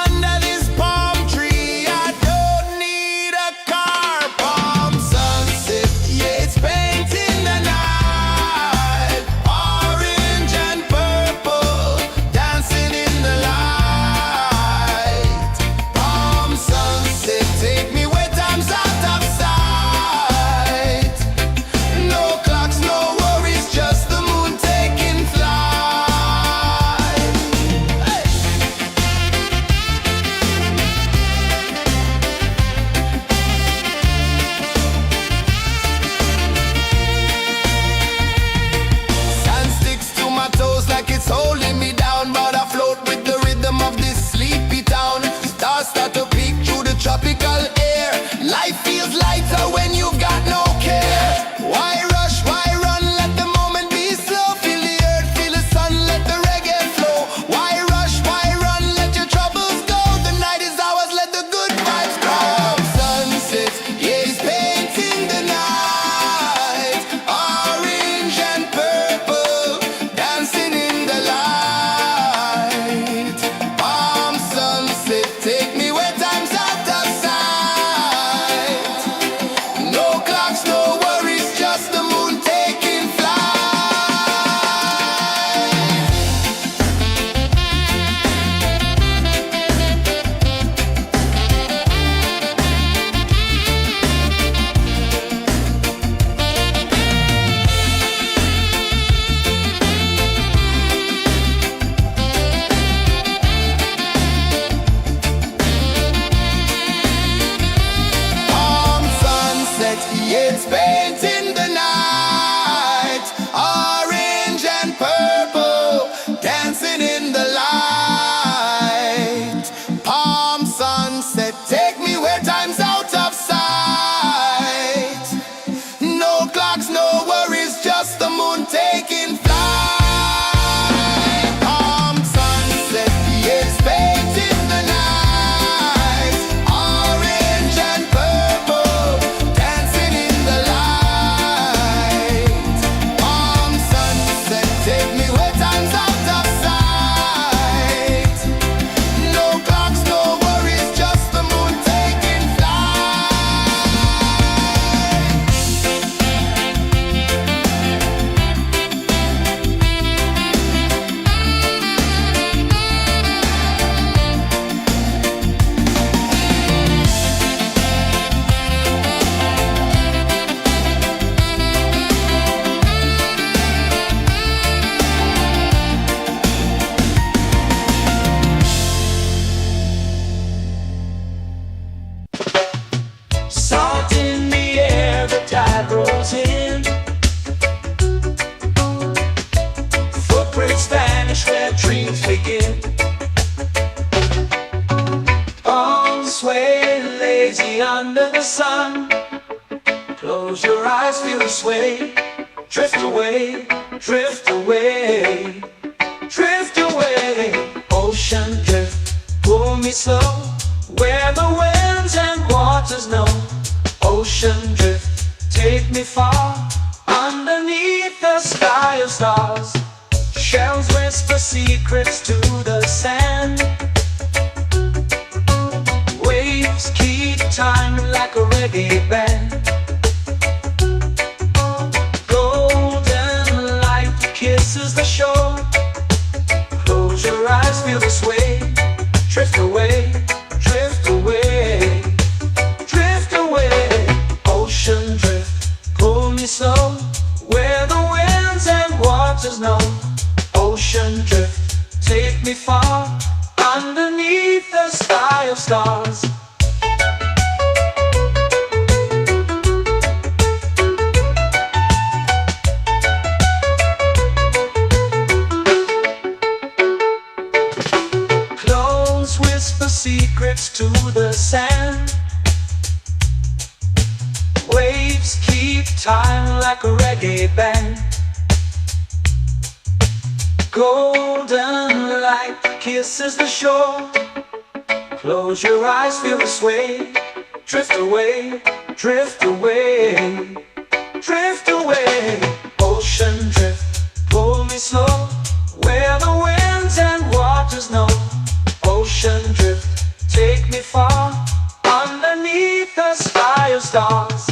Under this palm tree, I don't need a car. Palm sunset, yeah, it's painting the night. Orange and purple, dancing in the light. Palm sunset, take me where time's out of sight. No clocks, no worries, just the moon taking flight. Hey! Sand sticks to my toes like it's holding me down, but I float with the rhythm of this sleepy town. Stars start to peek through the tropical air. Life feels lighter when you've got no care. Why rush, why run, let the moment be slow. Feel the earth, feel the sun, let the reggae flow. Why rush, why run, let your troubles go. The night is ours, let the good vibes grow. Sunset, yeah, it's painting the night. Orange and purple, dancing in the light. Palm sunset, take me where time's out of sight. No clocks, no worries, just the moon taking flight. Palm sunset, yeah, it's painting the night. Orange and purple, dancing in the light. Palm sunset, take me where time's out of sight. No clocks, no worries, just the moon taking flight. Palm sunset, yeah, it's painting the night. Orange and purple, dancing in the light. Palm sunset, take me where time's out of sight. No clocks, no worries, just the moon taking flight. Salt in the air, the tide rolls in. Footprints vanish where dreams begin. Arms sway lazy under the sun. Close your eyes, feel the sway. Drift away, drift away, drift away. Ocean drift, pull me slow. Where the winds and waters know. Ocean drift, take me far. Underneath the sky of stars. Shells whisper secrets to the sand. Waves keep time like a reggae band. Golden light kisses the shore. Close your eyes, feel the sway. Drift away, drift away, drift away. Ocean drift, pull me slow. Where the winds and waters know. Ocean drift, take me far. Underneath the sky of stars. Clones whisper secrets to the sand. Waves keep time like a reggae band. Golden light kisses the shore. Close your eyes, feel the sway. Drift away, drift away, drift away. Ocean drift, pull me slow, where the winds and waters know. Ocean drift, take me far, underneath the sky of stars.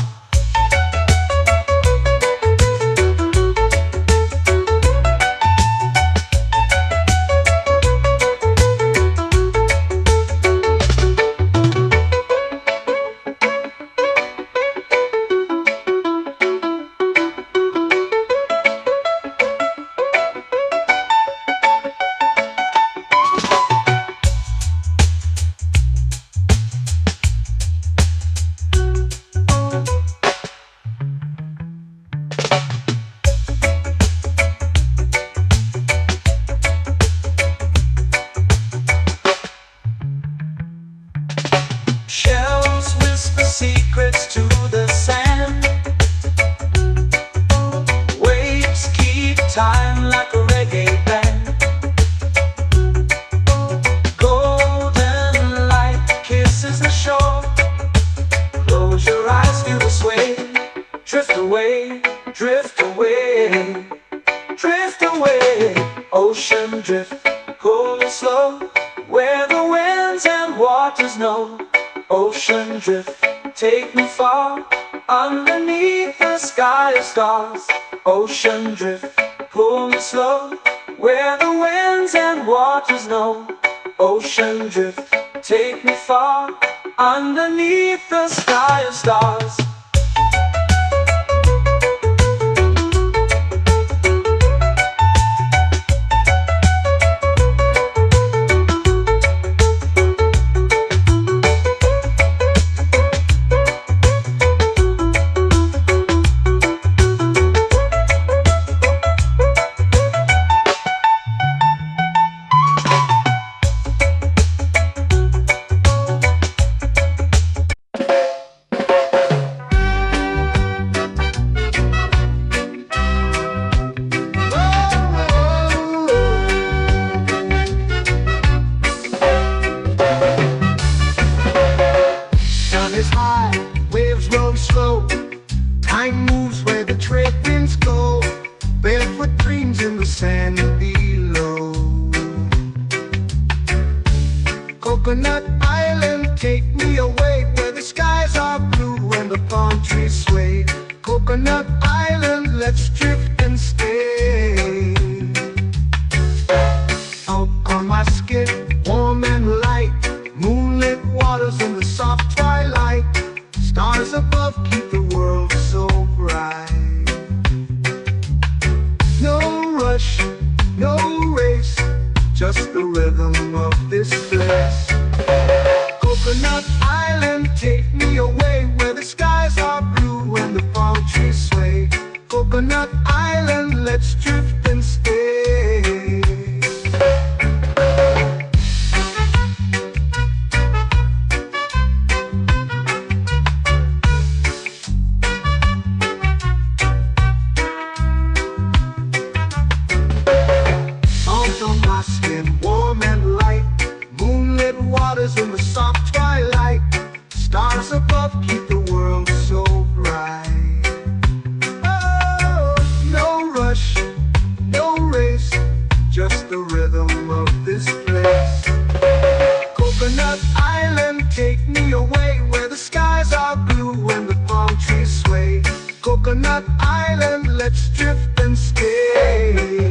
Shells whisper secrets to the sand. Waves keep time like a reggae band. Golden light kisses the shore. Close your eyes, feel the sway. Drift away, drift away, drift away. Ocean drift, pull it slow, where the winds and waters know. Ocean drift, take me far, underneath the sky of stars. Ocean drift, pull me slow, where the winds and waters know. Ocean drift, take me far, underneath the sky of stars. Sun is high, waves roll slow. Time moves where the trade winds go. Barefoot dreams in the sand below. Coconut Island, take me away, where the skies are blue and the palm trees sway. Coconut Island, let's drift and stay. Out on my skin, warm and light, moonlit waters in the soft twilight. Stars above keep the world so bright. No rush, no race, just the rhythm of this place. Coconut Island, take me away, where the skies are blue and the palm trees sway. Coconut Island, let's drift and stay. Salt on my skin, warm and light, moonlit waters in the soft twilight. Stars above keep the world so bright. Oh, no rush, no race, just the rhythm of this place. Coconut Island, take me away, where the skies are blue and the palm trees sway. Coconut Island, let's drift and stay.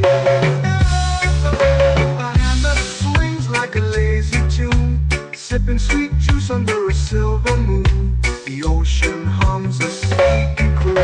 A hand that swings like a lazy tune, sipping sweet juice under a silver moon. The ocean hums a sleepy croon.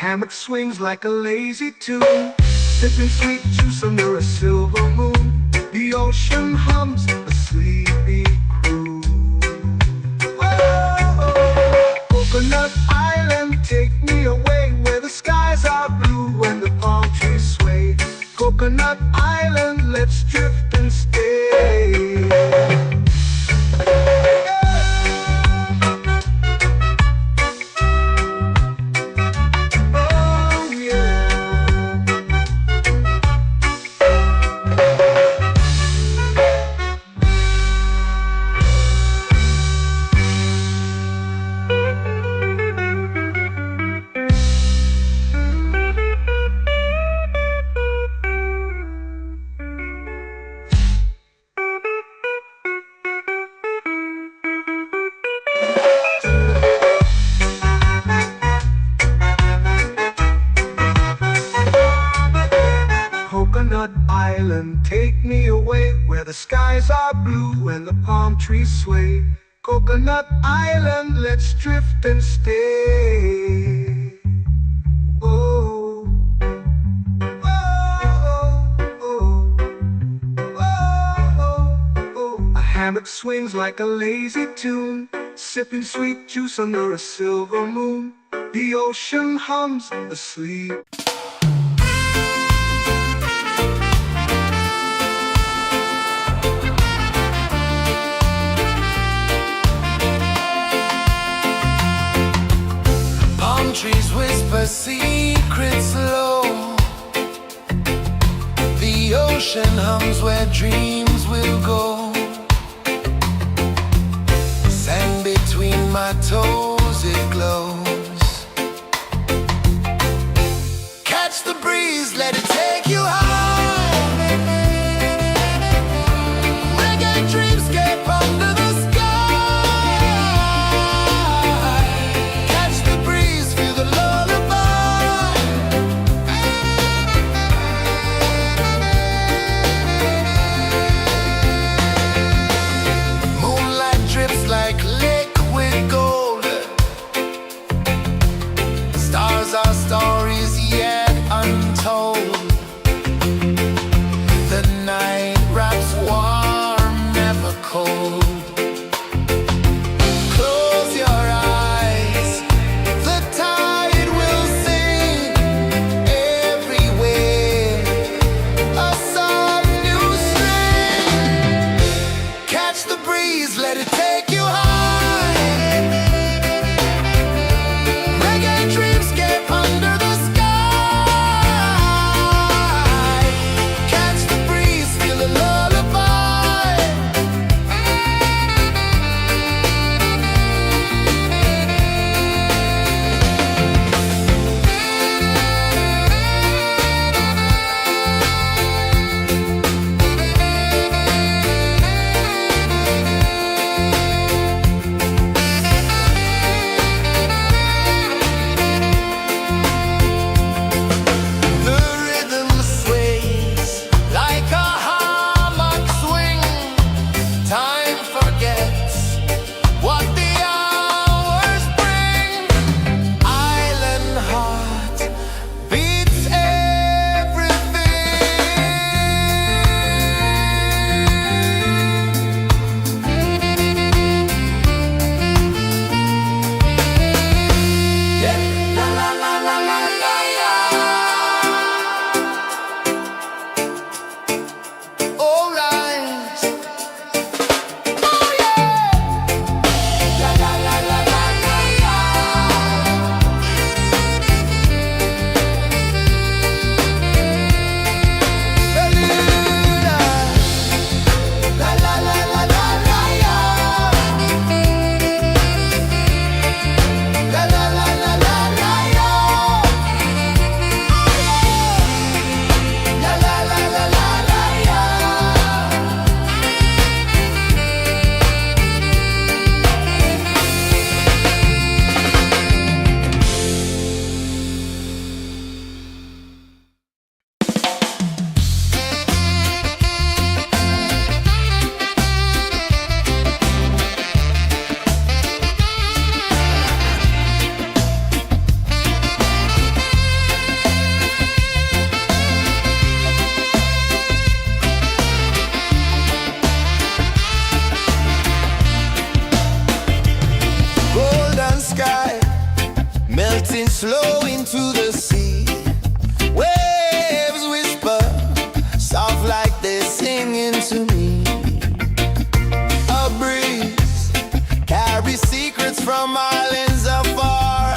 Hammock swings like a lazy tune, sipping sweet juice under a silver moon. The ocean hums a sleepy croon. island, let's drift and stay. Oh yeah. Coconut Island, take me away where the skies are blue and the palm trees sway. Coconut Island, let's drift and stay. Oh, oh, oh, oh, oh. A hammock swings like a lazy tune, sipping sweet juice under a silver moon. The ocean hums asleep. Trees whisper secrets low. The ocean hums where dreams will go. Sand between my toes, it glows. Catch the breeze, let it take you high. Reggae dreamscape under the sky. Our stories yet untold. to me. A breeze carries secrets from islands afar.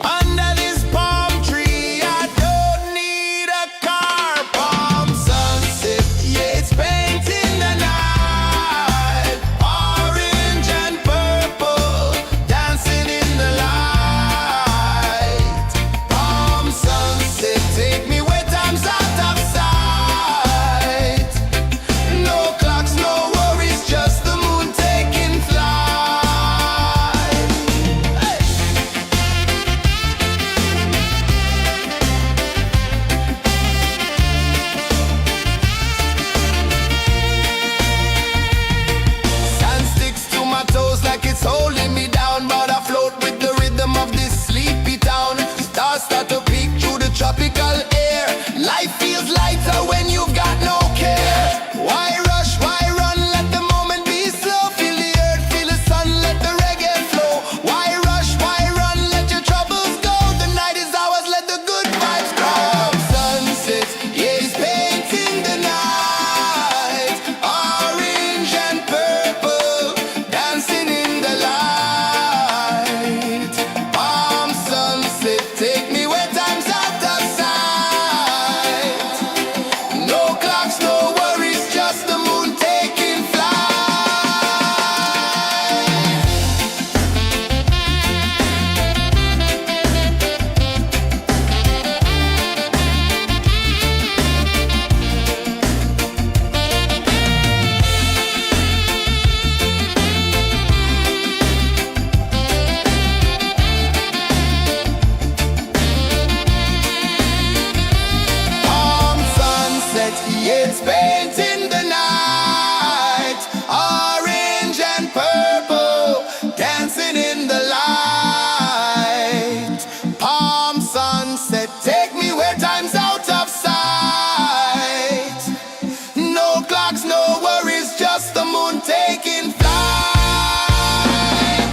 Under this palm tree, I don't need a car. Palm sunset, yeah, it's painting the night. Orange and purple, dancing in the light. Palm sunset, take me where time's out of sight. No clocks, no worries, just the moon taking flight. Hey! Sand sticks to my toes like it's holding me down, but I float with the rhythm of this sleepy town. Stars start to peek through the tropical air. Life feels lighter when you've got no care. Why rush, why run, let the moment be slow. Feel the earth, feel the sun, let the reggae flow. Why rush, why run, let your troubles go. The night is ours, let the good vibes grow. Sunset, yeah, it's painting the night. Orange and purple, dancing in the light. Palm sunset, take me where time's out of sight. No clocks, no worries, just the moon taking flight. Palm sunset, yeah, it's painting the night. Orange and purple, dancing in the light. Palm sunset, take me where time's out of sight. No clocks, no worries, just the moon taking flight.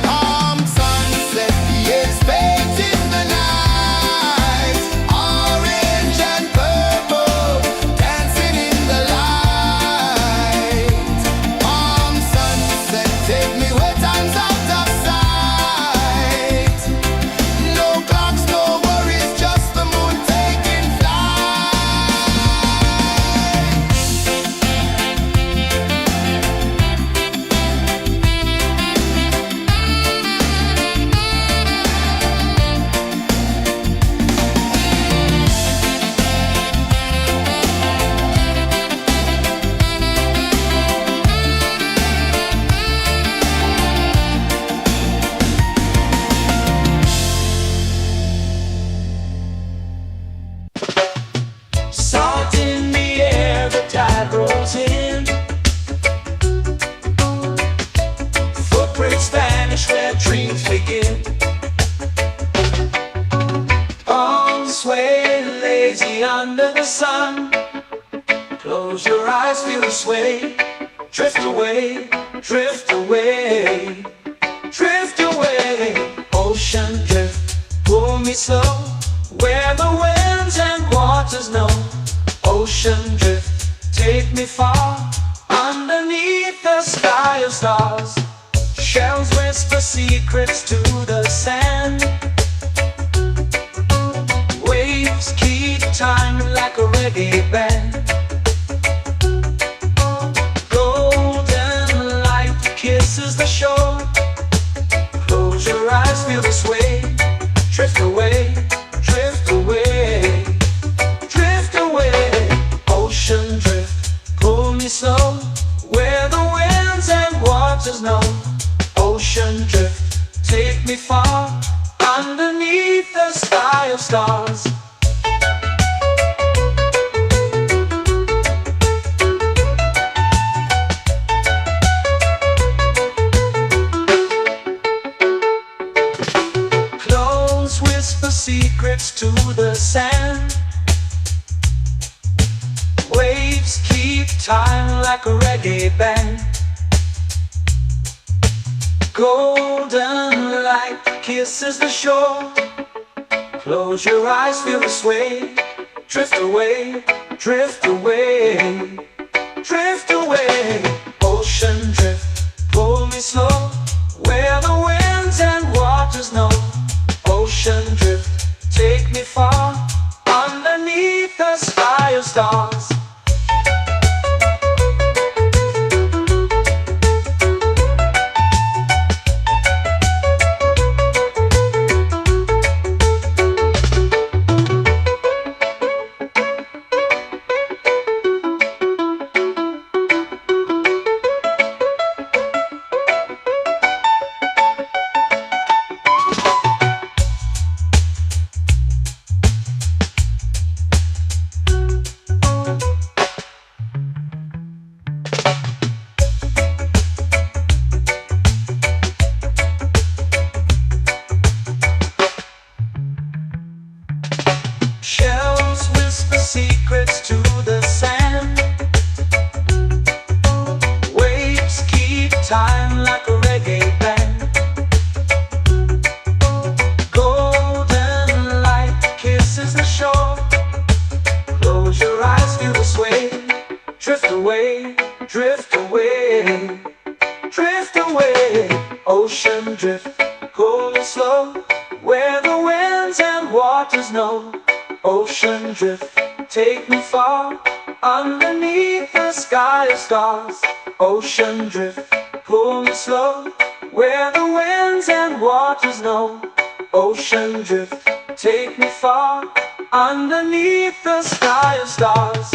Palm sunset, yeah, it's painting the night. Orange and purple, dancing in the light. Palm sunset, take me where time's out of sight. No clocks, no worries, just the moon taking flight. Salt in the air, the tide rolls in. Footprints vanish where dreams begin. Palms sway lazy under the sun. Close your eyes, feel the sway. Drift away, drift away, drift away. Ocean drift, pull me slow, where the winds and waters know. Ocean drift, take me far, underneath the sky of stars. Shells whisper secrets to the sand. Waves keep time like a reggae band. Golden light kisses the shore. Close your eyes, feel the sway. Drift away, drift away, drift away. Ocean drift, pull me slow, where the winds and waters know. Ocean drift, take me far, underneath the sky of stars. Close whisper secrets to the sand. Waves keep time like a reggae band. Golden light kisses the shore. Close your eyes, feel the sway. Drift away, drift away, drift away, drift away, drift away. Ocean drift, cool and slow, where the winds and waters know. Ocean drift, take me far, underneath the sky of stars. Ocean drift, pull me slow, where the winds and waters know. Ocean drift, take me far, underneath the sky of stars.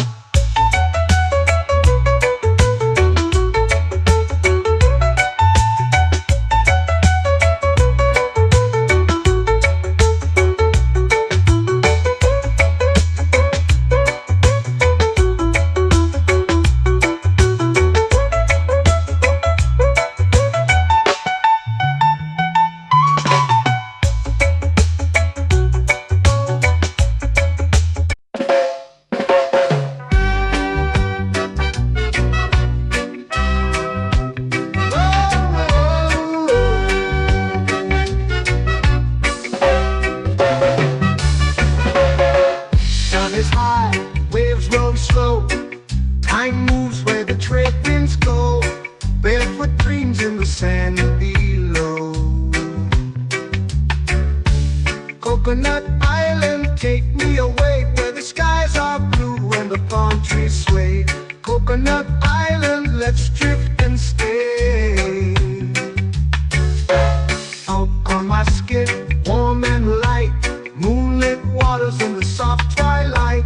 Sun is high, waves roll slow. Time moves where the trade winds go. Barefoot dreams in the sand below. Coconut Island, take me away where the skies are blue and the palm trees sway. Coconut Island, let's drift and stay. Out on my skin, warm and light, moonlit waters in the soft twilight.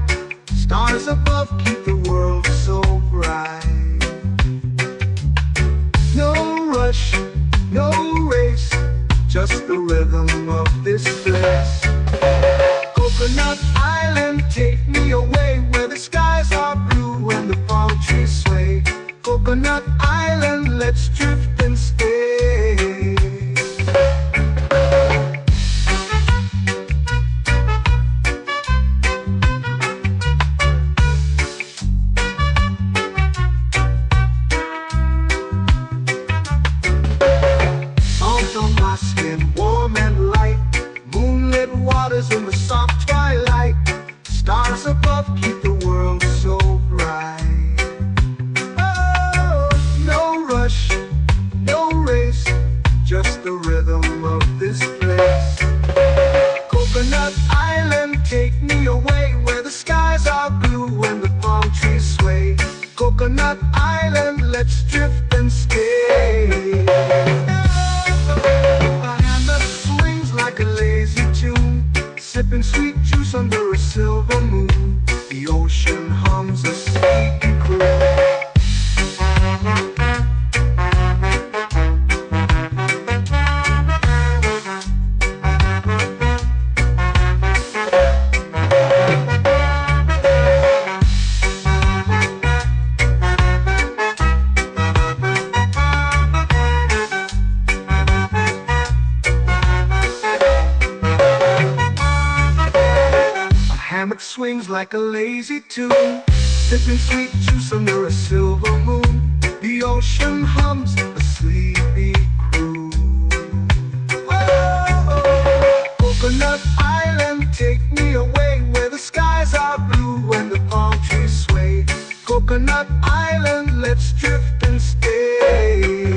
Stars above keep the world so bright. No rush, no race, just the rhythm of this place. Coconut Island, take me away where the skies are blue and the palm trees sway. Coconut Island, let's drift and stay. Salt on my skin, warm and light, moonlit waters in the soft twilight. Stars above keep the world so bright. Oh, no rush, no race, just the rhythm of this place. Coconut Island, take me away where the skies are blue and the palm trees sway. Coconut Island, let's drift and stay. A hand that swings like a lazy tune, sipping sweet juice under a silver moon. The ocean hums a sleepy croon. Hammock swings like a lazy tune, sipping sweet juice under a silver moon. The ocean hums a sleepy croon. Oh, Coconut Island, take me away where the skies are blue and the palm trees sway. Coconut Island, let's drift and stay.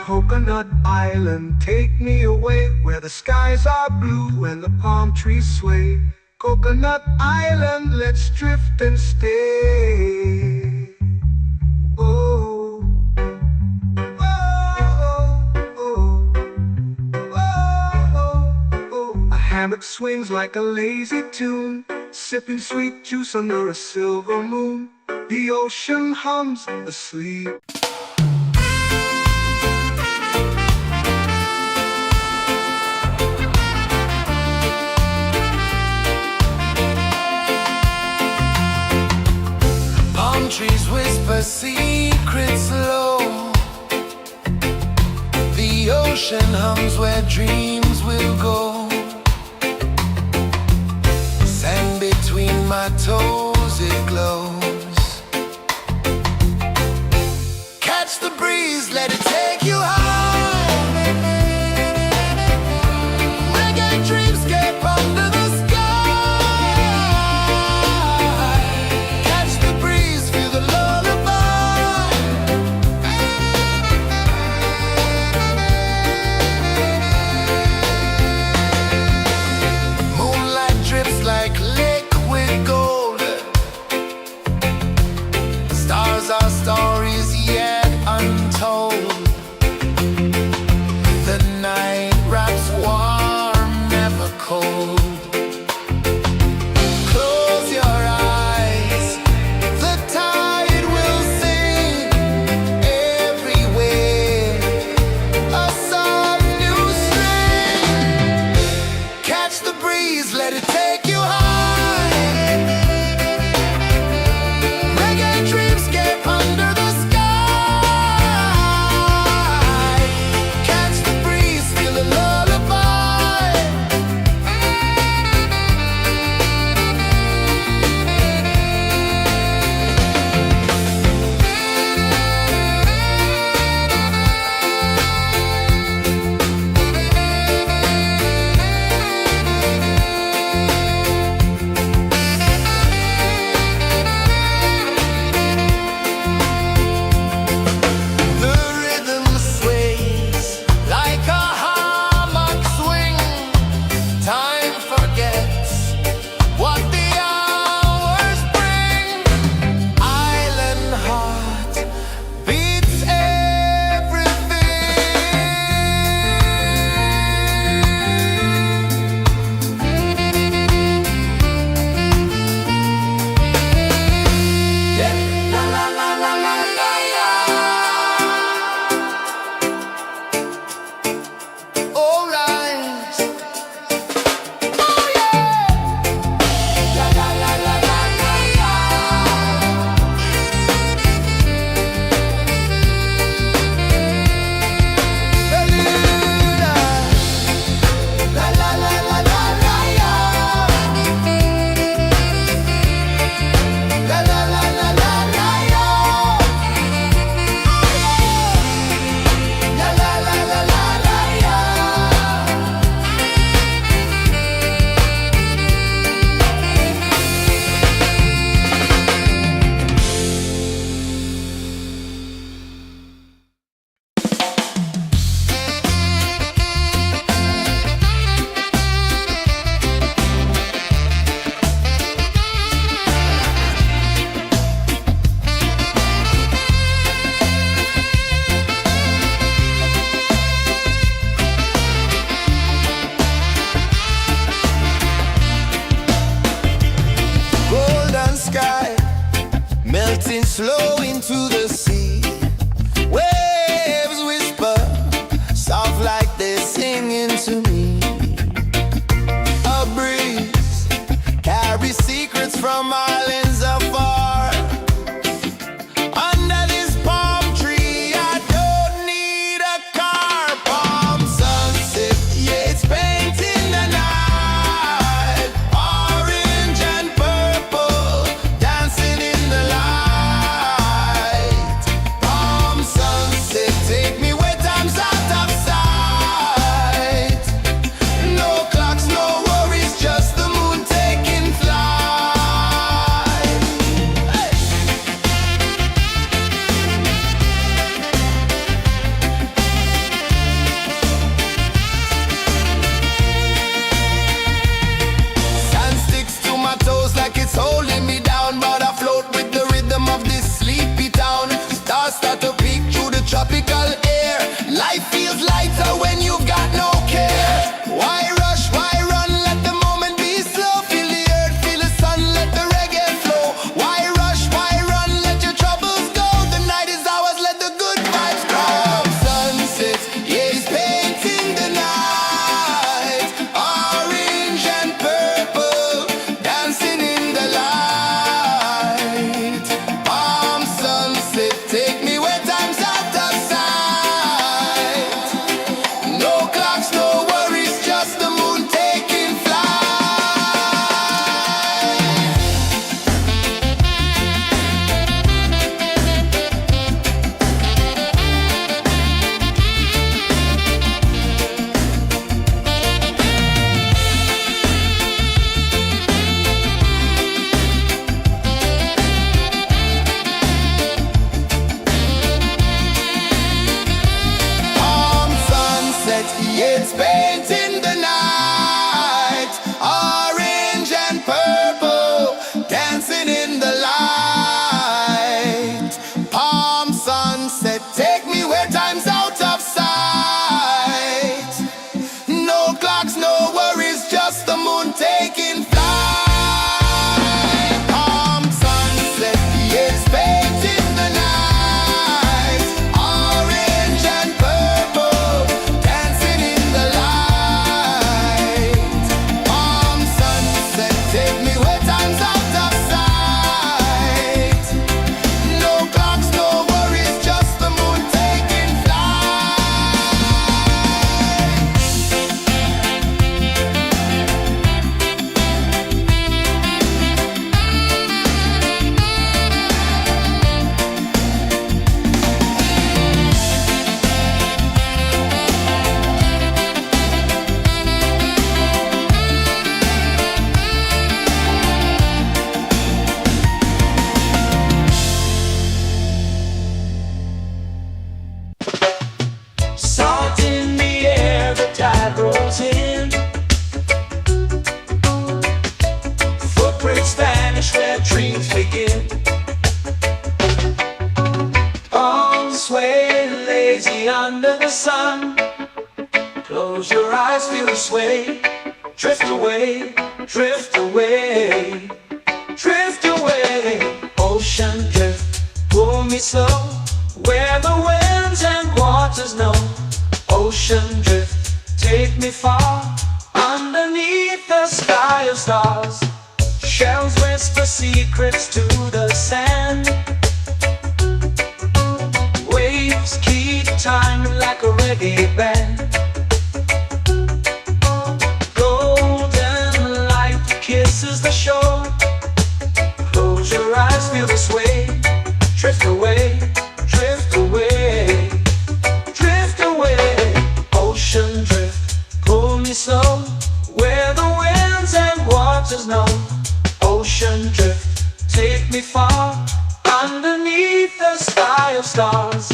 Coconut Island, take me away where the skies are blue and the palm trees sway. Coconut Island, let's drift and stay. Oh, oh, oh, oh, oh. A hammock swings like a lazy tune, sipping sweet juice under a silver moon. The ocean hums asleep. secret's low. The ocean hums where dreams will go. Sand between my toes, it glows. Catch the breeze, let it take you high. Reggae dreamscape under the sky. Catch the breeze, feel the lullaby. Moonlight drips like liquid gold. sun. Close your eyes, feel the sway. Drift away, drift away, drift away. Ocean drift, pull me slow, where the winds and waters know. Ocean drift, take me far, underneath the sky of stars. Shells whisper secrets to the sand. Waves keep time like a reggae band. Golden light kisses the shore. Close your eyes, feel the sway. Drift away, drift away, drift away. Ocean drift, pull me slow, where the winds and waters know. Ocean drift, take me far, underneath the sky of stars.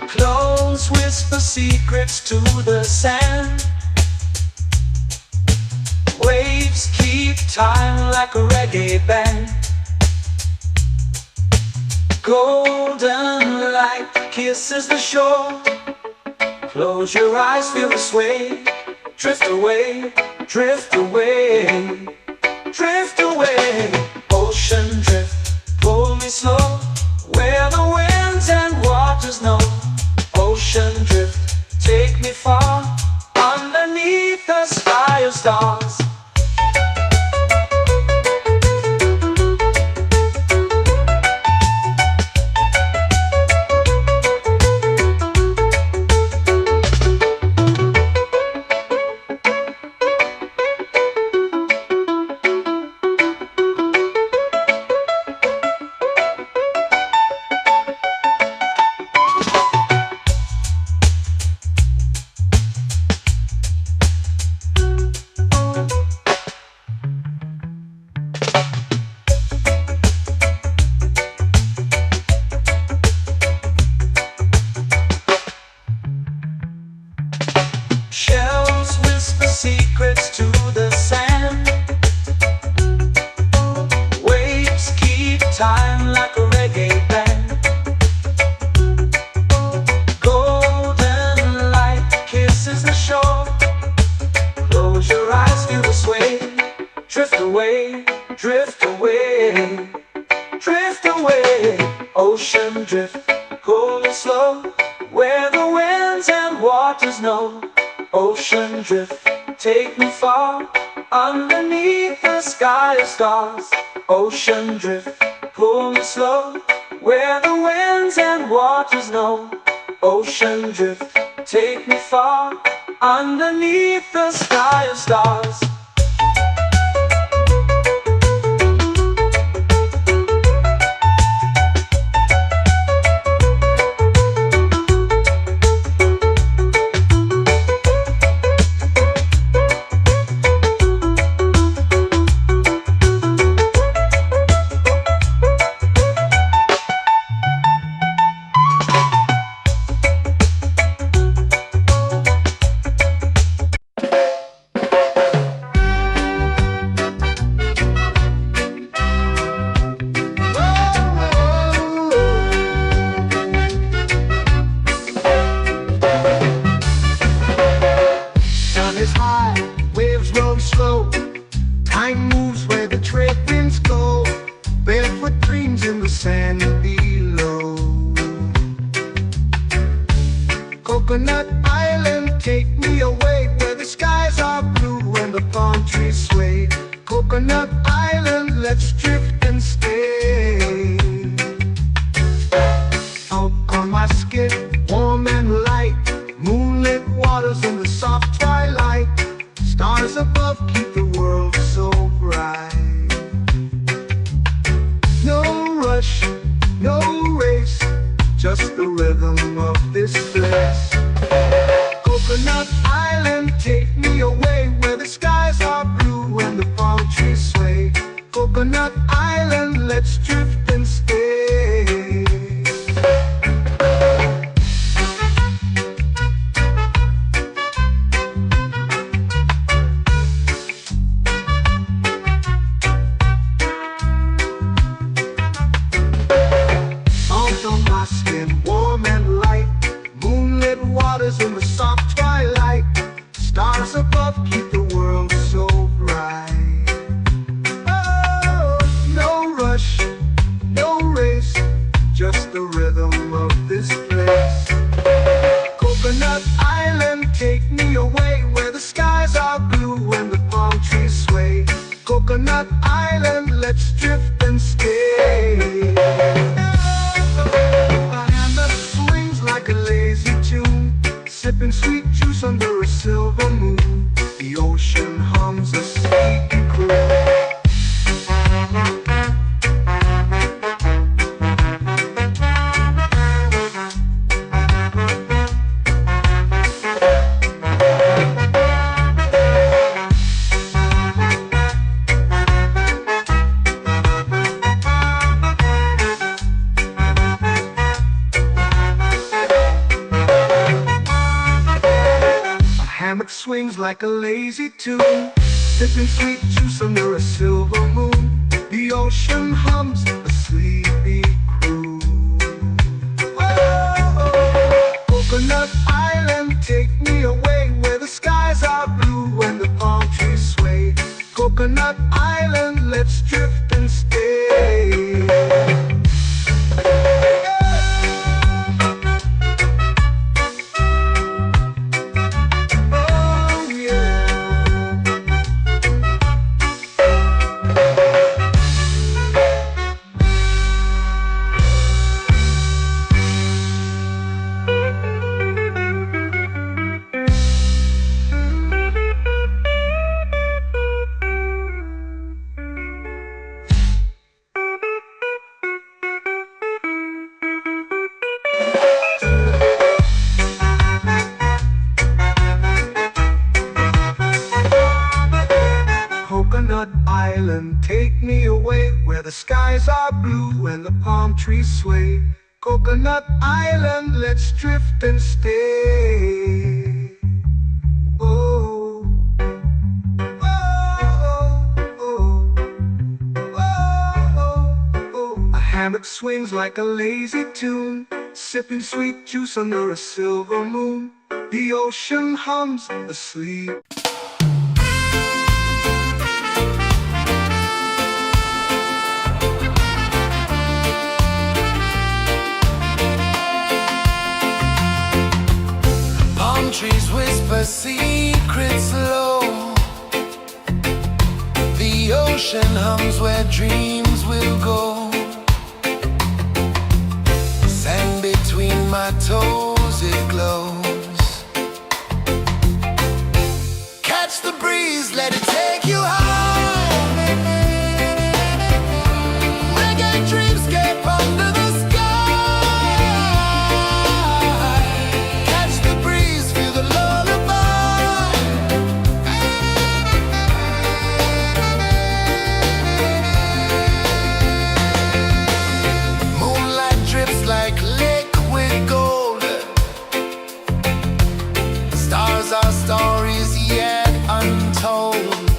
Close whisper secrets to the sand. Waves keep time like a reggae band. Golden light kisses the shore. Close your eyes, feel the sway. Drift away, drift away, drift away. Ocean drift, pull me slow, where the winds and waters know. Ocean drift, take me far, underneath the sky of stars. Shells whisper secrets to the sand. Waves keep time like a reggae band. Golden light kisses the shore. Close your eyes, feel the sway. Drift away, drift away, drift away. Ocean drift, pull me slow, where the winds and waters know. Ocean drift, take me far, underneath the sky of stars. Ocean drift, pull me slow, where the winds and waters know. Ocean drift, take me far, underneath the sky of stars. Time moves where the trade winds go. Barefoot dreams in the sand below. Coconut Island, take me away, where the skies are blue and the palm trees sway. Coconut Island, let's drift and stay. Out on my skin, warm and light, moonlit waters in the soft twilight. Stars above keep the world so bright. No rush, no race, just the rhythm of this place. Coconut Island, take me away, where the skies are blue and the palm trees sway. Coconut Island, let's drift and stay. Coconut Island, let's drift and stay. A hand that swings like a lazy tune, sipping sweet juice under a silver moon. The ocean hums a sleepy croon. Hammock swings like a lazy tune, sipping sweet juice under a silver moon. The ocean hums a sleepy croon. Whoa, Coconut Island, take me away where the skies are blue and the palm trees sway. Coconut Island, let's drift and stay. Coconut Island, take me away where the skies are blue and the palm trees sway. Coconut Island, let's drift and stay. Oh, oh, oh, oh, oh. A hammock swings like a lazy tune, sipping sweet juice under a silver moon. The ocean hums asleep. Trees whisper secrets low. The ocean hums where dreams will go. Sand between my toes, it glows. Catch the breeze, let it take you high. Reggae dreamscape under the sky. Our stories yet untold.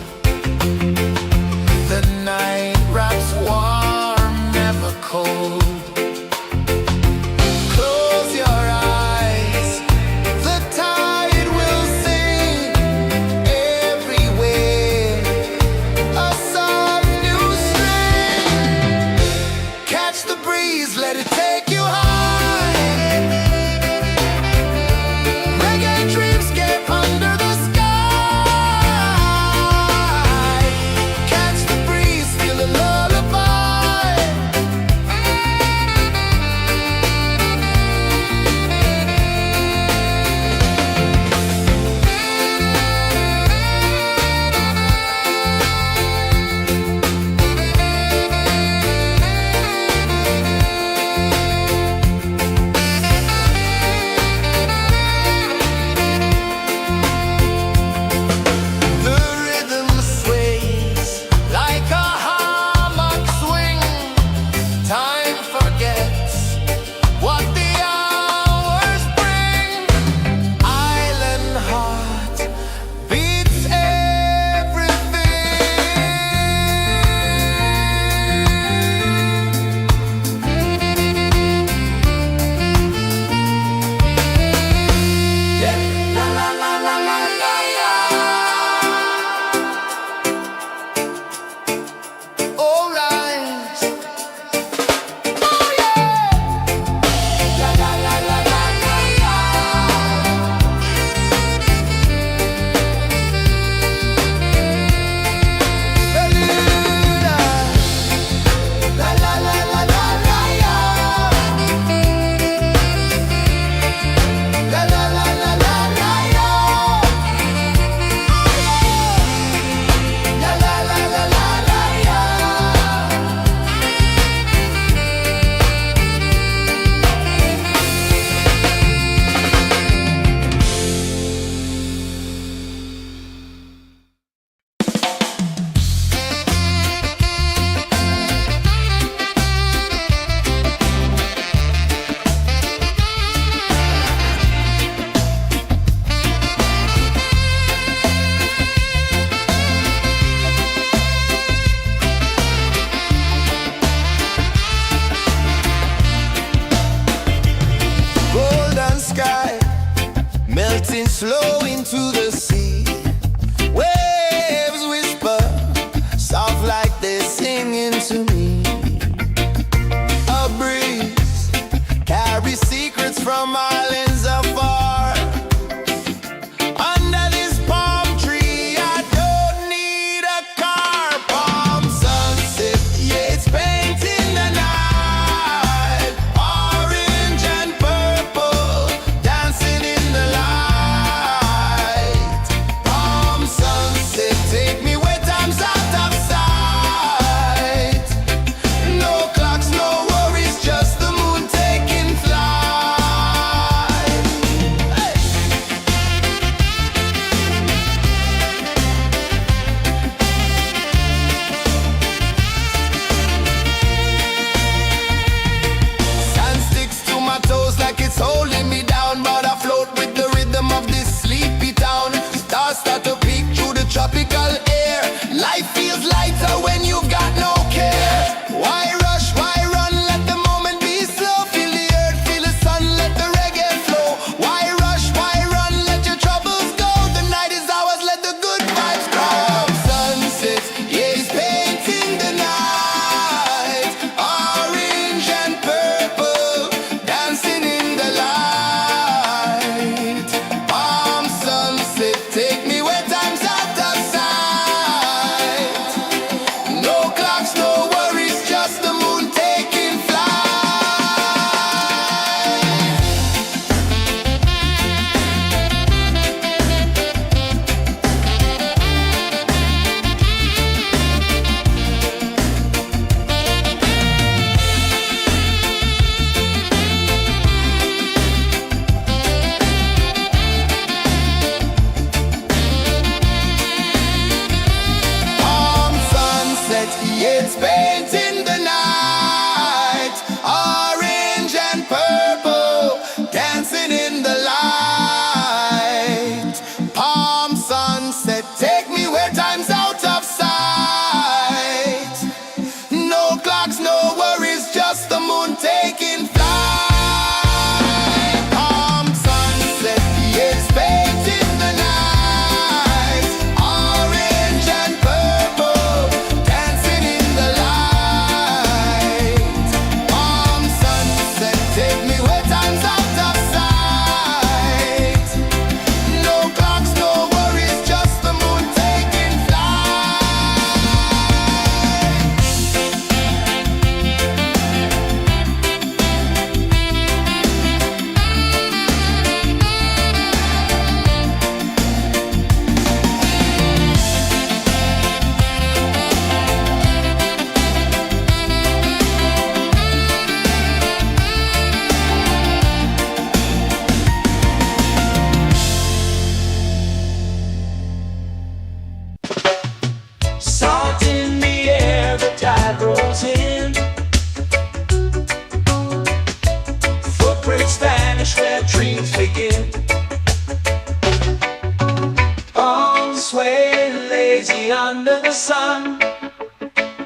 sun.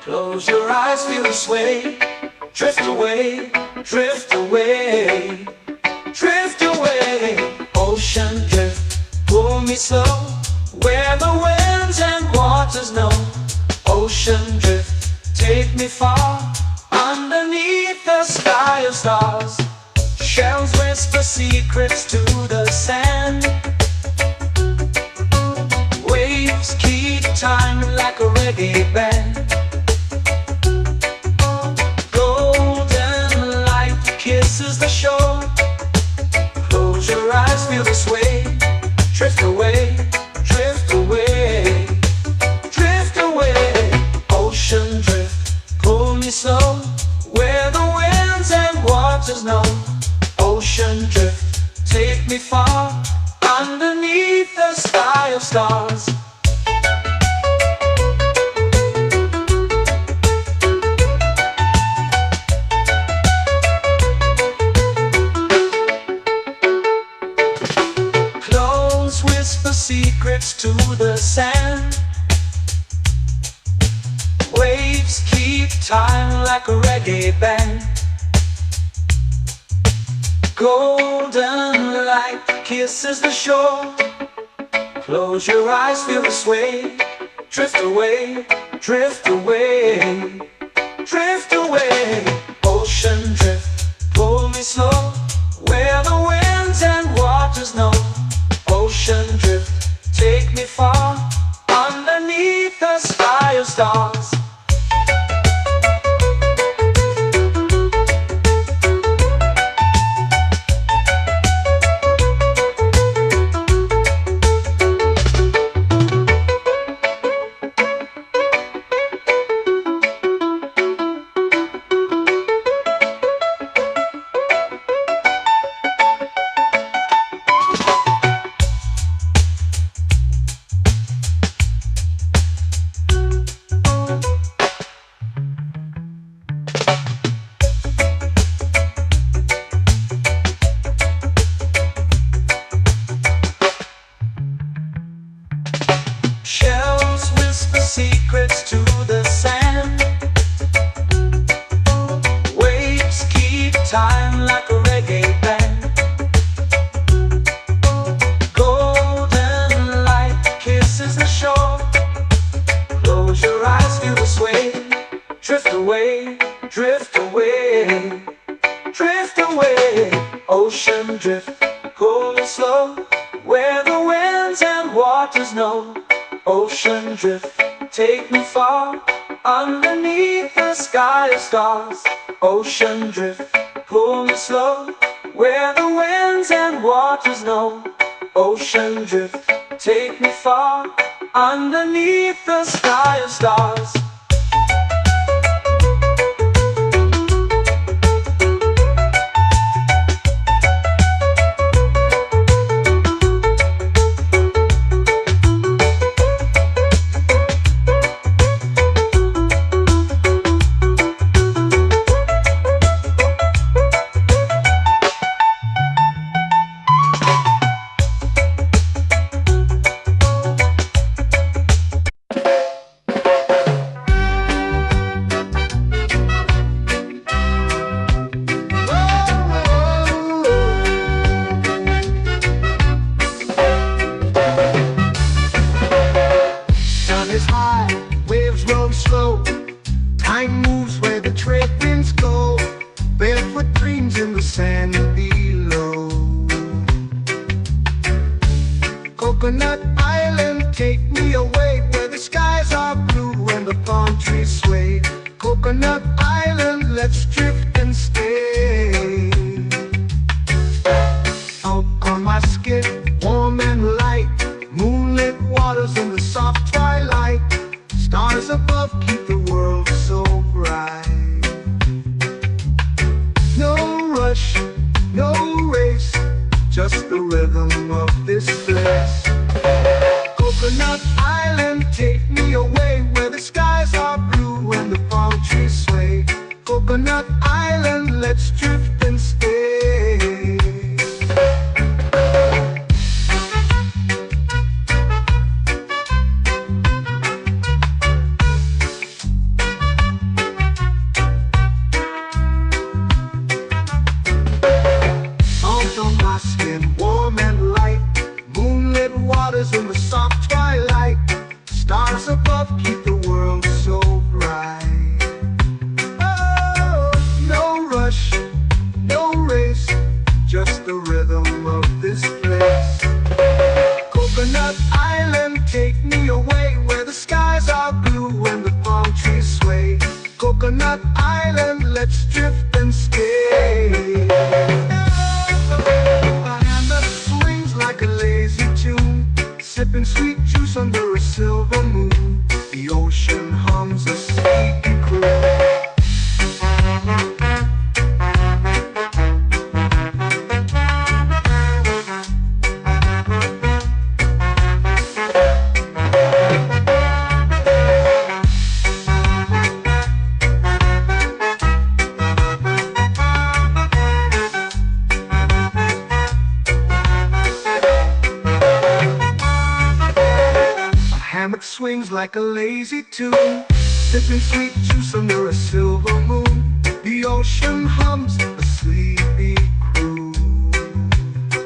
Close your eyes, feel the sway. Drift away, drift away, drift away. Ocean drift, pull me slow, where the winds and waters know. Ocean drift, take me far, underneath the sky of stars. Shells whisper secrets to the sand. Waves keep time like a reggae band. Golden light kisses the shore. Close your eyes, feel the sway. Drift away, drift away, drift away. Ocean drift, pull me slow, where the winds and waters know. Ocean drift, take me far, underneath the sky of stars. Close whisper secrets to the sand. Waves keep time like a reggae band. Golden light kisses the shore. Close your eyes, feel the sway. Drift away, drift away, drift away. Ocean drift, pull me slow, where the winds and waters know. Ocean drift, take me far, underneath the sky of stars. Shells whisper secrets to the sand. Waves keep time like a reggae band. Golden light kisses the shore. Close your eyes, feel the sway. Drift away, drift away, drift away. Ocean drift, pull me slow, where the winds and waters know. Ocean drift, take me far, underneath the sky of stars. Ocean drift, pull me slow, where the winds and waters know. Ocean drift, take me far, underneath the sky of stars. Is high, waves roll slow. Time moves where the trade winds go. Barefoot dreams in the sand below. Coconut Island, take me away, where the skies are blue and the palm trees sway. Coconut Island, let's drift and stay. Out on my skin, warm and light, moonlit waters in the soft twilight. Stars above keep the world so bright. No rush, no race, just the rhythm of this place. Coconut Island, take me away, where the skies are blue and the palm trees sway. Coconut Island. let's drift and stay. A hand that swings like a lazy tune, sipping sweet juice under a silver moon. The ocean hums a sleepy croon. Hammock swings like a lazy tune, sipping sweet juice under a silver moon. The ocean hums a sleepy croon.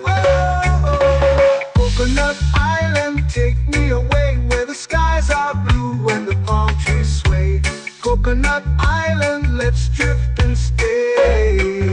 Whoa, Coconut Island, take me away where the skies are blue and the palm trees sway. Coconut Island, let's drift and stay.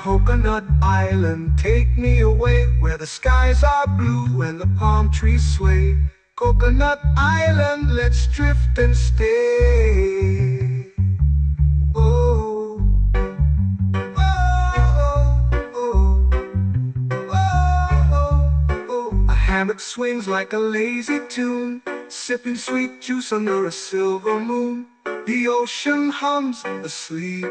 Coconut Island, take me away where the skies are blue and the palm trees sway. Coconut Island, let's drift and stay. Oh, oh, oh, oh, oh. A hammock swings like a lazy tune, sipping sweet juice under a silver moon. The ocean hums asleep.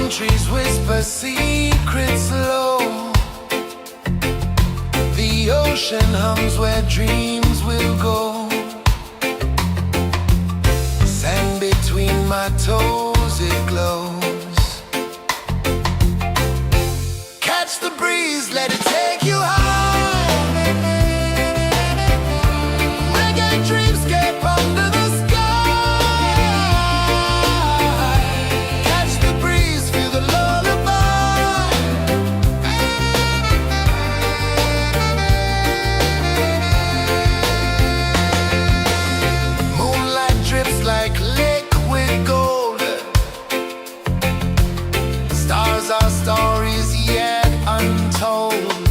Trees whisper secrets low. The ocean hums where dreams will go. Sand between my toes, it glows. Catch the breeze, let it take you high. Reggae dreamscape under the our stories yet untold.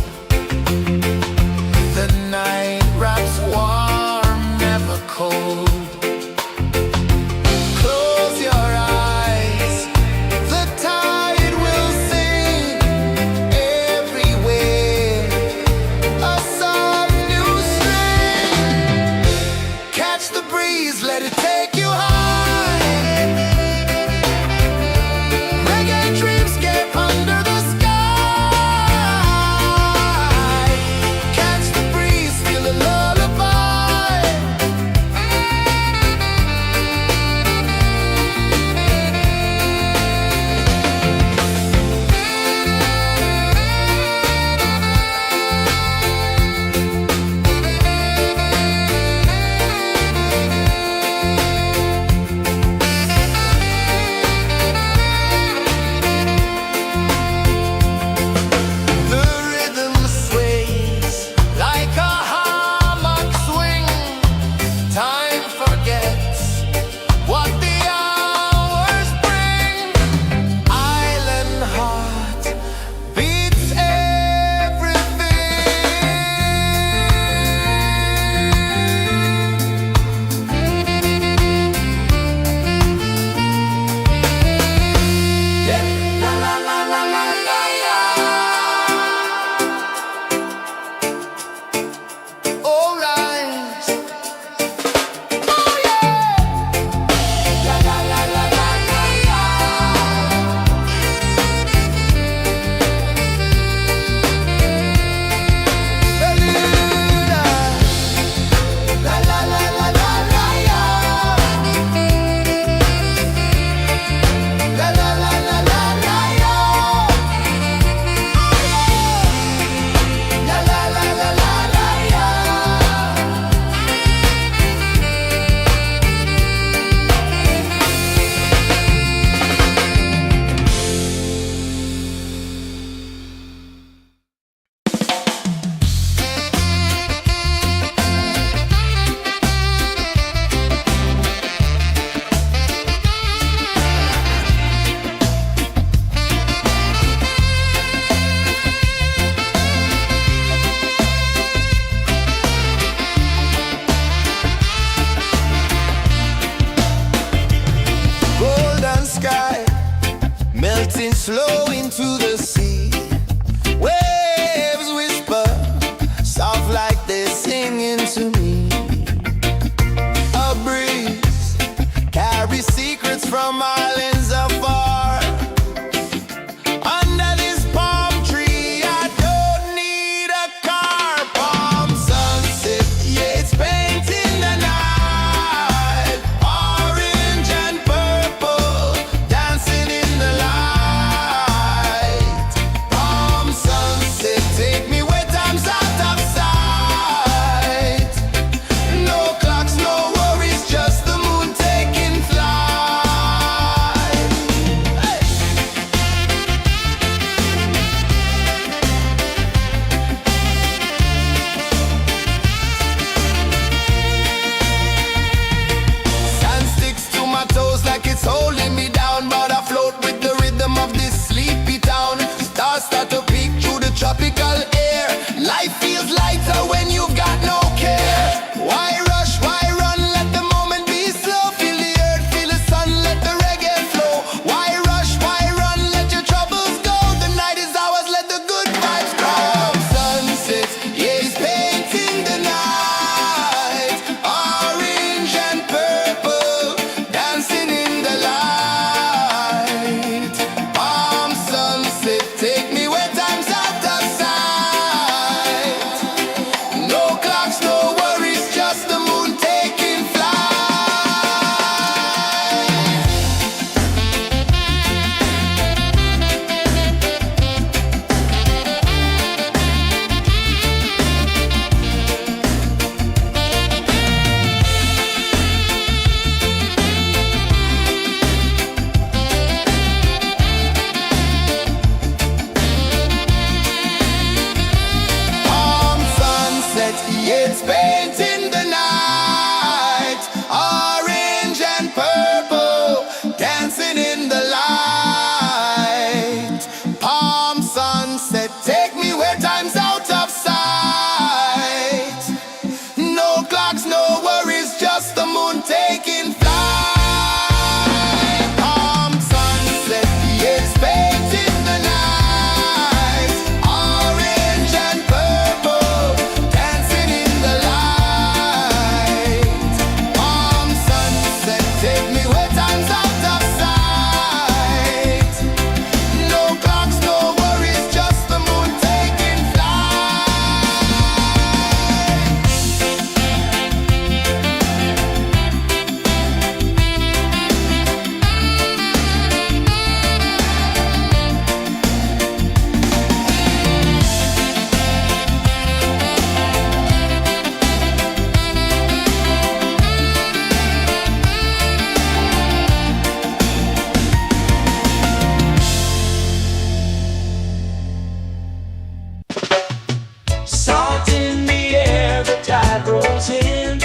Salt in the air, the tide rolls in.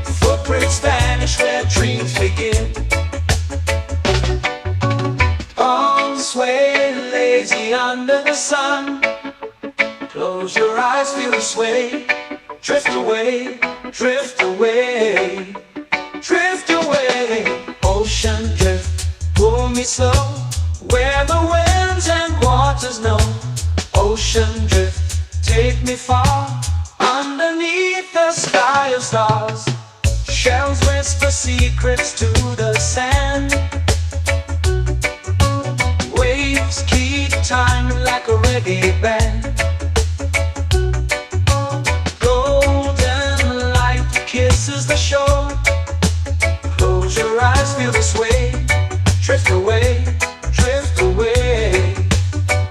Footprints vanish where dreams begin. Arms sway lazy under the sun. Close your eyes, feel the sway. Drift away, drift away, drift away. Ocean drift, pull me slow, where the winds and waters know. Ocean drift, take me far, underneath the sky of stars. Shells whisper secrets to the sand. Waves keep time like a reggae band. Golden light kisses the shore. Close your eyes, feel the sway. Drift away, drift away,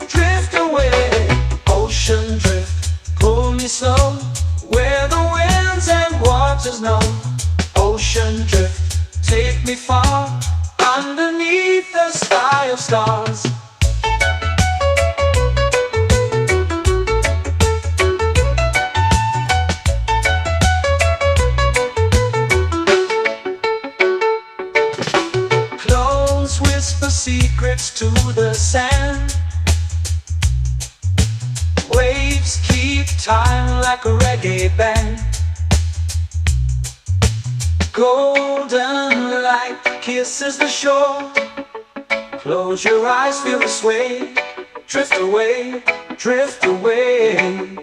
drift away. Ocean drift, pull me slow, where the winds and waters know. Ocean drift, take me far, underneath the sky of stars. Clones whisper secrets to the sand. Waves keep time like a reggae band. Golden light kisses the shore. Close your eyes, feel the sway. Drift away, drift away,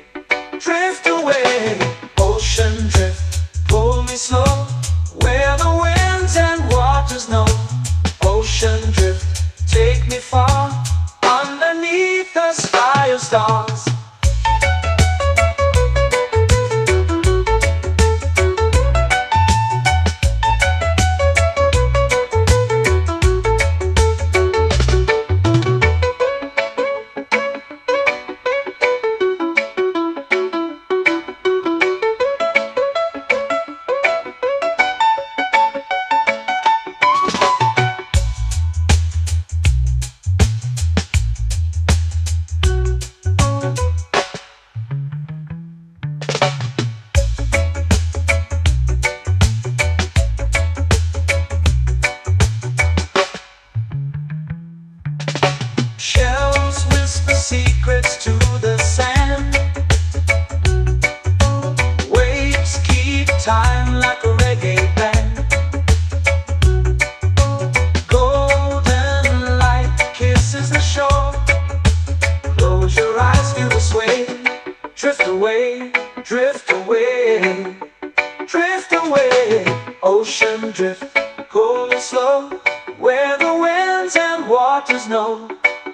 drift away. Ocean drift, pull me slow, where the winds and waters know. Ocean drift, take me far, underneath the sky of stars. Shells whisper secrets to the sand. Waves keep time like a reggae band. Golden light kisses the shore. Close your eyes, feel the sway. Drift away, drift away, drift away. Ocean drift, pull me slow, where the winds and waters know.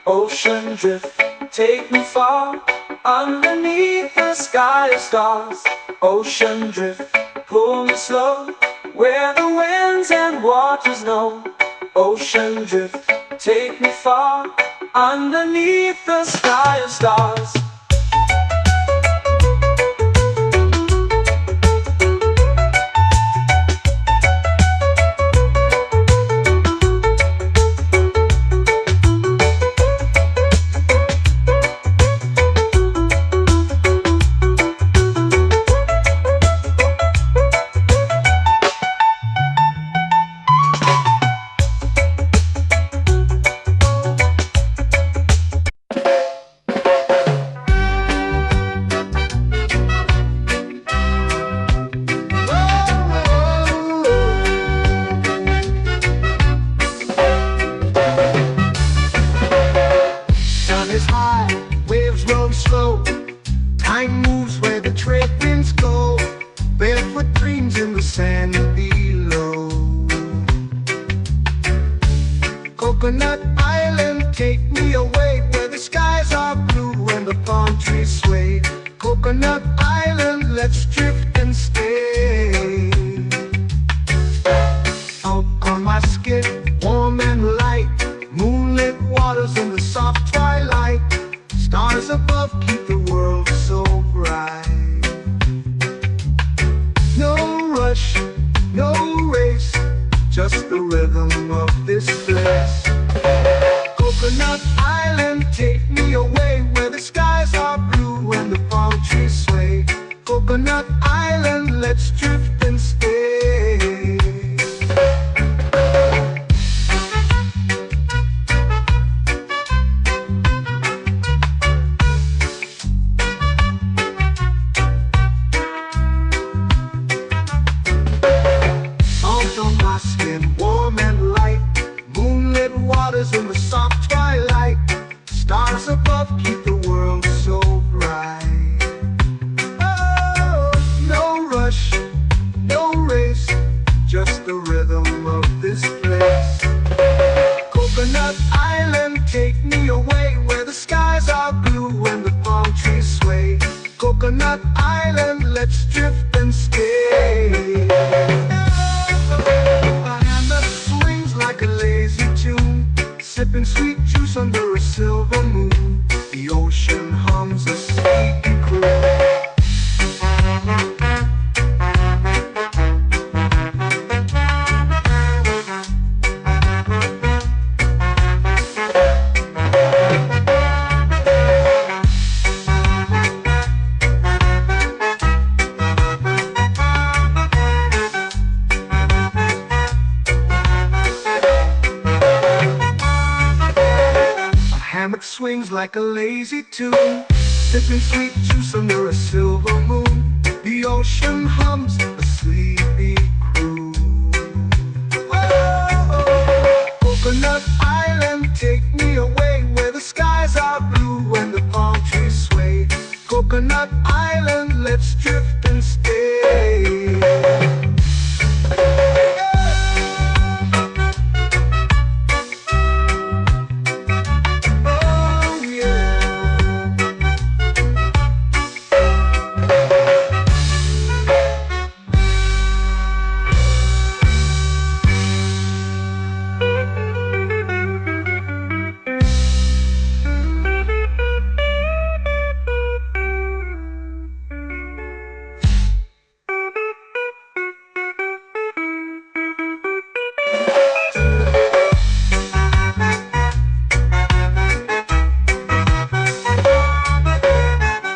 Ocean drift, take me far, underneath the sky of stars. Ocean drift, pull me slow, where the winds and waters know. Ocean drift, take me far, underneath the sky of stars. Is high, waves roll slow. Time moves where the trade winds go. Barefoot dreams in the sand below. Coconut Island, take me away, where the skies are blue and the palm trees sway. Coconut Island, let's drift and stay. Out on my skin, warm and light, moonlit waters in the soft twilight. Stars above keep the world so bright. No rush, no race, just the rhythm of this place. Coconut Island, take me away, where love keep the world so bright. Oh, no rush, no race, just the rhythm of this place. Coconut Island, take me away where the skies are blue and the palm trees sway. Coconut Island, let's drift and stay. A hand that swings like a lazy tune, sipping sweet juice under a silver moon. The ocean hums a sleepy croon. Hammock swings like a lazy tune, sipping sweet juice under a silver moon. The ocean hums a sleepy croon. Whoa, Coconut Island, take me away where the skies are blue and the palm trees sway. Coconut Island, let's drift and stay.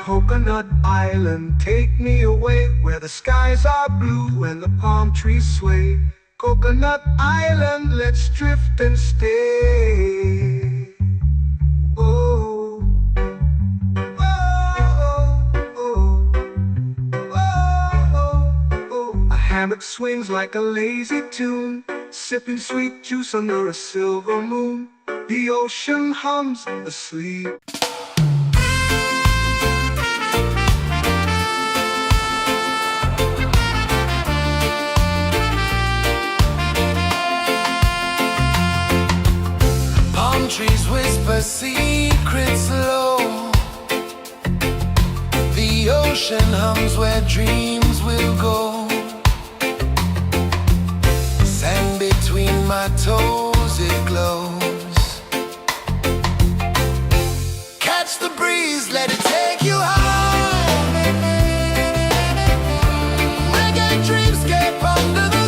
Coconut Island, take me away where the skies are blue and the palm trees sway. Coconut Island, let's drift and stay. Oh, oh, oh, oh, oh. A hammock swings like a lazy tune, sipping sweet juice under a silver moon. The ocean hums asleep. Trees whisper secrets low. The ocean hums where dreams will go. Sand between my toes, it glows. Catch the breeze, let it take you high. Reggae dreamscape under the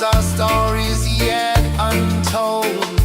our stories yet untold.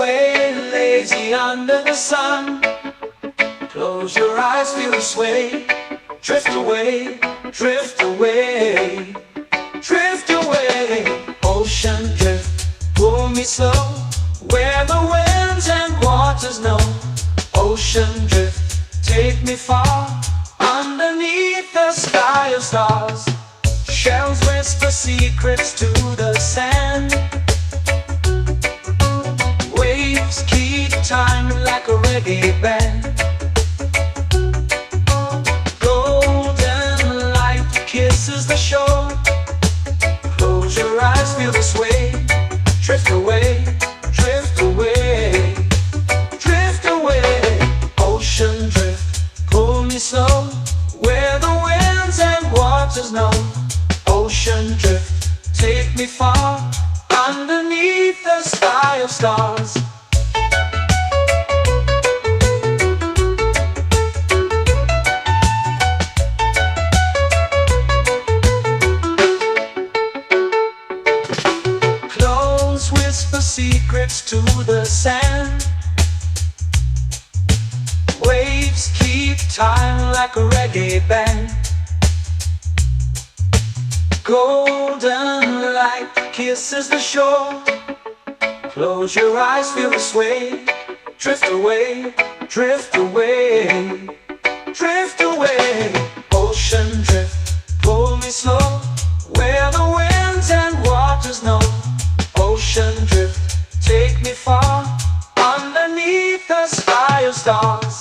sway, lazy under the sun. Close your eyes, feel the sway. Drift away, drift away, drift away. Ocean drift, pull me slow, where the winds and waters know. Ocean drift, take me far, underneath the sky of stars. Shells whisper secrets to the sand. Waves keep time like a reggae band. Golden light kisses the shore. Close your eyes, feel the sway. Drift away, drift away, drift away. Ocean drift, pull me slow, where the winds and waters know. Ocean drift, take me far, underneath the sky of stars. Clones whisper secrets to the sand. Waves keep time like a reggae band. Golden light kisses the shore. Close your eyes, feel the sway. Drift away, drift away, drift away. Ocean drift, pull me slow, where the winds and waters know. Ocean drift, take me far, underneath the sky of stars.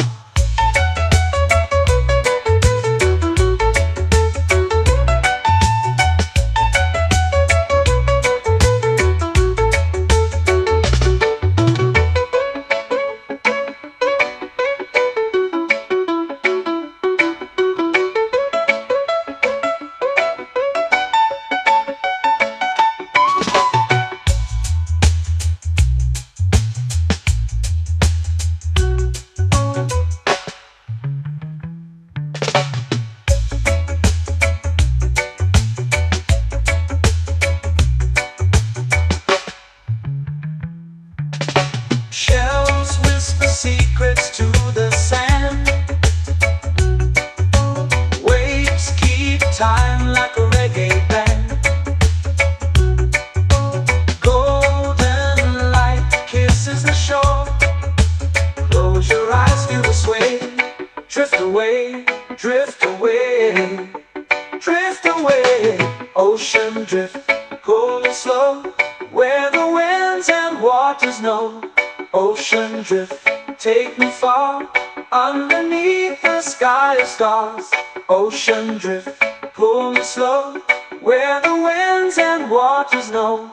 Shells whisper secrets to the sand. Waves keep time like a reggae band. Golden light kisses the shore. Close your eyes, feel the sway. Drift away, drift away, drift away. Ocean drift, pull me slow, where the winds and waters know. Ocean drift, take me far, underneath the sky of stars. Ocean drift, pull me slow, where the winds and waters know.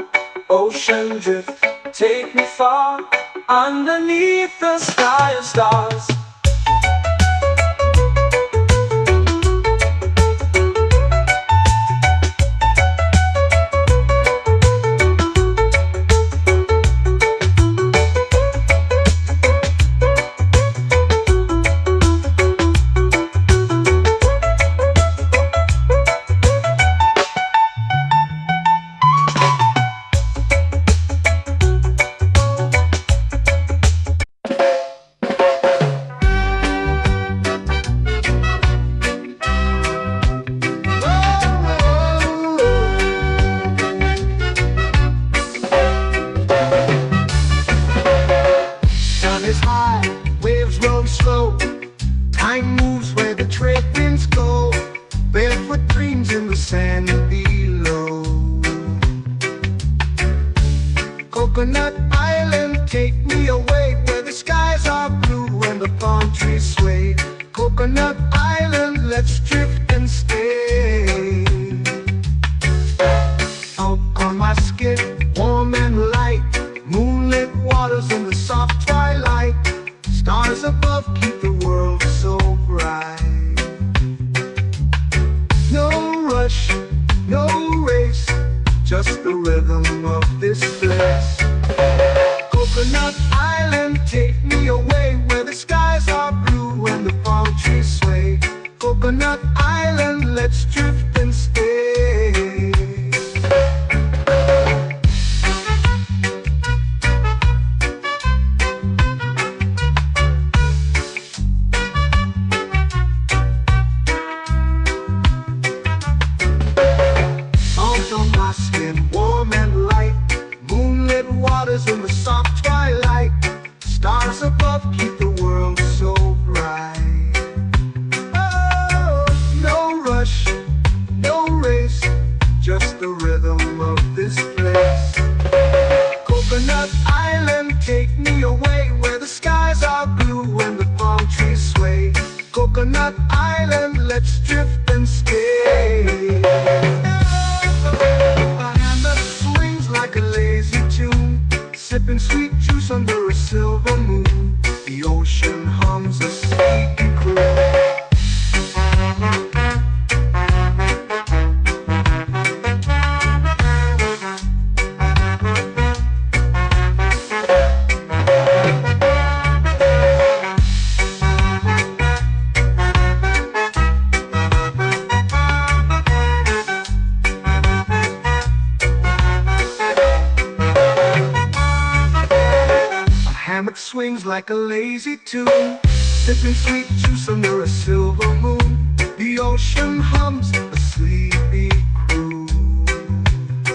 Ocean drift, take me far, underneath the sky of stars. Coconut Island, take me away where the skies are blue and the palm trees sway. Coconut Island, let's drift and stay. Out on my skin, warm and light, moonlit waters in the soft twilight. Stars above keep the world so bright. No rush, no race, just the rhythm of this place. Coconut Island, take me away where the skies are blue and the palm trees sway. Coconut Island, let's drift and stay. silver moon. The ocean hums a sleepy croon. Hammock swings like a lazy tune, sipping sweet juice under a silver moon. The ocean hums a sleepy croon.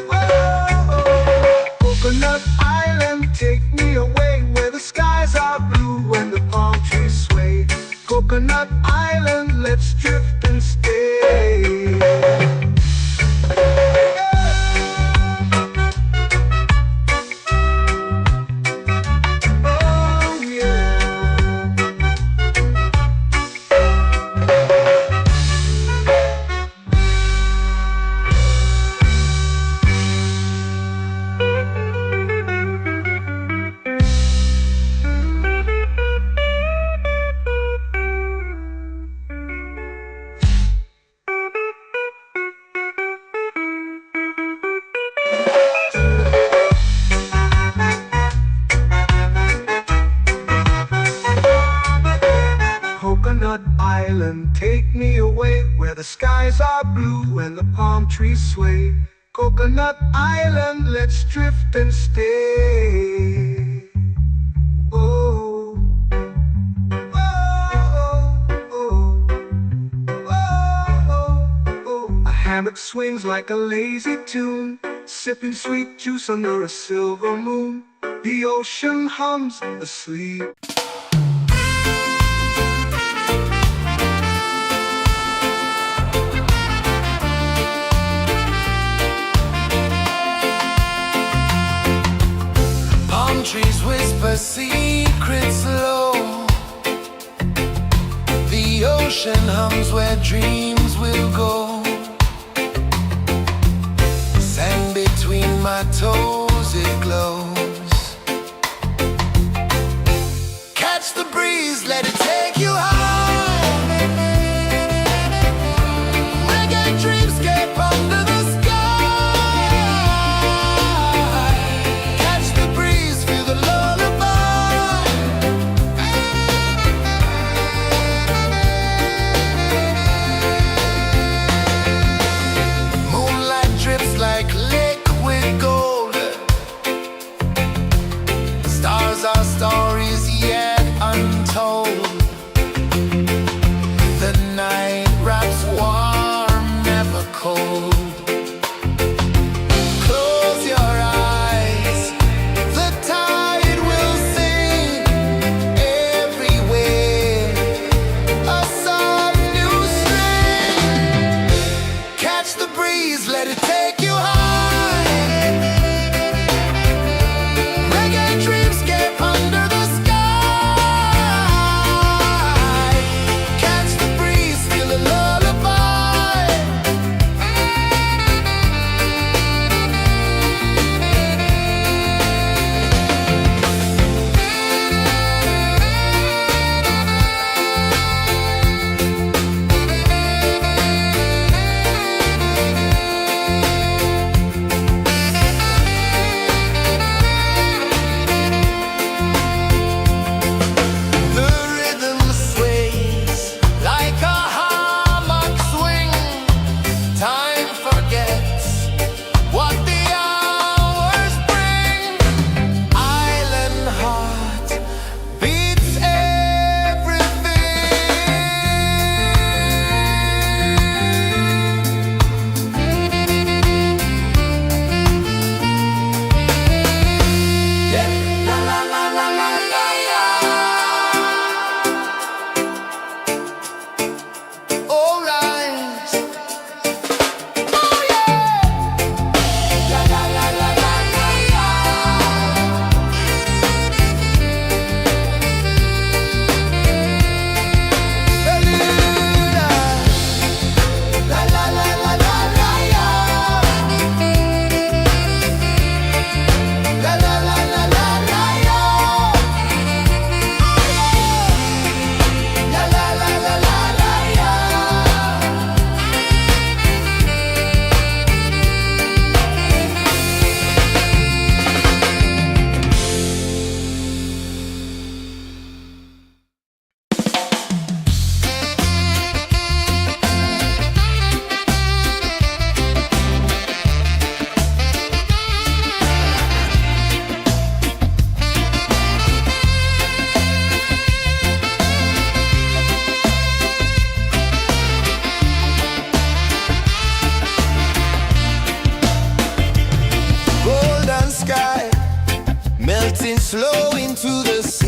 Whoa, Coconut Island, take me away where the skies are blue and the palm trees sway. Coconut Island, let's drift and stay. Coconut Island, take me away where the skies are blue and the palm trees sway. Coconut Island, let's drift and stay. Oh, oh, oh, oh, oh. A hammock swings like a lazy tune, sipping sweet juice under a silver moon. The ocean hums asleep. Trees whisper secrets low. The ocean hums where dreams will go. Sand between my toes, it glows. Catch the breeze, let it take you high. Reggae dreamscape under the sky. Our stories yet untold. The night wraps warm, never cold. Close your eyes, the tide will sing everywhere. A soft new string. Catch the breeze, let it take you high. Reggae dreamscape under the sky. to the sea.